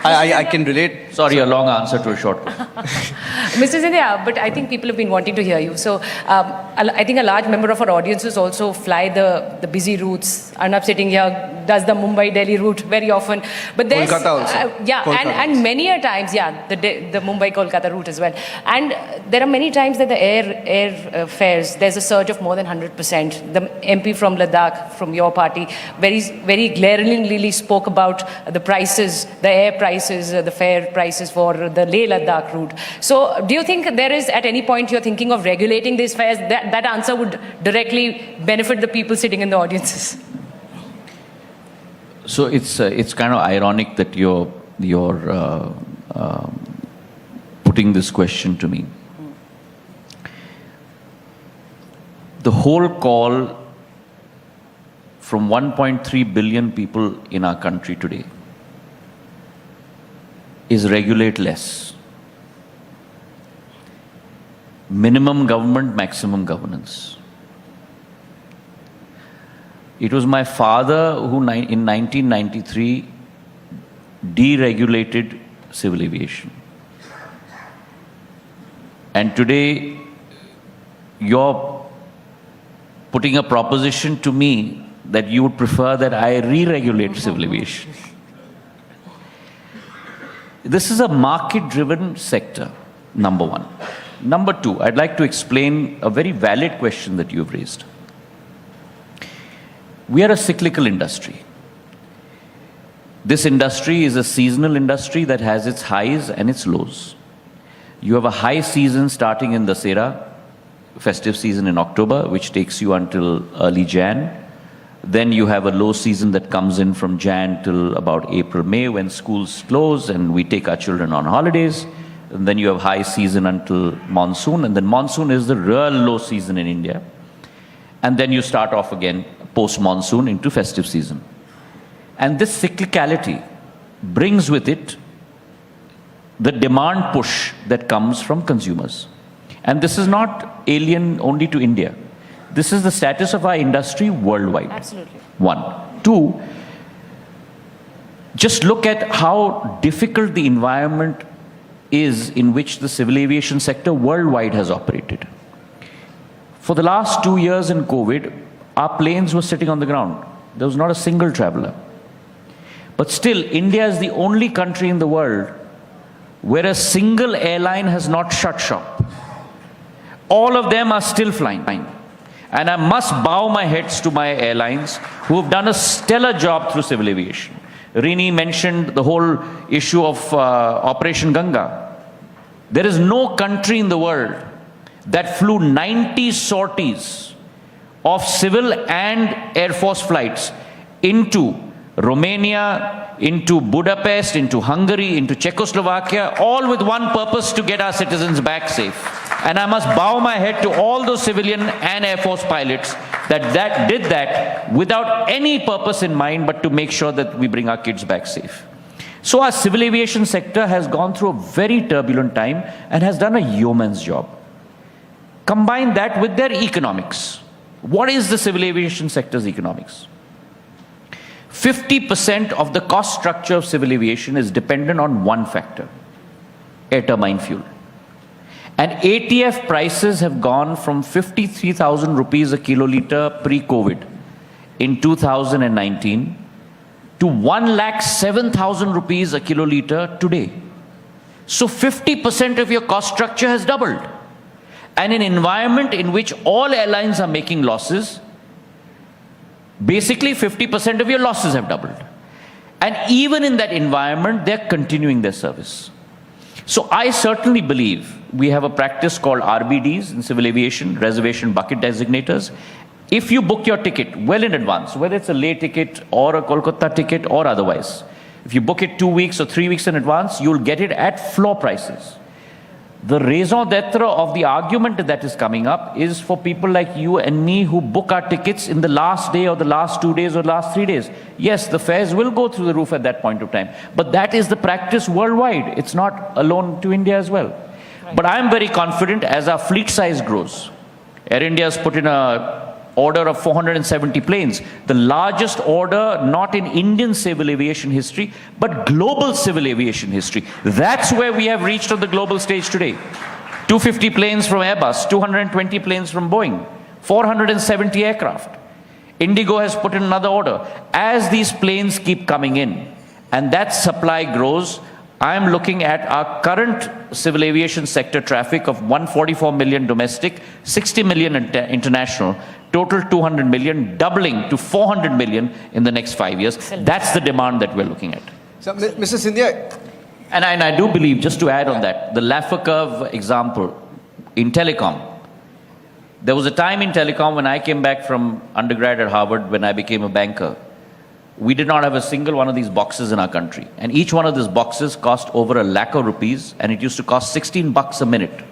I can relate. Sorry, a long answer to a short one. Mr. Scindia, but I think people have been wanting to hear you. So I think a large member of our audiences also fly the busy routes. Arnab sitting here does the Mumbai-Delhi route very often. But there's Kolkata also. And many a times, the Mumbai-Kolkata route as well. And there are many times that the air fares, there's a surge of more than 100%. The MP from Ladakh, from your party, very, very glaringly spoke about the prices, the air prices, the fare prices for the Leh-Ladakh route. So do you think there is, at any point, you're thinking of regulating these fares? That answer would directly benefit the people sitting in the audiences. So it's kind of ironic that you're putting this question to me. The whole call from 1.3 billion people in our country today is regulate less. Minimum government, maximum governance. It was my father who in 1993 deregulated civil aviation. And today you're putting a proposition to me that you would prefer that I re-regulate civil aviation. This is a market-driven sector, number one. Number two, I'd like to explain a very valid question that you've raised. We are a cyclical industry. This industry is a seasonal industry that has its highs and its lows. You have a high season starting in Dasera, festive season in October, which takes you until early Jan. Then you have a low season that comes in from Jan till about April, May, when schools close and we take our children on holidays. And then you have high season until monsoon, and then monsoon is the real low season in India. And then you start off again post-monsoon into festive season. And this cyclicality brings with it the demand push that comes from consumers. And this is not alien only to India. This is the status of our industry worldwide. Absolutely. One. Two, just look at how difficult the environment is in which the civil aviation sector worldwide has operated. For the last 2 years in COVID, our planes were sitting on the ground. There was not a single traveler. But still, India is the only country in the world where a single airline has not shut shop. All of them are still flying. And I must bow my heads to my airlines who have done a stellar job through civil aviation. Rini mentioned the whole issue of Operation Ganga. There is no country in the world that flew 90 sorties of civil and Air Force flights into Romania, into Budapest, into Hungary, into Czechoslovakia, all with one purpose: to get our citizens back safe. And I must bow my head to all those civilian and Air Force pilots that did that without any purpose in mind but to make sure that we bring our kids back safe. So our civil aviation sector has gone through a very turbulent time and has done a yeoman's job. Combine that with their economics. What is the civil aviation sector's economics? 50% of the cost structure of civil aviation is dependent on one factor: air turbine fuel. And ATF prices have gone from 53,000 rupees a kiloliter pre-COVID in 2019 to 1,07,000 rupees a kiloliter today. So 50% of your cost structure has doubled. And in an environment in which all airlines are making losses, basically 50% of your losses have doubled. And even in that environment, they're continuing their service. So I certainly believe we have a practice called RBDs in civil aviation, reservation bucket designators. If you book your ticket well in advance, whether it's a Leh ticket or a Kolkata ticket or otherwise, if you book it 2 weeks or 3 weeks in advance, you'll get it at floor prices. The raison d'etre of the argument that is coming up is for people like you and me who book our tickets in the last day or the last 2 days or the last 3 days. Yes, the fares will go through the roof at that point of time. But that is the practice worldwide. It's not alone to India as well. Right. But I'm very confident as our fleet size grows. Air India has put in a order of 470 planes, the largest order not in Indian civil aviation history, but global civil aviation history. That's where we have reached on the global stage today. 250 planes from Airbus, 220 planes from Boeing. 470 aircraft. Indigo has put in another order. As these planes keep coming in and that supply grows, I am looking at our current civil aviation sector traffic of 144 million domestic, 60 million international, total 200 million, doubling to 400 million in the next 5 years. That's the demand that we're looking at. So, Mr. Scindia, and I do believe, just to add on that, the Laffer curve example in telecom. There was a time in telecom when I came back from undergrad at Harvard, when I became a banker. We did not have a single one of these boxes in our country. And each one of these boxes cost over $1 lakh rupees, and it used to cost $16 a minute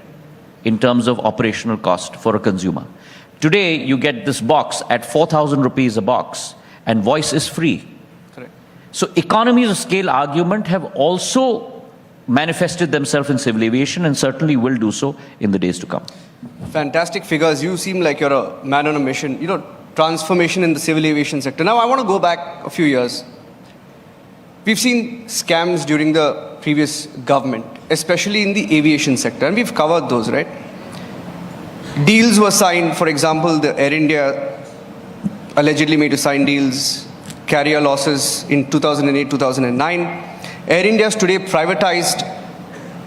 in terms of operational cost for a consumer. Today, you get this box at 4,000 rupees a box, and voice is free. Correct. So economies of scale argument have also manifested themselves in civil aviation, and certainly will do so in the days to come. Fantastic figures. You seem like you're a man on a mission. You know, transformation in the civil aviation sector. Now, I want to go back a few years. We've seen scams during the previous government, especially in the aviation sector, and we've covered those, right? Deals were signed, for example, the Air India allegedly made to sign deals, carrier losses in 2008, 2009. Air India is today privatized.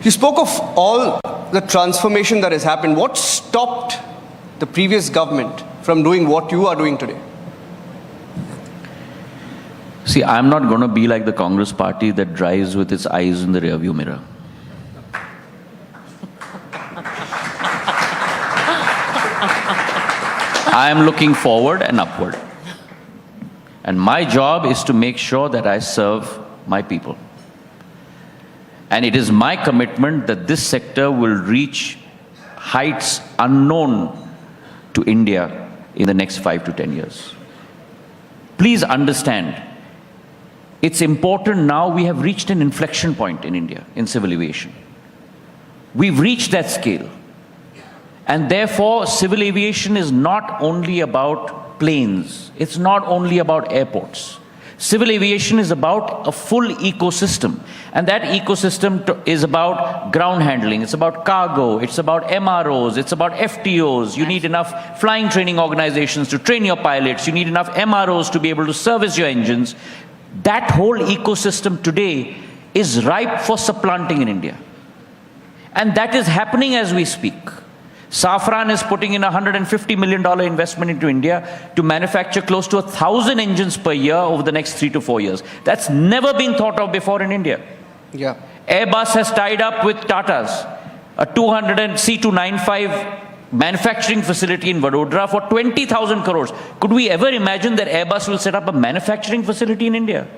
You spoke of all the transformation that has happened. What stopped the previous government from doing what you are doing today? See, I'm not going to be like the Congress party that drives with its eyes in the rearview mirror. I am looking forward and upward. And my job is to make sure that I serve my people. And it is my commitment that this sector will reach heights unknown to India in the next 5 to 10 years. Please understand, it's important now. We have reached an inflection point in India in civil aviation. We've reached that scale. And therefore, civil aviation is not only about planes. It's not only about airports. Civil aviation is about a full ecosystem. And that ecosystem is about ground handling. It's about cargo. It's about MROs. It's about FTOs. You need enough flying training organizations to train your pilots. You need enough MROs to be able to service your engines. That whole ecosystem today is ripe for supplanting in India. And that is happening as we speak. Safran is putting in a $150 million investment into India to manufacture close to 1,000 engines per year over the next 3 to 4 years. That's never been thought of before in India. Yeah. Airbus has tied up with Tata's, a 200 C295 manufacturing facility in Vadodara for 20,000 crores. Could we ever imagine that Airbus will set up a manufacturing facility in India?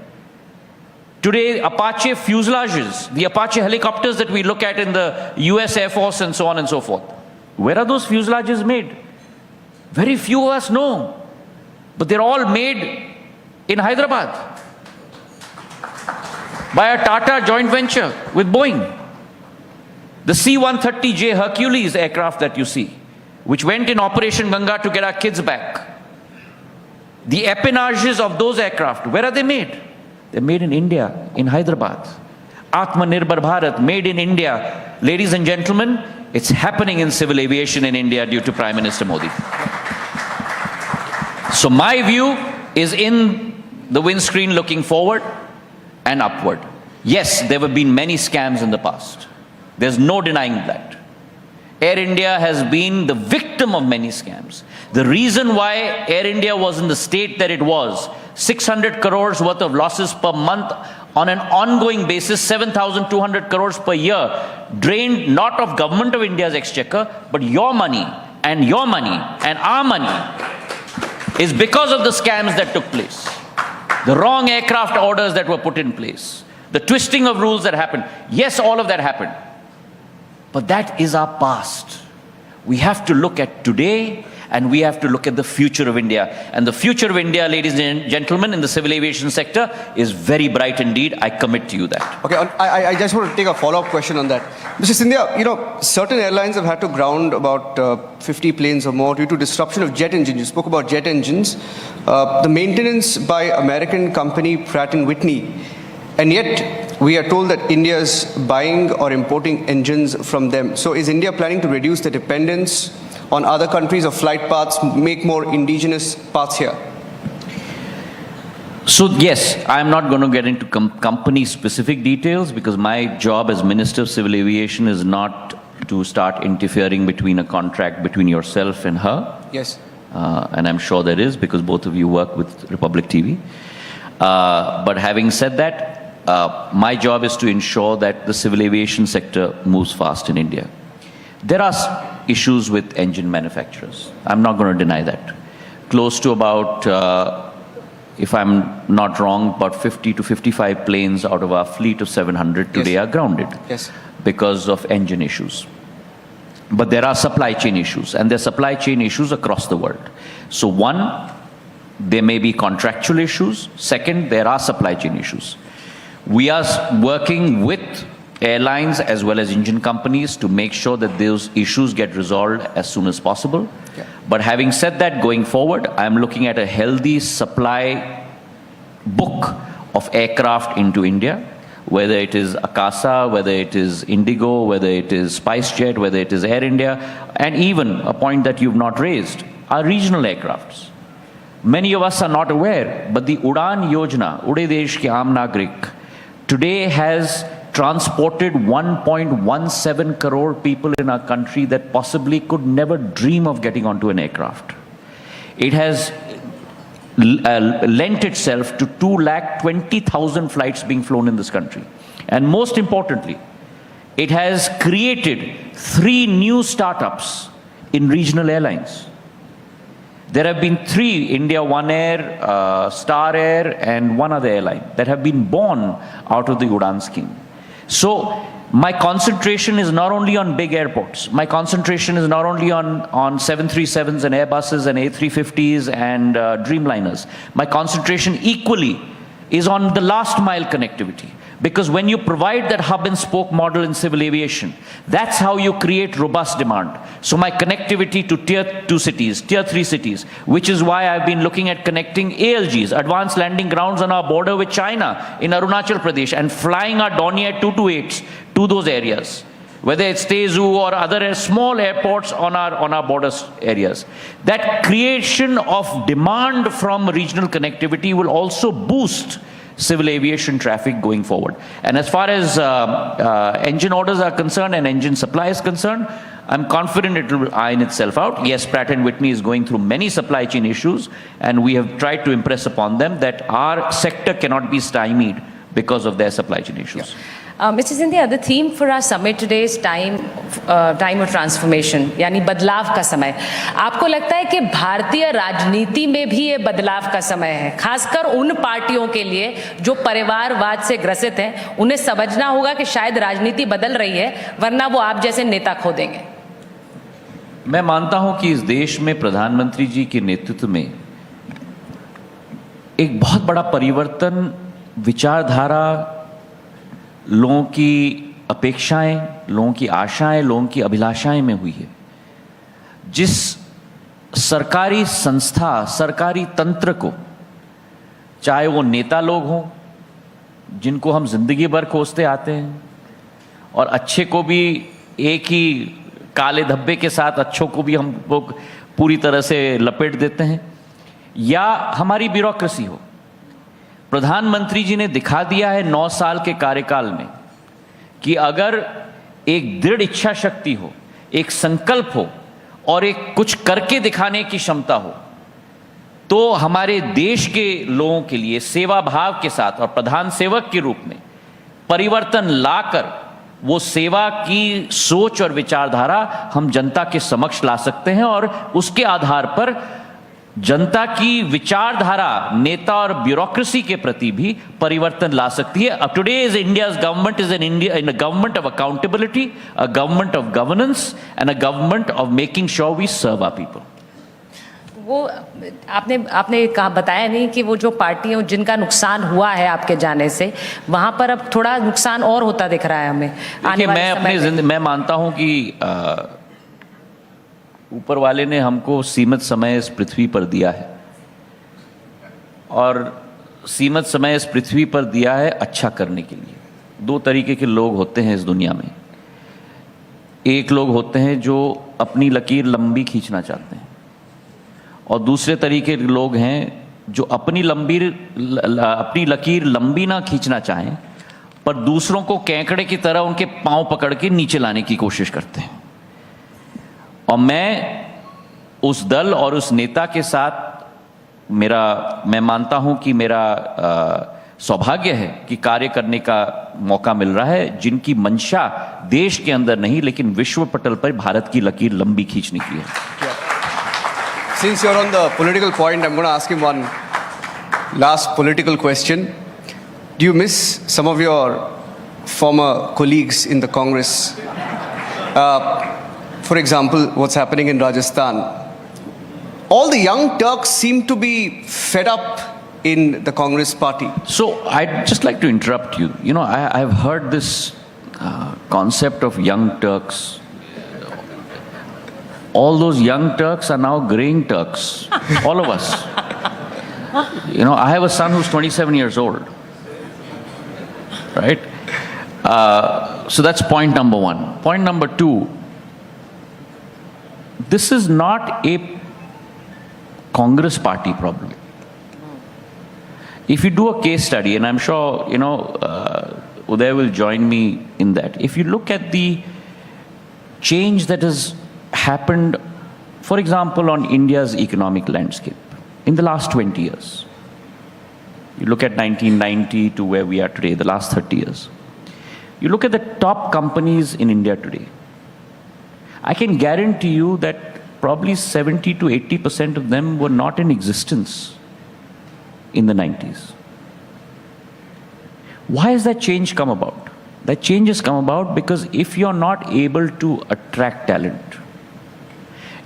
Today, Apache fuselages, the Apache helicopters that we look at in the US Air Force and so on and so forth. Where are those fuselages made? Very few of us know. But they're all made in Hyderabad by a Tata joint venture with Boeing. The C-130J Hercules aircraft that you see, which went in Operation Ganga to get our kids back. The appendages of those aircraft, where are they made? They're made in India, in Hyderabad. Atmanirbhar Bharat, made in India. Ladies and gentlemen, it's happening in civil aviation in India due to Prime Minister Modi. So my view is in the windscreen looking forward and upward. Yes, there have been many scams in the past. There's no denying that. Air India has been the victim of many scams. The reason why Air India was in the state that it was, 600 crores worth of losses per month on an ongoing basis, 7,200 crores per year, drained not of Government of India's exchequer, but your money and our money, is because of the scams that took place. The wrong aircraft orders that were put in place. The twisting of rules that happened. Yes, all of that happened. But that is our past. We have to look at today, and we have to look at the future of India. And the future of India, ladies and gentlemen, in the civil aviation sector is very bright indeed. I commit to you that. Okay, I just want to take a follow-up question on that. Mr. Scindia, you know, certain airlines have had to ground about 50 planes or more due to disruption of jet engines. You spoke about jet engines. The maintenance by American company Pratt & Whitney. And yet, we are told that India is buying or importing engines from them. So is India planning to reduce the dependence on other countries or flight paths, make more indigenous paths here? So yes, I'm not going to get into company-specific details because my job as Minister of Civil Aviation is not to start interfering between a contract between yourself and her. Yes. And I'm sure there is because both of you work with Republic TV. But having said that, my job is to ensure that the civil aviation sector moves fast in India. There are issues with engine manufacturers. I'm not going to deny that. Close to about if I'm not wrong, about 50 to 55 planes out of our fleet of 700 today are grounded because of engine issues. But there are supply chain issues, and there are supply chain issues across the world. So one, there may be contractual issues. Second, there are supply chain issues. We are working with airlines as well as engine companies to make sure that those issues get resolved as soon as possible. But having said that, going forward, I'm looking at a healthy supply book of aircraft into India, whether it is Akasa, whether it is Indigo, whether it is SpiceJet, whether it is Air India, and even a point that you've not raised, are regional aircrafts. Many of us are not aware, but the Udan Yojana, Ude Desh Ke Aam Nagrik, today has transported 1.17 crore people in our country that possibly could never dream of getting onto an aircraft. It has lent itself to 220,000 flights being flown in this country. And most importantly, it has created 3 new startups in regional airlines. There have been 3, India One Air, Star Air, and one other airline that have been born out of the Udan scheme. So my concentration is not only on big airports. My concentration is not only on 737s and Airbuses and A350s and Dreamliners. My concentration equally is on the last mile connectivity. Because when you provide that hub and spoke model in civil aviation, that's how you create robust demand. So my connectivity to tier 2 cities, tier 3 cities, which is why I've been looking at connecting ALGs, advanced landing grounds on our border with China in Arunachal Pradesh, and flying our Dornier 228s to those areas, whether it's Tezu or other small airports on our border areas. That creation of demand from regional connectivity will also boost civil aviation traffic going forward. And as far as engine orders are concerned and engine supply is concerned, I'm confident it will iron itself out. Yes, Pratt & Whitney is going through many supply chain issues, and we have tried to impress upon them that our sector cannot be stymied because of their supply chain issues. Mr. Scindia, the theme for our summit today is time of transformation, यानी बदलाव का समय. आपको लगता है कि भारतीय राजनीति में भी ये बदलाव का समय है, खासकर उन पार्टियों के लिए जो परिवारवाद से ग्रसित हैं? उन्हें समझना होगा कि शायद राजनीति बदल रही है, वरना वो आप जैसे नेता खो देंगे. मैं मानता हूं कि इस देश में प्रधानमंत्री जी के नेतृत्व में एक बहुत बड़ा परिवर्तन विचारधारा, लोगों की अपेक्षाएं, लोगों की आशाएं, लोगों की अभिलाषाएं में हुई है. जिस सरकारी संस्था, सरकारी तंत्र को, चाहे वो नेता लोग हों जिनको हम जिंदगी भर खोजते आते हैं, और अच्छे को भी एक ही काले धब्बे के साथ अच्छों को भी हम लोग पूरी तरह से लपेट देते हैं, या हमारी ब्यूरोक्रेसी हो. प्रधानमंत्री जी ने दिखा दिया है 9 साल के कार्यकाल में कि अगर एक दृढ़ इच्छा शक्ति हो, एक संकल्प हो और एक कुछ करके दिखाने की क्षमता हो, तो हमारे देश के लोगों के लिए सेवा भाव के साथ और प्रधान सेवक के रूप में परिवर्तन लाकर वो सेवा की सोच और विचारधारा हम जनता के समक्ष ला सकते हैं, और उसके आधार पर जनता की विचारधारा नेता और ब्यूरोक्रेसी के प्रति भी परिवर्तन ला सकती है. अब today's India's government is in a government of accountability, a government of governance and a government of making sure we serve our people. वो आपने कहा, बताया नहीं कि वो जो पार्टियां जिनका नुकसान हुआ है आपके जाने से, वहां पर अब थोड़ा नुकसान और होता दिख रहा है हमें आने वाले समय में. मैं मानता हूं कि ऊपर वाले ने हमको सीमित समय इस पृथ्वी पर दिया है, और सीमित समय इस पृथ्वी पर दिया है अच्छा करने के लिए. 2 तरीके के लोग होते हैं इस दुनिया में. एक लोग होते हैं जो अपनी लकीर लंबी खींचना चाहते हैं, और दूसरे तरीके के लोग हैं जो अपनी लकीर लंबी ना खींचना चाहें, पर दूसरों को केकड़े की तरह उनके पांव पकड़ के नीचे लाने की कोशिश करते हैं। और मैं उस दल और उस नेता के साथ मैं मानता हूं कि मेरा सौभाग्य है कि कार्य करने का मौका मिल रहा है, जिनकी मंशा देश के अंदर नहीं लेकिन विश्व पटल पर भारत की लकीर लंबी खींचने की है। Since you're on the political point, I'm going to ask him one last political question. Do you miss some of your former colleagues in the Congress? For example, what's happening in Rajasthan. All the young Turks seem to be fed up in the Congress party. So I'd just like to interrupt you. You know, I've heard this concept of young Turks. All those young Turks are now graying Turks. All of us. You know, I have a son who's 27 years old. Right? So that's point number one. Point number two. This is not a Congress party problem. If you do a case study, and I'm sure, you know, Uday will join me in that. If you look at the change that has happened, for example, on India's economic landscape in the last 20 years. You look at 1990 to where we are today, the last 30 years. You look at the top companies in India today. I can guarantee you that probably 70 to 80% of them were not in existence in the 90s. Why has that change come about? That change has come about because if you're not able to attract talent,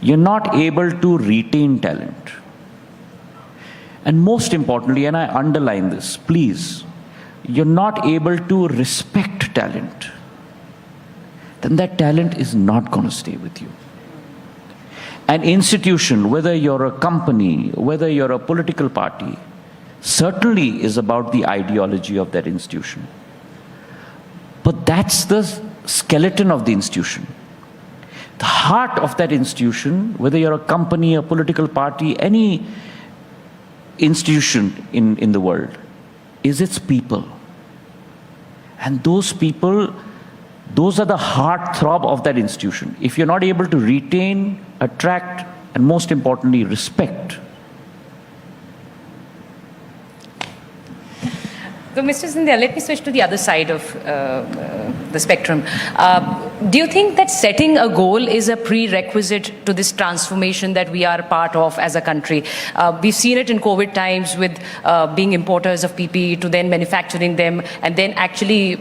you're not able to retain talent. And most importantly, and I underline this, please, you're not able to respect talent, then that talent is not going to stay with you. An institution, whether you're a company, whether you're a political party, certainly is about the ideology of that institution. But that's the skeleton of the institution. The heart of that institution, whether you're a company, a political party, any institution in the world, is its people. And those people, those are the heartthrob of that institution. If you're not able to retain, attract, and most importantly, respect. So, Mr. Scindia, let me switch to the other side of the spectrum. Do you think that setting a goal is a prerequisite to this transformation that we are part of as a country? We've seen it in COVID times with being importers of PPE to then manufacturing them and then actually